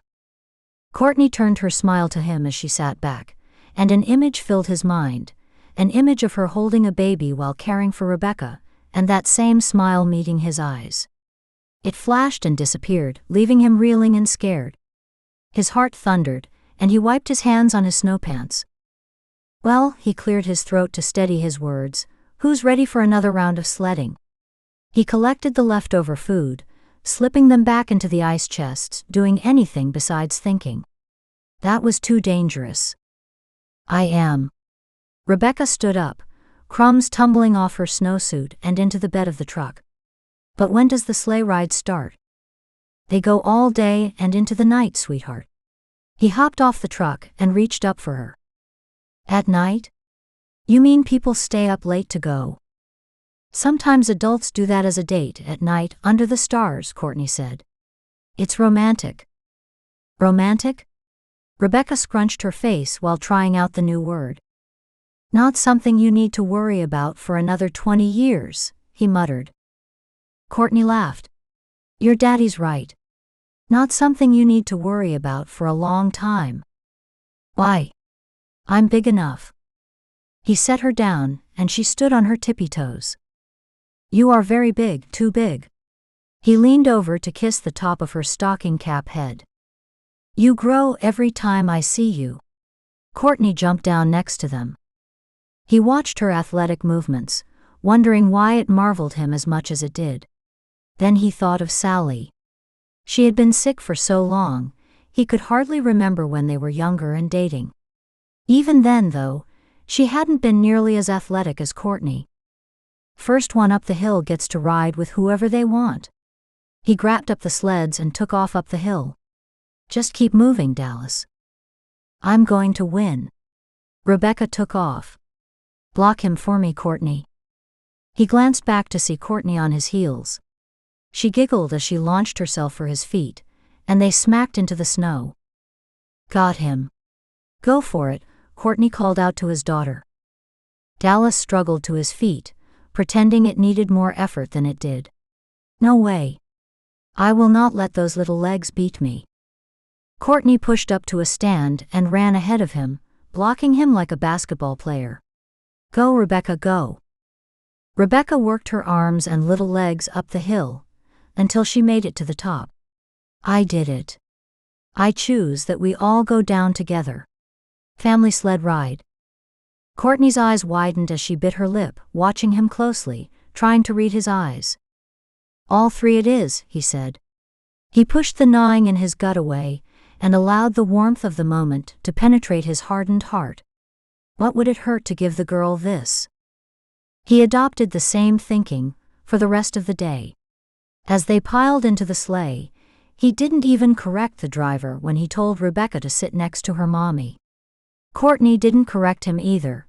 Courtney turned her smile to him as she sat back, and an image filled his mind, an image of her holding a baby while caring for Rebekah, and that same smile meeting his eyes. It flashed and disappeared, leaving him reeling and scared. His heart thundered, and he wiped his hands on his snow pants. Well, he cleared his throat to steady his words, who's ready for another round of sledding? He collected the leftover food, slipping them back into the ice chests, doing anything besides thinking. That was too dangerous. I am. Rebekah stood up, crumbs tumbling off her snowsuit and into the bed of the truck. But when does the sleigh ride start? They go all day and into the night, sweetheart. He hopped off the truck and reached up for her. At night? You mean people stay up late to go? Sometimes adults do that as a date at night under the stars, Courtney said. It's romantic. Romantic? Rebekah scrunched her face while trying out the new word. Not something you need to worry about for another 20 years, he muttered. Courtney laughed. Your daddy's right. Not something you need to worry about for a long time. Why? I'm big enough. He set her down, and she stood on her tippy toes. You are very big, too big. He leaned over to kiss the top of her stocking cap head. You grow every time I see you. Courtney jumped down next to them. He watched her athletic movements, wondering why it marveled him as much as it did. Then he thought of Sally. She had been sick for so long, he could hardly remember when they were younger and dating. Even then, though, she hadn't been nearly as athletic as Courtney. First one up the hill gets to ride with whoever they want. He grabbed up the sleds and took off up the hill. Just keep moving, Dallas. I'm going to win. Rebekah took off. Block him for me, Courtney. He glanced back to see Courtney on his heels. She giggled as she launched herself for his feet, and they smacked into the snow. Got him. Go for it, Courtney called out to his daughter. Dallas struggled to his feet, pretending it needed more effort than it did. No way. I will not let those little legs beat me. Courtney pushed up to a stand and ran ahead of him, blocking him like a basketball player. Go, Rebekah, go. Rebekah worked her arms and little legs up the hill, until she made it to the top. I did it. I choose that we all go down together. Family sled ride. Courtney's eyes widened as she bit her lip, watching him closely, trying to read his eyes. All three it is, he said. He pushed the gnawing in his gut away, and allowed the warmth of the moment to penetrate his hardened heart. What would it hurt to give the girl this? He adopted the same thinking, for the rest of the day. As they piled into the sleigh, he didn't even correct the driver when he told Rebekah to sit next to her mommy. Courtney didn't correct him either,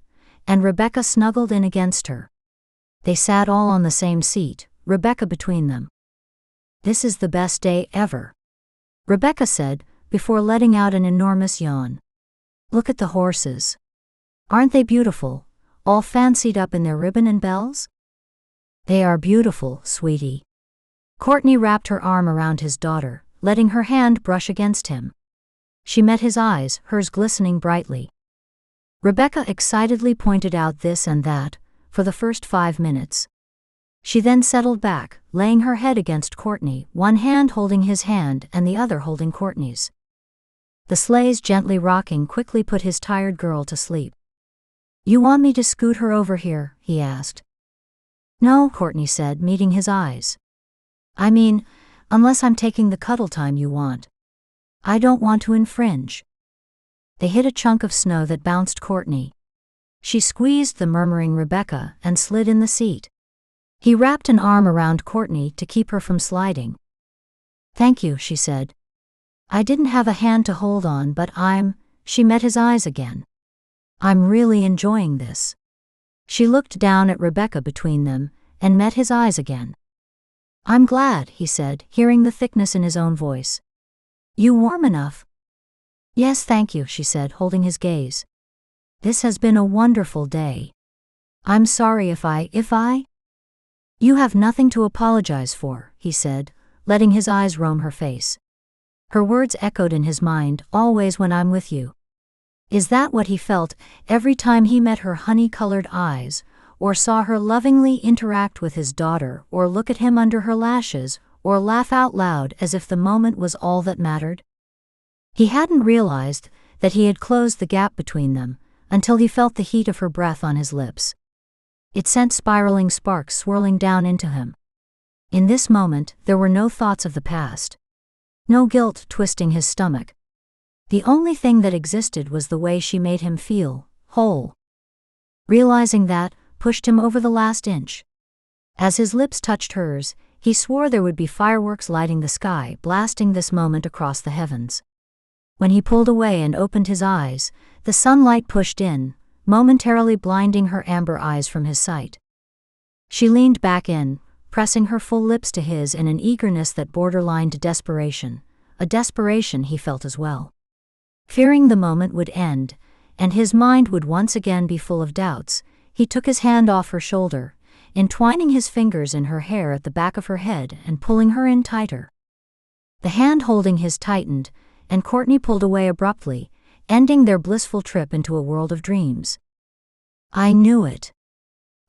and Rebekah snuggled in against her. They sat all on the same seat, Rebekah between them. This is the best day ever, Rebekah said, before letting out an enormous yawn. Look at the horses. Aren't they beautiful, all fancied up in their ribbon and bells? They are beautiful, sweetie. Courtney wrapped her arm around his daughter, letting her hand brush against him. She met his eyes, hers glistening brightly. Rebekah excitedly pointed out this and that, for the first 5 minutes. She then settled back, laying her head against Courtney, one hand holding his hand and the other holding Courtney's. The sleigh's gently rocking quickly put his tired girl to sleep. You want me to scoot her over here? He asked. No, Courtney said, meeting his eyes. I mean, unless I'm taking the cuddle time you want. I don't want to infringe. They hit a chunk of snow that bounced Courtney. She squeezed the murmuring Rebekah and slid in the seat. He wrapped an arm around Courtney to keep her from sliding. Thank you, she said. I didn't have a hand to hold on, but she met his eyes again. I'm really enjoying this. She looked down at Rebekah between them, and met his eyes again. I'm glad, he said, hearing the thickness in his own voice. You warm enough? Yes, thank you, she said, holding his gaze. This has been a wonderful day. I'm sorry if I? You have nothing to apologize for, he said, letting his eyes roam her face. Her words echoed in his mind, always when I'm with you. Is that what he felt every time he met her honey-colored eyes, or saw her lovingly interact with his daughter, or look at him under her lashes, or laugh out loud as if the moment was all that mattered? He hadn't realized that he had closed the gap between them, until he felt the heat of her breath on his lips. It sent spiraling sparks swirling down into him. In this moment, there were no thoughts of the past. No guilt twisting his stomach. The only thing that existed was the way she made him feel, whole. Realizing that, pushed him over the last inch. As his lips touched hers, he swore there would be fireworks lighting the sky, blasting this moment across the heavens. When he pulled away and opened his eyes, the sunlight pushed in, momentarily blinding her amber eyes from his sight. She leaned back in, pressing her full lips to his in an eagerness that borderlined desperation, a desperation he felt as well. Fearing the moment would end, and his mind would once again be full of doubts, he took his hand off her shoulder, entwining his fingers in her hair at the back of her head and pulling her in tighter. The hand holding his tightened, and Courtney pulled away abruptly, ending their blissful trip into a world of dreams. "I knew it.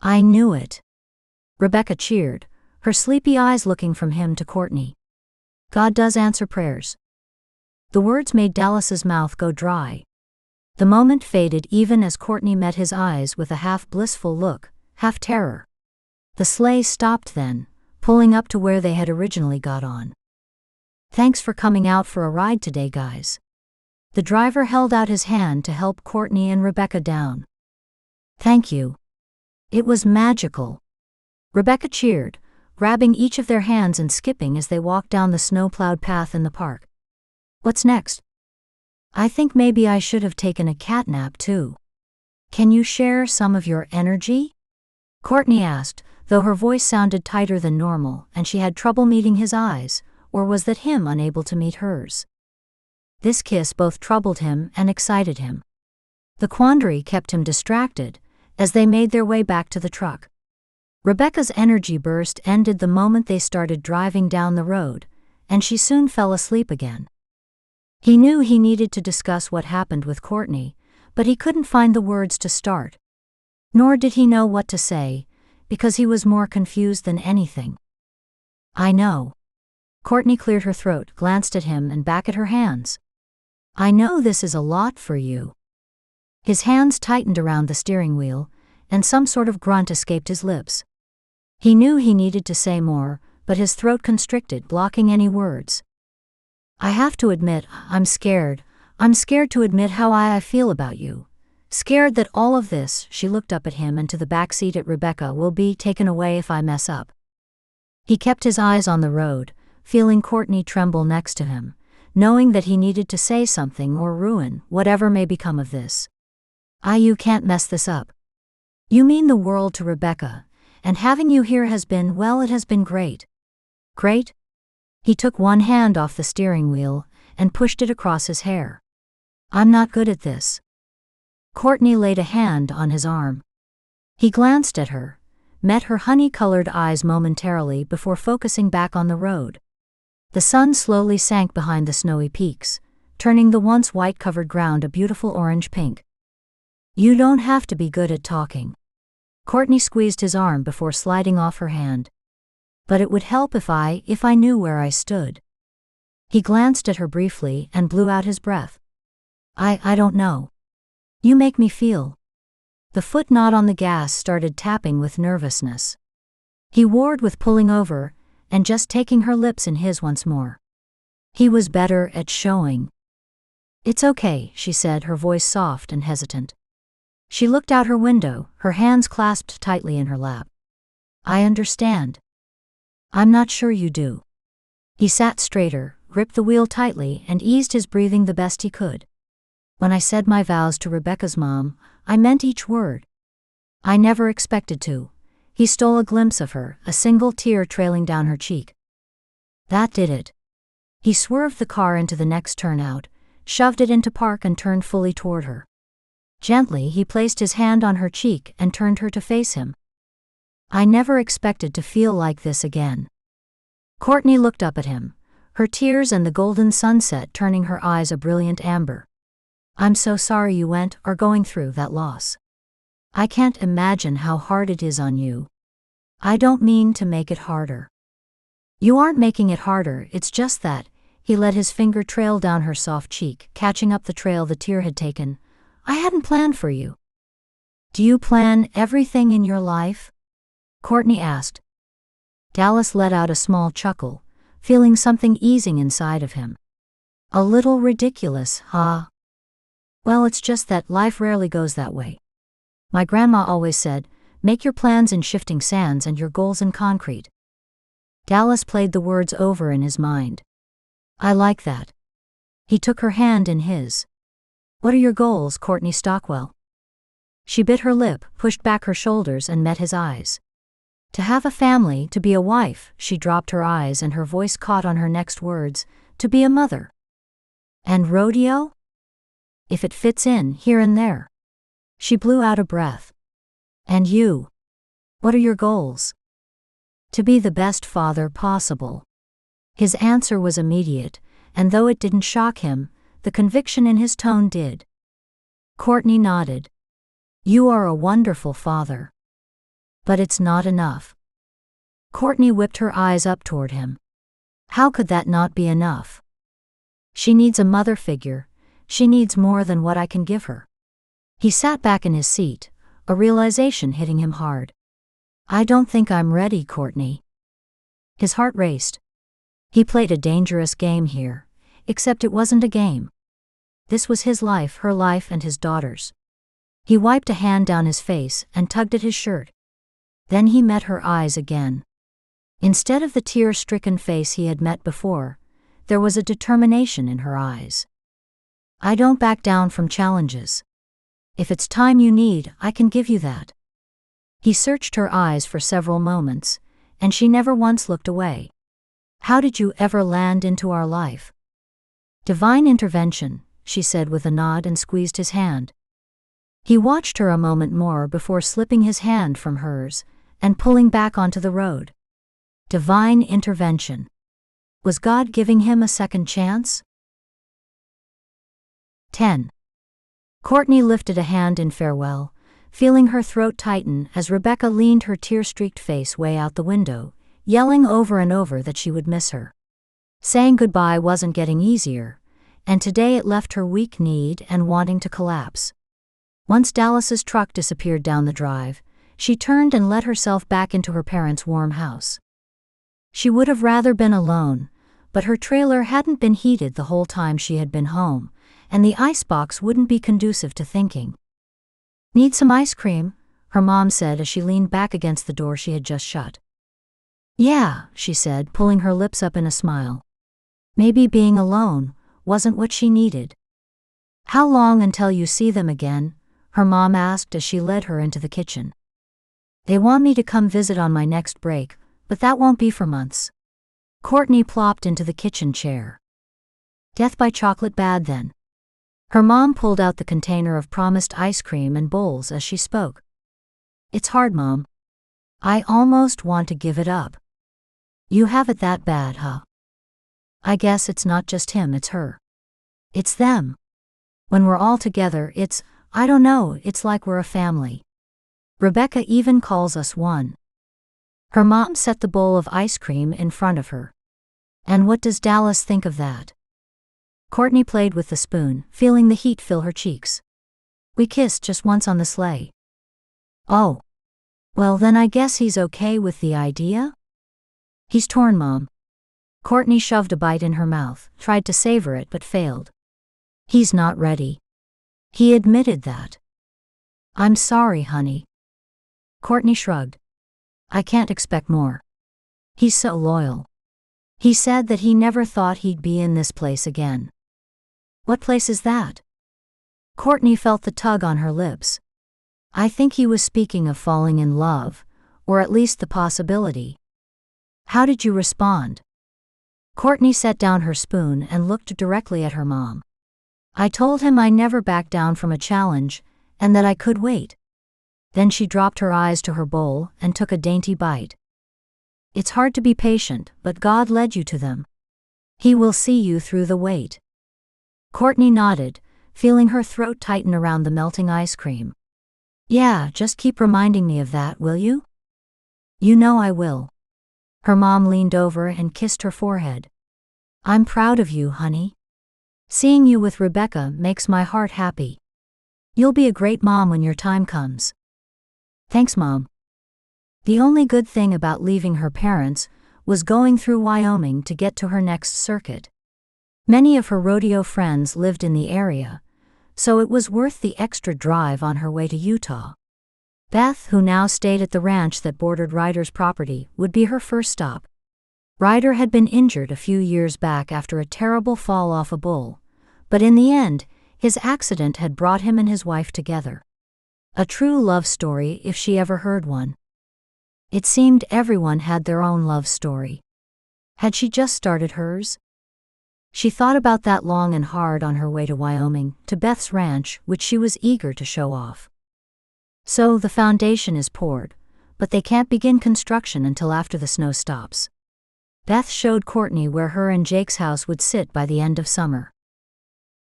I knew it," Rebekah cheered, her sleepy eyes looking from him to Courtney. "God does answer prayers." The words made Dallas's mouth go dry. The moment faded even as Courtney met his eyes with a half-blissful look, half-terror. The sleigh stopped then, pulling up to where they had originally got on. "Thanks for coming out for a ride today, guys." The driver held out his hand to help Courtney and Rebekah down. "Thank you. It was magical." Rebekah cheered, grabbing each of their hands and skipping as they walked down the snow-plowed path in the park. "What's next?" "I think maybe I should have taken a cat nap too. Can you share some of your energy?" Courtney asked, though her voice sounded tighter than normal and she had trouble meeting his eyes, or was that him unable to meet hers? This kiss both troubled him and excited him. The quandary kept him distracted as they made their way back to the truck. Rebekah's energy burst ended the moment they started driving down the road, and she soon fell asleep again. He knew he needed to discuss what happened with Courtney, but he couldn't find the words to start. Nor did he know what to say, because he was more confused than anything. "I know." Courtney cleared her throat, glanced at him and back at her hands. "I know this is a lot for you." His hands tightened around the steering wheel, and some sort of grunt escaped his lips. He knew he needed to say more, but his throat constricted, blocking any words. "I have to admit, I'm scared. I'm scared to admit how I feel about you. Scared that all of this," she looked up at him and to the back seat at Rebekah, "will be taken away if I mess up." He kept his eyes on the road, feeling Courtney tremble next to him, knowing that he needed to say something or ruin whatever may become of this. You can't mess this up. You mean the world to Rebekah, and having you here has been, well, it has been great." "Great?" He took one hand off the steering wheel and pushed it across his hair. "I'm not good at this." Courtney laid a hand on his arm. He glanced at her, met her honey-colored eyes momentarily before focusing back on the road. The sun slowly sank behind the snowy peaks, turning the once white-covered ground a beautiful orange pink. "You don't have to be good at talking." Courtney squeezed his arm before sliding off her hand. "But it would help if I knew where I stood." He glanced at her briefly and blew out his breath. I don't know. You make me feel." The foot knot on the gas started tapping with nervousness. He warred with pulling over and just taking her lips in his once more. He was better at showing. "It's okay," she said, her voice soft and hesitant. She looked out her window, her hands clasped tightly in her lap. "I understand." "I'm not sure you do." He sat straighter, gripped the wheel tightly and eased his breathing the best he could. "When I said my vows to Rebekah's mom, I meant each word. I never expected to." He stole a glimpse of her, a single tear trailing down her cheek. "That did it." He swerved the car into the next turnout, shoved it into park and turned fully toward her. Gently he placed his hand on her cheek and turned her to face him. "I never expected to feel like this again." Courtney looked up at him, her tears and the golden sunset turning her eyes a brilliant amber. "I'm so sorry you are going through that loss. I can't imagine how hard it is on you. I don't mean to make it harder." "You aren't making it harder, it's just that," he let his finger trail down her soft cheek, catching up the trail the tear had taken. "I hadn't planned for you." "Do you plan everything in your life?" Courtney asked. Dallas let out a small chuckle, feeling something easing inside of him. "A little ridiculous, huh?" "Well, it's just that life rarely goes that way. My grandma always said, make your plans in shifting sands and your goals in concrete." Dallas played the words over in his mind. "I like that." He took her hand in his. "What are your goals, Courtney Stockwell?" She bit her lip, pushed back her shoulders and met his eyes. "To have a family, to be a wife," she dropped her eyes and her voice caught on her next words, "to be a mother." "And rodeo?" "If it fits in, here and there." She blew out a breath. "And you? What are your goals?" "To be the best father possible." His answer was immediate, and though it didn't shock him, the conviction in his tone did. Courtney nodded. You are a wonderful father. But it's not enough. Courtney whipped her eyes up toward him. How could that not be enough? She needs a mother figure. She needs more than what I can give her. He sat back in his seat, a realization hitting him hard. I don't think I'm ready, Courtney. His heart raced. He played a dangerous game here, except it wasn't a game. This was his life, her life, and his daughter's. He wiped a hand down his face and tugged at his shirt. Then he met her eyes again. Instead of the tear-stricken face he had met before, there was a determination in her eyes. I don't back down from challenges. If it's time you need, I can give you that. He searched her eyes for several moments, and she never once looked away. How did you ever land into our life? Divine intervention, she said with a nod and squeezed his hand. He watched her a moment more before slipping his hand from hers and pulling back onto the road. Divine intervention. Was God giving him a second chance? 10. Courtney lifted a hand in farewell, feeling her throat tighten as Rebekah leaned her tear-streaked face way out the window, yelling over and over that she would miss her. Saying goodbye wasn't getting easier, and today it left her weak-kneed and wanting to collapse. Once Dallas's truck disappeared down the drive, she turned and let herself back into her parents' warm house. She would have rather been alone, but her trailer hadn't been heated the whole time she had been home, and the icebox wouldn't be conducive to thinking. Need some ice cream? Her mom said as she leaned back against the door she had just shut. Yeah, she said, pulling her lips up in a smile. Maybe being alone wasn't what she needed. How long until you see them again? Her mom asked as she led her into the kitchen. They want me to come visit on my next break, but that won't be for months. Courtney plopped into the kitchen chair. Death by chocolate bad then? Her mom pulled out the container of promised ice cream and bowls as she spoke. It's hard, Mom. I almost want to give it up. You have it that bad, huh? I guess it's not just him, it's her. It's them. When we're all together, I don't know, it's like we're a family. Rebekah even calls us one. Her mom set the bowl of ice cream in front of her. And what does Dallas think of that? Courtney played with the spoon, feeling the heat fill her cheeks. We kissed just once on the sleigh. Oh. Well then I guess he's okay with the idea? He's torn, Mom. Courtney shoved a bite in her mouth, tried to savor it but failed. He's not ready. He admitted that. I'm sorry, honey. Courtney shrugged. I can't expect more. He's so loyal. He said that he never thought he'd be in this place again. What place is that? Courtney felt the tug on her lips. I think he was speaking of falling in love, or at least the possibility. How did you respond? Courtney set down her spoon and looked directly at her mom. I told him I never backed down from a challenge, and that I could wait. Then she dropped her eyes to her bowl and took a dainty bite. It's hard to be patient, but God led you to them. He will see you through the wait. Courtney nodded, feeling her throat tighten around the melting ice cream. Yeah, just keep reminding me of that, will you? You know I will. Her mom leaned over and kissed her forehead. I'm proud of you, honey. Seeing you with Rebekah makes my heart happy. You'll be a great mom when your time comes. Thanks, Mom. The only good thing about leaving her parents was going through Wyoming to get to her next circuit. Many of her rodeo friends lived in the area, so it was worth the extra drive on her way to Utah. Beth, who now stayed at the ranch that bordered Ryder's property, would be her first stop. Ryder had been injured a few years back after a terrible fall off a bull, but in the end, his accident had brought him and his wife together. A true love story if she ever heard one. It seemed everyone had their own love story. Had she just started hers? She thought about that long and hard on her way to Wyoming, to Beth's ranch, which she was eager to show off. So the foundation is poured, but they can't begin construction until after the snow stops. Beth showed Courtney where her and Jake's house would sit by the end of summer.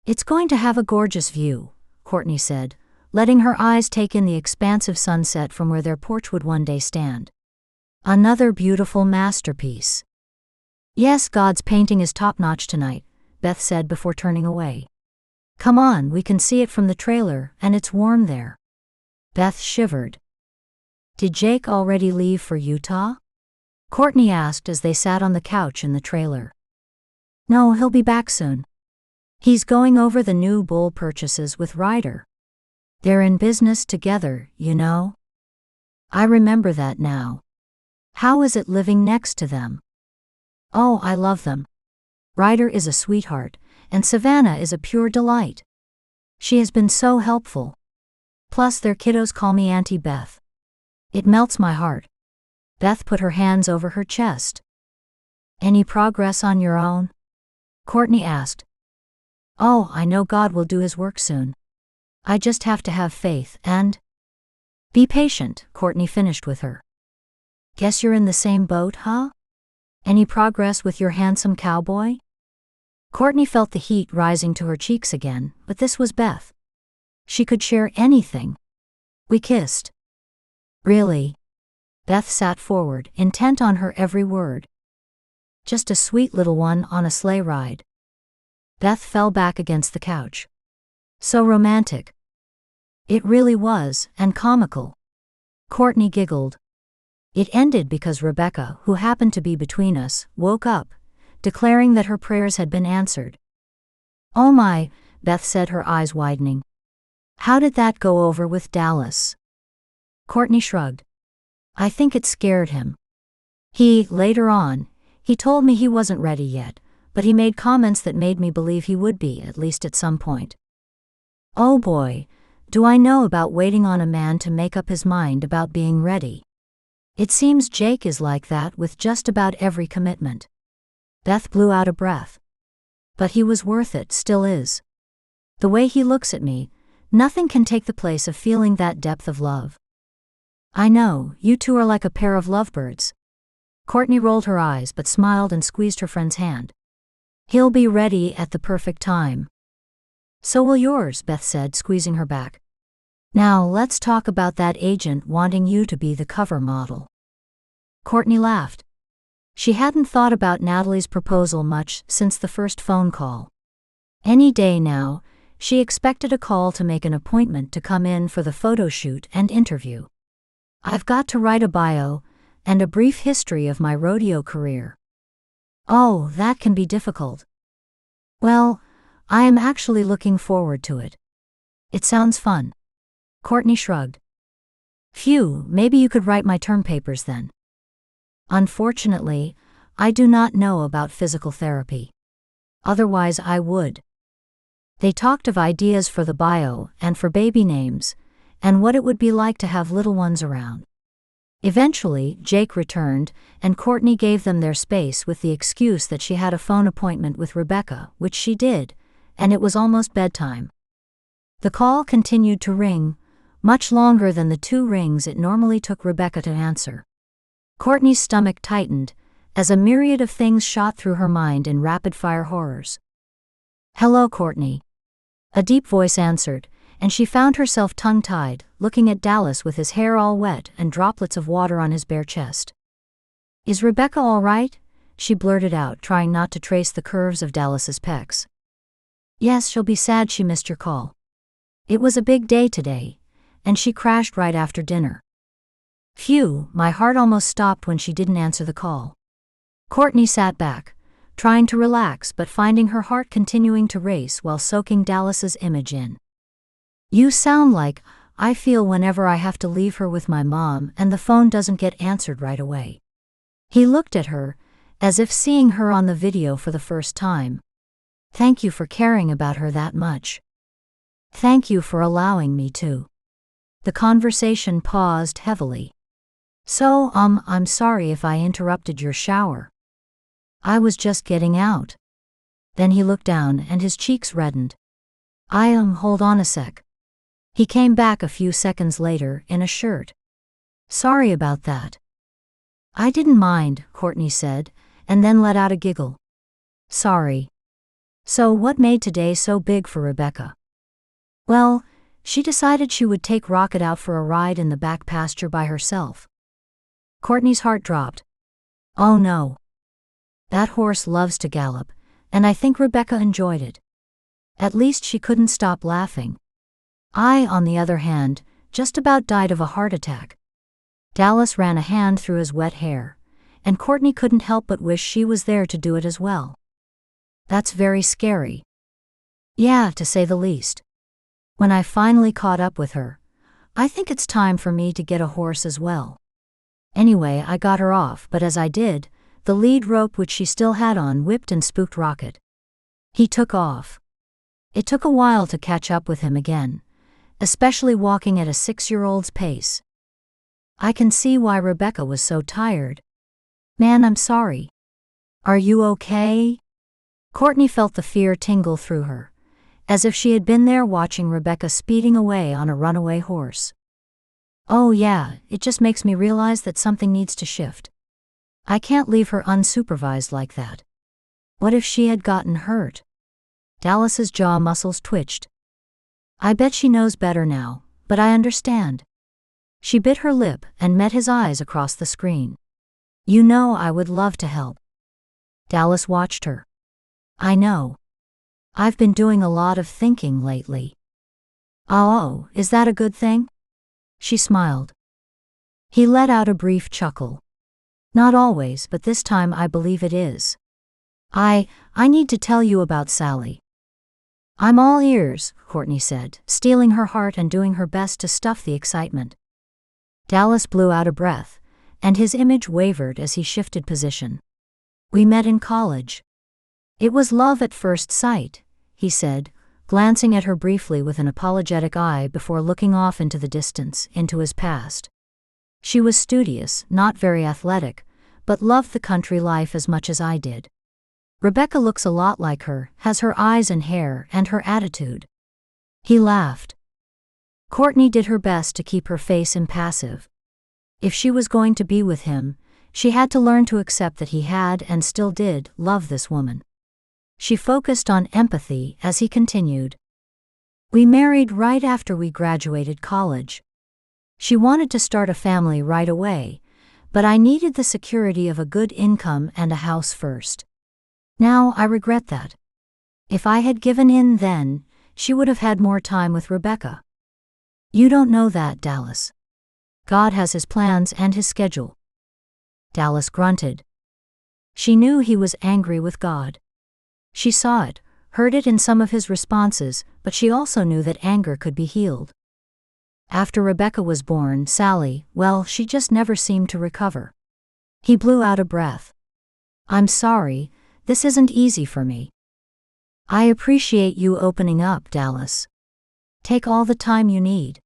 It's going to have a gorgeous view, Courtney said, letting her eyes take in the expansive sunset from where their porch would one day stand. Another beautiful masterpiece. Yes, God's painting is top-notch tonight, Beth said before turning away. Come on, we can see it from the trailer, and it's warm there. Beth shivered. Did Jake already leave for Utah? Courtney asked as they sat on the couch in the trailer. No, he'll be back soon. He's going over the new bull purchases with Ryder. They're in business together, you know. I remember that now. How is it living next to them? Oh, I love them. Ryder is a sweetheart, and Savannah is a pure delight. She has been so helpful. Plus their kiddos call me Auntie Beth. It melts my heart. Beth put her hands over her chest. Any progress on your own? Courtney asked. Oh, I know God will do his work soon. I just have to have faith and be patient, Courtney finished with her. Guess you're in the same boat, huh? Any progress with your handsome cowboy? Courtney felt the heat rising to her cheeks again, but this was Beth. She could share anything. We kissed. Really? Beth sat forward, intent on her every word. Just a sweet little one on a sleigh ride. Beth fell back against the couch. So romantic. It really was, and comical. Courtney giggled. It ended because Rebekah, who happened to be between us, woke up, declaring that her prayers had been answered. Oh my, Beth said, her eyes widening. How did that go over with Dallas? Courtney shrugged. I think it scared him. Later on, he told me he wasn't ready yet, but he made comments that made me believe he would be, at least at some point. Oh boy, do I know about waiting on a man to make up his mind about being ready. It seems Jake is like that with just about every commitment. Beth blew out a breath. But he was worth it, still is. The way he looks at me, nothing can take the place of feeling that depth of love. I know, you two are like a pair of lovebirds. Courtney rolled her eyes but smiled and squeezed her friend's hand. He'll be ready at the perfect time. So will yours, Beth said, squeezing her back. Now let's talk about that agent wanting you to be the cover model. Courtney laughed. She hadn't thought about Natalie's proposal much since the first phone call. Any day now, she expected a call to make an appointment to come in for the photo shoot and interview. I've got to write a bio and a brief history of my rodeo career. Oh, that can be difficult. Well, I am actually looking forward to it. It sounds fun. Courtney shrugged. Phew, maybe you could write my term papers then. Unfortunately, I do not know about physical therapy. Otherwise I would. They talked of ideas for the bio and for baby names, and what it would be like to have little ones around. Eventually, Jake returned, and Courtney gave them their space with the excuse that she had a phone appointment with Rebekah, which she did, and it was almost bedtime. The call continued to ring, much longer than the 2 rings it normally took Rebekah to answer. Courtney's stomach tightened, as a myriad of things shot through her mind in rapid-fire horrors. Hello, Courtney. A deep voice answered, and she found herself tongue-tied, looking at Dallas with his hair all wet and droplets of water on his bare chest. Is Rebekah all right? She blurted out, trying not to trace the curves of Dallas's pecs. Yes, she'll be sad she missed your call. It was a big day today, and she crashed right after dinner. Phew, my heart almost stopped when she didn't answer the call. Courtney sat back, trying to relax but finding her heart continuing to race while soaking Dallas's image in. You sound like I feel whenever I have to leave her with my mom and the phone doesn't get answered right away. He looked at her, as if seeing her on the video for the first time. Thank you for caring about her that much. Thank you for allowing me to. The conversation paused heavily. So, I'm sorry if I interrupted your shower. I was just getting out. Then he looked down and his cheeks reddened. Hold on a sec. He came back a few seconds later in a shirt. Sorry about that. I didn't mind, Courtney said, and then let out a giggle. Sorry. So what made today so big for Rebekah? Well, she decided she would take Rocket out for a ride in the back pasture by herself. Courtney's heart dropped. Oh no. That horse loves to gallop, and I think Rebekah enjoyed it. At least she couldn't stop laughing. I, on the other hand, just about died of a heart attack. Dallas ran a hand through his wet hair, and Courtney couldn't help but wish she was there to do it as well. That's very scary. Yeah, to say the least. When I finally caught up with her, I think it's time for me to get a horse as well. Anyway, I got her off, but as I did, the lead rope which she still had on whipped and spooked Rocket. He took off. It took a while to catch up with him again, especially walking at a 6-year-old's pace. I can see why Rebekah was so tired. Man, I'm sorry. Are you okay? Courtney felt the fear tingle through her, as if she had been there watching Rebekah speeding away on a runaway horse. Oh yeah, it just makes me realize that something needs to shift. I can't leave her unsupervised like that. What if she had gotten hurt? Dallas's jaw muscles twitched. I bet she knows better now, but I understand. She bit her lip and met his eyes across the screen. You know I would love to help. Dallas watched her. I know. I've been doing a lot of thinking lately. Oh, is that a good thing? She smiled. He let out a brief chuckle. Not always, but this time I believe it is. I need to tell you about Sally. I'm all ears, Courtney said, steeling her heart and doing her best to stuff the excitement. Dallas blew out a breath, and his image wavered as he shifted position. We met in college. It was love at first sight, he said, glancing at her briefly with an apologetic eye before looking off into the distance, into his past. She was studious, not very athletic, but loved the country life as much as I did. Rebekah looks a lot like her, has her eyes and hair and her attitude. He laughed. Courtney did her best to keep her face impassive. If she was going to be with him, she had to learn to accept that he had and still did love this woman. She focused on empathy as he continued. We married right after we graduated college. She wanted to start a family right away, but I needed the security of a good income and a house first. Now I regret that. If I had given in then, she would have had more time with Rebekah. You don't know that, Dallas. God has his plans and his schedule. Dallas grunted. She knew he was angry with God. She saw it, heard it in some of his responses, but she also knew that anger could be healed. After Rebekah was born, Sally, well, she just never seemed to recover. He blew out a breath. I'm sorry, this isn't easy for me. I appreciate you opening up, Dallas. Take all the time you need.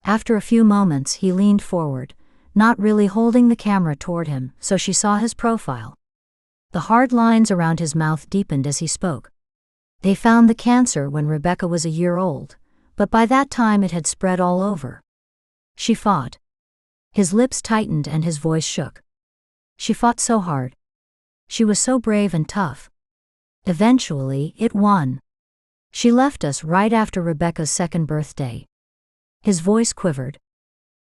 After a few moments, he leaned forward, not really holding the camera toward him, so she saw his profile. The hard lines around his mouth deepened as he spoke. They found the cancer when Rebekah was a year old, but by that time it had spread all over. She fought. His lips tightened and his voice shook. She fought so hard. She was so brave and tough. Eventually, it won. She left us right after Rebekah's 2nd birthday. His voice quivered.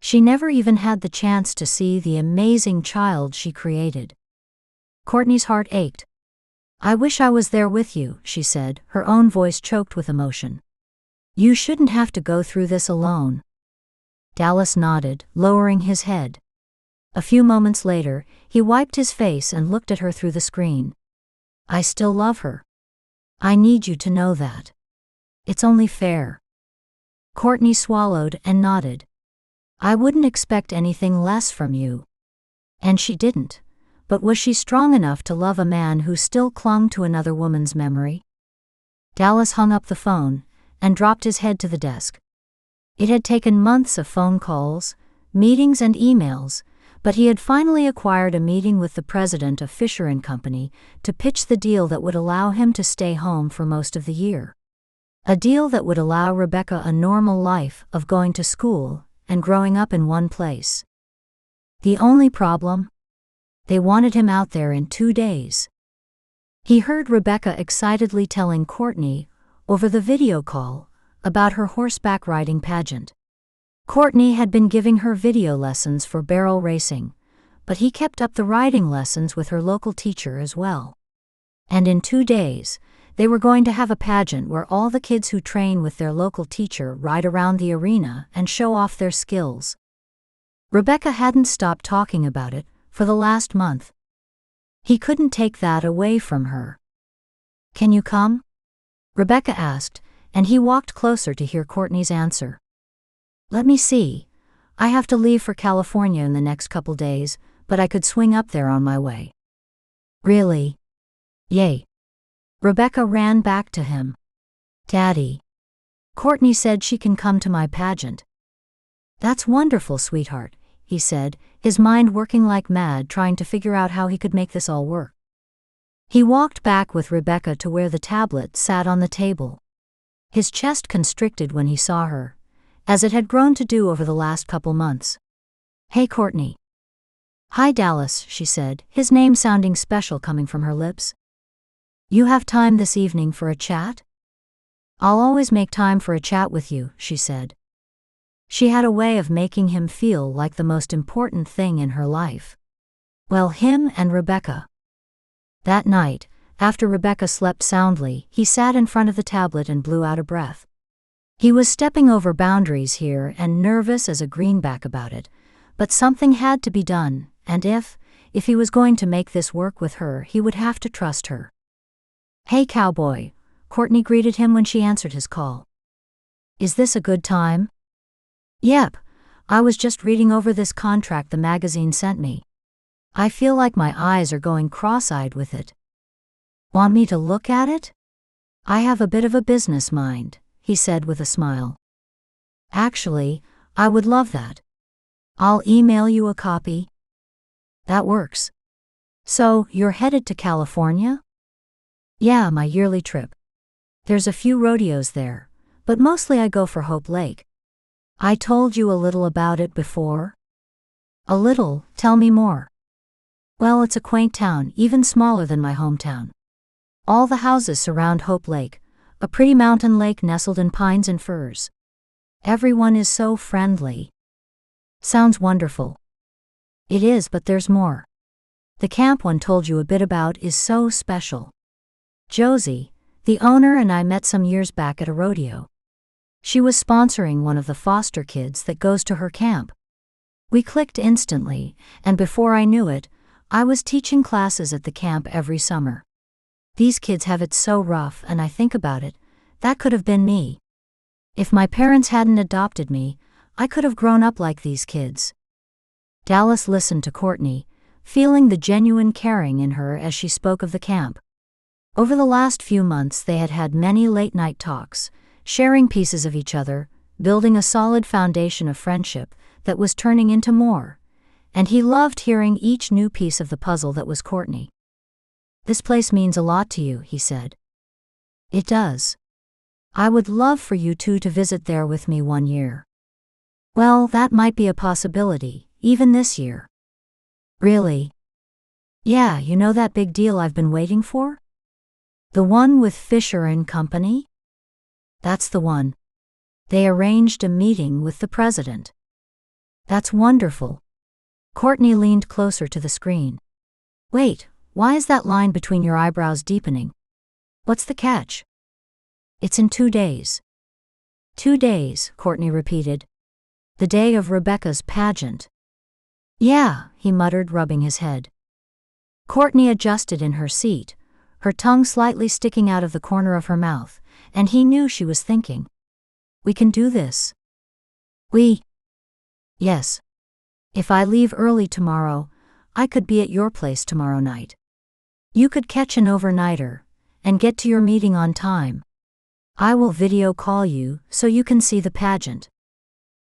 She never even had the chance to see the amazing child she created. Courtney's heart ached. I wish I was there with you, she said, her own voice choked with emotion. You shouldn't have to go through this alone. Dallas nodded, lowering his head. A few moments later, he wiped his face and looked at her through the screen. I still love her. I need you to know that. It's only fair. Courtney swallowed and nodded. I wouldn't expect anything less from you. And she didn't. But was she strong enough to love a man who still clung to another woman's memory? Dallas hung up the phone and dropped his head to the desk. It had taken months of phone calls, meetings and emails, but he had finally acquired a meeting with the president of Fisher & Company to pitch the deal that would allow him to stay home for most of the year. A deal that would allow Rebekah a normal life of going to school and growing up in one place. The only problem? They wanted him out there in 2 days. He heard Rebekah excitedly telling Courtney, over the video call, about her horseback riding pageant. Courtney had been giving her video lessons for barrel racing, but he kept up the riding lessons with her local teacher as well. And in 2 days, they were going to have a pageant where all the kids who train with their local teacher ride around the arena and show off their skills. Rebekah hadn't stopped talking about it for the last month. He couldn't take that away from her. "Can you come?" Rebekah asked, and he walked closer to hear Courtney's answer. "Let me see. I have to leave for California in the next couple days, but I could swing up there on my way." "Really?" "Yay." Rebekah ran back to him. "Daddy. Courtney said she can come to my pageant." "That's wonderful, sweetheart," he said, his mind working like mad trying to figure out how he could make this all work. He walked back with Rebekah to where the tablet sat on the table. His chest constricted when he saw her, as it had grown to do over the last couple months. "Hey, Courtney." "Hi, Dallas," she said, his name sounding special coming from her lips. "You have time this evening for a chat?" "I'll always make time for a chat with you," she said. She had a way of making him feel like the most important thing in her life. Well, him and Rebekah. That night, after Rebekah slept soundly, he sat in front of the tablet and blew out a breath. He was stepping over boundaries here and nervous as a greenback about it, but something had to be done, and if he was going to make this work with her, he would have to trust her. "Hey, cowboy," Courtney greeted him when she answered his call. "Is this a good time?" "Yep, I was just reading over this contract the magazine sent me. I feel like my eyes are going cross-eyed with it." "Want me to look at it?" "I have a bit of a business mind," he said with a smile. "Actually, I would love that. I'll email you a copy." "That works." "So, you're headed to California?" "Yeah, my yearly trip. There's a few rodeos there, but mostly I go for Hope Lake. I told you a little about it before?" "A little, tell me more." "Well, it's a quaint town, even smaller than my hometown. All the houses surround Hope Lake, a pretty mountain lake nestled in pines and firs. Everyone is so friendly." "Sounds wonderful." "It is, but there's more. The camp one told you a bit about is so special. Josie, the owner, and I met some years back at a rodeo. She was sponsoring one of the foster kids that goes to her camp. We clicked instantly, and before I knew it, I was teaching classes at the camp every summer. These kids have it so rough, and I think about it, that could have been me. If my parents hadn't adopted me, I could have grown up like these kids." Dallas listened to Courtney, feeling the genuine caring in her as she spoke of the camp. Over the last few months they had had many late-night talks, sharing pieces of each other, building a solid foundation of friendship that was turning into more, and he loved hearing each new piece of the puzzle that was Courtney. "This place means a lot to you," he said. "It does. I would love for you two to visit there with me one year." "Well, that might be a possibility, even this year." "Really?" "Yeah, you know that big deal I've been waiting for? The one with Fisher and Company?" "That's the one. They arranged a meeting with the president." "That's wonderful." Courtney leaned closer to the screen. "Wait, why is that line between your eyebrows deepening? What's the catch?" "It's in 2 days." 2 days, Courtney repeated. "The day of Rebekah's pageant." "Yeah," he muttered, rubbing his head. Courtney adjusted in her seat, her tongue slightly sticking out of the corner of her mouth, and he knew she was thinking. "We can do this." "We?" "Yes. If I leave early tomorrow, I could be at your place tomorrow night. You could catch an overnighter, and get to your meeting on time. I will video call you so you can see the pageant."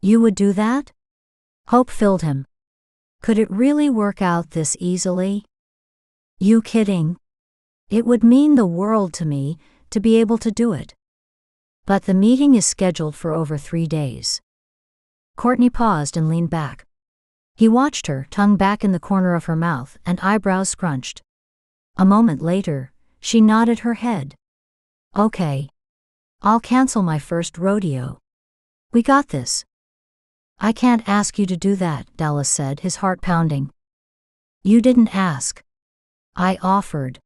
"You would do that?" Hope filled him. Could it really work out this easily? "You kidding? It would mean the world to me to be able to do it. But the meeting is scheduled for over 3 days." Courtney paused and leaned back. He watched her, tongue back in the corner of her mouth and eyebrows scrunched. A moment later, She nodded her head. Okay. I'll cancel my first rodeo. We got this. I can't ask you to do that, Dallas said, his heart pounding. You didn't ask. I offered.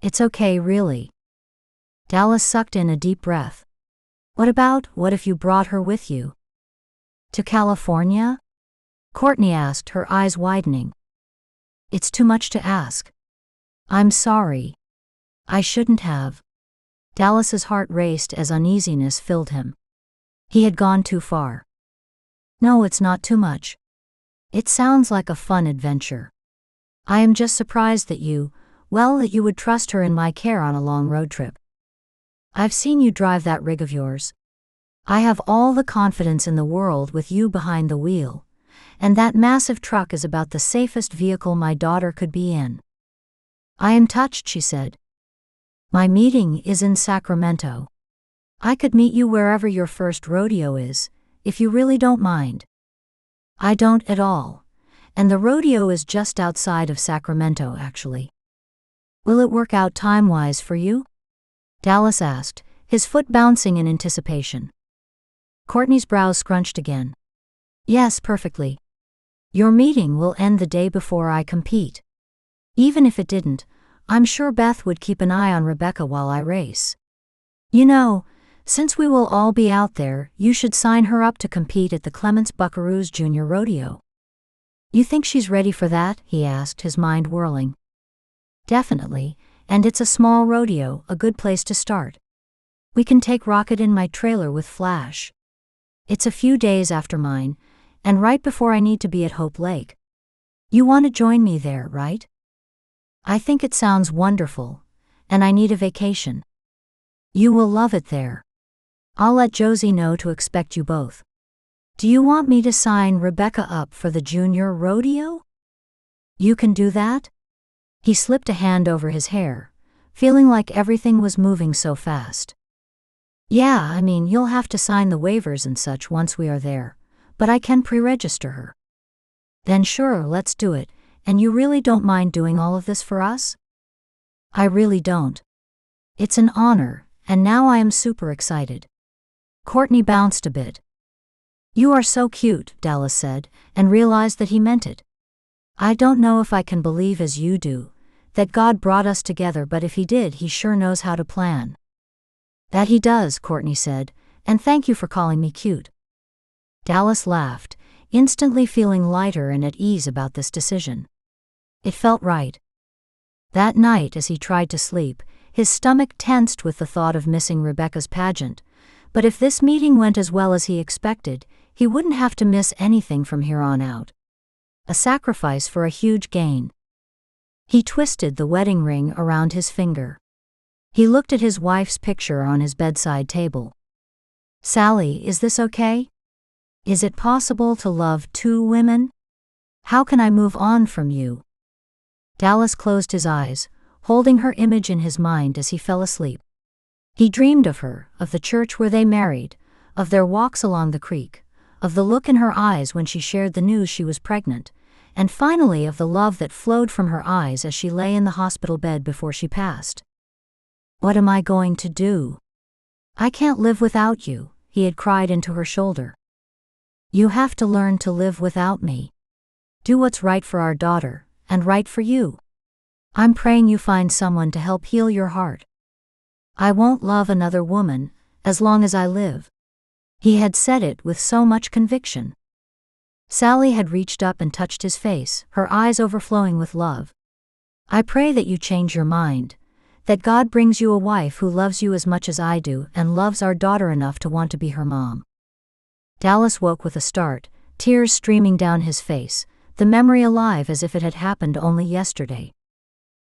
It's okay, really. Dallas sucked in a deep breath. What if you brought her with you? To California? Courtney asked, her eyes widening. It's too much to ask. I'm sorry. I shouldn't have. Dallas's heart raced as uneasiness filled him. He had gone too far. No, it's not too much. It sounds like a fun adventure. I am just surprised that you would trust her in my care on a long road trip. I've seen you drive that rig of yours. I have all the confidence in the world with you behind the wheel, and that massive truck is about the safest vehicle my daughter could be in. I am touched, she said. My meeting is in Sacramento. I could meet you wherever your first rodeo is, if you really don't mind. I don't at all, and the rodeo is just outside of Sacramento, actually. Will it work out time-wise for you? Dallas asked, his foot bouncing in anticipation. Courtney's brows scrunched again. Yes, perfectly. Your meeting will end the day before I compete. Even if it didn't, I'm sure Beth would keep an eye on Rebekah while I race. You know, since we will all be out there, you should sign her up to compete at the Clements Buckaroos Junior Rodeo. You think she's ready for that? He asked, his mind whirling. Definitely, and it's a small rodeo, a good place to start. We can take Rocket in my trailer with Flash. It's a few days after mine, and right before I need to be at Hope Lake. You want to join me there, right? I think it sounds wonderful, and I need a vacation. You will love it there. I'll let Josie know to expect you both. Do you want me to sign Rebekah up for the junior rodeo? You can do that? He slipped a hand over his hair, feeling like everything was moving so fast. Yeah, I mean, you'll have to sign the waivers and such once we are there, but I can pre-register her. Then sure, let's do it, and you really don't mind doing all of this for us? I really don't. It's an honor, and now I am super excited. Courtney bounced a bit. You are so cute, Dallas said, and realized that he meant it. I don't know if I can believe as you do, that God brought us together, but if he did, he sure knows how to plan. That he does, Courtney said, and thank you for calling me cute. Dallas laughed, instantly feeling lighter and at ease about this decision. It felt right. That night, as he tried to sleep, his stomach tensed with the thought of missing Rebekah's pageant, but if this meeting went as well as he expected, he wouldn't have to miss anything from here on out. A sacrifice for a huge gain. He twisted the wedding ring around his finger. He looked at his wife's picture on his bedside table. Sally, is this okay? Is it possible to love two women? How can I move on from you? Dallas closed his eyes, holding her image in his mind as he fell asleep. He dreamed of her, of the church where they married, of their walks along the creek, of the look in her eyes when she shared the news she was pregnant, and finally of the love that flowed from her eyes as she lay in the hospital bed before she passed. What am I going to do? I can't live without you, he had cried into her shoulder. You have to learn to live without me. Do what's right for our daughter, and right for you. I'm praying you find someone to help heal your heart. I won't love another woman, as long as I live. He had said it with so much conviction. Sally had reached up and touched his face, her eyes overflowing with love. I pray that you change your mind, that God brings you a wife who loves you as much as I do and loves our daughter enough to want to be her mom. Dallas woke with a start, tears streaming down his face, the memory alive as if it had happened only yesterday.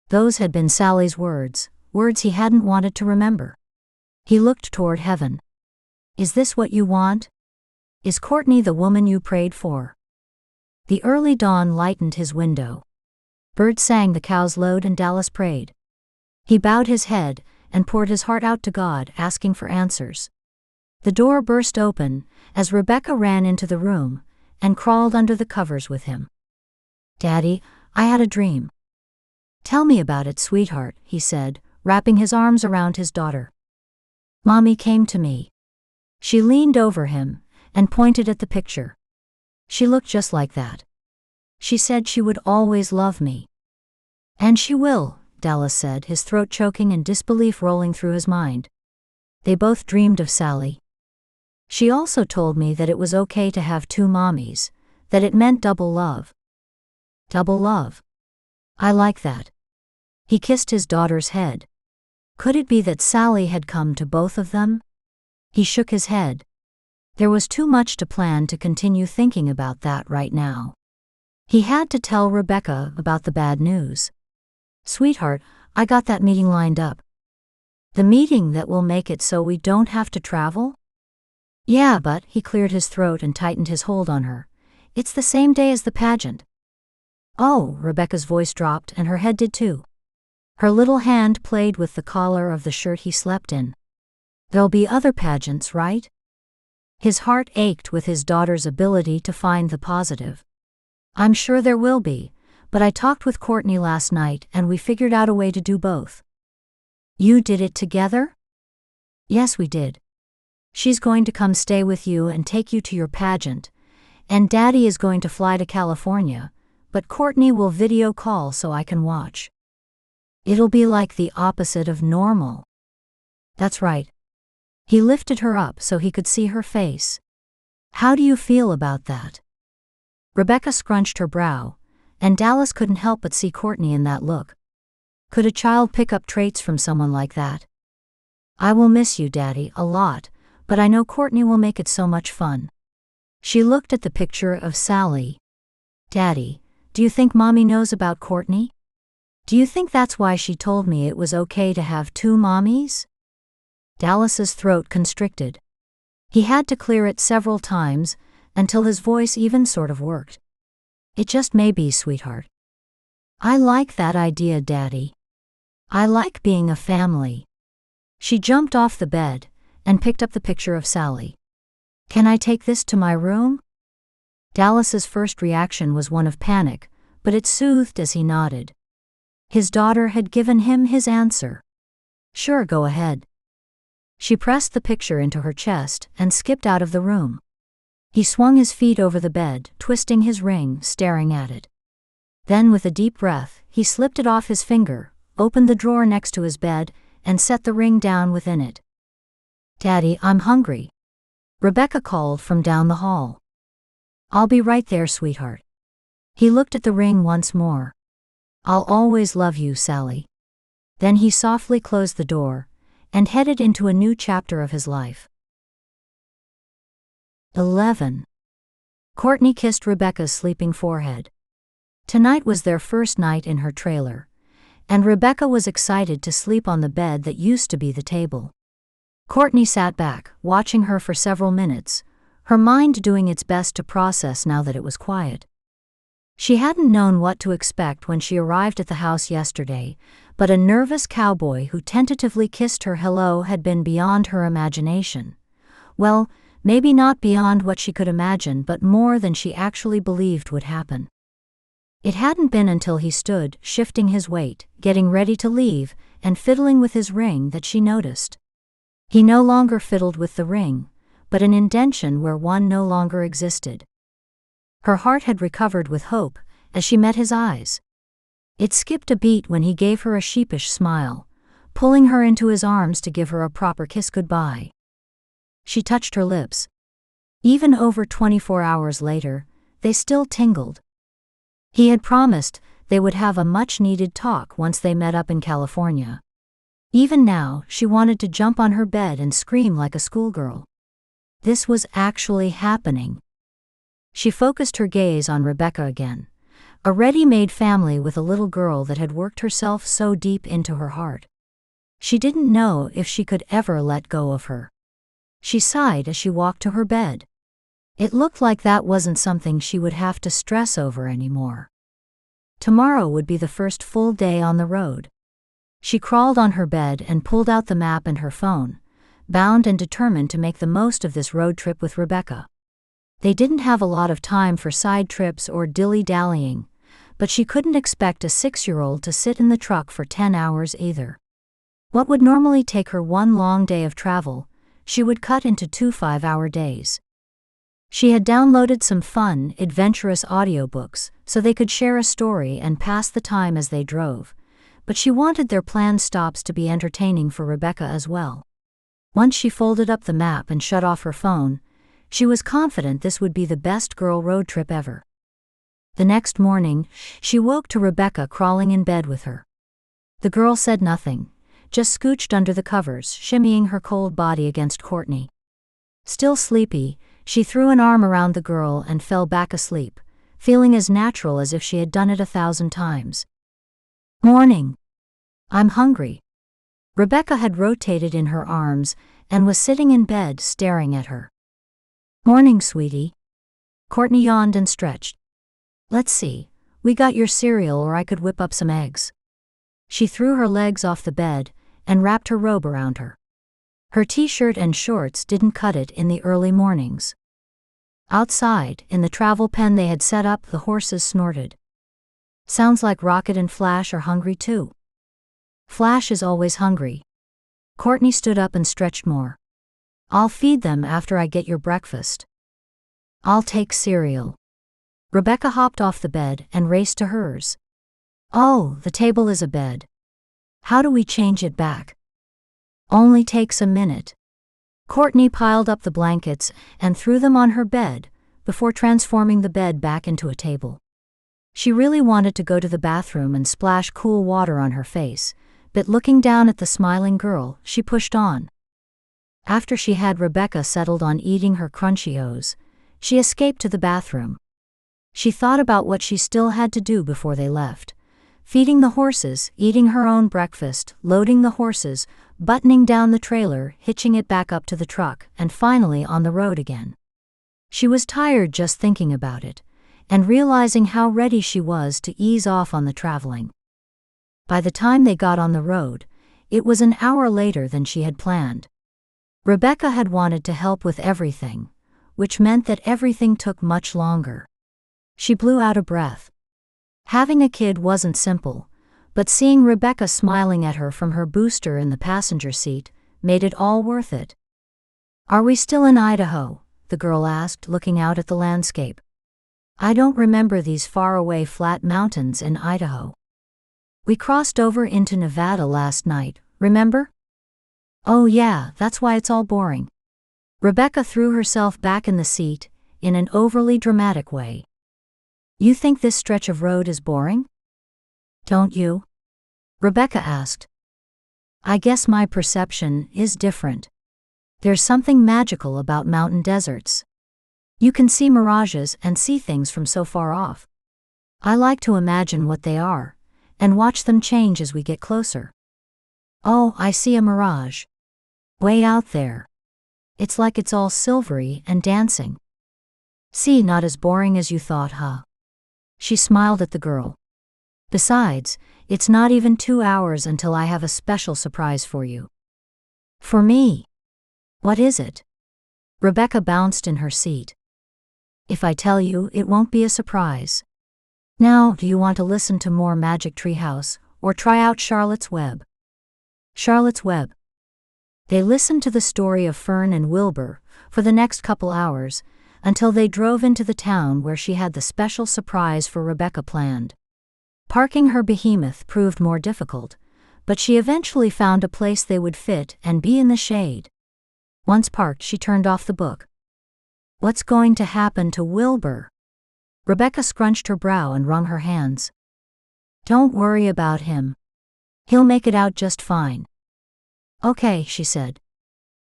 Those had been Sally's words, words he hadn't wanted to remember. He looked toward heaven. Is this what you want? Is Courtney the woman you prayed for? The early dawn lightened his window. Birds sang the cow's load and Dallas prayed. He bowed his head and poured his heart out to God, asking for answers. The door burst open as Rebekah ran into the room and crawled under the covers with him. Daddy, I had a dream. Tell me about it, sweetheart, he said, wrapping his arms around his daughter. Mommy came to me. She leaned over him and pointed at the picture. She looked just like that. She said she would always love me. And she will, Dallas said, his throat choking and disbelief rolling through his mind. They both dreamed of Sally. She also told me that it was okay to have two mommies, that it meant double love. Double love. I like that. He kissed his daughter's head. Could it be that Sally had come to both of them? He shook his head. There was too much to plan to continue thinking about that right now. He had to tell Rebekah about the bad news. Sweetheart, I got that meeting lined up. The meeting that will make it so we don't have to travel? Yeah, but he cleared his throat and tightened his hold on her. It's the same day as the pageant. Oh, Rebekah's voice dropped and her head did too. Her little hand played with the collar of the shirt he slept in. There'll be other pageants, right? His heart ached with his daughter's ability to find the positive. I'm sure there will be, but I talked with Courtney last night and we figured out a way to do both. You did it together? Yes, we did. She's going to come stay with you and take you to your pageant, and Daddy is going to fly to California, but Courtney will video call so I can watch. It'll be like the opposite of normal. That's right. He lifted her up so he could see her face. How do you feel about that? Rebekah scrunched her brow, and Dallas couldn't help but see Courtney in that look. Could a child pick up traits from someone like that? I will miss you, Daddy, a lot, but I know Courtney will make it so much fun. She looked at the picture of Sally. Daddy, do you think Mommy knows about Courtney? Do you think that's why she told me it was okay to have two mommies? Dallas's throat constricted. He had to clear it several times, until his voice even sort of worked. It just may be, sweetheart. I like that idea, Daddy. I like being a family. She jumped off the bed and picked up the picture of Sally. Can I take this to my room? Dallas's first reaction was one of panic, but it soothed as he nodded. His daughter had given him his answer. Sure, go ahead. She pressed the picture into her chest and skipped out of the room. He swung his feet over the bed, twisting his ring, staring at it. Then with a deep breath, he slipped it off his finger, opened the drawer next to his bed, and set the ring down within it. Daddy, I'm hungry. Rebekah called from down the hall. I'll be right there, sweetheart. He looked at the ring once more. I'll always love you, Sally. Then he softly closed the door and headed into a new chapter of his life. 11. Courtney kissed Rebekah's sleeping forehead. Tonight was their first night in her trailer, and Rebekah was excited to sleep on the bed that used to be the table. Courtney sat back, watching her for several minutes, her mind doing its best to process now that it was quiet. She hadn't known what to expect when she arrived at the house yesterday, but a nervous cowboy who tentatively kissed her hello had been beyond her imagination. Well, maybe not beyond what she could imagine, but more than she actually believed would happen. It hadn't been until he stood, shifting his weight, getting ready to leave, and fiddling with his ring that she noticed. He no longer fiddled with the ring, but an indention where one no longer existed. Her heart had recovered with hope as she met his eyes. It skipped a beat when he gave her a sheepish smile, pulling her into his arms to give her a proper kiss goodbye. She touched her lips. Even over 24 hours later, they still tingled. He had promised they would have a much-needed talk once they met up in California. Even now, she wanted to jump on her bed and scream like a schoolgirl. This was actually happening. She focused her gaze on Rebekah again, a ready-made family with a little girl that had worked herself so deep into her heart. She didn't know if she could ever let go of her. She sighed as she walked to her bed. It looked like that wasn't something she would have to stress over anymore. Tomorrow would be the first full day on the road. She crawled on her bed and pulled out the map and her phone, bound and determined to make the most of this road trip with Rebekah. They didn't have a lot of time for side trips or dilly-dallying, but she couldn't expect a 6-year-old to sit in the truck for 10 hours either. What would normally take her one long day of travel, she would cut into 2 5-hour days. She had downloaded some fun, adventurous audiobooks so they could share a story and pass the time as they drove, but she wanted their planned stops to be entertaining for Rebekah as well. Once she folded up the map and shut off her phone, she was confident this would be the best girl road trip ever. The next morning, she woke to Rebekah crawling in bed with her. The girl said nothing, just scooched under the covers, shimmying her cold body against Courtney. Still sleepy, she threw an arm around the girl and fell back asleep, feeling as natural as if she had done it 1,000 times. "Morning. I'm hungry." Rebekah had rotated in her arms and was sitting in bed staring at her. "Morning, sweetie." Courtney yawned and stretched. "Let's see, we got your cereal or I could whip up some eggs." She threw her legs off the bed and wrapped her robe around her. Her t-shirt and shorts didn't cut it in the early mornings. Outside, in the travel pen they had set up, the horses snorted. "Sounds like Rocket and Flash are hungry too." "Flash is always hungry." Courtney stood up and stretched more. "I'll feed them after I get your breakfast." "I'll take cereal." Rebekah hopped off the bed and raced to hers. "Oh, the table is a bed. How do we change it back?" "Only takes a minute." Courtney piled up the blankets and threw them on her bed before transforming the bed back into a table. She really wanted to go to the bathroom and splash cool water on her face, but looking down at the smiling girl, she pushed on. After she had Rebekah settled on eating her Crunchios, she escaped to the bathroom. She thought about what she still had to do before they left. Feeding the horses, eating her own breakfast, loading the horses, buttoning down the trailer, hitching it back up to the truck, and finally on the road again. She was tired just thinking about it, and realizing how ready she was to ease off on the traveling. By the time they got on the road, it was an hour later than she had planned. Rebekah had wanted to help with everything, which meant that everything took much longer. She blew out a breath. Having a kid wasn't simple, but seeing Rebekah smiling at her from her booster in the passenger seat made it all worth it. "Are we still in Idaho?" the girl asked, looking out at the landscape. "I don't remember these faraway flat mountains in Idaho. We crossed over into Nevada last night, remember?" "Oh yeah, that's why it's all boring." Rebekah threw herself back in the seat, in an overly dramatic way. "You think this stretch of road is boring?" "Don't you?" Rebekah asked. "I guess my perception is different. There's something magical about mountain deserts. You can see mirages and see things from so far off. I like to imagine what they are, and watch them change as we get closer." "Oh, I see a mirage. Way out there. It's like it's all silvery and dancing." "See, not as boring as you thought, huh?" She smiled at the girl. "Besides, it's not even 2 hours until I have a special surprise for you." "For me? What is it?" Rebekah bounced in her seat. "If I tell you, it won't be a surprise. Now, do you want to listen to more Magic Treehouse, or try out Charlotte's Web?" Charlotte's Web. They listened to the story of Fern and Wilbur for the next couple hours, until they drove into the town where she had the special surprise for Rebekah planned. Parking her behemoth proved more difficult, but she eventually found a place they would fit and be in the shade. Once parked, she turned off the book. "What's going to happen to Wilbur?" Rebekah scrunched her brow and wrung her hands. "Don't worry about him. He'll make it out just fine." "Okay," she said.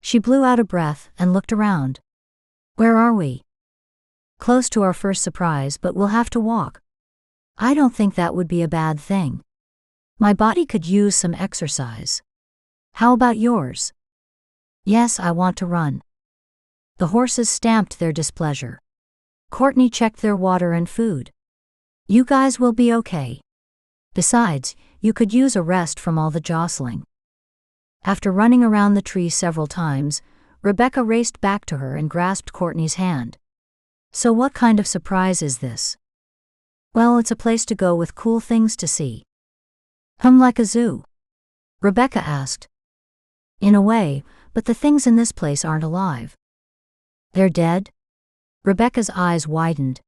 She blew out a breath and looked around. "Where are we?" "Close to our first surprise, but we'll have to walk." "I don't think that would be a bad thing. My body could use some exercise." "How about yours?" "Yes, I want to run." The horses stamped their displeasure. Courtney checked their water and food. "You guys will be okay. Besides, you could use a rest from all the jostling." After running around the tree several times, Rebekah raced back to her and grasped Courtney's hand. "So what kind of surprise is this?" "Well, it's a place to go with cool things to see." "Like a zoo?" Rebekah asked. In a way, but the things in this place aren't alive. They're dead? Rebekah's eyes widened.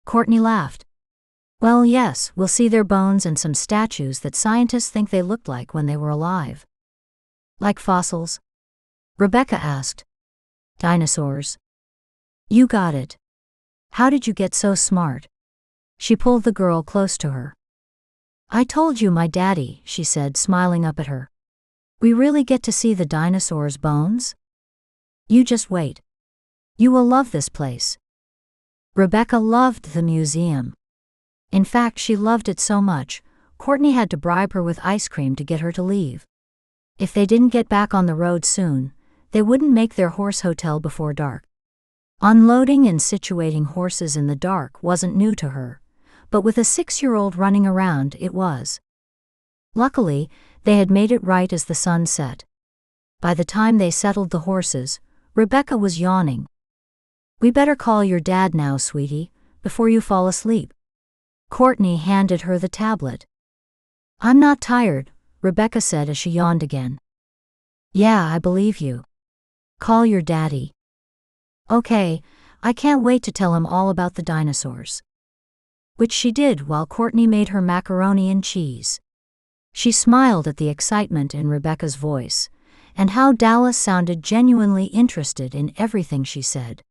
Courtney laughed. Well, yes, we'll see their bones and some statues that scientists think they looked like when they were alive. Like fossils? Rebekah asked. Dinosaurs. You got it. How did you get so smart? She pulled the girl close to her. I told you my daddy, she said, smiling up at her. We really get to see the dinosaurs' bones? You just wait. You will love this place. Rebekah loved the museum. In fact, she loved it so much, Courtney had to bribe her with ice cream to get her to leave. If they didn't get back on the road soon, they wouldn't make their horse hotel before dark. Unloading and situating horses in the dark wasn't new to her, but with a 6-year-old running around it was. Luckily, they had made it right as the sun set. By the time they settled the horses, Rebekah was yawning. We better call your dad now, sweetie, before you fall asleep. Courtney handed her the tablet. I'm not tired, Rebekah said as she yawned again. Yeah, I believe you. Call your daddy. Okay, I can't wait to tell him all about the dinosaurs. Which she did while Courtney made her macaroni and cheese. She smiled at the excitement in Rebekah's voice, and how Dallas sounded genuinely interested in everything she said.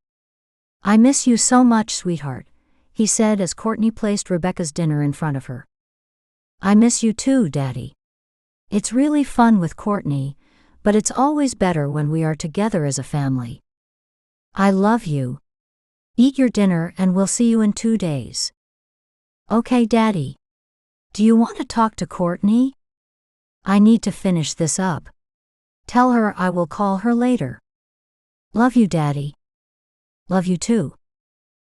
I miss you so much, sweetheart, he said as Courtney placed Rebekah's dinner in front of her. I miss you too, Daddy. It's really fun with Courtney, but it's always better when we are together as a family. I love you. Eat your dinner and we'll see you in 2 days. Okay, Daddy. Do you want to talk to Courtney? I need to finish this up. Tell her I will call her later. Love you, Daddy. Love you too.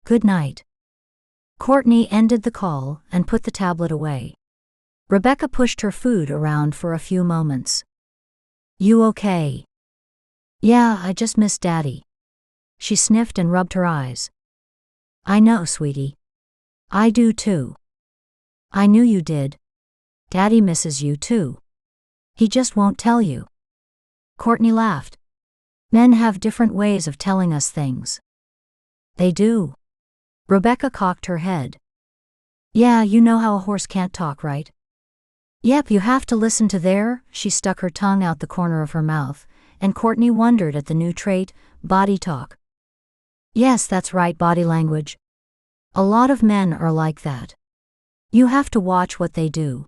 Good night. Courtney ended the call and put the tablet away. Rebekah pushed her food around for a few moments. You okay? Yeah, I just miss Daddy. She sniffed and rubbed her eyes. I know, sweetie. I do too. I knew you did. Daddy misses you too. He just won't tell you. Courtney laughed. Men have different ways of telling us things. They do. Rebekah cocked her head. Yeah, you know how a horse can't talk, right? Yep, you have to listen to their. She stuck her tongue out the corner of her mouth, and Courtney wondered at the new trait, body talk. Yes, that's right, body language. A lot of men are like that. You have to watch what they do.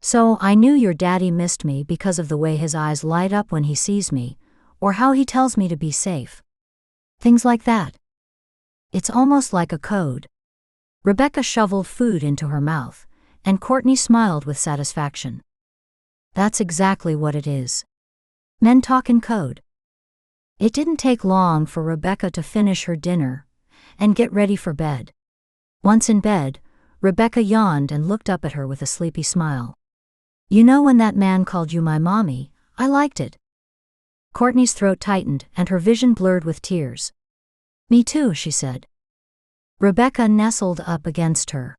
So I knew your daddy missed me because of the way his eyes light up when he sees me, or how he tells me to be safe. Things like that. It's almost like a code. Rebekah shoveled food into her mouth, and Courtney smiled with satisfaction. That's exactly what it is. Men talk in code. It didn't take long for Rebekah to finish her dinner and get ready for bed. Once in bed, Rebekah yawned and looked up at her with a sleepy smile. You know, when that man called you my mommy, I liked it. Courtney's throat tightened and her vision blurred with tears. Me too, she said. Rebekah nestled up against her.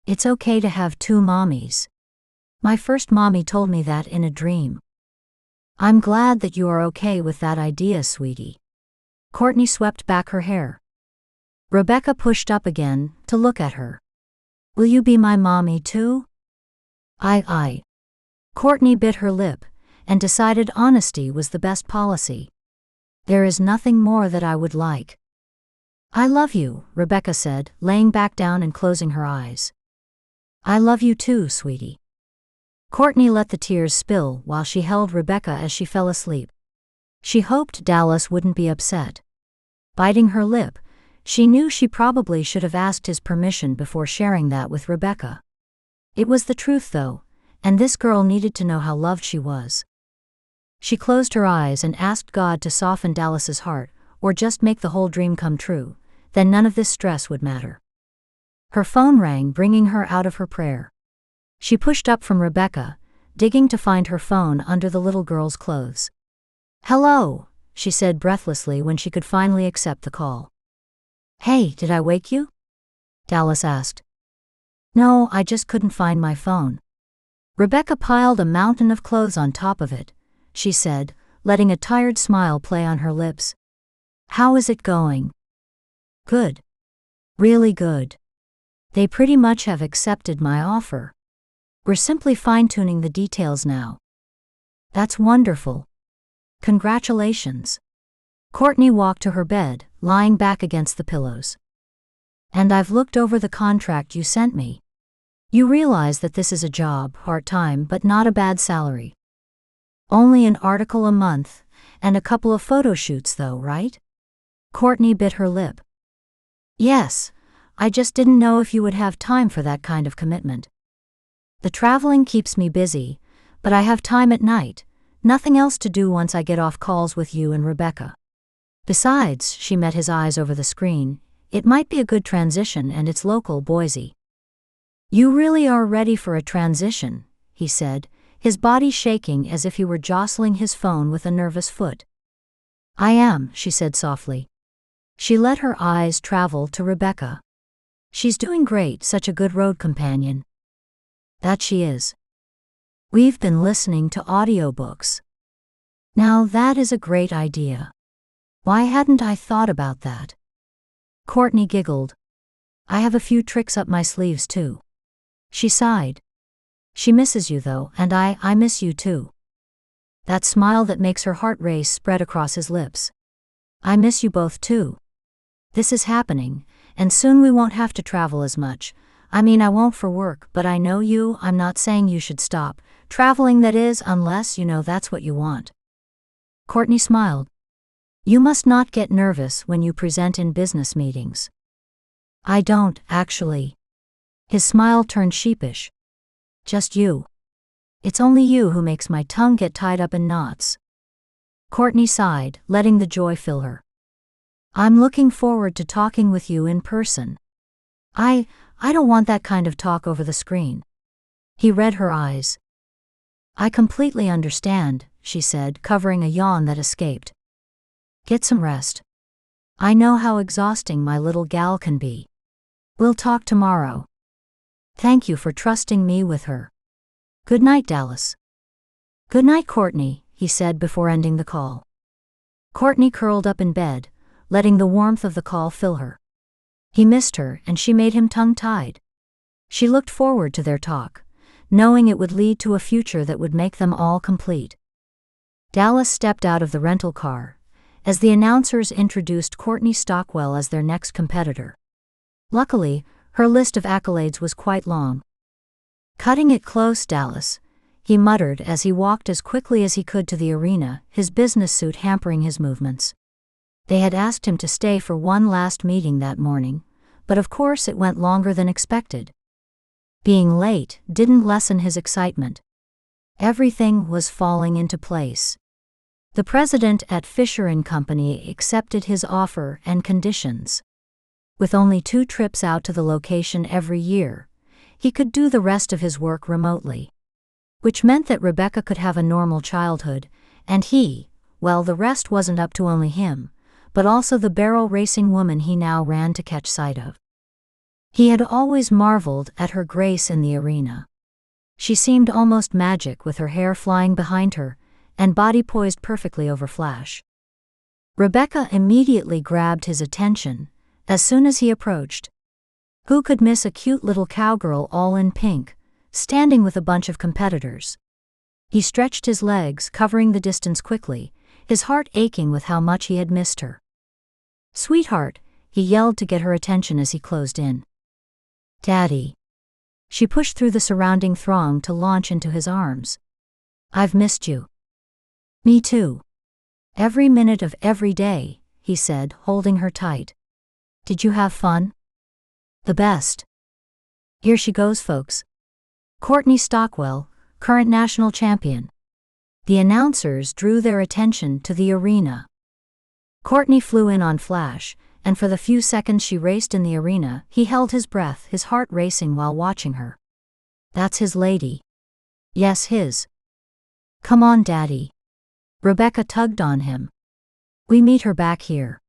It's okay to have 2 mommies. My first mommy told me that in a dream. I'm glad that you are okay with that idea, sweetie. Courtney swept back her hair. Rebekah pushed up again to look at her. Will you be my mommy too? I. Courtney bit her lip and decided honesty was the best policy. There is nothing more that I would like. I love you, Rebekah said, laying back down and closing her eyes. I love you too, sweetie. Courtney let the tears spill while she held Rebekah as she fell asleep. She hoped Dallas wouldn't be upset. Biting her lip, she knew she probably should have asked his permission before sharing that with Rebekah. It was the truth, though, and this girl needed to know how loved she was. She closed her eyes and asked God to soften Dallas's heart, or just make the whole dream come true. Then none of this stress would matter. Her phone rang, bringing her out of her prayer. She pushed up from Rebekah, digging to find her phone under the little girl's clothes. Hello, she said breathlessly when she could finally accept the call. Hey, did I wake you? Dallas asked. No, I just couldn't find my phone. Rebekah piled a mountain of clothes on top of it, she said, letting a tired smile play on her lips. How is it going? Good. Really good. They pretty much have accepted my offer. We're simply fine-tuning the details now. That's wonderful. Congratulations. Courtney walked to her bed, lying back against the pillows. And I've looked over the contract you sent me. You realize that this is a job, part-time, but not a bad salary. Only an article a month, and a couple of photo shoots though, right? Courtney bit her lip. Yes, I just didn't know if you would have time for that kind of commitment. The traveling keeps me busy, but I have time at night, nothing else to do once I get off calls with you and Rebekah. Besides, she met his eyes over the screen, it might be a good transition and it's local Boise. You really are ready for a transition, he said, his body shaking as if he were jostling his phone with a nervous foot. I am, she said softly. She let her eyes travel to Rebekah. She's doing great, such a good road companion. That she is. We've been listening to audiobooks. Now that is a great idea. Why hadn't I thought about that? Courtney giggled. I have a few tricks up my sleeves too. She sighed. She misses you though, and I miss you too. That smile that makes her heart race spread across his lips. I miss you both too. This is happening, and soon we won't have to travel as much. I mean, I won't for work, but I know you. I'm not saying you should stop traveling, that is, unless you know that's what you want. Courtney smiled. You must not get nervous when you present in business meetings. I don't, actually. His smile turned sheepish. Just you. It's only you who makes my tongue get tied up in knots. Courtney sighed, letting the joy fill her. I'm looking forward to talking with you in person. I don't want that kind of talk over the screen. He read her eyes. I completely understand, she said, covering a yawn that escaped. Get some rest. I know how exhausting my little gal can be. We'll talk tomorrow. Thank you for trusting me with her. Good night, Dallas. Good night, Courtney, he said before ending the call. Courtney curled up in bed, letting the warmth of the call fill her. He missed her, and she made him tongue-tied. She looked forward to their talk, knowing it would lead to a future that would make them all complete. Dallas stepped out of the rental car, as the announcers introduced Courtney Stockwell as their next competitor. Luckily, her list of accolades was quite long. Cutting it close, Dallas, he muttered as he walked as quickly as he could to the arena, his business suit hampering his movements. They had asked him to stay for one last meeting that morning, but of course it went longer than expected. Being late didn't lessen his excitement. Everything was falling into place. The president at Fisher & Company accepted his offer and conditions. With only 2 trips out to the location every year, he could do the rest of his work remotely. Which meant that Rebekah could have a normal childhood, and he, well, the rest wasn't up to only him, but also the barrel-racing woman he now ran to catch sight of. He had always marveled at her grace in the arena. She seemed almost magic with her hair flying behind her, and body poised perfectly over Flash. Rebekah immediately grabbed his attention as soon as he approached. Who could miss a cute little cowgirl all in pink, standing with a bunch of competitors? He stretched his legs, covering the distance quickly, his heart aching with how much he had missed her. Sweetheart, he yelled to get her attention as he closed in. Daddy. She pushed through the surrounding throng to launch into his arms. I've missed you. Me too. Every minute of every day, he said, holding her tight. Did you have fun? The best. Here she goes, folks. Courtney Stockwell, current national champion. The announcers drew their attention to the arena. Courtney flew in on Flash, and for the few seconds she raced in the arena, he held his breath, his heart racing while watching her. That's his lady. Yes, his. Come on, Daddy. Rebekah tugged on him. We meet her back here.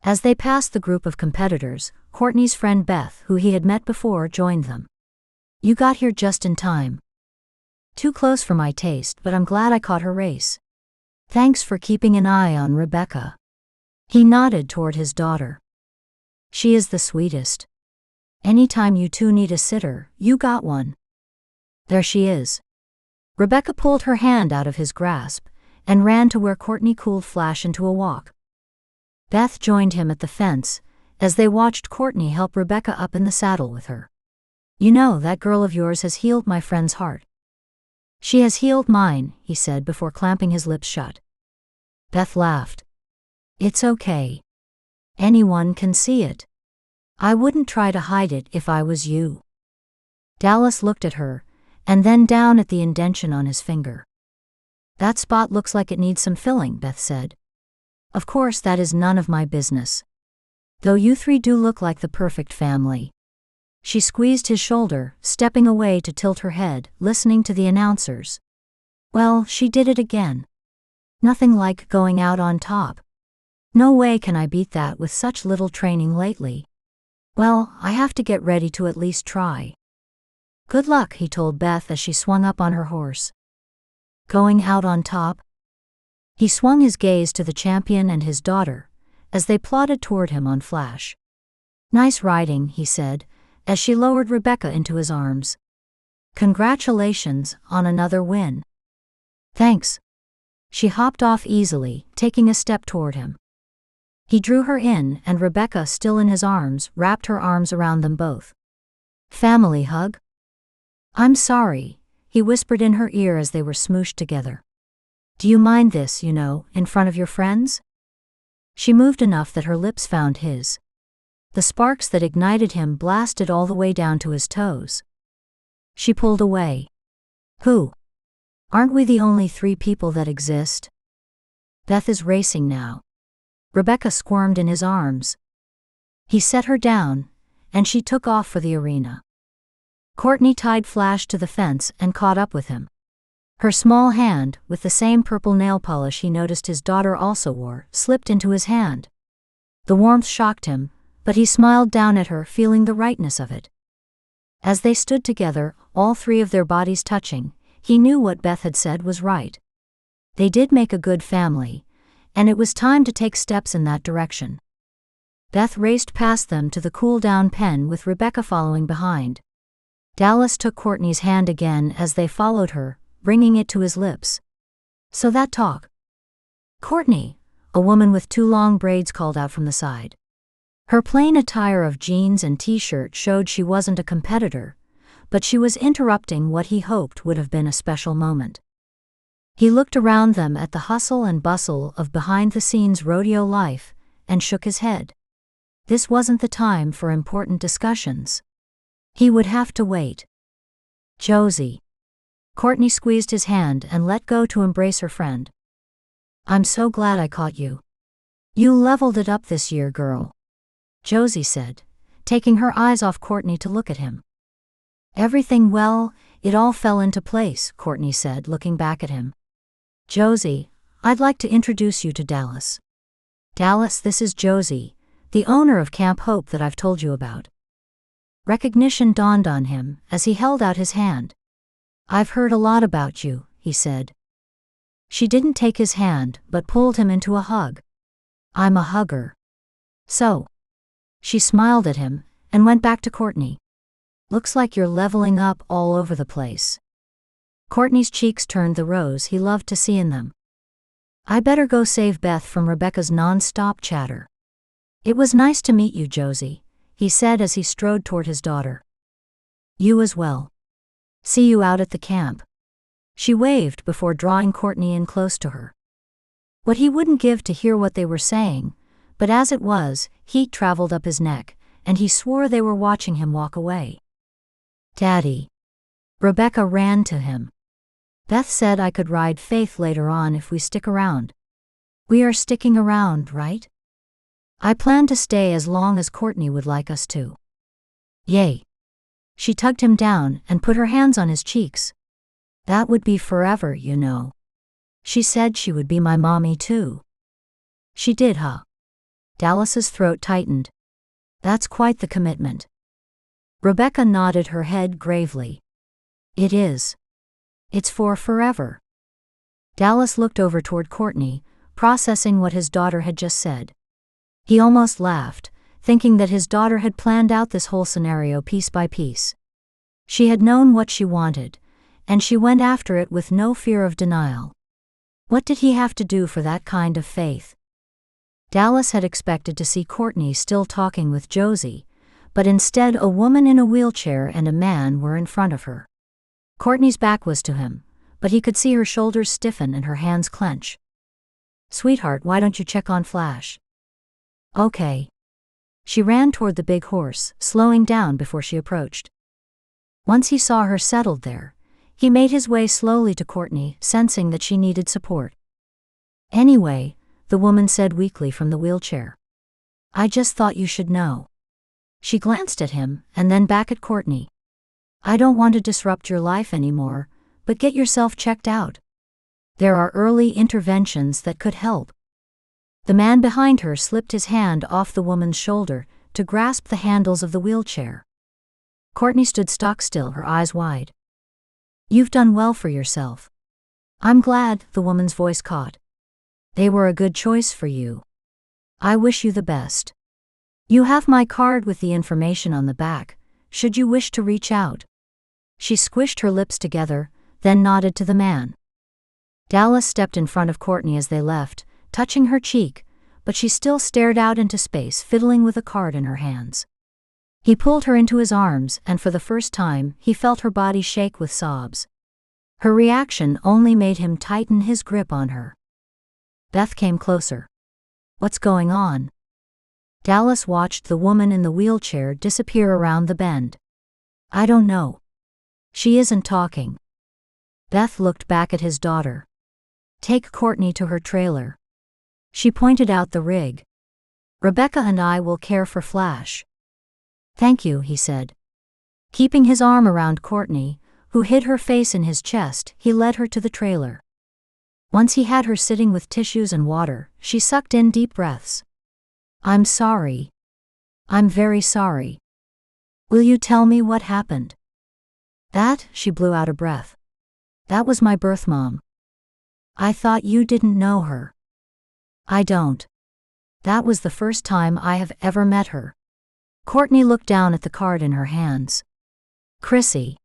As they passed the group of competitors, Courtney's friend Beth, who he had met before, joined them. You got here just in time. Too close for my taste, but I'm glad I caught her race. Thanks for keeping an eye on Rebekah. He nodded toward his daughter. She is the sweetest. Anytime you two need a sitter, you got one. There she is. Rebekah pulled her hand out of his grasp and ran to where Courtney cooled Flash into a walk. Beth joined him at the fence as they watched Courtney help Rebekah up in the saddle with her. You know, that girl of yours has healed my friend's heart. She has healed mine, he said before clamping his lips shut. Beth laughed. It's okay. Anyone can see it. I wouldn't try to hide it if I was you. Dallas looked at her, and then down at the indention on his finger. That spot looks like it needs some filling, Beth said. Of course, that is none of my business. Though you three do look like the perfect family. She squeezed his shoulder, stepping away to tilt her head, listening to the announcers. Well, she did it again. Nothing like going out on top. No way can I beat that with such little training lately. Well, I have to get ready to at least try. Good luck, he told Beth as she swung up on her horse. Going out on top? He swung his gaze to the champion and his daughter as they plodded toward him on Flash. Nice riding, he said, as she lowered Rebekah into his arms. Congratulations on another win. Thanks. She hopped off easily, taking a step toward him. He drew her in, and Rebekah, still in his arms, wrapped her arms around them both. Family hug? I'm sorry, he whispered in her ear as they were smooshed together. Do you mind this, in front of your friends? She moved enough that her lips found his. The sparks that ignited him blasted all the way down to his toes. She pulled away. Who? Aren't we the only 3 people that exist? Beth is racing now. Rebekah squirmed in his arms. He set her down, and she took off for the arena. Courtney tied Flash to the fence and caught up with him. Her small hand, with the same purple nail polish he noticed his daughter also wore, slipped into his hand. The warmth shocked him, but he smiled down at her, feeling the rightness of it. As they stood together, all 3 of their bodies touching, he knew what Beth had said was right. They did make a good family, and it was time to take steps in that direction. Beth raced past them to the cool-down pen with Rebekah following behind. Dallas took Courtney's hand again as they followed her, bringing it to his lips. So that talk. Courtney, a woman with 2 long braids, called out from the side. Her plain attire of jeans and t-shirt showed she wasn't a competitor, but she was interrupting what he hoped would have been a special moment. He looked around them at the hustle and bustle of behind-the-scenes rodeo life and shook his head. This wasn't the time for important discussions. He would have to wait. Josie. Courtney squeezed his hand and let go to embrace her friend. I'm so glad I caught you. You leveled it up this year, girl. Josie said, taking her eyes off Courtney to look at him. Everything, well, it all fell into place, Courtney said, looking back at him. Josie, I'd like to introduce you to Dallas. Dallas, this is Josie, the owner of Camp Hope that I've told you about. Recognition dawned on him as he held out his hand. I've heard a lot about you, he said. She didn't take his hand but pulled him into a hug. I'm a hugger. So. She smiled at him and went back to Courtney. Looks like you're leveling up all over the place. Courtney's cheeks turned the rose he loved to see in them. I better go save Beth from Rebekah's non-stop chatter. It was nice to meet you, Josie, he said as he strode toward his daughter. You as well. See you out at the camp. She waved before drawing Courtney in close to her. What he wouldn't give to hear what they were saying, but as it was, heat traveled up his neck, and he swore they were watching him walk away. Daddy. Rebekah ran to him. Beth said I could ride Faith later on if we stick around. We are sticking around, right? I plan to stay as long as Courtney would like us to. Yay. She tugged him down and put her hands on his cheeks. That would be forever, you know. She said she would be my mommy too. She did, huh? Dallas's throat tightened. That's quite the commitment. Rebekah nodded her head gravely. It is. It's for forever. Dallas looked over toward Courtney, processing what his daughter had just said. He almost laughed, thinking that his daughter had planned out this whole scenario piece by piece. She had known what she wanted, and she went after it with no fear of denial. What did he have to do for that kind of faith? Dallas had expected to see Courtney still talking with Josie, but instead a woman in a wheelchair and a man were in front of her. Courtney's back was to him, but he could see her shoulders stiffen and her hands clench. "Sweetheart, why don't you check on Flash?" "Okay." She ran toward the big horse, slowing down before she approached. Once he saw her settled there, he made his way slowly to Courtney, sensing that she needed support. "Anyway," the woman said weakly from the wheelchair. "I just thought you should know." She glanced at him, and then back at Courtney. "I don't want to disrupt your life anymore, but get yourself checked out. There are early interventions that could help." The man behind her slipped his hand off the woman's shoulder to grasp the handles of the wheelchair. Courtney stood stock still, her eyes wide. "You've done well for yourself." "I'm glad," the woman's voice caught. "They were a good choice for you. I wish you the best. You have my card with the information on the back, should you wish to reach out." She squished her lips together, then nodded to the man. Dallas stepped in front of Courtney as they left, touching her cheek, but she still stared out into space, fiddling with a card in her hands. He pulled her into his arms, and for the first time, he felt her body shake with sobs. Her reaction only made him tighten his grip on her. Beth came closer. "What's going on?" Dallas watched the woman in the wheelchair disappear around the bend. "I don't know. She isn't talking." Beth looked back at his daughter. "Take Courtney to her trailer." She pointed out the rig. "Rebekah and I will care for Flash." "Thank you," he said. Keeping his arm around Courtney, who hid her face in his chest, he led her to the trailer. Once he had her sitting with tissues and water, she sucked in deep breaths. "I'm sorry. I'm very sorry. Will you tell me what happened?" "That," she blew out a breath. "That was my birth mom." "I thought you didn't know her." "I don't. That was the first time I have ever met her." Courtney looked down at the card in her hands. "Chrissy.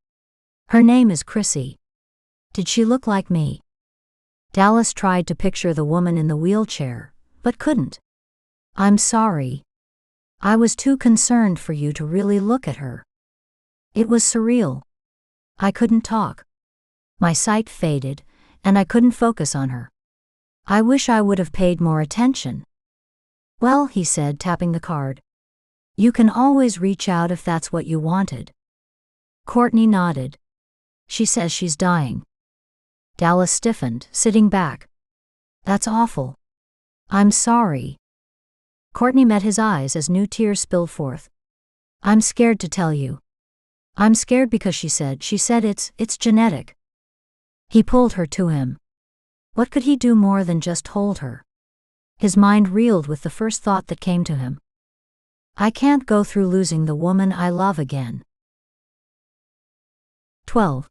Her name is Chrissy. Did she look like me?" Dallas tried to picture the woman in the wheelchair, but couldn't. "I'm sorry. I was too concerned for you to really look at her. It was surreal. I couldn't talk. My sight faded, and I couldn't focus on her. I wish I would have paid more attention." "Well," he said, tapping the card. "You can always reach out if that's what you wanted." Courtney nodded. "She says she's dying." Dallas stiffened, sitting back. "That's awful. I'm sorry." Courtney met his eyes as new tears spilled forth. "I'm scared to tell you. I'm scared because she said it's genetic." He pulled her to him. What could he do more than just hold her? His mind reeled with the first thought that came to him. "I can't go through losing the woman I love again." 12.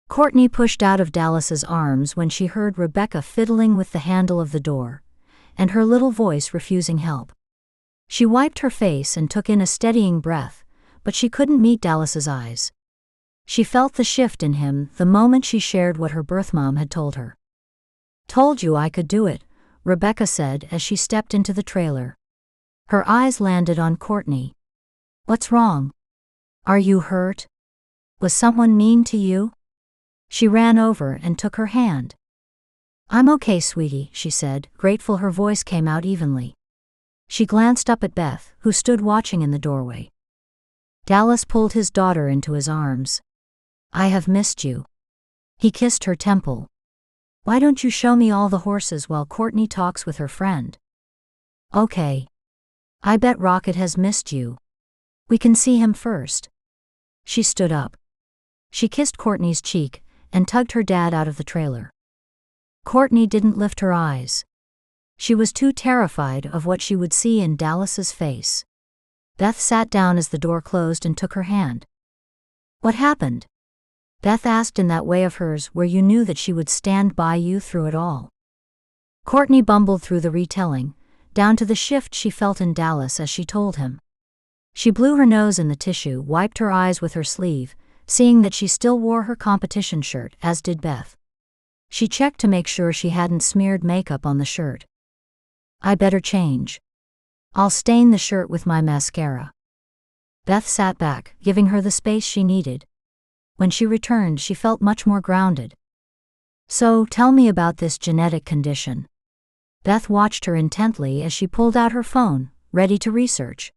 Courtney pushed out of Dallas's arms when she heard Rebekah fiddling with the handle of the door, and her little voice refusing help. She wiped her face and took in a steadying breath, but she couldn't meet Dallas's eyes. She felt the shift in him the moment she shared what her birth mom had told her. "Told you I could do it," Rebekah said as she stepped into the trailer. Her eyes landed on Courtney. "What's wrong? Are you hurt? Was someone mean to you?" She ran over and took her hand. "I'm okay, sweetie," she said, grateful her voice came out evenly. She glanced up at Beth, who stood watching in the doorway. Dallas pulled his daughter into his arms. "I have missed you." He kissed her temple. "Why don't you show me all the horses while Courtney talks with her friend?" "Okay. I bet Rocket has missed you. We can see him first." She stood up. She kissed Courtney's cheek and tugged her dad out of the trailer. Courtney didn't lift her eyes. She was too terrified of what she would see in Dallas's face. Beth sat down as the door closed and took her hand. "What happened?" Beth asked in that way of hers where you knew that she would stand by you through it all. Courtney bumbled through the retelling, down to the shift she felt in Dallas as she told him. She blew her nose in the tissue, wiped her eyes with her sleeve, seeing that she still wore her competition shirt, as did Beth. She checked to make sure she hadn't smeared makeup on the shirt. I better change. I'll stain the shirt with my mascara. Beth sat back, giving her the space she needed. When she returned, she felt much more grounded. So, tell me about this genetic condition. Beth watched her intently as she pulled out her phone, ready to research.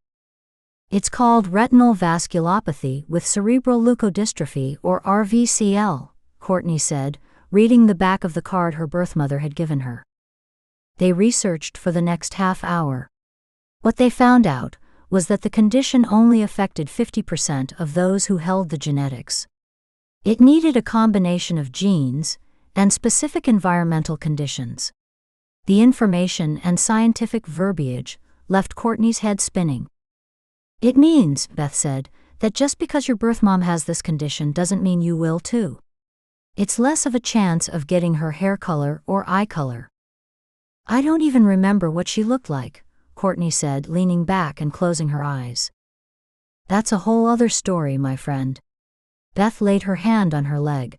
It's called retinal vasculopathy with cerebral leukodystrophy, or RVCL, Courtney said, reading the back of the card her birth mother had given her. They researched for the next half hour. What they found out was that the condition only affected 50% of those who held the genetics. It needed a combination of genes and specific environmental conditions. The information and scientific verbiage left Courtney's head spinning. It means, Beth said, that just because your birth mom has this condition doesn't mean you will too. It's less of a chance of getting her hair color or eye color. I don't even remember what she looked like, Courtney said, leaning back and closing her eyes. That's a whole other story, my friend. Beth laid her hand on her leg.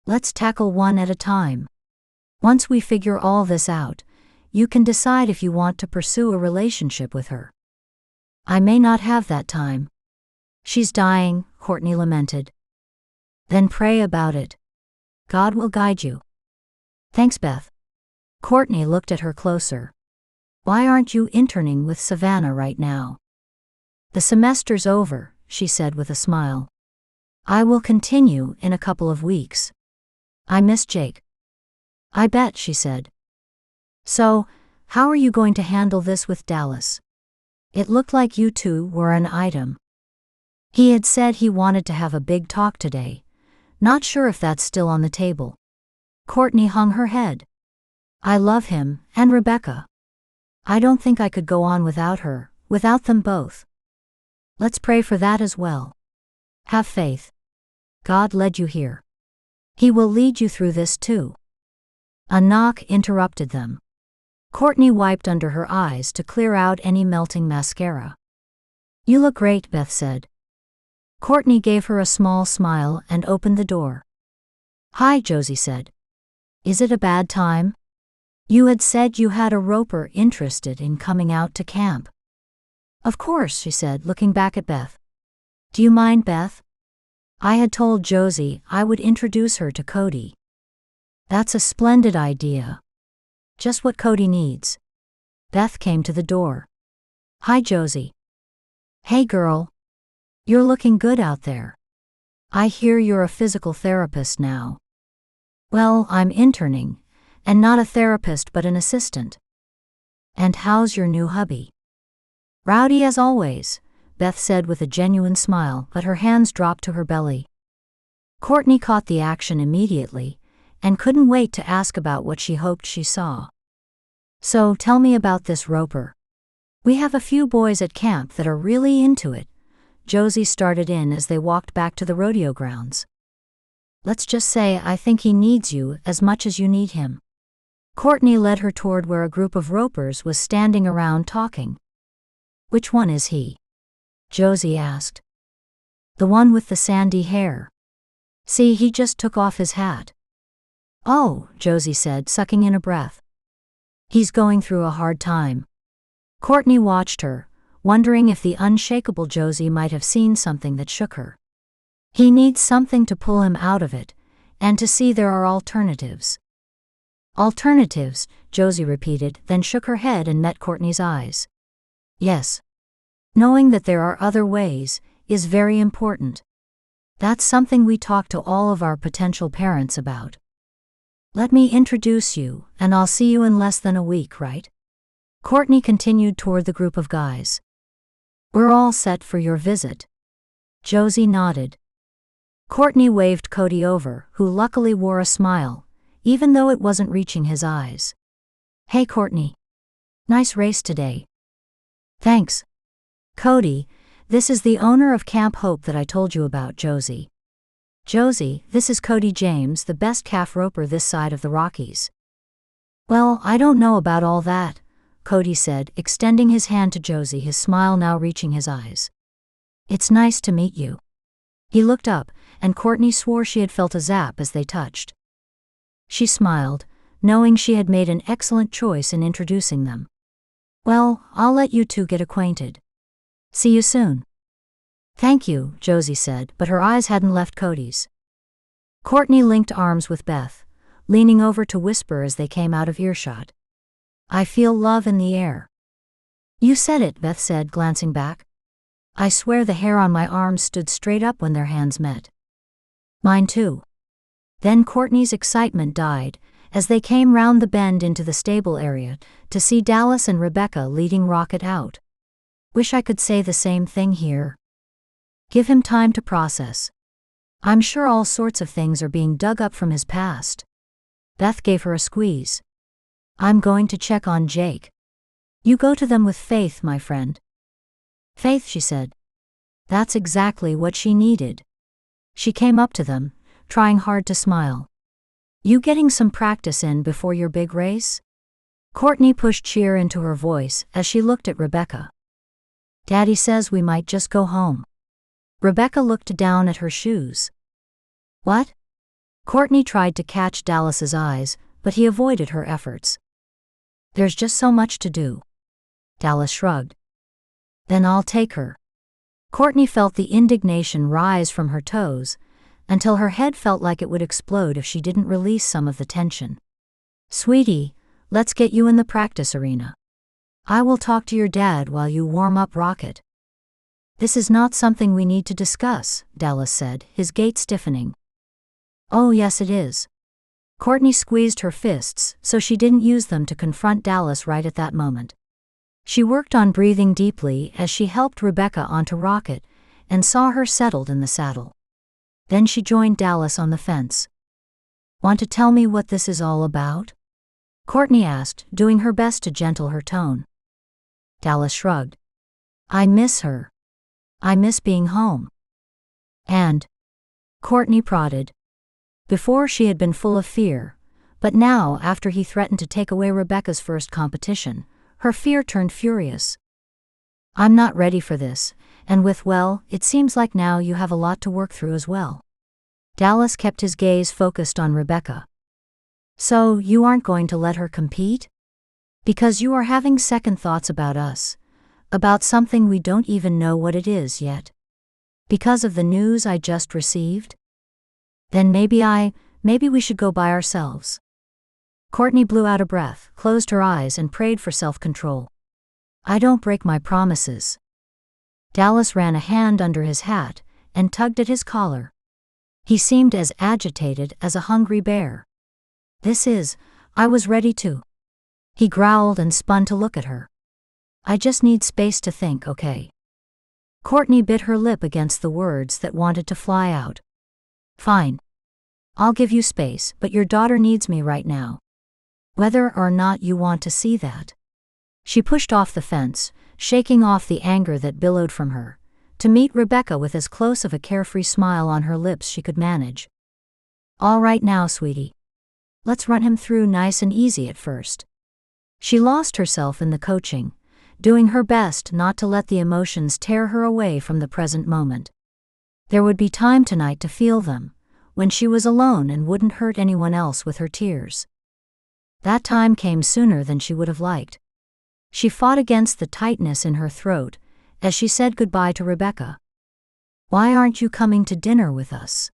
Let's tackle one at a time. Once we figure all this out, you can decide if you want to pursue a relationship with her. I may not have that time. She's dying, Courtney lamented. Then pray about it. God will guide you. Thanks, Beth. Courtney looked at her closer. Why aren't you interning with Savannah right now? The semester's over, she said with a smile. I will continue in a couple of weeks. I miss Jake. I bet, she said. So, how are you going to handle this with Dallas? It looked like you two were an item. He had said he wanted to have a big talk today. Not sure if that's still on the table. Courtney hung her head. I love him, and Rebekah. I don't think I could go on without her, without them both. Let's pray for that as well. Have faith. God led you here. He will lead you through this too. A knock interrupted them. Courtney wiped under her eyes to clear out any melting mascara. You look great, Beth said. Courtney gave her a small smile and opened the door. Hi, Josie said. Is it a bad time? You had said you had a roper interested in coming out to camp. Of course, she said, looking back at Beth. Do you mind, Beth? I had told Josie I would introduce her to Cody. That's a splendid idea. Just what Cody needs. Beth came to the door. Hi, Josie. Hey, girl. You're looking good out there. I hear you're a physical therapist now. Well, I'm interning, and not a therapist but an assistant. And how's your new hubby? Rowdy as always, Beth said with a genuine smile, but her hands dropped to her belly. Courtney caught the action immediately, and couldn't wait to ask about what she hoped she saw. So tell me about this roper. We have a few boys at camp that are really into it. Josie started in as they walked back to the rodeo grounds. Let's just say I think he needs you as much as you need him. Courtney led her toward where a group of ropers was standing around talking. Which one is he? Josie asked. The one with the sandy hair. See, he just took off his hat. Oh, Josie said, sucking in a breath. He's going through a hard time. Courtney watched her, wondering if the unshakable Josie might have seen something that shook her. He needs something to pull him out of it, and to see there are alternatives. Alternatives, Josie repeated, then shook her head and met Courtney's eyes. Yes. Knowing that there are other ways is very important. That's something we talk to all of our potential parents about. Let me introduce you, and I'll see you in less than a week, right? Courtney continued toward the group of guys. We're all set for your visit. Josie nodded. Courtney waved Cody over, who luckily wore a smile, even though it wasn't reaching his eyes. Hey, Courtney. Nice race today. Thanks. Cody, this is the owner of Camp Hope that I told you about, Josie. "Josie, this is Cody James, the best calf roper this side of the Rockies." "Well, I don't know about all that," Cody said, extending his hand to Josie, his smile now reaching his eyes. "It's nice to meet you." He looked up, and Courtney swore she had felt a zap as they touched. She smiled, knowing she had made an excellent choice in introducing them. "Well, I'll let you two get acquainted. See you soon." "Thank you," Josie said, but her eyes hadn't left Cody's. Courtney linked arms with Beth, leaning over to whisper as they came out of earshot. "I feel love in the air." "You said it," Beth said, glancing back. "I swear the hair on my arms stood straight up when their hands met." "Mine too." Then Courtney's excitement died as they came round the bend into the stable area to see Dallas and Rebekah leading Rocket out. "Wish I could say the same thing here. Give him time to process. I'm sure all sorts of things are being dug up from his past." Beth gave her a squeeze. "I'm going to check on Jake. You go to them with faith, my friend." "Faith," she said. That's exactly what she needed. She came up to them, trying hard to smile. "You getting some practice in before your big race?" Courtney pushed cheer into her voice as she looked at Rebekah. "Daddy says we might just go home." Rebekah looked down at her shoes. "What?" Courtney tried to catch Dallas's eyes, but he avoided her efforts. "There's just so much to do." Dallas shrugged. "Then I'll take her." Courtney felt the indignation rise from her toes, until her head felt like it would explode if she didn't release some of the tension. "Sweetie, let's get you in the practice arena. I will talk to your dad while you warm up Rocket." "This is not something we need to discuss," Dallas said, his gait stiffening. "Oh yes it is." Courtney squeezed her fists so she didn't use them to confront Dallas right at that moment. She worked on breathing deeply as she helped Rebekah onto Rocket and saw her settled in the saddle. Then she joined Dallas on the fence. "Want to tell me what this is all about?" Courtney asked, doing her best to gentle her tone. Dallas shrugged. "I miss her. I miss being home." "And?" Courtney prodded. Before she had been full of fear, but now after he threatened to take away Rebekah's first competition, her fear turned furious. "I'm not ready for this, and well, it seems like now you have a lot to work through as well." Dallas kept his gaze focused on Rebekah. "So, you aren't going to let her compete? Because you are having second thoughts about us, about something we don't even know what it is yet? Because of the news I just received? Then maybe we should go by ourselves." Courtney blew out a breath, closed her eyes and prayed for self-control. "I don't break my promises." Dallas ran a hand under his hat and tugged at his collar. He seemed as agitated as a hungry bear. I was ready to." He growled and spun to look at her. "I just need space to think, okay?" Courtney bit her lip against the words that wanted to fly out. "Fine. I'll give you space, but your daughter needs me right now. Whether or not you want to see that." She pushed off the fence, shaking off the anger that billowed from her, to meet Rebekah with as close of a carefree smile on her lips she could manage. "All right now, sweetie. Let's run him through nice and easy at first." She lost herself in the coaching, doing her best not to let the emotions tear her away from the present moment. There would be time tonight to feel them, when she was alone and wouldn't hurt anyone else with her tears. That time came sooner than she would have liked. She fought against the tightness in her throat as she said goodbye to Rebekah. "Why aren't you coming to dinner with us?"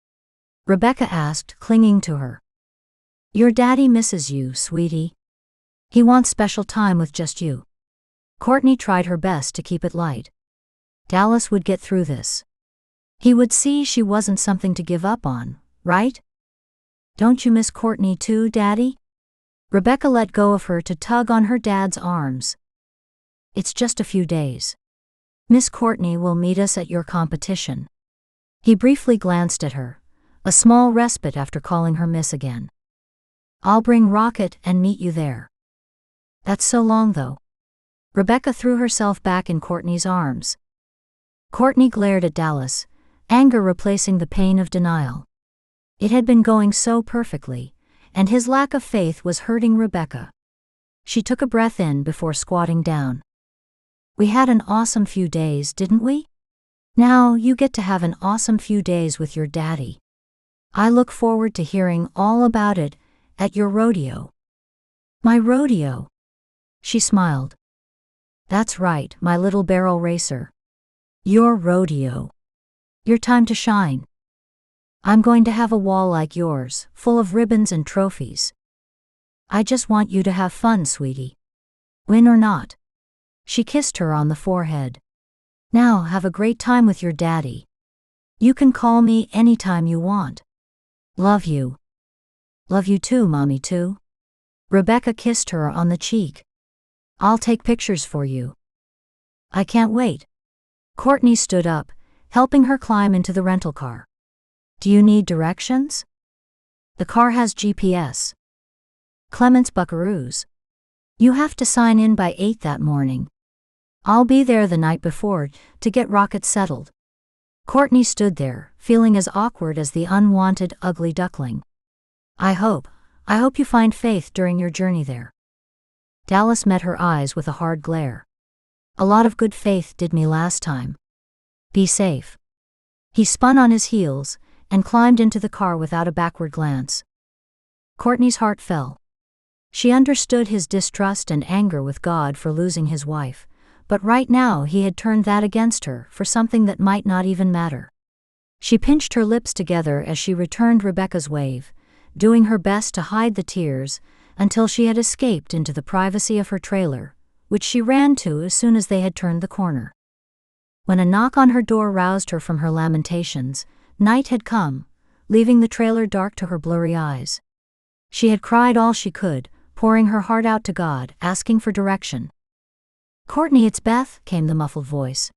Rebekah asked, clinging to her. "Your daddy misses you, sweetie. He wants special time with just you." Courtney tried her best to keep it light. Dallas would get through this. He would see she wasn't something to give up on, right? "Don't you miss Courtney too, Daddy?" Rebekah let go of her to tug on her dad's arms. "It's just a few days. Miss Courtney will meet us at your competition." He briefly glanced at her, a small respite after calling her miss again. "I'll bring Rocket and meet you there." "That's so long though." Rebekah threw herself back in Courtney's arms. Courtney glared at Dallas, anger replacing the pain of denial. It had been going so perfectly, and his lack of faith was hurting Rebekah. She took a breath in before squatting down. We had an awesome few days, didn't we? Now you get to have an awesome few days with your daddy. I look forward to hearing all about it at your rodeo. My rodeo? She smiled. That's right, my little barrel racer. Your rodeo. Your time to shine. I'm going to have a wall like yours, full of ribbons and trophies. I just want you to have fun, sweetie. Win or not. She kissed her on the forehead. Now have a great time with your daddy. You can call me anytime you want. Love you. Love you too, Mommy too. Rebekah kissed her on the cheek. I'll take pictures for you. I can't wait. Courtney stood up, helping her climb into the rental car. Do you need directions? The car has GPS. Clement's Buckaroos. You have to sign in by 8 that morning. I'll be there the night before to get rockets settled. Courtney stood there, feeling as awkward as the unwanted ugly duckling. I hope you find faith during your journey there. Dallas met her eyes with a hard glare. A lot of good faith did me last time. Be safe. He spun on his heels and climbed into the car without a backward glance. Courtney's heart fell. She understood his distrust and anger with God for losing his wife, but right now he had turned that against her for something that might not even matter. She pinched her lips together as she returned Rebekah's wave, doing her best to hide the tears until she had escaped into the privacy of her trailer, which she ran to as soon as they had turned the corner. When a knock on her door roused her from her lamentations, night had come, leaving the trailer dark to her blurry eyes. She had cried all she could, pouring her heart out to God, asking for direction. Courtney, it's Beth, came the muffled voice.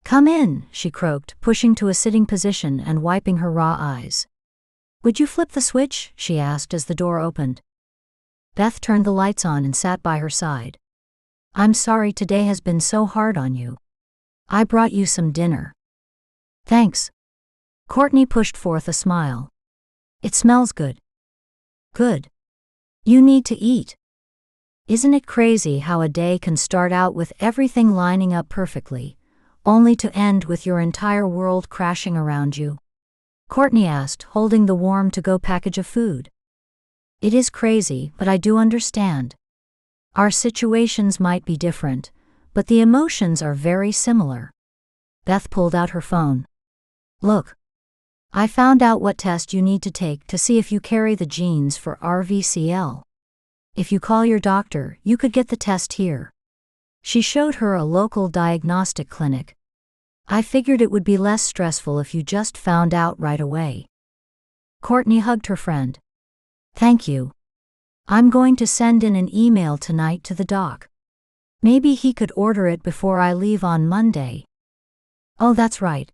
Come in, she croaked, pushing to a sitting position and wiping her raw eyes. Would you flip the switch? She asked as the door opened. Beth turned the lights on and sat by her side. I'm sorry today has been so hard on you. I brought you some dinner. Thanks. Courtney pushed forth a smile. It smells good. Good. You need to eat. Isn't it crazy how a day can start out with everything lining up perfectly, only to end with your entire world crashing around you? Courtney asked, holding the warm to-go package of food. It is crazy, but I do understand. Our situations might be different, but the emotions are very similar. Beth pulled out her phone. Look. I found out what test you need to take to see if you carry the genes for RVCL. If you call your doctor, you could get the test here. She showed her a local diagnostic clinic. I figured it would be less stressful if you just found out right away. Courtney hugged her friend. Thank you. I'm going to send in an email tonight to the doc. Maybe he could order it before I leave on Monday. Oh, that's right.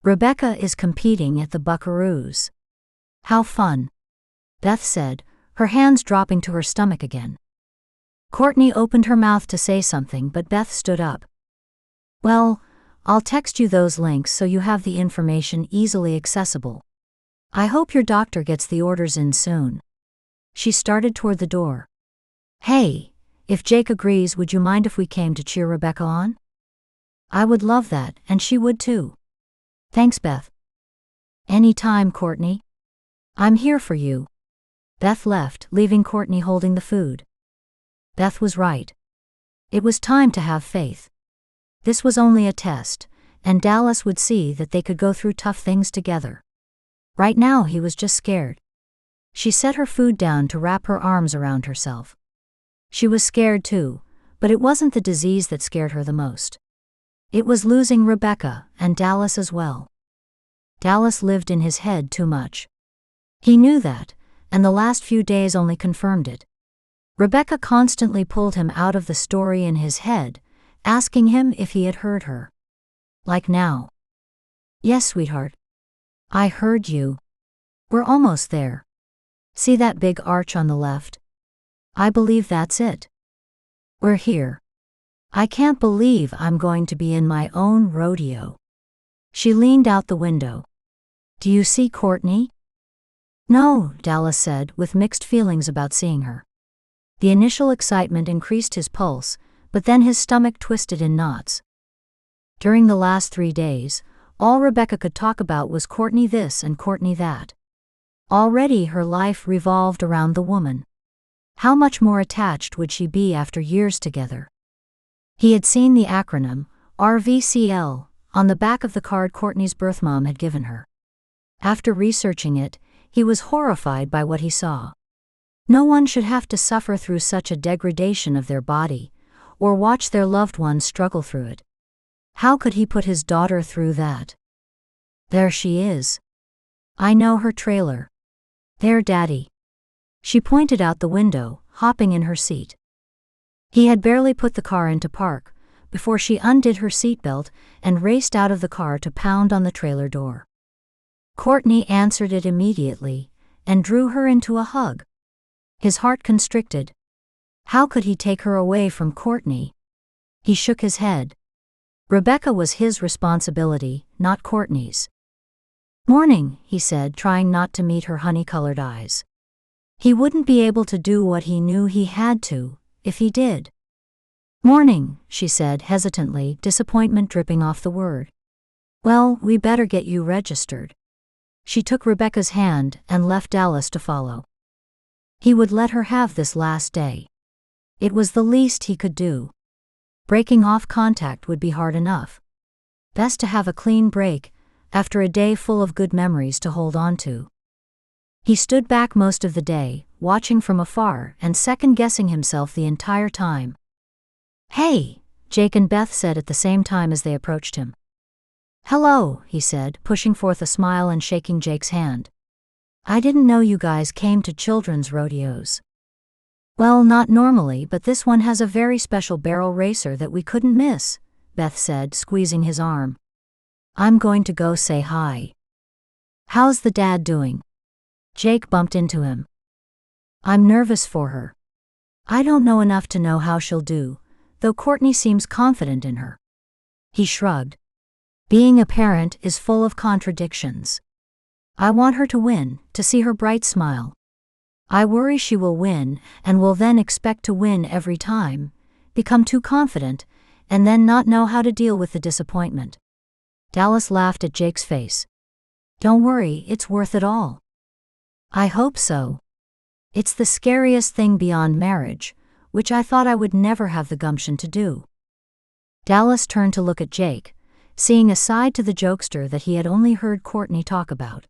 Rebekah is competing at the Buckaroos. How fun. Beth said, her hands dropping to her stomach again. Courtney opened her mouth to say something, but Beth stood up. Well, I'll text you those links so you have the information easily accessible. I hope your doctor gets the orders in soon. She started toward the door. Hey, if Jake agrees, would you mind if we came to cheer Rebekah on? I would love that, and she would too. Thanks, Beth. Anytime, Courtney. I'm here for you. Beth left, leaving Courtney holding the food. Beth was right. It was time to have faith. This was only a test, and Dallas would see that they could go through tough things together. Right now he was just scared. She set her food down to wrap her arms around herself. She was scared too, but it wasn't the disease that scared her the most. It was losing Rebekah and Dallas as well. Dallas lived in his head too much. He knew that, and the last few days only confirmed it. Rebekah constantly pulled him out of the story in his head, asking him if he had heard her. Like now. Yes, sweetheart. I heard you. We're almost there. See that big arch on the left? I believe that's it. We're here. I can't believe I'm going to be in my own rodeo. She leaned out the window. Do you see Courtney? No, Dallas said, with mixed feelings about seeing her. The initial excitement increased his pulse, but then his stomach twisted in knots. During the last 3 days, all Rebekah could talk about was Courtney this and Courtney that. Already her life revolved around the woman. How much more attached would she be after years together? He had seen the acronym, RVCL, on the back of the card Courtney's birth mom had given her. After researching it, he was horrified by what he saw. No one should have to suffer through such a degradation of their body, or watch their loved ones struggle through it. How could he put his daughter through that? There she is. I know her trailer. There, Daddy. She pointed out the window, hopping in her seat. He had barely put the car into park before she undid her seatbelt and raced out of the car to pound on the trailer door. Courtney answered it immediately and drew her into a hug. His heart constricted. How could he take her away from Courtney? He shook his head. Rebekah was his responsibility, not Courtney's. Morning, he said, trying not to meet her honey-colored eyes. He wouldn't be able to do what he knew he had to, if he did. Morning, she said hesitantly, disappointment dripping off the word. Well, we better get you registered. She took Rebekah's hand and left Dallas to follow. He would let her have this last day. It was the least he could do. Breaking off contact would be hard enough. Best to have a clean break, after a day full of good memories to hold on to. He stood back most of the day, watching from afar and second-guessing himself the entire time. Hey, Jake and Beth said at the same time as they approached him. Hello, he said, pushing forth a smile and shaking Jake's hand. I didn't know you guys came to children's rodeos. Well, not normally, but this one has a very special barrel racer that we couldn't miss, Beth said, squeezing his arm. I'm going to go say hi. How's the dad doing? Jake bumped into him. I'm nervous for her. I don't know enough to know how she'll do, though Courtney seems confident in her. He shrugged. Being a parent is full of contradictions. I want her to win, to see her bright smile. I worry she will win, and will then expect to win every time, become too confident, and then not know how to deal with the disappointment. Dallas laughed at Jake's face. Don't worry, it's worth it all. I hope so. It's the scariest thing beyond marriage, which I thought I would never have the gumption to do. Dallas turned to look at Jake, seeing a side to the jokester that he had only heard Courtney talk about.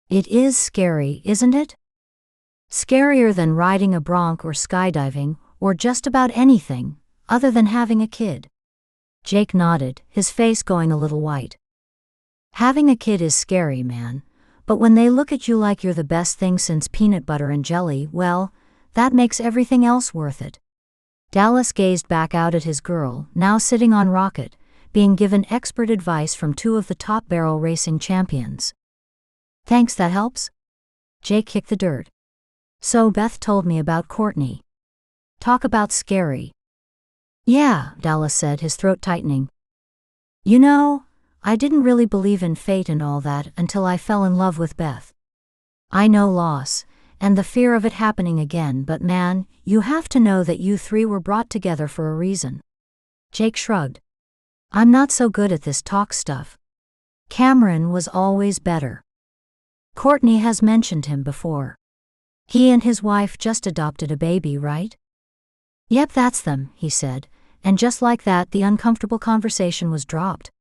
It is scary, isn't it? Scarier than riding a bronc or skydiving, or just about anything, other than having a kid. Jake nodded, his face going a little white. Having a kid is scary, man, but when they look at you like you're the best thing since peanut butter and jelly, well, that makes everything else worth it. Dallas gazed back out at his girl, now sitting on Rocket, being given expert advice from 2 of the top barrel racing champions. Thanks, that helps? Jake kicked the dirt. So Beth told me about Courtney. Talk about scary. Yeah, Dallas said, his throat tightening. You know, I didn't really believe in fate and all that until I fell in love with Beth. I know loss, and the fear of it happening again, but man, you have to know that you 3 were brought together for a reason. Jake shrugged. I'm not so good at this talk stuff. Cameron was always better. Courtney has mentioned him before. He and his wife just adopted a baby, right? Yep, that's them, he said, and just like that the uncomfortable conversation was dropped.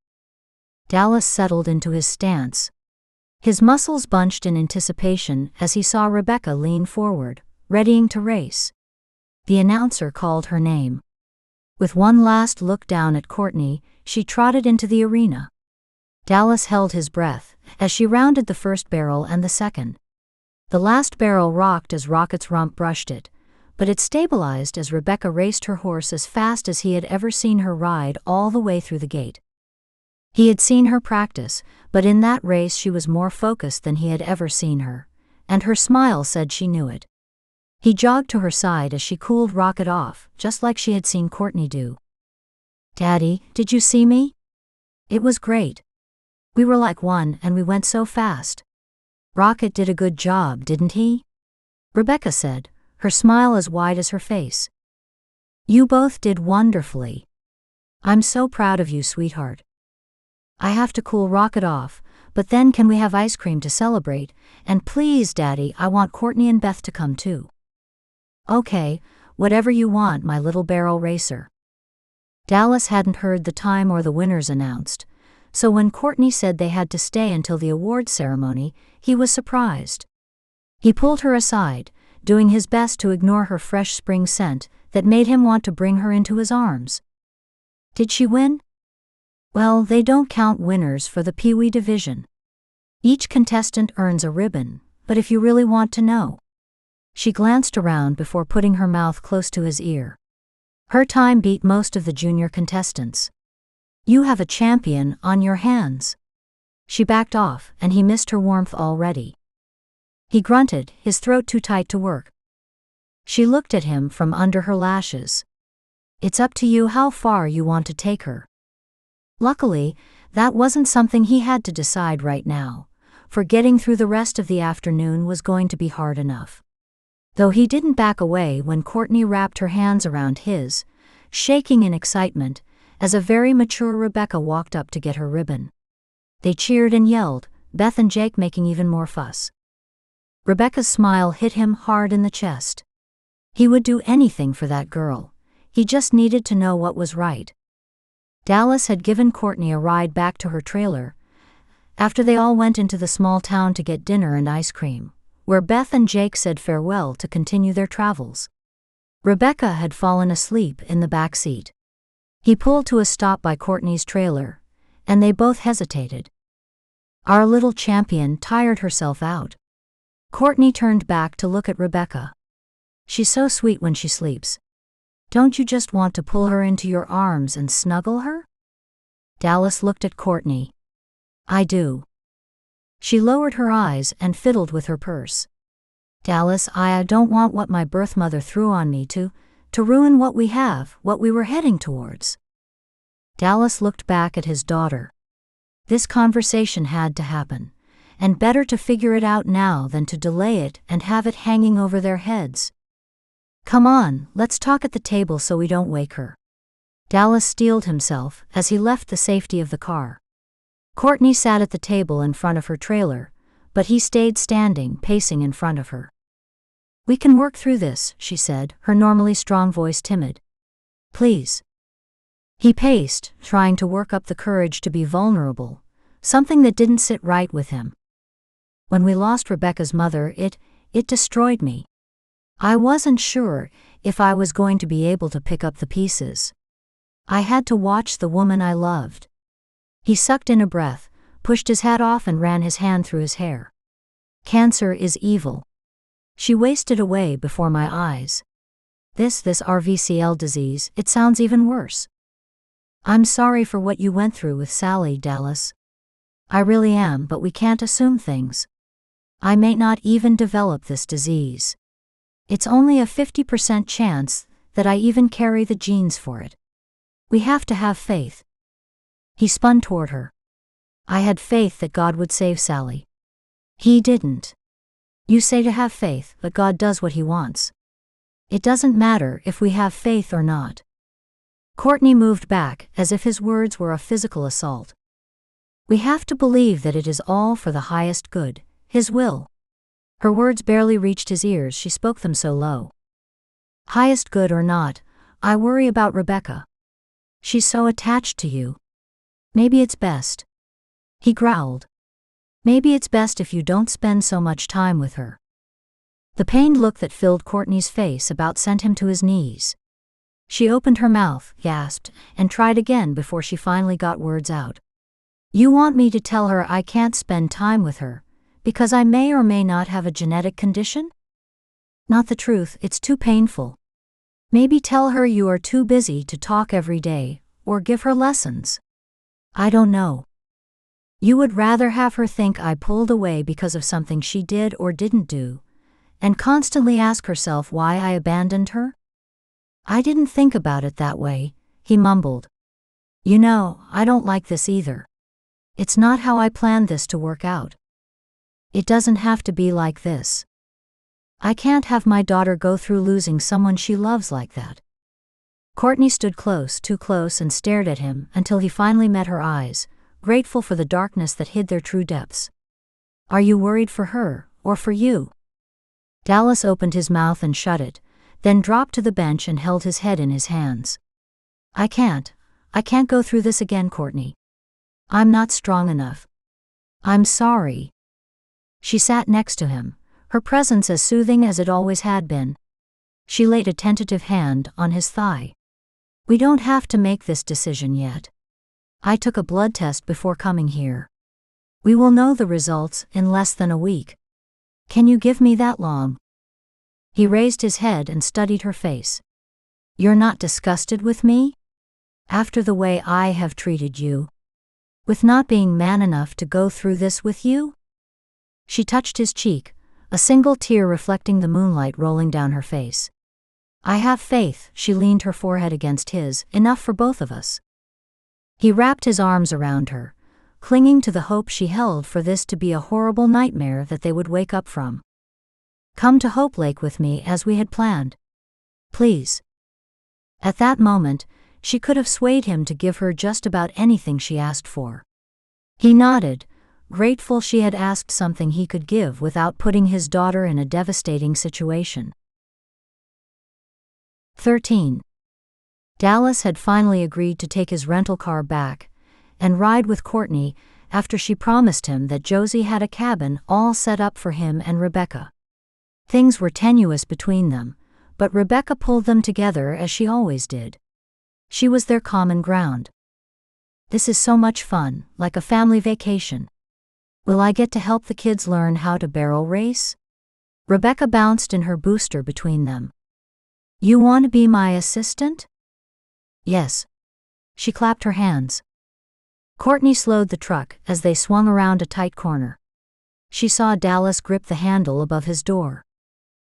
Dallas settled into his stance. His muscles bunched in anticipation as he saw Rebekah lean forward, readying to race. The announcer called her name. With one last look down at Courtney, she trotted into the arena. Dallas held his breath as she rounded the first barrel and the second. The last barrel rocked as Rocket's rump brushed it, but it stabilized as Rebekah raced her horse as fast as he had ever seen her ride all the way through the gate. He had seen her practice, but in that race she was more focused than he had ever seen her, and her smile said she knew it. He jogged to her side as she cooled Rocket off, just like she had seen Courtney do. Daddy, did you see me? It was great. We were like one and we went so fast. Rocket did a good job, didn't he? Rebekah said, her smile as wide as her face. You both did wonderfully. I'm so proud of you, sweetheart. I have to cool Rocket off, but then can we have ice cream to celebrate? And please, Daddy, I want Courtney and Beth to come too. Okay, whatever you want, my little barrel racer. Dallas hadn't heard the time or the winners announced, so when Courtney said they had to stay until the award ceremony, he was surprised. He pulled her aside, doing his best to ignore her fresh spring scent that made him want to bring her into his arms. Did she win? Well, they don't count winners for the Pee Wee division. Each contestant earns a ribbon, but if you really want to know. She glanced around before putting her mouth close to his ear. Her time beat most of the junior contestants. You have a champion on your hands. She backed off, and he missed her warmth already. He grunted, his throat too tight to work. She looked at him from under her lashes. It's up to you how far you want to take her. Luckily, that wasn't something he had to decide right now, for getting through the rest of the afternoon was going to be hard enough. Though he didn't back away when Courtney wrapped her hands around his, shaking in excitement, as a very mature Rebekah walked up to get her ribbon. They cheered and yelled, Beth and Jake making even more fuss. Rebekah's smile hit him hard in the chest. He would do anything for that girl. He just needed to know what was right. Dallas had given Courtney a ride back to her trailer, after they all went into the small town to get dinner and ice cream, where Beth and Jake said farewell to continue their travels. Rebekah had fallen asleep in the back seat. He pulled to a stop by Courtney's trailer, and they both hesitated. Our little champion tired herself out. Courtney turned back to look at Rebekah. She's so sweet when she sleeps. Don't you just want to pull her into your arms and snuggle her? Dallas looked at Courtney. I do. She lowered her eyes and fiddled with her purse. Dallas, I don't want what my birth mother threw on me to ruin what we have, what we were heading towards. Dallas looked back at his daughter. This conversation had to happen, and better to figure it out now than to delay it and have it hanging over their heads. Come on, let's talk at the table so we don't wake her. Dallas steeled himself as he left the safety of the car. Courtney sat at the table in front of her trailer, but he stayed standing, pacing in front of her. We can work through this, she said, her normally strong voice timid. Please. He paced, trying to work up the courage to be vulnerable, something that didn't sit right with him. When we lost Rebekah's mother, it destroyed me. I wasn't sure if I was going to be able to pick up the pieces. I had to watch the woman I loved. He sucked in a breath, pushed his hat off and ran his hand through his hair. Cancer is evil. She wasted away before my eyes. This RVCL disease, it sounds even worse. I'm sorry for what you went through with Sally, Dallas. I really am, but we can't assume things. I may not even develop this disease. It's only a 50% chance that I even carry the genes for it. We have to have faith. He spun toward her. I had faith that God would save Sally. He didn't. You say to have faith, but God does what He wants. It doesn't matter if we have faith or not. Courtney moved back as if his words were a physical assault. We have to believe that it is all for the highest good, His will. Her words barely reached his ears, she spoke them so low. Highest good or not, I worry about Rebekah. She's so attached to you. Maybe it's best. He growled. Maybe it's best if you don't spend so much time with her. The pained look that filled Courtney's face about sent him to his knees. She opened her mouth, gasped, and tried again before she finally got words out. You want me to tell her I can't spend time with her, because I may or may not have a genetic condition? Not the truth, it's too painful. Maybe tell her you are too busy to talk every day, or give her lessons. I don't know. You would rather have her think I pulled away because of something she did or didn't do, and constantly ask herself why I abandoned her? I didn't think about it that way, he mumbled. You know, I don't like this either. It's not how I planned this to work out. It doesn't have to be like this. I can't have my daughter go through losing someone she loves like that. Courtney stood close, too close, and stared at him until he finally met her eyes, grateful for the darkness that hid their true depths. Are you worried for her, or for you? Dallas opened his mouth and shut it, then dropped to the bench and held his head in his hands. I can't go through this again, Courtney. I'm not strong enough. I'm sorry. She sat next to him, her presence as soothing as it always had been. She laid a tentative hand on his thigh. We don't have to make this decision yet. I took a blood test before coming here. We will know the results in less than a week. Can you give me that long? He raised his head and studied her face. You're not disgusted with me? After the way I have treated you? With not being man enough to go through this with you? She touched his cheek, a single tear reflecting the moonlight rolling down her face. I have faith, she leaned her forehead against his, enough for both of us. He wrapped his arms around her, clinging to the hope she held for this to be a horrible nightmare that they would wake up from. Come to Hope Lake with me as we had planned. Please. At that moment, she could have swayed him to give her just about anything she asked for. He nodded, grateful she had asked something he could give without putting his daughter in a devastating situation. 13. Dallas had finally agreed to take his rental car back and ride with Courtney after she promised him that Josie had a cabin all set up for him and Rebekah. Things were tenuous between them, but Rebekah pulled them together as she always did. She was their common ground. This is so much fun, like a family vacation. Will I get to help the kids learn how to barrel race? Rebekah bounced in her booster between them. You want to be my assistant? Yes. She clapped her hands. Courtney slowed the truck as they swung around a tight corner. She saw Dallas grip the handle above his door.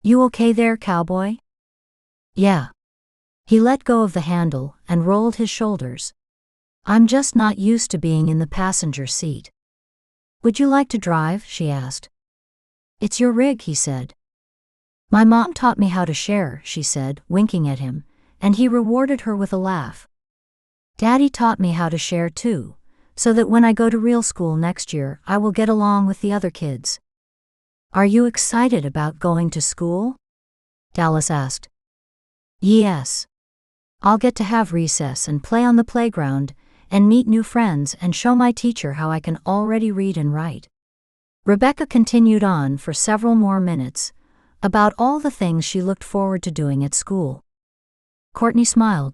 You okay there, cowboy? Yeah. He let go of the handle and rolled his shoulders. I'm just not used to being in the passenger seat. Would you like to drive? She asked. It's your rig, he said. My mom taught me how to share, she said, winking at him, and he rewarded her with a laugh. Daddy taught me how to share too, so that when I go to real school next year I will get along with the other kids. Are you excited about going to school? Dallas asked. Yes. I'll get to have recess and play on the playground and meet new friends and show my teacher how I can already read and write. Rebekah continued on for several more minutes about all the things she looked forward to doing at school. Courtney smiled.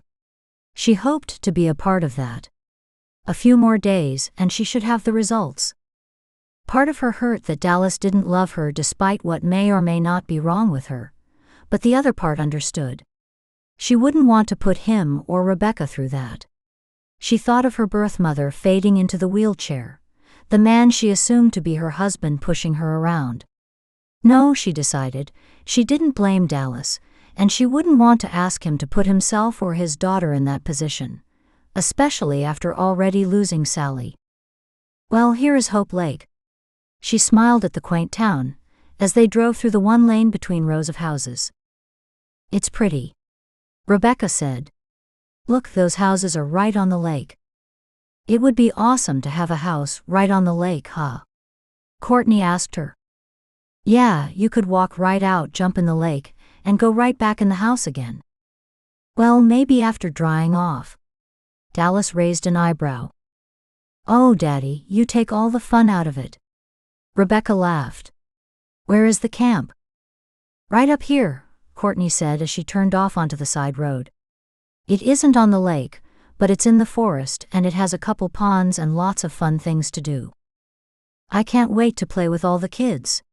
She hoped to be a part of that. A few more days and she should have the results. Part of her hurt that Dallas didn't love her despite what may or may not be wrong with her, but the other part understood. She wouldn't want to put him or Rebekah through that. She thought of her birth mother fading into the wheelchair, the man she assumed to be her husband pushing her around. No, she decided, she didn't blame Dallas, and she wouldn't want to ask him to put himself or his daughter in that position, especially after already losing Sally. Well, here is Hope Lake. She smiled at the quaint town as they drove through the one lane between rows of houses. It's pretty, Rebekah said. Look, those houses are right on the lake. It would be awesome to have a house right on the lake, huh? Courtney asked her. Yeah, you could walk right out, jump in the lake, and go right back in the house again. Well, maybe after drying off. Dallas raised an eyebrow. Oh, Daddy, you take all the fun out of it. Rebekah laughed. Where is the camp? Right up here, Courtney said as she turned off onto the side road. It isn't on the lake, but it's in the forest and it has a couple ponds and lots of fun things to do. I can't wait to play with all the kids.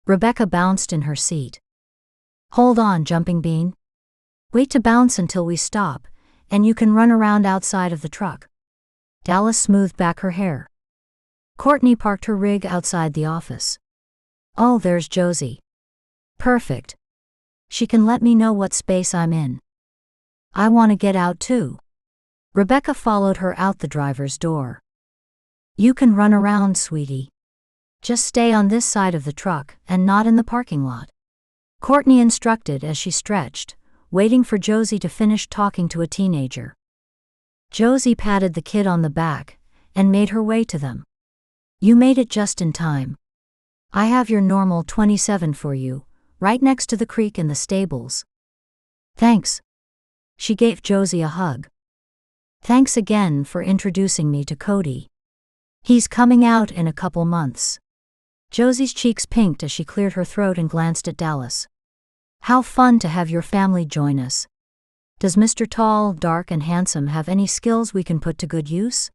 Rebekah bounced in her seat. Hold on, Jumping Bean. Wait to bounce until we stop, and you can run around outside of the truck. Dallas smoothed back her hair. Courtney parked her rig outside the office. Oh, there's Josie. Perfect. She can let me know what space I'm in. I want to get out too. Rebekah followed her out the driver's door. You can run around, sweetie. Just stay on this side of the truck and not in the parking lot. Courtney instructed as she stretched, waiting for Josie to finish talking to a teenager. Josie patted the kid on the back and made her way to them. You made it just in time. I have your normal 27 for you, right next to the creek in the stables. Thanks. She gave Josie a hug. Thanks again for introducing me to Cody. He's coming out in a couple months. Josie's cheeks pinked as she cleared her throat and glanced at Dallas. How fun to have your family join us. Does Mr. Tall, dark and handsome have any skills we can put to good use?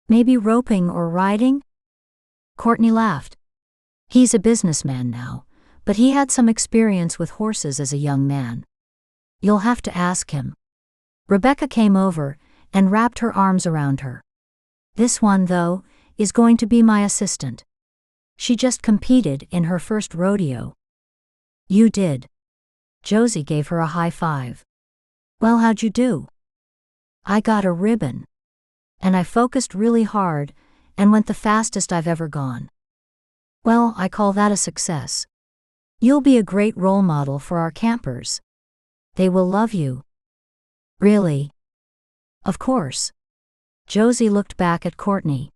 Maybe roping or riding? Courtney laughed. He's a businessman now, but he had some experience with horses as a young man. You'll have to ask him. Rebekah came over and wrapped her arms around her. This one, though, is going to be my assistant. She just competed in her first rodeo. You did. Josie gave her a high five. Well, how'd you do? I got a ribbon. And I focused really hard and went the fastest I've ever gone. Well, I call that a success. You'll be a great role model for our campers. They will love you. Really? Of course. Josie looked back at Courtney.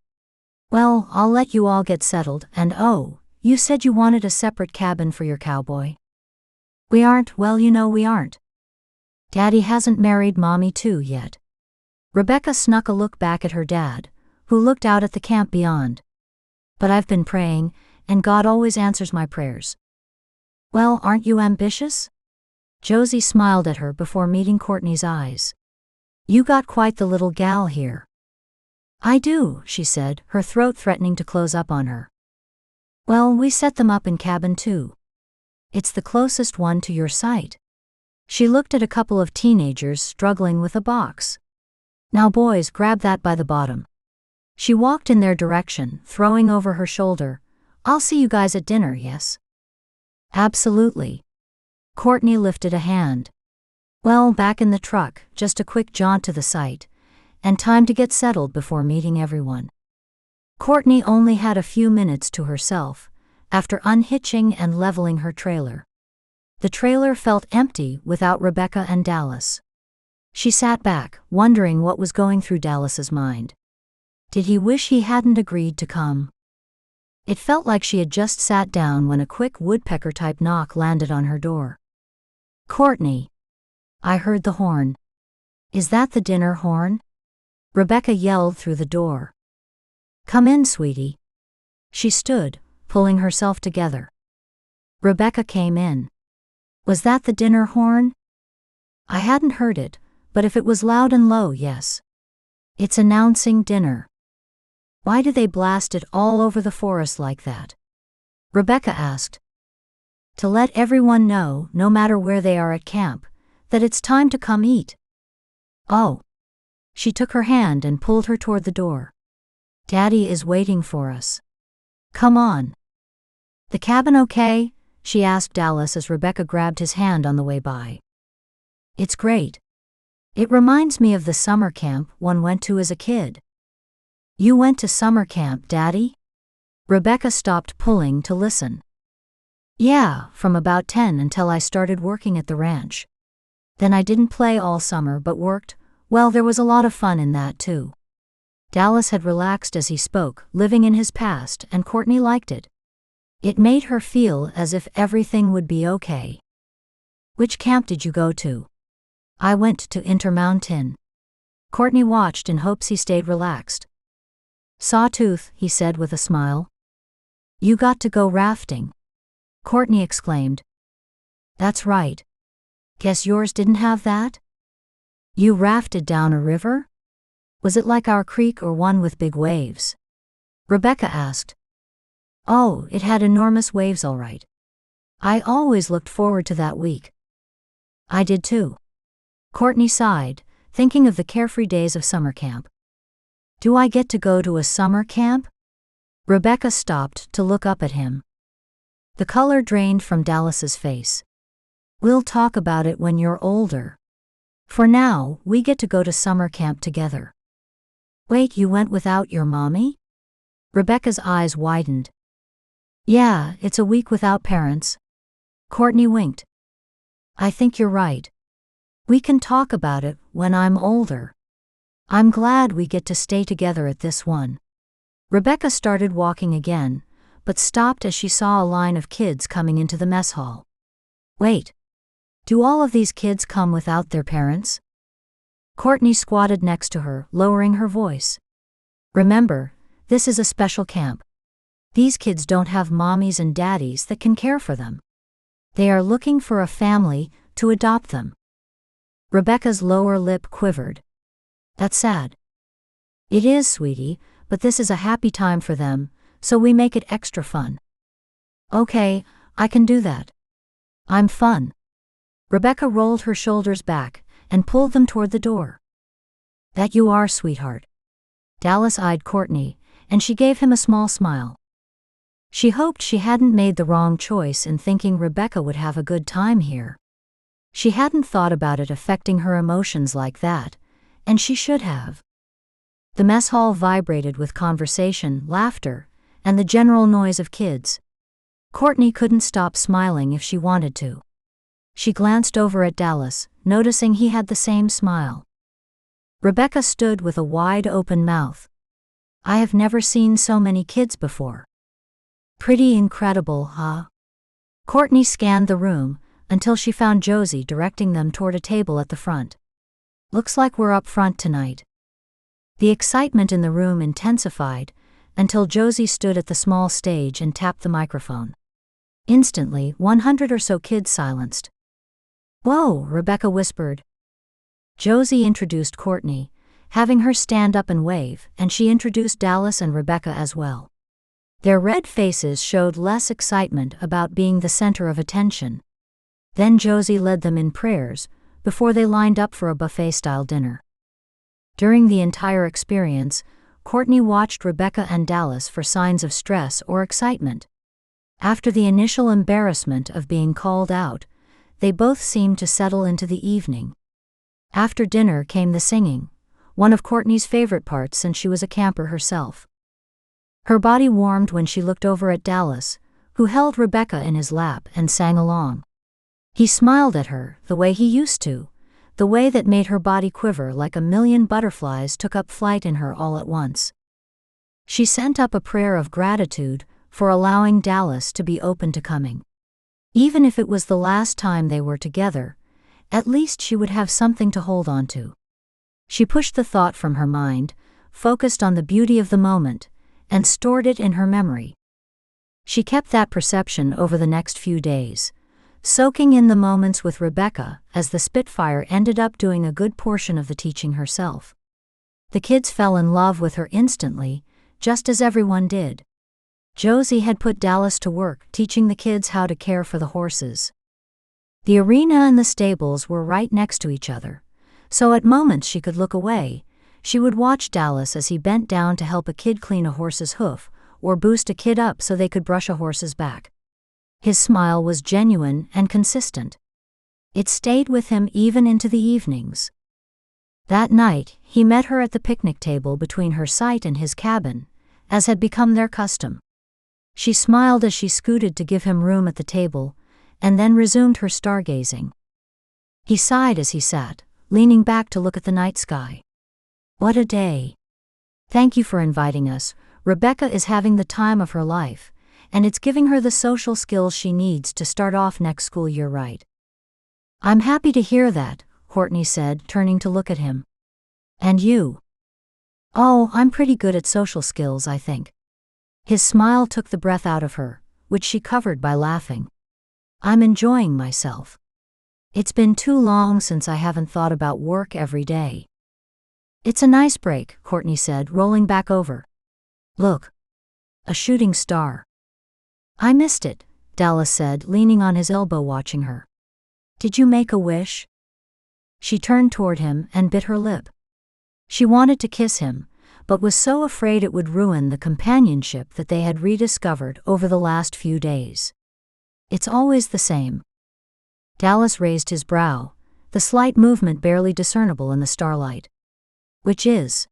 Well, I'll let you all get settled, and oh, you said you wanted a separate cabin for your cowboy. We aren't, well, we aren't. Daddy hasn't married Mommy too yet. Rebekah snuck a look back at her dad, who looked out at the camp beyond. But I've been praying, and God always answers my prayers. Well, aren't you ambitious? Josie smiled at her before meeting Courtney's eyes. You got quite the little gal here. I do, she said, her throat threatening to close up on her. Well, we set them up in cabin 2. It's the closest one to your site. She looked at a couple of teenagers struggling with a box. Now boys, grab that by the bottom. She walked in their direction, throwing over her shoulder, I'll see you guys at dinner, yes? Absolutely. Courtney lifted a hand. Well, back in the truck, just a quick jaunt to the site, and time to get settled before meeting everyone. Courtney only had a few minutes to herself, after unhitching and leveling her trailer. The trailer felt empty without Rebekah and Dallas. She sat back, wondering what was going through Dallas's mind. Did he wish he hadn't agreed to come? It felt like she had just sat down when a quick woodpecker-type knock landed on her door. Courtney. I heard the horn. Is that the dinner horn? Rebekah yelled through the door. Come in, sweetie. She stood, pulling herself together. Rebekah came in. Was that the dinner horn? I hadn't heard it, but if it was loud and low, yes. It's announcing dinner. Why do they blast it all over the forest like that? Rebekah asked. To let everyone know, no matter where they are at camp, that it's time to come eat. Oh. She took her hand and pulled her toward the door. Daddy is waiting for us. Come on. The cabin okay? She asked Dallas as Rebekah grabbed his hand on the way by. It's great. It reminds me of the summer camp one went to as a kid. You went to summer camp, Daddy? Rebekah stopped pulling to listen. Yeah, from about 10 until I started working at the ranch. Then I didn't play all summer but worked. Well, there was a lot of fun in that too. Dallas had relaxed as he spoke, living in his past, and Courtney liked it. It made her feel as if everything would be okay. Which camp did you go to? I went to Intermountain. Courtney watched in hopes he stayed relaxed. Sawtooth, he said with a smile. You got to go rafting. Courtney exclaimed. That's right. Guess yours didn't have that? You rafted down a river? Was it like our creek or one with big waves? Rebekah asked. Oh, it had enormous waves all right. I always looked forward to that week. I did too. Courtney sighed, thinking of the carefree days of summer camp. Do I get to go to a summer camp? Rebekah stopped to look up at him. The color drained from Dallas's face. We'll talk about it when you're older. For now, we get to go to summer camp together. Wait, you went without your mommy? Rebekah's eyes widened. Yeah, it's a week without parents. Courtney winked. I think you're right. We can talk about it when I'm older. I'm glad we get to stay together at this one. Rebekah started walking again, but stopped as she saw a line of kids coming into the mess hall. Wait. Do all of these kids come without their parents? Courtney squatted next to her, lowering her voice. Remember, this is a special camp. These kids don't have mommies and daddies that can care for them. They are looking for a family to adopt them. Rebekah's lower lip quivered. That's sad. It is, sweetie, but this is a happy time for them, so we make it extra fun. Okay, I can do that. I'm fun. Rebekah rolled her shoulders back and pulled them toward the door. That you are, sweetheart. Dallas eyed Courtney, and she gave him a small smile. She hoped she hadn't made the wrong choice in thinking Rebekah would have a good time here. She hadn't thought about it affecting her emotions like that, and she should have. The mess hall vibrated with conversation, laughter, and the general noise of kids. Courtney couldn't stop smiling if she wanted to. She glanced over at Dallas, noticing he had the same smile. Rebekah stood with a wide-open mouth. I have never seen so many kids before. Pretty incredible, huh? Courtney scanned the room until she found Josie directing them toward a table at the front. Looks like we're up front tonight. The excitement in the room intensified until Josie stood at the small stage and tapped the microphone. Instantly, 100 or so kids silenced. Whoa, Rebekah whispered. Josie introduced Courtney, having her stand up and wave, and she introduced Dallas and Rebekah as well. Their red faces showed less excitement about being the center of attention. Then Josie led them in prayers before they lined up for a buffet-style dinner. During the entire experience, Courtney watched Rebekah and Dallas for signs of stress or excitement. After the initial embarrassment of being called out, they both seemed to settle into the evening. After dinner came the singing, one of Courtney's favorite parts since she was a camper herself. Her body warmed when she looked over at Dallas, who held Rebekah in his lap and sang along. He smiled at her the way he used to, the way that made her body quiver like a million butterflies took up flight in her all at once. She sent up a prayer of gratitude for allowing Dallas to be open to coming. Even if it was the last time they were together, at least she would have something to hold on to. She pushed the thought from her mind, focused on the beauty of the moment, and stored it in her memory. She kept that perception over the next few days, soaking in the moments with Rebekah as the Spitfire ended up doing a good portion of the teaching herself. The kids fell in love with her instantly, just as everyone did. Josie had put Dallas to work teaching the kids how to care for the horses. The arena and the stables were right next to each other, so at moments she could look away. She would watch Dallas as he bent down to help a kid clean a horse's hoof, or boost a kid up so they could brush a horse's back. His smile was genuine and consistent. It stayed with him even into the evenings. That night, he met her at the picnic table between her site and his cabin, as had become their custom. She smiled as she scooted to give him room at the table, and then resumed her stargazing. He sighed as he sat, leaning back to look at the night sky. What a day. Thank you for inviting us. Rebekah is having the time of her life, and it's giving her the social skills she needs to start off next school year right. I'm happy to hear that, Courtney said, turning to look at him. And you? Oh, I'm pretty good at social skills, I think. His smile took the breath out of her, which she covered by laughing. I'm enjoying myself. It's been too long since I haven't thought about work every day. It's a nice break, Courtney said, rolling back over. Look. A shooting star. I missed it, Dallas said, leaning on his elbow watching her. Did you make a wish? She turned toward him and bit her lip. She wanted to kiss him, but was so afraid it would ruin the companionship that they had rediscovered over the last few days. It's always the same. Dallas raised his brow, the slight movement barely discernible in the starlight. Which is?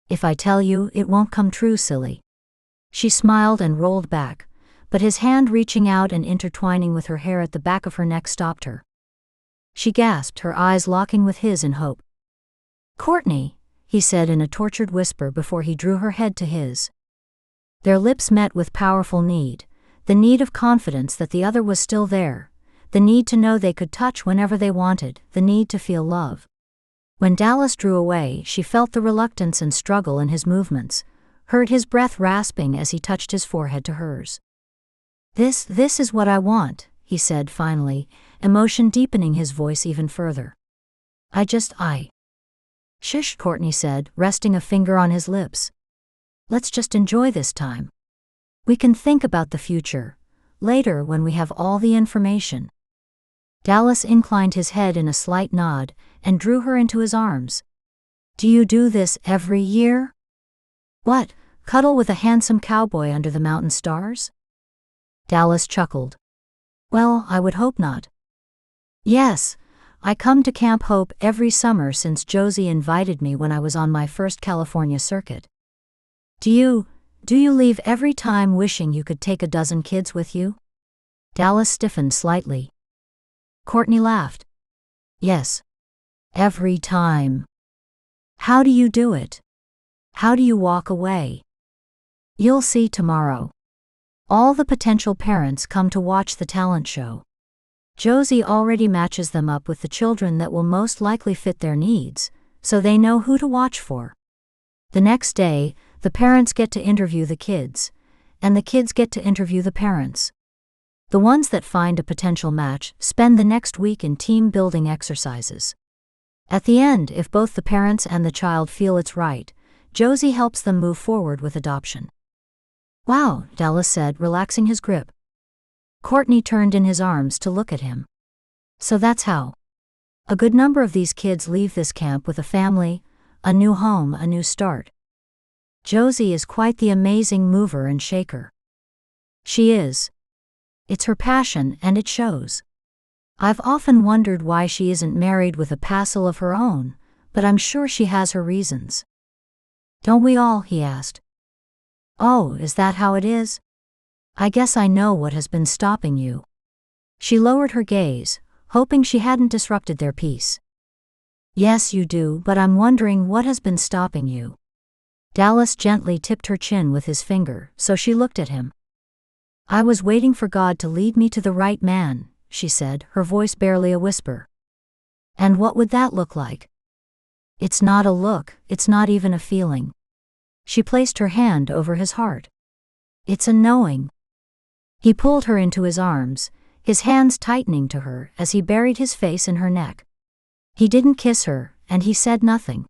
If I tell you, it won't come true, silly. She smiled and rolled back, but his hand reaching out and intertwining with her hair at the back of her neck stopped her. She gasped, her eyes locking with his in hope. "Courtney," he said in a tortured whisper before he drew her head to his. Their lips met with powerful need, the need of confidence that the other was still there, the need to know they could touch whenever they wanted, the need to feel love. When Dallas drew away, she felt the reluctance and struggle in his movements, heard his breath rasping as he touched his forehead to hers. This is what I want," he said finally, emotion deepening his voice even further. I. Shush, Courtney said, resting a finger on his lips. "Let's just enjoy this time. We can think about the future, later when we have all the information." Dallas inclined his head in a slight nod and drew her into his arms. "Do you do this every year?" "What, cuddle with a handsome cowboy under the mountain stars?" Dallas chuckled. "Well, I would hope not." "Yes, I come to Camp Hope every summer since Josie invited me when I was on my first California circuit." Do you leave every time wishing you could take a dozen kids with you?" Dallas stiffened slightly. Courtney laughed. "Yes. Every time." "How do you do it? How do you walk away?" "You'll see tomorrow. All the potential parents come to watch the talent show. Josie already matches them up with the children that will most likely fit their needs, so they know who to watch for. The next day, the parents get to interview the kids, and the kids get to interview the parents. The ones that find a potential match spend the next week in team-building exercises. At the end, if both the parents and the child feel it's right, Josie helps them move forward with adoption. "Wow," Dallas said, relaxing his grip. Courtney turned in his arms to look at him. "So that's how. A good number of these kids leave this camp with a family, a new home, a new start. Josie is quite the amazing mover and shaker." "She is. It's her passion, and it shows. I've often wondered why she isn't married with a passel of her own, but I'm sure she has her reasons." "Don't we all?" he asked. "Oh, is that how it is? I guess I know what has been stopping you." She lowered her gaze, hoping she hadn't disrupted their peace. "Yes, you do, but I'm wondering what has been stopping you." Dallas gently tipped her chin with his finger, so she looked at him. "I was waiting for God to lead me to the right man," she said, her voice barely a whisper. "And what would that look like?" "It's not a look, it's not even a feeling." She placed her hand over his heart. "It's a knowing." He pulled her into his arms, his hands tightening to her as he buried his face in her neck. He didn't kiss her, and he said nothing.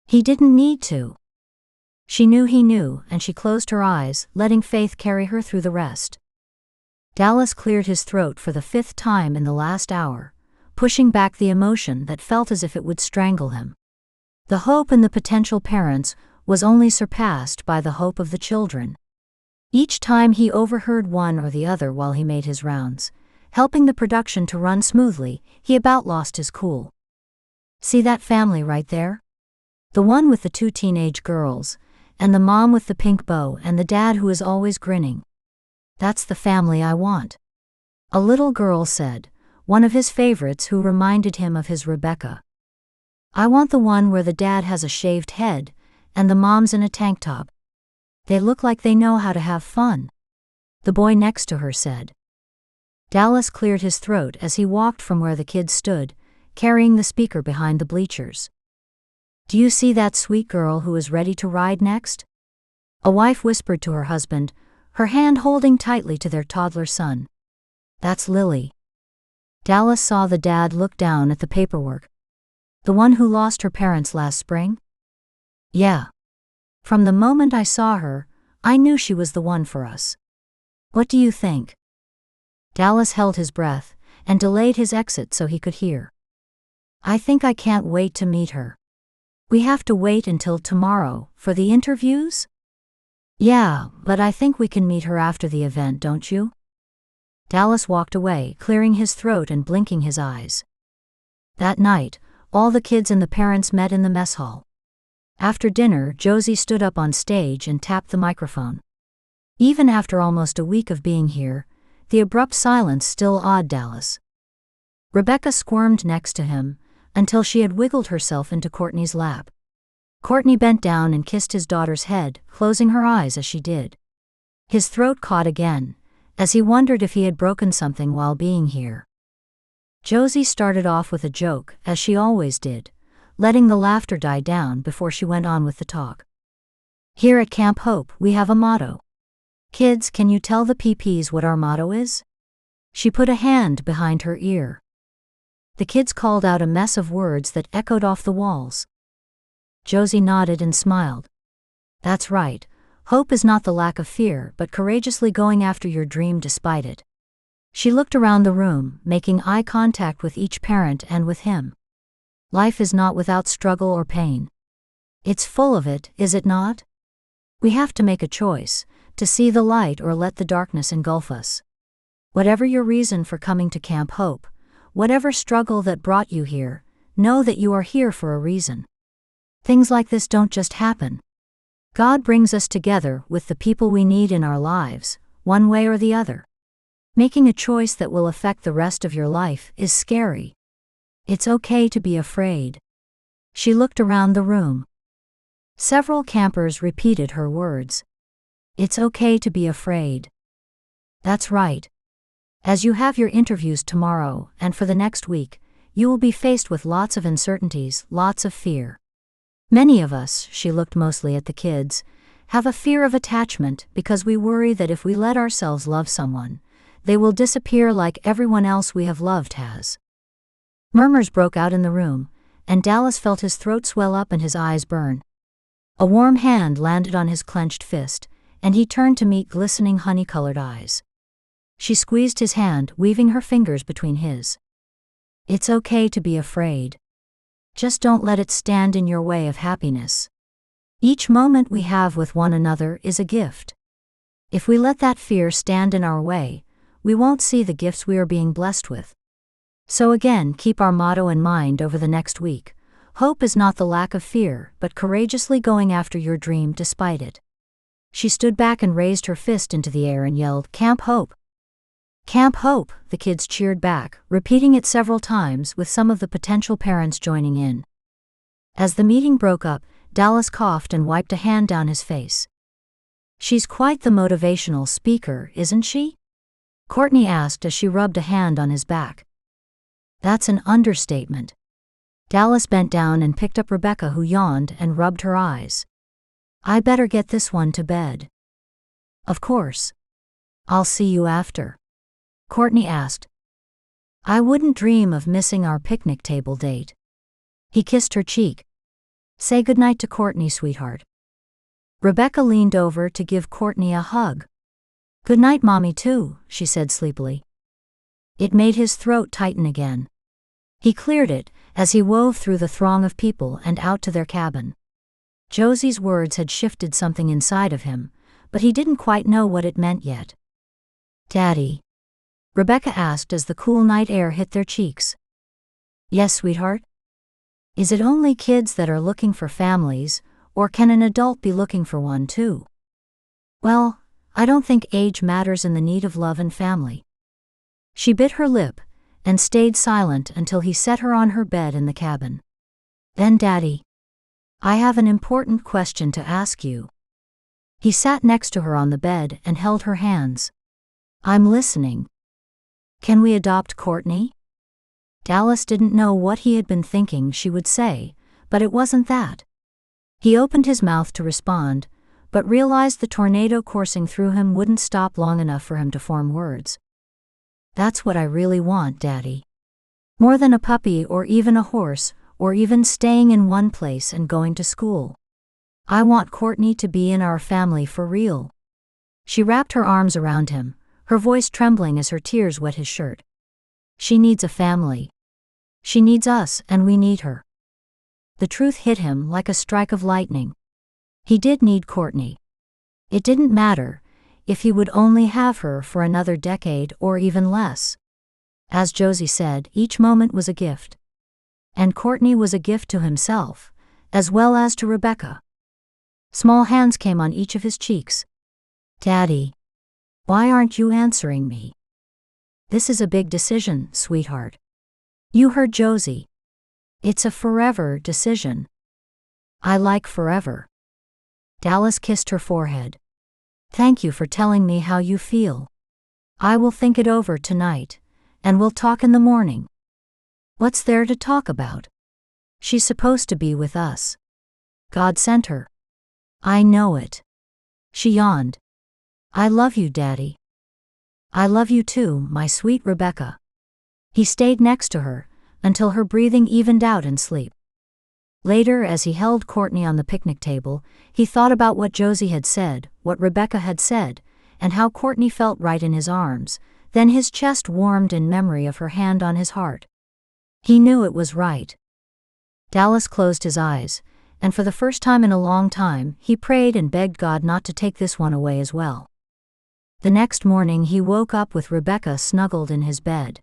He didn't need to. She knew he knew, and she closed her eyes, letting faith carry her through the rest. Dallas cleared his throat for the 5th time in the last hour, pushing back the emotion that felt as if it would strangle him. The hope in the potential parents was only surpassed by the hope of the children. Each time he overheard one or the other while he made his rounds, helping the production to run smoothly, he about lost his cool. "See that family right there? The one with the 2 teenage girls, and the mom with the pink bow and the dad who is always grinning. That's the family I want." A little girl said, one of his favorites who reminded him of his Rebekah. "I want the one where the dad has a shaved head, and the mom's in a tank top. They look like they know how to have fun," the boy next to her said. Dallas cleared his throat as he walked from where the kids stood, carrying the speaker behind the bleachers. "Do you see that sweet girl who is ready to ride next?" A wife whispered to her husband, her hand holding tightly to their toddler son. "That's Lily." Dallas saw the dad look down at the paperwork. "The one who lost her parents last spring?" "Yeah. From the moment I saw her, I knew she was the one for us. What do you think?" Dallas held his breath and delayed his exit so he could hear. "I think I can't wait to meet her." "We have to wait until tomorrow for the interviews?" "Yeah, but I think we can meet her after the event, don't you?" Dallas walked away, clearing his throat and blinking his eyes. That night, all the kids and the parents met in the mess hall. After dinner, Josie stood up on stage and tapped the microphone. Even after almost a week of being here, the abrupt silence still awed Dallas. Rebekah squirmed next to him, until she had wiggled herself into Courtney's lap. Courtney bent down and kissed his daughter's head, closing her eyes as she did. His throat caught again, as he wondered if he had broken something while being here. Josie started off with a joke, as she always did, letting the laughter die down before she went on with the talk. Here at Camp Hope, we have a motto. Kids, can you tell the PPs what our motto is? She put a hand behind her ear. The kids called out a mess of words that echoed off the walls. Josie nodded and smiled. That's right. Hope is not the lack of fear, but courageously going after your dream despite it. She looked around the room, making eye contact with each parent and with him. Life is not without struggle or pain. It's full of it, is it not? We have to make a choice, to see the light or let the darkness engulf us. Whatever your reason for coming to Camp Hope, whatever struggle that brought you here, know that you are here for a reason. Things like this don't just happen. God brings us together with the people we need in our lives, one way or the other. Making a choice that will affect the rest of your life is scary. It's okay to be afraid. She looked around the room. Several campers repeated her words. It's okay to be afraid. That's right. As you have your interviews tomorrow and for the next week, you will be faced with lots of uncertainties, lots of fear. Many of us, she looked mostly at the kids, have a fear of attachment because we worry that if we let ourselves love someone, they will disappear like everyone else we have loved has. Murmurs broke out in the room, and Dallas felt his throat swell up and his eyes burn. A warm hand landed on his clenched fist, and he turned to meet glistening honey-colored eyes. She squeezed his hand, weaving her fingers between his. It's okay to be afraid. Just don't let it stand in your way of happiness. Each moment we have with one another is a gift. If we let that fear stand in our way, we won't see the gifts we are being blessed with. So again, keep our motto in mind over the next week. Hope is not the lack of fear, but courageously going after your dream despite it. She stood back and raised her fist into the air and yelled, Camp Hope! Camp Hope, the kids cheered back, repeating it several times with some of the potential parents joining in. As the meeting broke up, Dallas coughed and wiped a hand down his face. She's quite the motivational speaker, isn't she? Courtney asked as she rubbed a hand on his back. That's an understatement. Dallas bent down and picked up Rebekah, who yawned and rubbed her eyes. I better get this one to bed. Of course. I'll see you after. Courtney asked. I wouldn't dream of missing our picnic table date. He kissed her cheek. Say goodnight to Courtney, sweetheart. Rebekah leaned over to give Courtney a hug. Good night, Mommy, too, she said sleepily. It made his throat tighten again. He cleared it as he wove through the throng of people and out to their cabin. Josie's words had shifted something inside of him, but he didn't quite know what it meant yet. Daddy? Rebekah asked as the cool night air hit their cheeks. Yes, sweetheart? Is it only kids that are looking for families, or can an adult be looking for one too? Well, I don't think age matters in the need of love and family. She bit her lip and stayed silent until he set her on her bed in the cabin. Then, Daddy, I have an important question to ask you. He sat next to her on the bed and held her hands. I'm listening. Can we adopt Courtney? Dallas didn't know what he had been thinking she would say, but it wasn't that. He opened his mouth to respond, but realized the tornado coursing through him wouldn't stop long enough for him to form words. That's what I really want, Daddy. More than a puppy or even a horse, or even staying in one place and going to school. I want Courtney to be in our family for real. She wrapped her arms around him, her voice trembling as her tears wet his shirt. She needs a family. She needs us, and we need her. The truth hit him like a strike of lightning. He did need Courtney. It didn't matter if he would only have her for another decade or even less. As Josie said, each moment was a gift. And Courtney was a gift to himself, as well as to Rebekah. Small hands came on each of his cheeks. Daddy, why aren't you answering me? This is a big decision, sweetheart. You heard Josie. It's a forever decision. I like forever. Dallas kissed her forehead. Thank you for telling me how you feel. I will think it over tonight, and we'll talk in the morning. What's there to talk about? She's supposed to be with us. God sent her. I know it. She yawned. I love you, Daddy. I love you too, my sweet Rebekah. He stayed next to her, until her breathing evened out in sleep. Later, as he held Courtney on the picnic table, he thought about what Josie had said, what Rebekah had said, and how Courtney felt right in his arms. Then his chest warmed in memory of her hand on his heart. He knew it was right. Dallas closed his eyes, and for the first time in a long time, he prayed and begged God not to take this one away as well. The next morning he woke up with Rebekah snuggled in his bed.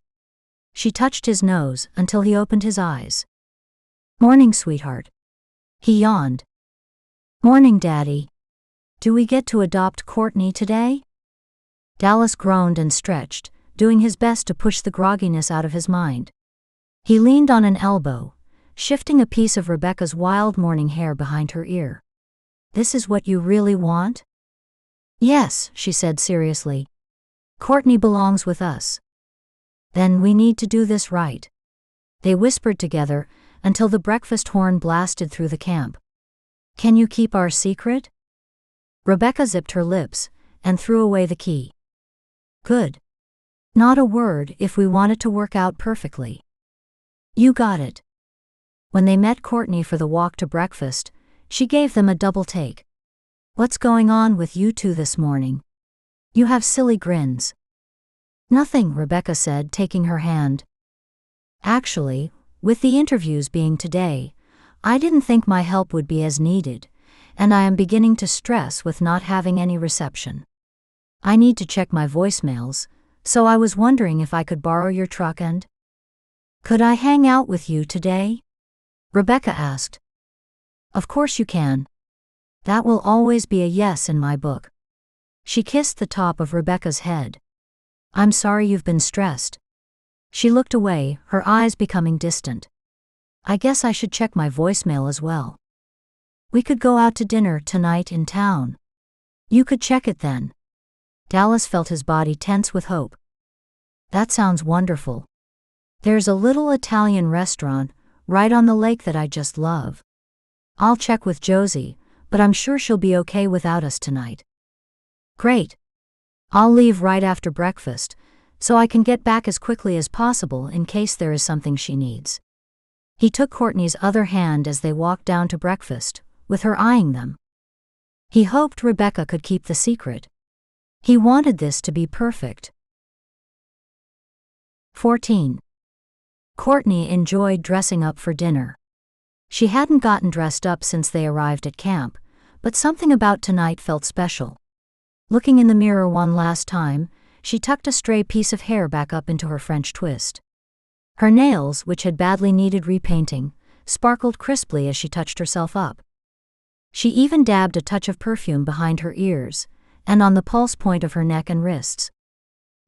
She touched his nose until he opened his eyes. Morning, sweetheart. He yawned. Morning, Daddy. Do we get to adopt Courtney today? Dallas groaned and stretched, doing his best to push the grogginess out of his mind. He leaned on an elbow, shifting a piece of Rebekah's wild morning hair behind her ear. This is what you really want? Yes, she said seriously. Courtney belongs with us. Then we need to do this right. They whispered together until the breakfast horn blasted through the camp. Can you keep our secret? Rebekah zipped her lips and threw away the key. Good. Not a word if we want it to work out perfectly. You got it. When they met Courtney for the walk to breakfast, she gave them a double take. What's going on with you two this morning? You have silly grins. Nothing, Rebekah said, taking her hand. Actually, with the interviews being today, I didn't think my help would be as needed, and I am beginning to stress with not having any reception. I need to check my voicemails, so I was wondering if I could borrow your truck and... Could I hang out with you today? Rebekah asked. Of course you can. That will always be a yes in my book. She kissed the top of Rebekah's head. I'm sorry you've been stressed. She looked away, her eyes becoming distant. I guess I should check my voicemail as well. We could go out to dinner tonight in town. You could check it then. Dallas felt his body tense with hope. That sounds wonderful. There's a little Italian restaurant right on the lake that I just love. I'll check with Josie, but I'm sure she'll be okay without us tonight. Great. I'll leave right after breakfast, so I can get back as quickly as possible in case there is something she needs. He took Courtney's other hand as they walked down to breakfast, with her eyeing them. He hoped Rebekah could keep the secret. He wanted this to be perfect. 14. Courtney enjoyed dressing up for dinner. She hadn't gotten dressed up since they arrived at camp, but something about tonight felt special. Looking in the mirror one last time, she tucked a stray piece of hair back up into her French twist. Her nails, which had badly needed repainting, sparkled crisply as she touched herself up. She even dabbed a touch of perfume behind her ears, and on the pulse point of her neck and wrists.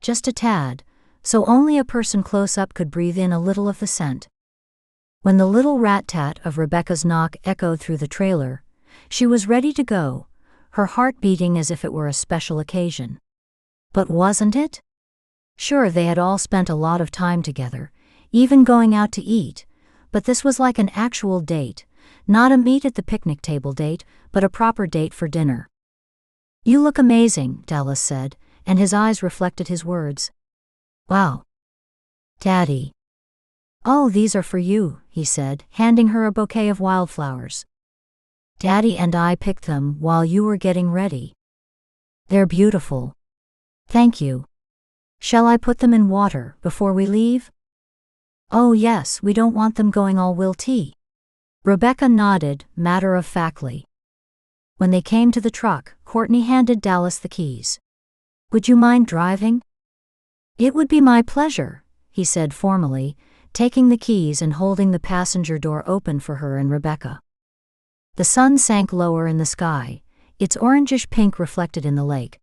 Just a tad, so only a person close up could breathe in a little of the scent. When the little rat-tat of Rebekah's knock echoed through the trailer, she was ready to go, her heart beating as if it were a special occasion. But wasn't it? Sure, they had all spent a lot of time together, even going out to eat, but this was like an actual date, not a meet at the picnic table date, but a proper date for dinner. You look amazing, Dallas said, and his eyes reflected his words. Wow. Daddy. Oh, these are for you, he said, handing her a bouquet of wildflowers. Daddy and I picked them while you were getting ready. They're beautiful. Thank you. Shall I put them in water before we leave? Oh yes, we don't want them going all wilty. Rebekah nodded, matter-of-factly. When they came to the truck, Courtney handed Dallas the keys. Would you mind driving? It would be my pleasure, he said formally, taking the keys and holding the passenger door open for her and Rebekah. The sun sank lower in the sky, its orangish pink reflected in the lake.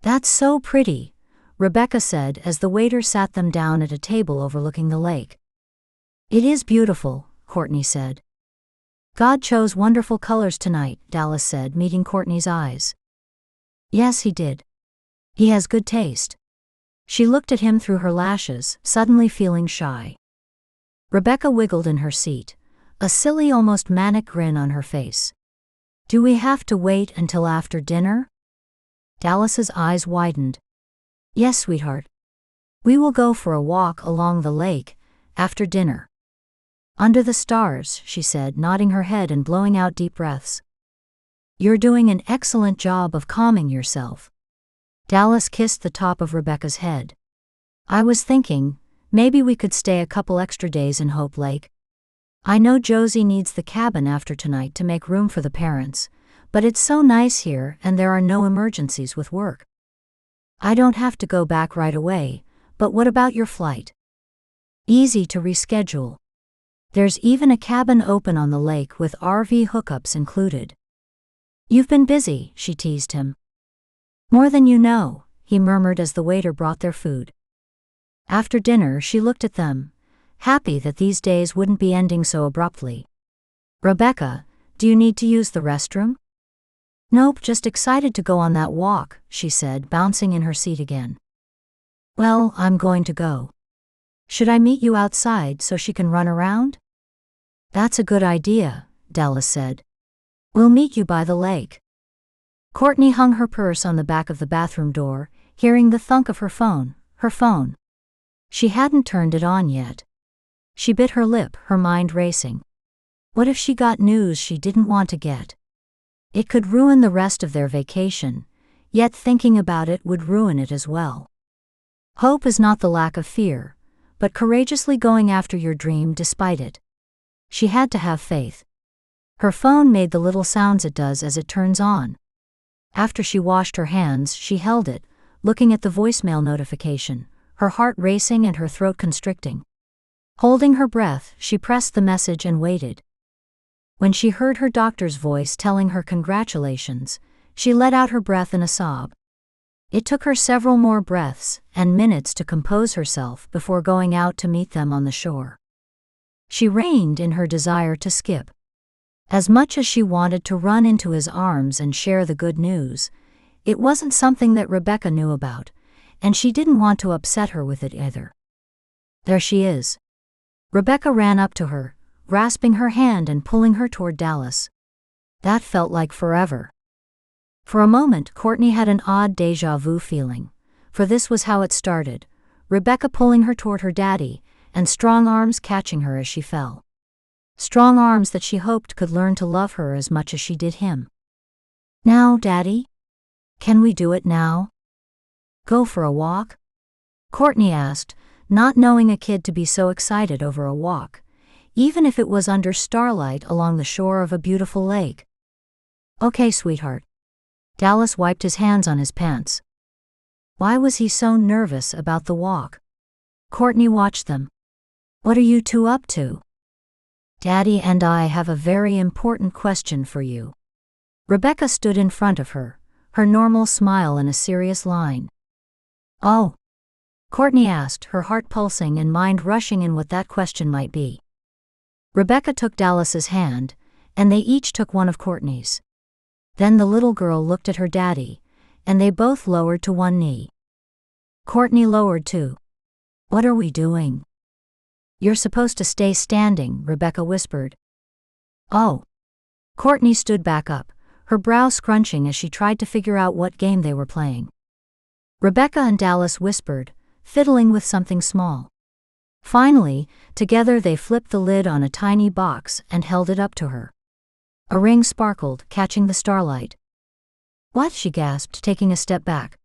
That's so pretty, Rebekah said as the waiter sat them down at a table overlooking the lake. It is beautiful, Courtney said. God chose wonderful colors tonight, Dallas said, meeting Courtney's eyes. Yes, he did. He has good taste. She looked at him through her lashes, suddenly feeling shy. Rebekah wiggled in her seat, a silly, almost manic grin on her face. Do we have to wait until after dinner? Dallas's eyes widened. Yes, sweetheart. We will go for a walk along the lake, after dinner. Under the stars, she said, nodding her head and blowing out deep breaths. You're doing an excellent job of calming yourself. Dallas kissed the top of Rebekah's head. I was thinking, maybe we could stay a couple extra days in Hope Lake. I know Josie needs the cabin after tonight to make room for the parents, but it's so nice here and there are no emergencies with work. I don't have to go back right away, but what about your flight? Easy to reschedule. There's even a cabin open on the lake with RV hookups included. You've been busy, she teased him. More than you know, he murmured as the waiter brought their food. After dinner, she looked at them, happy that these days wouldn't be ending so abruptly. Rebekah, do you need to use the restroom? Nope, just excited to go on that walk, she said, bouncing in her seat again. Well, I'm going to go. Should I meet you outside so she can run around? That's a good idea, Dallas said. We'll meet you by the lake. Courtney hung her purse on the back of the bathroom door, hearing the thunk of her phone. She hadn't turned it on yet. She bit her lip, her mind racing. What if she got news she didn't want to get? It could ruin the rest of their vacation, yet thinking about it would ruin it as well. Hope is not the lack of fear, but courageously going after your dream despite it. She had to have faith. Her phone made the little sounds it does as it turns on. After she washed her hands, she held it, looking at the voicemail notification, her heart racing and her throat constricting. Holding her breath, she pressed the message and waited. When she heard her doctor's voice telling her congratulations, she let out her breath in a sob. It took her several more breaths and minutes to compose herself before going out to meet them on the shore. She reined in her desire to skip. As much as she wanted to run into his arms and share the good news, it wasn't something that Rebekah knew about, and she didn't want to upset her with it either. There she is. Rebekah ran up to her, grasping her hand and pulling her toward Dallas. That felt like forever. For a moment, Courtney had an odd déjà vu feeling, for this was how it started, Rebekah pulling her toward her daddy, and strong arms catching her as she fell. Strong arms that she hoped could learn to love her as much as she did him. Now, Daddy? Can we do it now? Go for a walk? Courtney asked, not knowing a kid to be so excited over a walk, even if it was under starlight along the shore of a beautiful lake. Okay, sweetheart. Dallas wiped his hands on his pants. Why was he so nervous about the walk? Courtney watched them. What are you two up to? Daddy and I have a very important question for you. Rebekah stood in front of her, her normal smile in a serious line. Oh? Courtney asked, her heart pulsing and mind rushing in what that question might be. Rebekah took Dallas's hand, and they each took one of Courtney's. Then the little girl looked at her daddy, and they both lowered to one knee. Courtney lowered too. What are we doing? You're supposed to stay standing, Rebekah whispered. Oh. Courtney stood back up, her brow scrunching as she tried to figure out what game they were playing. Rebekah and Dallas whispered, fiddling with something small. Finally, together they flipped the lid on a tiny box and held it up to her. A ring sparkled, catching the starlight. What? She gasped, taking a step back.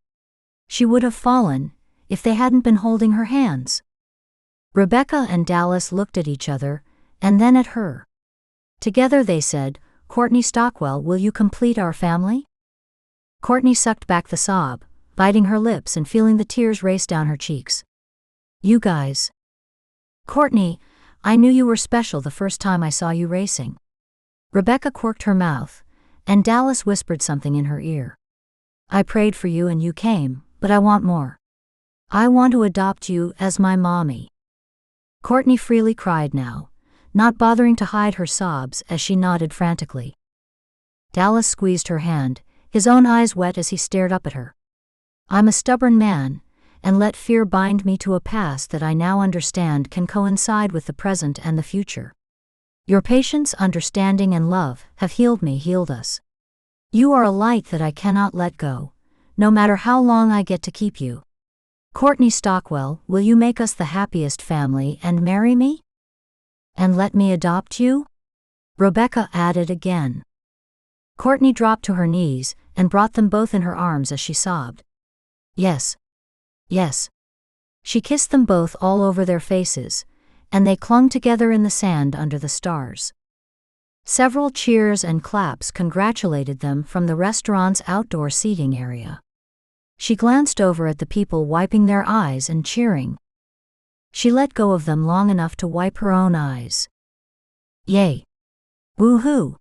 She would have fallen, if they hadn't been holding her hands. Rebekah and Dallas looked at each other, and then at her. Together they said, Courtney Stockwell, will you complete our family? Courtney sucked back the sob, biting her lips and feeling the tears race down her cheeks. You guys. Courtney, I knew you were special the first time I saw you racing. Rebekah quirked her mouth, and Dallas whispered something in her ear. I prayed for you and you came, but I want more. I want to adopt you as my mommy." Courtney freely cried now, not bothering to hide her sobs as she nodded frantically. Dallas squeezed her hand, his own eyes wet as he stared up at her. "I'm a stubborn man, and let fear bind me to a past that I now understand can coincide with the present and the future. Your patience, understanding, and love have healed us. You are a light that I cannot let go, no matter how long I get to keep you. Courtney Stockwell, will you make us the happiest family and marry me? And let me adopt you?" Rebekah added again. Courtney dropped to her knees and brought them both in her arms as she sobbed. "Yes. Yes." She kissed them both all over their faces, and they clung together in the sand under the stars. Several cheers and claps congratulated them from the restaurant's outdoor seating area. She glanced over at the people wiping their eyes and cheering. She let go of them long enough to wipe her own eyes. "Yay! Woohoo!"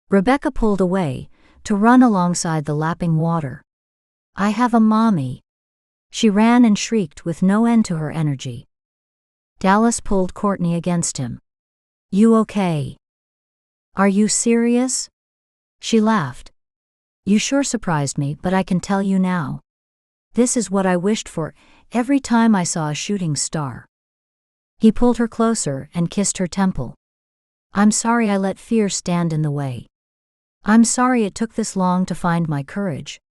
Rebekah pulled away, to run alongside the lapping water. "I have a mommy." She ran and shrieked with no end to her energy. Dallas pulled Courtney against him. "You okay? Are you serious?" She laughed. "You sure surprised me, but I can tell you now. This is what I wished for every time I saw a shooting star." He pulled her closer and kissed her temple. "I'm sorry I let fear stand in the way. I'm sorry it took this long to find my courage.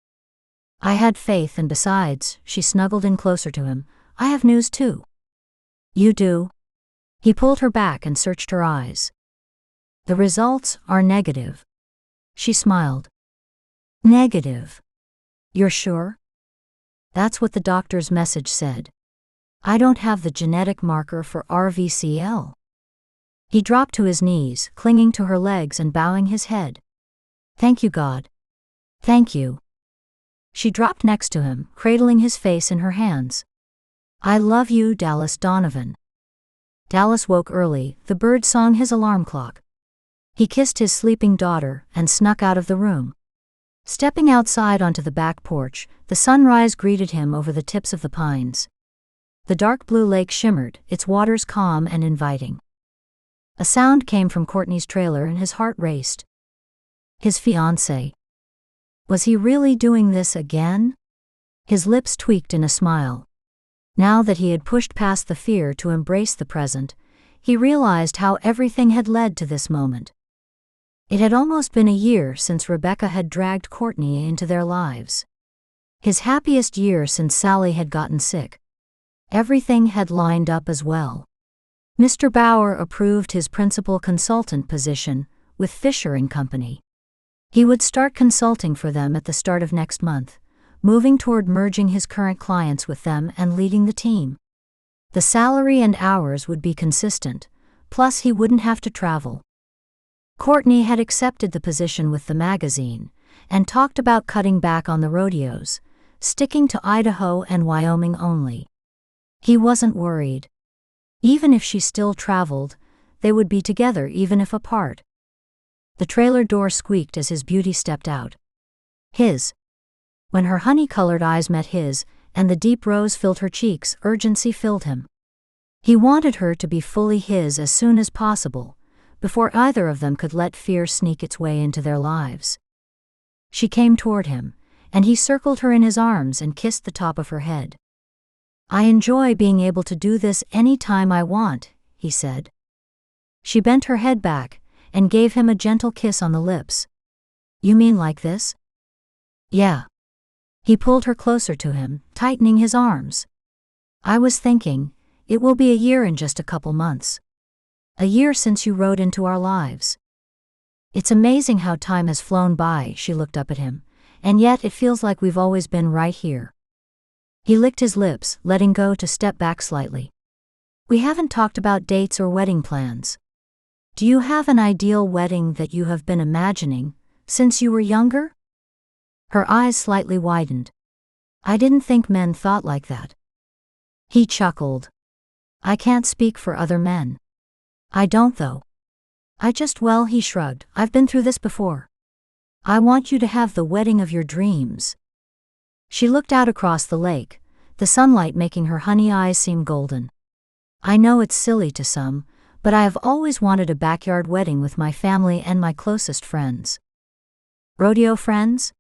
I had faith, and besides," she snuggled in closer to him, "I have news too." "You do?" He pulled her back and searched her eyes. "The results are negative." She smiled. "Negative? You're sure?" "That's what the doctor's message said. I don't have the genetic marker for RVCL." He dropped to his knees, clinging to her legs and bowing his head. "Thank you, God. Thank you." She dropped next to him, cradling his face in her hands. "I love you, Dallas Donovan." Dallas woke early, the bird song his alarm clock. He kissed his sleeping daughter and snuck out of the room. Stepping outside onto the back porch, the sunrise greeted him over the tips of the pines. The dark blue lake shimmered, its waters calm and inviting. A sound came from Courtney's trailer and his heart raced. His fiancé. Was he really doing this again? His lips tweaked in a smile. Now that he had pushed past the fear to embrace the present, he realized how everything had led to this moment. It had almost been a year since Rebekah had dragged Courtney into their lives. His happiest year since Sally had gotten sick. Everything had lined up as well. Mr. Bauer approved his principal consultant position with Fisher & Company. He would start consulting for them at the start of next month, moving toward merging his current clients with them and leading the team. The salary and hours would be consistent, plus he wouldn't have to travel. Courtney had accepted the position with the magazine and talked about cutting back on the rodeos, sticking to Idaho and Wyoming only. He wasn't worried. Even if she still traveled, they would be together even if apart. The trailer door squeaked as his beauty stepped out. His. When her honey-colored eyes met his, and the deep rose filled her cheeks, urgency filled him. He wanted her to be fully his as soon as possible, before either of them could let fear sneak its way into their lives. She came toward him, and he circled her in his arms and kissed the top of her head. "I enjoy being able to do this any time I want," he said. She bent her head back and gave him a gentle kiss on the lips. "You mean like this?" "Yeah." He pulled her closer to him, tightening his arms. "I was thinking, it will be a year in just a couple months. A year since you rode into our lives. It's amazing how time has flown by." She looked up at him, "and yet it feels like we've always been right here." He licked his lips, letting go to step back slightly. "We haven't talked about dates or wedding plans. Do you have an ideal wedding that you have been imagining since you were younger?" Her eyes slightly widened. "I didn't think men thought like that." He chuckled. "I can't speak for other men. I don't though. Well," he shrugged, "I've been through this before. I want you to have the wedding of your dreams. She looked out across the lake, the sunlight making her honey eyes seem golden. I know it's silly to some, but I have always wanted a backyard wedding with my family and my closest friends. Rodeo friends?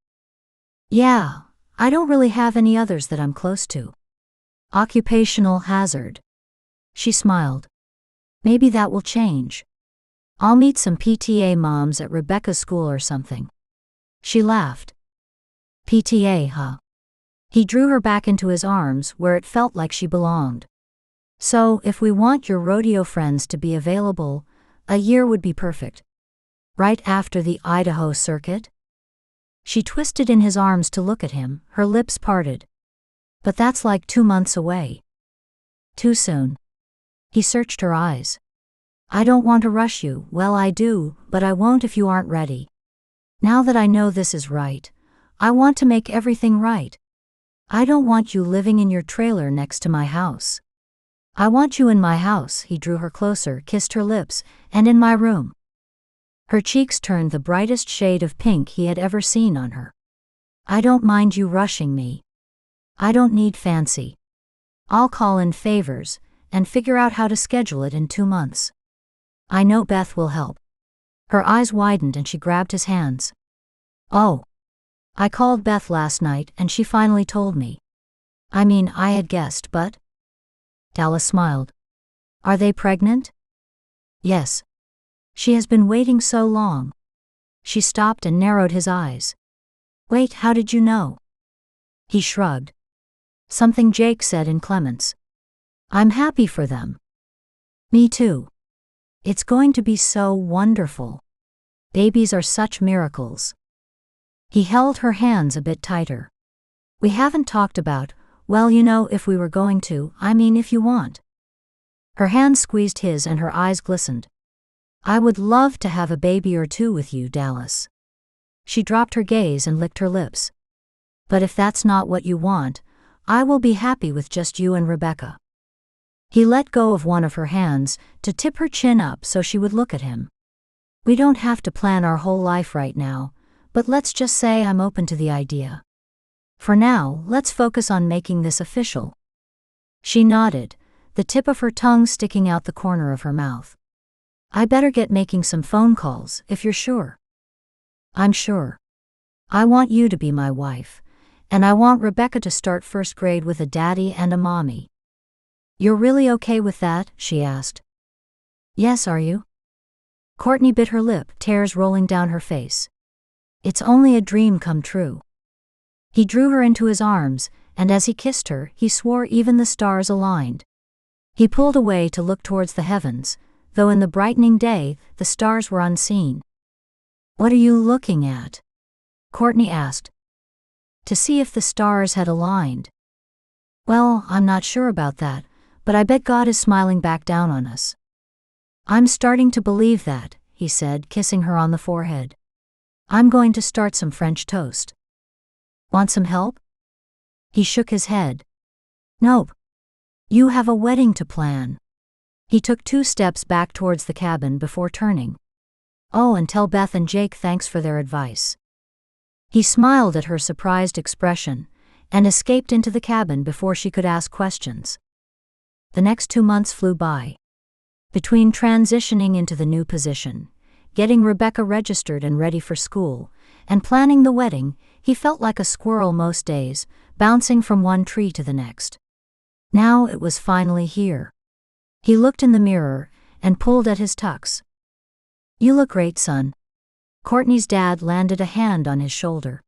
Yeah, I don't really have any others that I'm close to. Occupational hazard. She smiled. Maybe that will change. I'll meet some PTA moms at Rebekah's school or something. She laughed. PTA, huh? He drew her back into his arms where it felt like she belonged. So, if we want your rodeo friends to be available, a year would be perfect. Right after the Idaho circuit? She twisted in his arms to look at him, her lips parted. But that's like 2 months away. Too soon. He searched her eyes. I don't want to rush you, well I do, but I won't if you aren't ready. Now that I know this is right, I want to make everything right. I don't want you living in your trailer next to my house. I want you in my house, he drew her closer, kissed her lips, and in my room. Her cheeks turned the brightest shade of pink he had ever seen on her. I don't mind you rushing me. I don't need fancy. I'll call in favors, and figure out how to schedule it in 2 months. I know Beth will help. Her eyes widened and she grabbed his hands. Oh. I called Beth last night and she finally told me. I mean, I had guessed, but... Dallas smiled. Are they pregnant? Yes. She has been waiting so long. She stopped and narrowed his eyes. Wait, how did you know? He shrugged. Something Jake said in Clements. I'm happy for them. Me too. It's going to be so wonderful. Babies are such miracles. He held her hands a bit tighter. We haven't talked about, well, you know, if we were going to, I mean if you want. Her hand squeezed his and her eyes glistened. I would love to have a baby or two with you, Dallas. She dropped her gaze and licked her lips. But if that's not what you want, I will be happy with just you and Rebekah. He let go of one of her hands to tip her chin up so she would look at him. We don't have to plan our whole life right now, but let's just say I'm open to the idea. For now, let's focus on making this official. She nodded, the tip of her tongue sticking out the corner of her mouth. I better get making some phone calls, if you're sure. I'm sure. I want you to be my wife, and I want Rebekah to start first grade with a daddy and a mommy. You're really okay with that? She asked. Yes, are you? Courtney bit her lip, tears rolling down her face. It's only a dream come true. He drew her into his arms, and as he kissed her, he swore even the stars aligned. He pulled away to look towards the heavens, though in the brightening day, the stars were unseen. What are you looking at? Courtney asked. To see if the stars had aligned. Well, I'm not sure about that, but I bet God is smiling back down on us. I'm starting to believe that, he said, kissing her on the forehead. I'm going to start some French toast. Want some help? He shook his head. Nope. You have a wedding to plan. He took 2 steps back towards the cabin before turning. Oh, and tell Beth and Jake thanks for their advice. He smiled at her surprised expression, and escaped into the cabin before she could ask questions. The next 2 months flew by. Between transitioning into the new position, getting Rebekah registered and ready for school, and planning the wedding, he felt like a squirrel most days, bouncing from one tree to the next. Now it was finally here. He looked in the mirror and pulled at his tux. You look great, son. Courtney's dad landed a hand on his shoulder.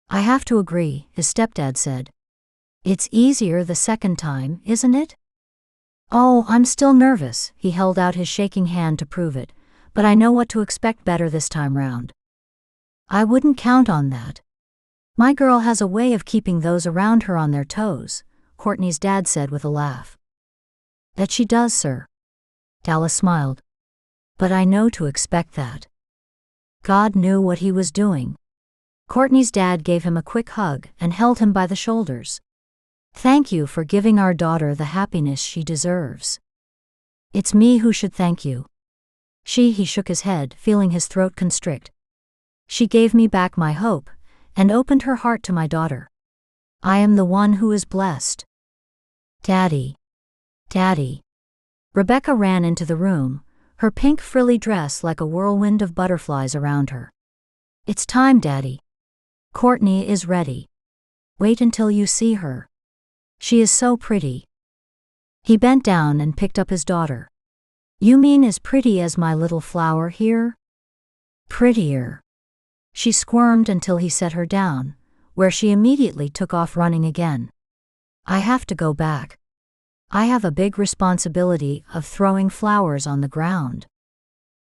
I have to agree, his stepdad said. It's easier the second time, isn't it? Oh, I'm still nervous, he held out his shaking hand to prove it, but I know what to expect better this time round. I wouldn't count on that. My girl has a way of keeping those around her on their toes, Courtney's dad said with a laugh. That she does, sir. Dallas smiled. But I know to expect that. God knew what he was doing. Courtney's dad gave him a quick hug and held him by the shoulders. Thank you for giving our daughter the happiness she deserves. It's me who should thank you. He shook his head, feeling his throat constrict. She gave me back my hope, and opened her heart to my daughter. I am the one who is blessed. Daddy. Daddy. Rebekah ran into the room, her pink frilly dress like a whirlwind of butterflies around her. It's time, Daddy. Courtney is ready. Wait until you see her. She is so pretty. He bent down and picked up his daughter. You mean as pretty as my little flower here? Prettier. She squirmed until he set her down, where she immediately took off running again. I have to go back. I have a big responsibility of throwing flowers on the ground.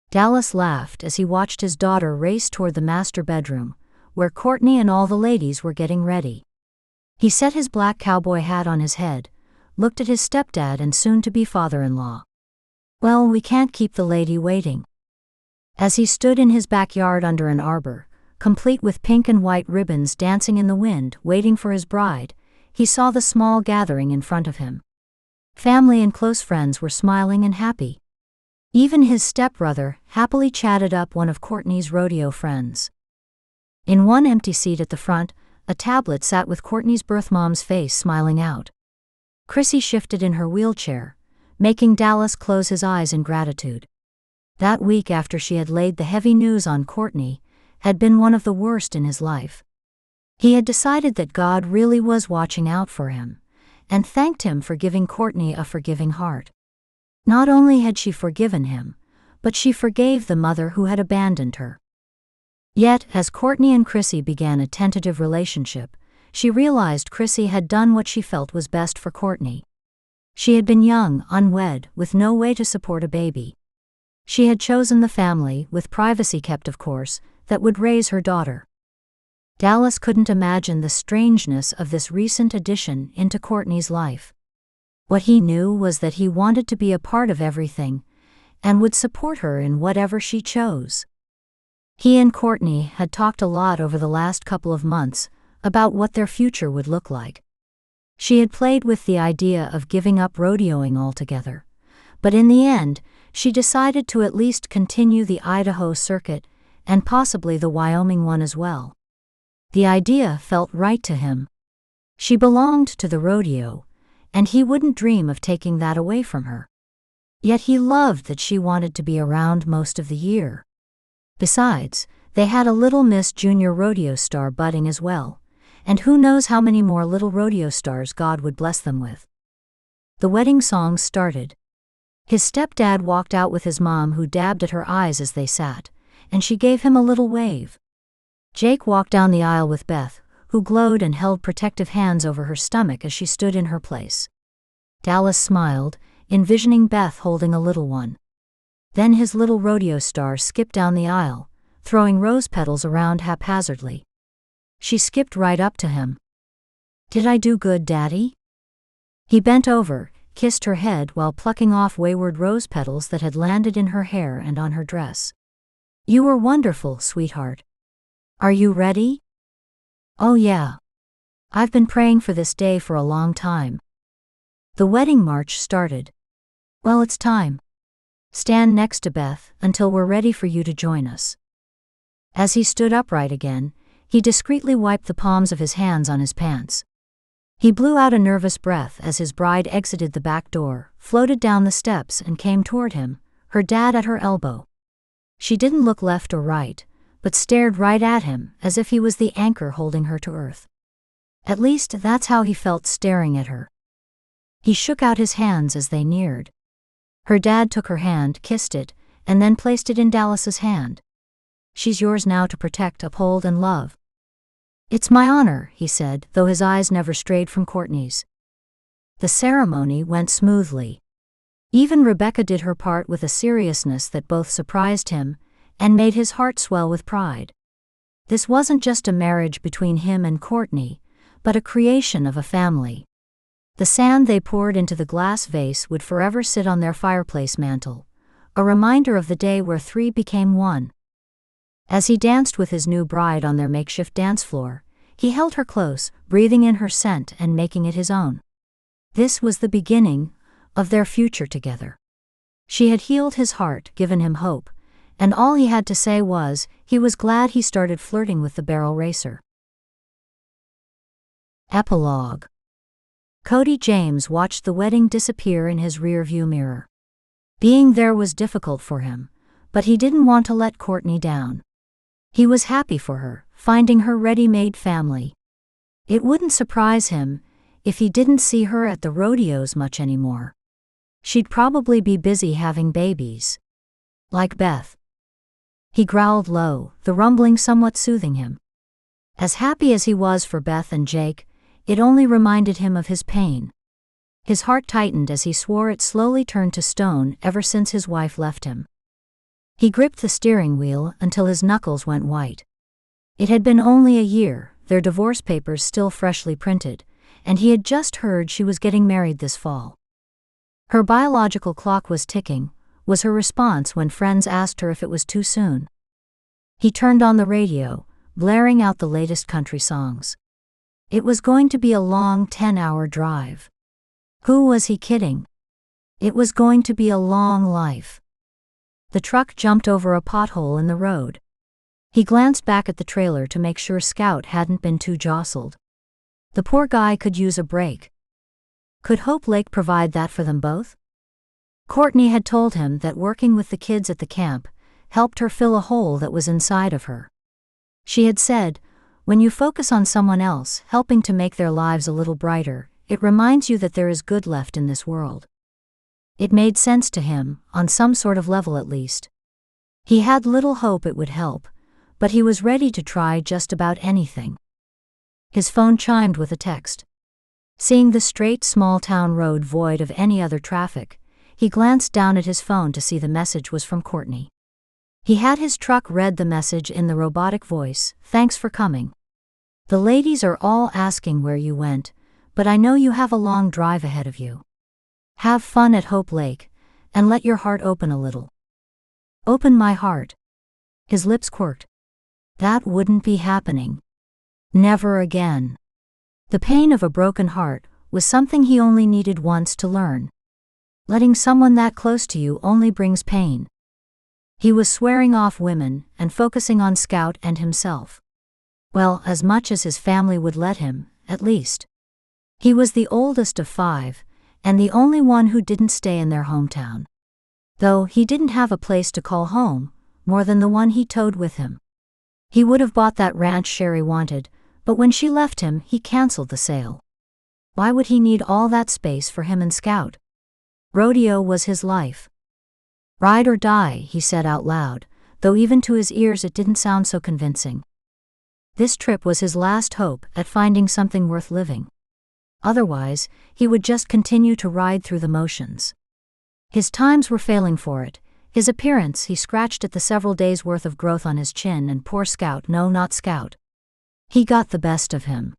Dallas laughed as he watched his daughter race toward the master bedroom, where Courtney and all the ladies were getting ready. He set his black cowboy hat on his head, looked at his stepdad and soon-to-be father-in-law. Well, we can't keep the lady waiting. As he stood in his backyard under an arbor, complete with pink and white ribbons dancing in the wind, waiting for his bride, he saw the small gathering in front of him. Family and close friends were smiling and happy. Even his stepbrother happily chatted up one of Courtney's rodeo friends. In one empty seat at the front, a tablet sat with Courtney's birth mom's face smiling out. Chrissy shifted in her wheelchair, making Dallas close his eyes in gratitude. That week after she had laid the heavy news on Courtney had been one of the worst in his life. He had decided that God really was watching out for him, and thanked him for giving Courtney a forgiving heart. Not only had she forgiven him, but she forgave the mother who had abandoned her. Yet, as Courtney and Chrissy began a tentative relationship, she realized Chrissy had done what she felt was best for Courtney. She had been young, unwed, with no way to support a baby. She had chosen the family, with privacy kept of course, that would raise her daughter. Dallas couldn't imagine the strangeness of this recent addition into Courtney's life. What he knew was that he wanted to be a part of everything, and would support her in whatever she chose. He and Courtney had talked a lot over the last couple of months about what their future would look like. She had played with the idea of giving up rodeoing altogether, but in the end, she decided to at least continue the Idaho circuit and possibly the Wyoming one as well. The idea felt right to him. She belonged to the rodeo, and he wouldn't dream of taking that away from her. Yet he loved that she wanted to be around most of the year. Besides, they had a Little Miss Junior rodeo star budding as well, and who knows how many more little rodeo stars God would bless them with. The wedding songs started. His stepdad walked out with his mom, who dabbed at her eyes as they sat, and she gave him a little wave. Jake walked down the aisle with Beth, who glowed and held protective hands over her stomach as she stood in her place. Dallas smiled, envisioning Beth holding a little one. Then his little rodeo star skipped down the aisle, throwing rose petals around haphazardly. She skipped right up to him. Did I do good, Daddy? He bent over, kissed her head while plucking off wayward rose petals that had landed in her hair and on her dress. You were wonderful, sweetheart. Are you ready? Oh yeah. I've been praying for this day for a long time. The wedding march started. Well, it's time. Stand next to Beth until we're ready for you to join us. As he stood upright again, he discreetly wiped the palms of his hands on his pants. He blew out a nervous breath as his bride exited the back door, floated down the steps and came toward him, her dad at her elbow. She didn't look left or right, but stared right at him as if he was the anchor holding her to earth. At least that's how he felt staring at her. He shook out his hands as they neared. Her dad took her hand, kissed it, and then placed it in Dallas's hand. She's yours now to protect, uphold, and love. It's my honor, he said, though his eyes never strayed from Courtney's. The ceremony went smoothly. Even Rebekah did her part with a seriousness that both surprised him and made his heart swell with pride. This wasn't just a marriage between him and Courtney, but a creation of a family. The sand they poured into the glass vase would forever sit on their fireplace mantel, a reminder of the day where three became one. As he danced with his new bride on their makeshift dance floor, he held her close, breathing in her scent and making it his own. This was the beginning of their future together. She had healed his heart, given him hope, and all he had to say was, he was glad he started flirting with the barrel racer. Epilogue. Cody James watched the wedding disappear in his rearview mirror. Being there was difficult for him, but he didn't want to let Courtney down. He was happy for her, finding her ready-made family. It wouldn't surprise him if he didn't see her at the rodeos much anymore. She'd probably be busy having babies. Like Beth. He growled low, the rumbling somewhat soothing him. As happy as he was for Beth and Jake, it only reminded him of his pain. His heart tightened as he swore it slowly turned to stone ever since his wife left him. He gripped the steering wheel until his knuckles went white. It had been only a year, their divorce papers still freshly printed, and he had just heard she was getting married this fall. Her biological clock was ticking, was her response when friends asked her if it was too soon. He turned on the radio, blaring out the latest country songs. It was going to be a long 10-hour drive. Who was he kidding? It was going to be a long life. The truck jumped over a pothole in the road. He glanced back at the trailer to make sure Scout hadn't been too jostled. The poor guy could use a break. Could Hope Lake provide that for them both? Courtney had told him that working with the kids at the camp helped her fill a hole that was inside of her. She had said, "When you focus on someone else helping to make their lives a little brighter, it reminds you that there is good left in this world." It made sense to him, on some sort of level at least. He had little hope it would help, but he was ready to try just about anything. His phone chimed with a text. Seeing the straight small-town road void of any other traffic, he glanced down at his phone to see the message was from Courtney. He had his truck read the message in the robotic voice, "Thanks for coming. The ladies are all asking where you went, but I know you have a long drive ahead of you. Have fun at Hope Lake, and let your heart open a little." Open my heart. His lips quirked. That wouldn't be happening. Never again. The pain of a broken heart was something he only needed once to learn. Letting someone that close to you only brings pain. He was swearing off women and focusing on Scout and himself. Well, as much as his family would let him, at least. He was the oldest of 5, and the only one who didn't stay in their hometown. Though he didn't have a place to call home, more than the one he towed with him. He would have bought that ranch Sherry wanted, but when she left him, he canceled the sale. Why would he need all that space for him and Scout? Rodeo was his life. Ride or die, he said out loud, though even to his ears it didn't sound so convincing. This trip was his last hope at finding something worth living. Otherwise, he would just continue to ride through the motions. His times were failing for it. His appearance, he scratched at the several days' worth of growth on his chin, and poor Scout, no, not Scout. He got the best of him.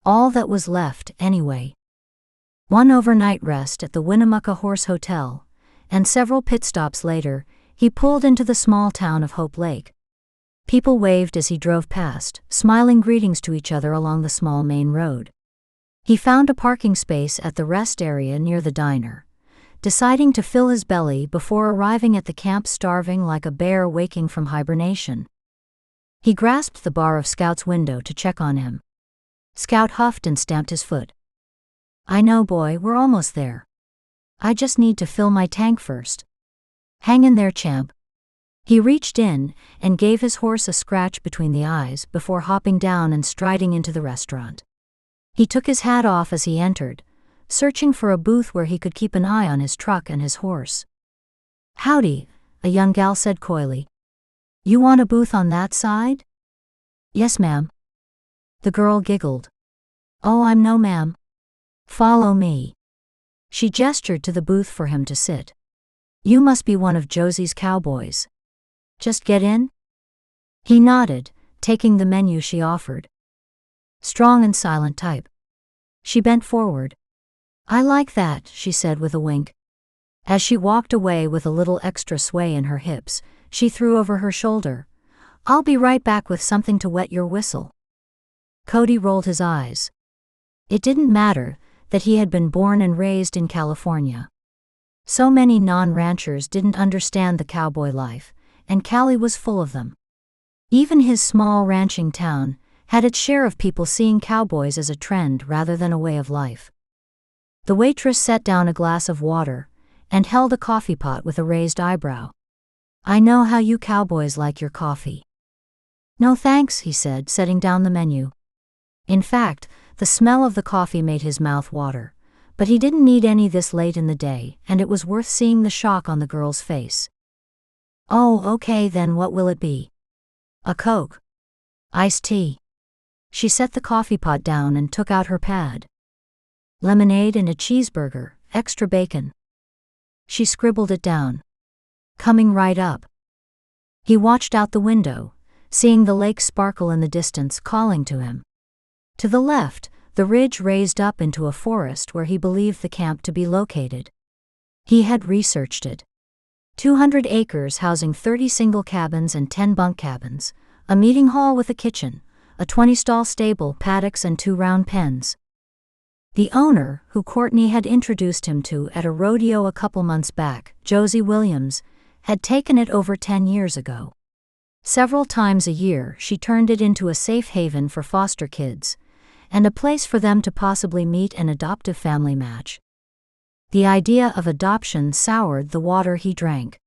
All that was left, anyway. One overnight rest at the Winnemucca Horse Hotel, and several pit stops later, he pulled into the small town of Hope Lake. People waved as he drove past, smiling greetings to each other along the small main road. He found a parking space at the rest area near the diner, deciding to fill his belly before arriving at the camp starving like a bear waking from hibernation. He grasped the bar of Scout's window to check on him. Scout huffed and stamped his foot. "I know, boy, we're almost there. I just need to fill my tank first. Hang in there, champ." He reached in and gave his horse a scratch between the eyes before hopping down and striding into the restaurant. He took his hat off as he entered, searching for a booth where he could keep an eye on his truck and his horse. "Howdy," a young gal said coyly. "You want a booth on that side?" "Yes, ma'am." The girl giggled. "Oh, I'm no ma'am. Follow me." She gestured to the booth for him to sit. "You must be one of Josie's cowboys. Just get in?" He nodded, taking the menu she offered. Strong and silent type. She bent forward. "I like that," she said with a wink. As she walked away with a little extra sway in her hips, she threw over her shoulder, "I'll be right back with something to wet your whistle." Cody rolled his eyes. It didn't matter that he had been born and raised in California. So many non-ranchers didn't understand the cowboy life, and Cali was full of them. Even his small ranching town had its share of people seeing cowboys as a trend rather than a way of life. The waitress set down a glass of water and held a coffee pot with a raised eyebrow. "I know how you cowboys like your coffee." "No thanks," he said, setting down the menu. In fact, the smell of the coffee made his mouth water, but he didn't need any this late in the day, and it was worth seeing the shock on the girl's face. "Oh, okay then, what will it be?" "A Coke." "Iced tea." She set the coffee pot down and took out her pad. "Lemonade and a cheeseburger, extra bacon." She scribbled it down. "Coming right up." He watched out the window, seeing the lake sparkle in the distance, calling to him. To the left, the ridge raised up into a forest where he believed the camp to be located. He had researched it. 200 acres housing 30 single cabins and 10 bunk cabins, a meeting hall with a kitchen, a 20-stall stable, paddocks and 2 round pens. The owner, who Courtney had introduced him to at a rodeo a couple months back, Josie Williams, had taken it over 10 years ago. Several times a year she turned it into a safe haven for foster kids, and a place for them to possibly meet an adoptive family match. The idea of adoption soured the water he drank.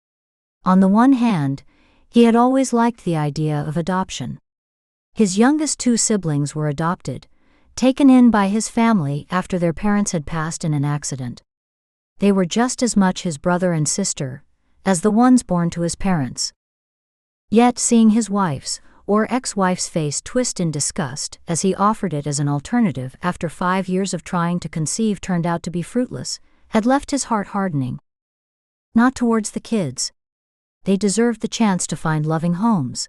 On the one hand, he had always liked the idea of adoption. His youngest 2 siblings were adopted, taken in by his family after their parents had passed in an accident. They were just as much his brother and sister as the ones born to his parents. Yet seeing his wife's, or ex-wife's, face twist in disgust as he offered it as an alternative after 5 years of trying to conceive turned out to be fruitless, had left his heart hardening. Not towards the kids. They deserved the chance to find loving homes.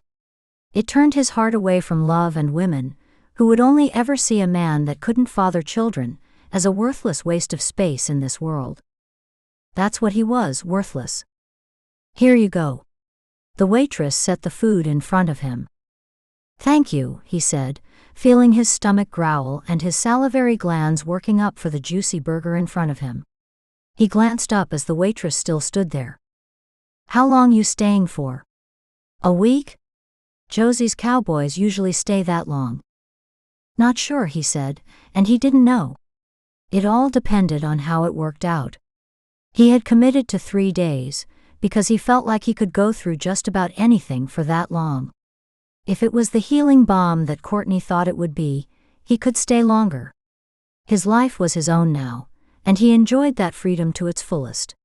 It turned his heart away from love and women, who would only ever see a man that couldn't father children as a worthless waste of space in this world. That's what he was, worthless. "Here you go." The waitress set the food in front of him. "Thank you," he said, feeling his stomach growl and his salivary glands working up for the juicy burger in front of him. He glanced up as the waitress still stood there. "How long you staying for?" "A week?" "Josie's cowboys usually stay that long." "Not sure," he said, and he didn't know. It all depended on how it worked out. He had committed to 3 days, because he felt like he could go through just about anything for that long. If it was the healing balm that Courtney thought it would be, he could stay longer. His life was his own now, and he enjoyed that freedom to its fullest.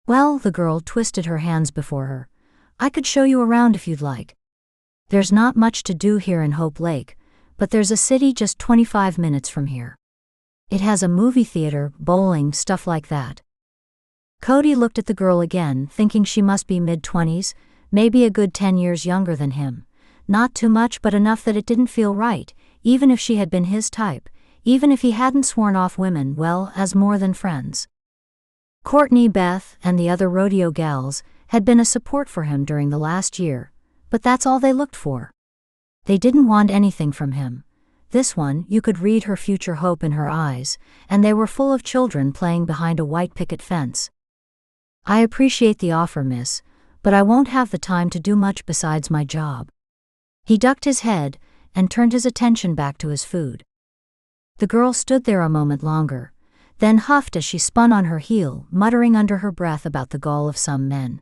"Well," the girl twisted her hands before her, "I could show you around if you'd like. There's not much to do here in Hope Lake, but there's a city just 25 minutes from here. It has a movie theater, bowling, stuff like that." Cody looked at the girl again, thinking she must be mid-20s, maybe a good 10 years younger than him. Not too much, but enough that it didn't feel right, even if she had been his type, even if he hadn't sworn off women, well, as more than friends. Courtney, Beth, and the other rodeo gals had been a support for him during the last year, but that's all they looked for. They didn't want anything from him. This one, you could read her future hope in her eyes, and they were full of children playing behind a white picket fence. "I appreciate the offer, miss, but I won't have the time to do much besides my job." He ducked his head and turned his attention back to his food. The girl stood there a moment longer, then huffed as she spun on her heel, muttering under her breath about the gall of some men.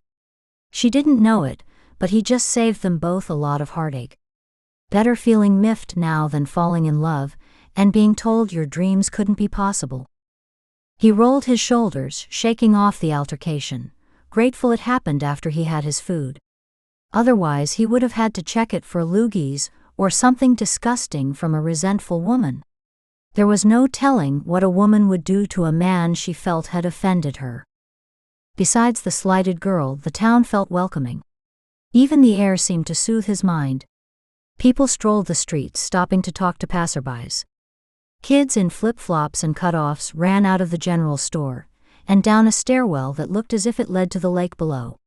She didn't know it, but he just saved them both a lot of heartache. Better feeling miffed now than falling in love and being told your dreams couldn't be possible. He rolled his shoulders, shaking off the altercation, grateful it happened after he had his food. Otherwise he would have had to check it for loogies or something disgusting from a resentful woman. There was no telling what a woman would do to a man she felt had offended her. Besides the slighted girl, the town felt welcoming. Even the air seemed to soothe his mind. People strolled the streets, stopping to talk to passerbys. Kids in flip-flops and cutoffs ran out of the general store and down a stairwell that looked as if it led to the lake below.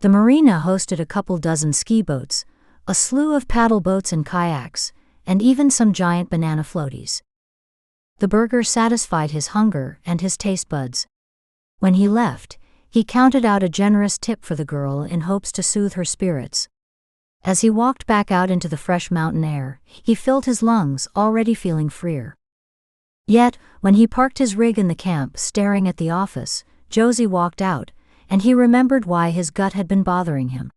The marina hosted a couple dozen ski boats, a slew of paddle boats and kayaks, and even some giant banana floaties. The burger satisfied his hunger and his taste buds. When he left, he counted out a generous tip for the girl in hopes to soothe her spirits. As he walked back out into the fresh mountain air, he filled his lungs, already feeling freer. Yet, when he parked his rig in the camp staring at the office, Josie walked out, and he remembered why his gut had been bothering him.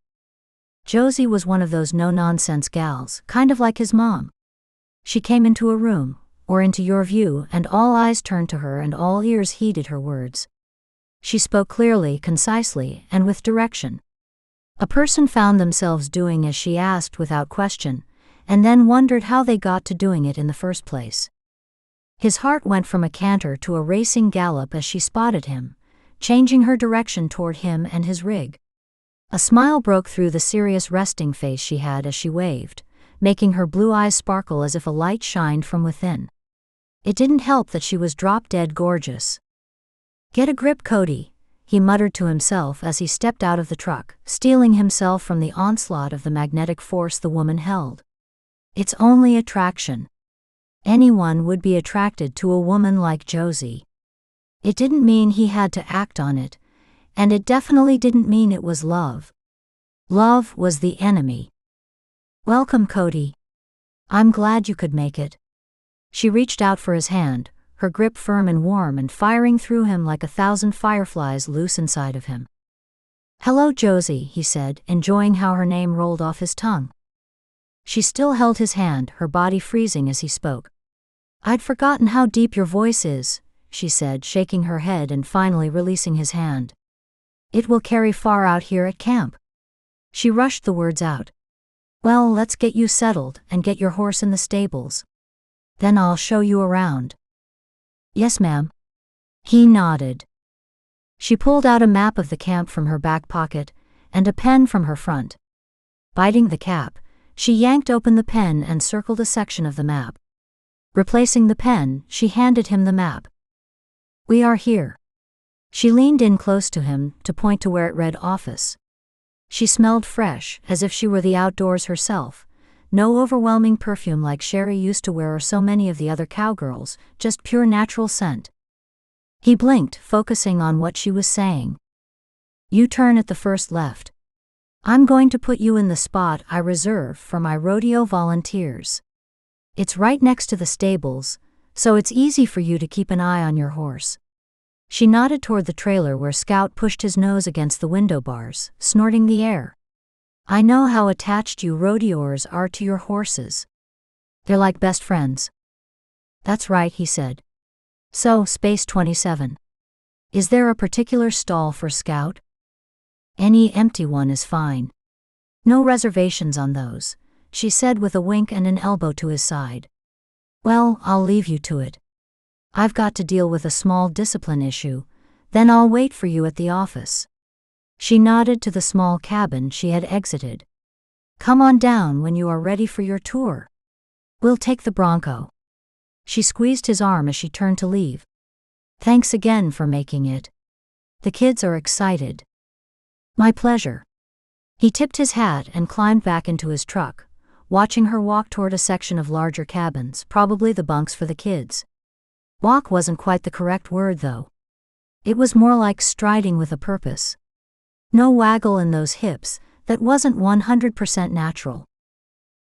Josie was one of those no-nonsense gals, kind of like his mom. She came into a room, or into your view, and all eyes turned to her and all ears heeded her words. She spoke clearly, concisely, and with direction. A person found themselves doing as she asked without question, and then wondered how they got to doing it in the first place. His heart went from a canter to a racing gallop as she spotted him, changing her direction toward him and his rig. A smile broke through the serious resting face she had as she waved, making her blue eyes sparkle as if a light shined from within. It didn't help that she was drop-dead gorgeous. "Get a grip, Cody," he muttered to himself as he stepped out of the truck, steeling himself from the onslaught of the magnetic force the woman held. It's only attraction. Anyone would be attracted to a woman like Josie. It didn't mean he had to act on it, and it definitely didn't mean it was love. Love was the enemy. "Welcome, Cody. I'm glad you could make it." She reached out for his hand, her grip firm and warm and firing through him like 1,000 fireflies loose inside of him. "Hello, Josie," he said, enjoying how her name rolled off his tongue. She still held his hand, her body freezing as he spoke. "I'd forgotten how deep your voice is," she said, shaking her head and finally releasing his hand. "It will carry far out here at camp." She rushed the words out. "Well, let's get you settled and get your horse in the stables. Then I'll show you around." "Yes, ma'am." He nodded. She pulled out a map of the camp from her back pocket, and a pen from her front. Biting the cap, she yanked open the pen and circled a section of the map. Replacing the pen, she handed him the map. "We are here." She leaned in close to him to point to where it read office. She smelled fresh, as if she were the outdoors herself. No overwhelming perfume like Sherry used to wear or so many of the other cowgirls, just pure natural scent. He blinked, focusing on what she was saying. "You turn at the first left. I'm going to put you in the spot I reserve for my rodeo volunteers. It's right next to the stables, so it's easy for you to keep an eye on your horse." She nodded toward the trailer where Scout pushed his nose against the window bars, snorting the air. "I know how attached you rodeoers are to your horses. They're like best friends." "That's right," he said. "So, Space 27. Is there a particular stall for Scout?" "Any empty one is fine. No reservations on those," she said with a wink and an elbow to his side. "Well, I'll leave you to it. I've got to deal with a small discipline issue, then I'll wait for you at the office." She nodded to the small cabin she had exited. "Come on down when you are ready for your tour. We'll take the Bronco." She squeezed his arm as she turned to leave. "Thanks again for making it. The kids are excited." "My pleasure." He tipped his hat and climbed back into his truck, watching her walk toward a section of larger cabins, probably the bunks for the kids. Walk wasn't quite the correct word, though. It was more like striding with a purpose. No waggle in those hips, that wasn't 100% natural.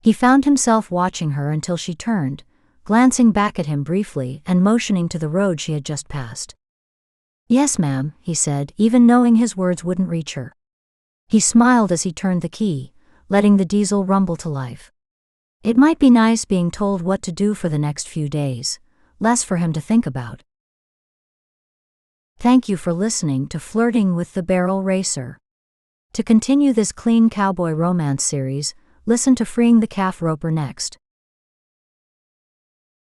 He found himself watching her until she turned, glancing back at him briefly and motioning to the road she had just passed. "Yes, ma'am," he said, even knowing his words wouldn't reach her. He smiled as he turned the key, letting the diesel rumble to life. It might be nice being told what to do for the next few days, less for him to think about. Thank you for listening to Flirting with the Barrel Racer. To continue this clean cowboy romance series, listen to Freeing the Calf Roper next.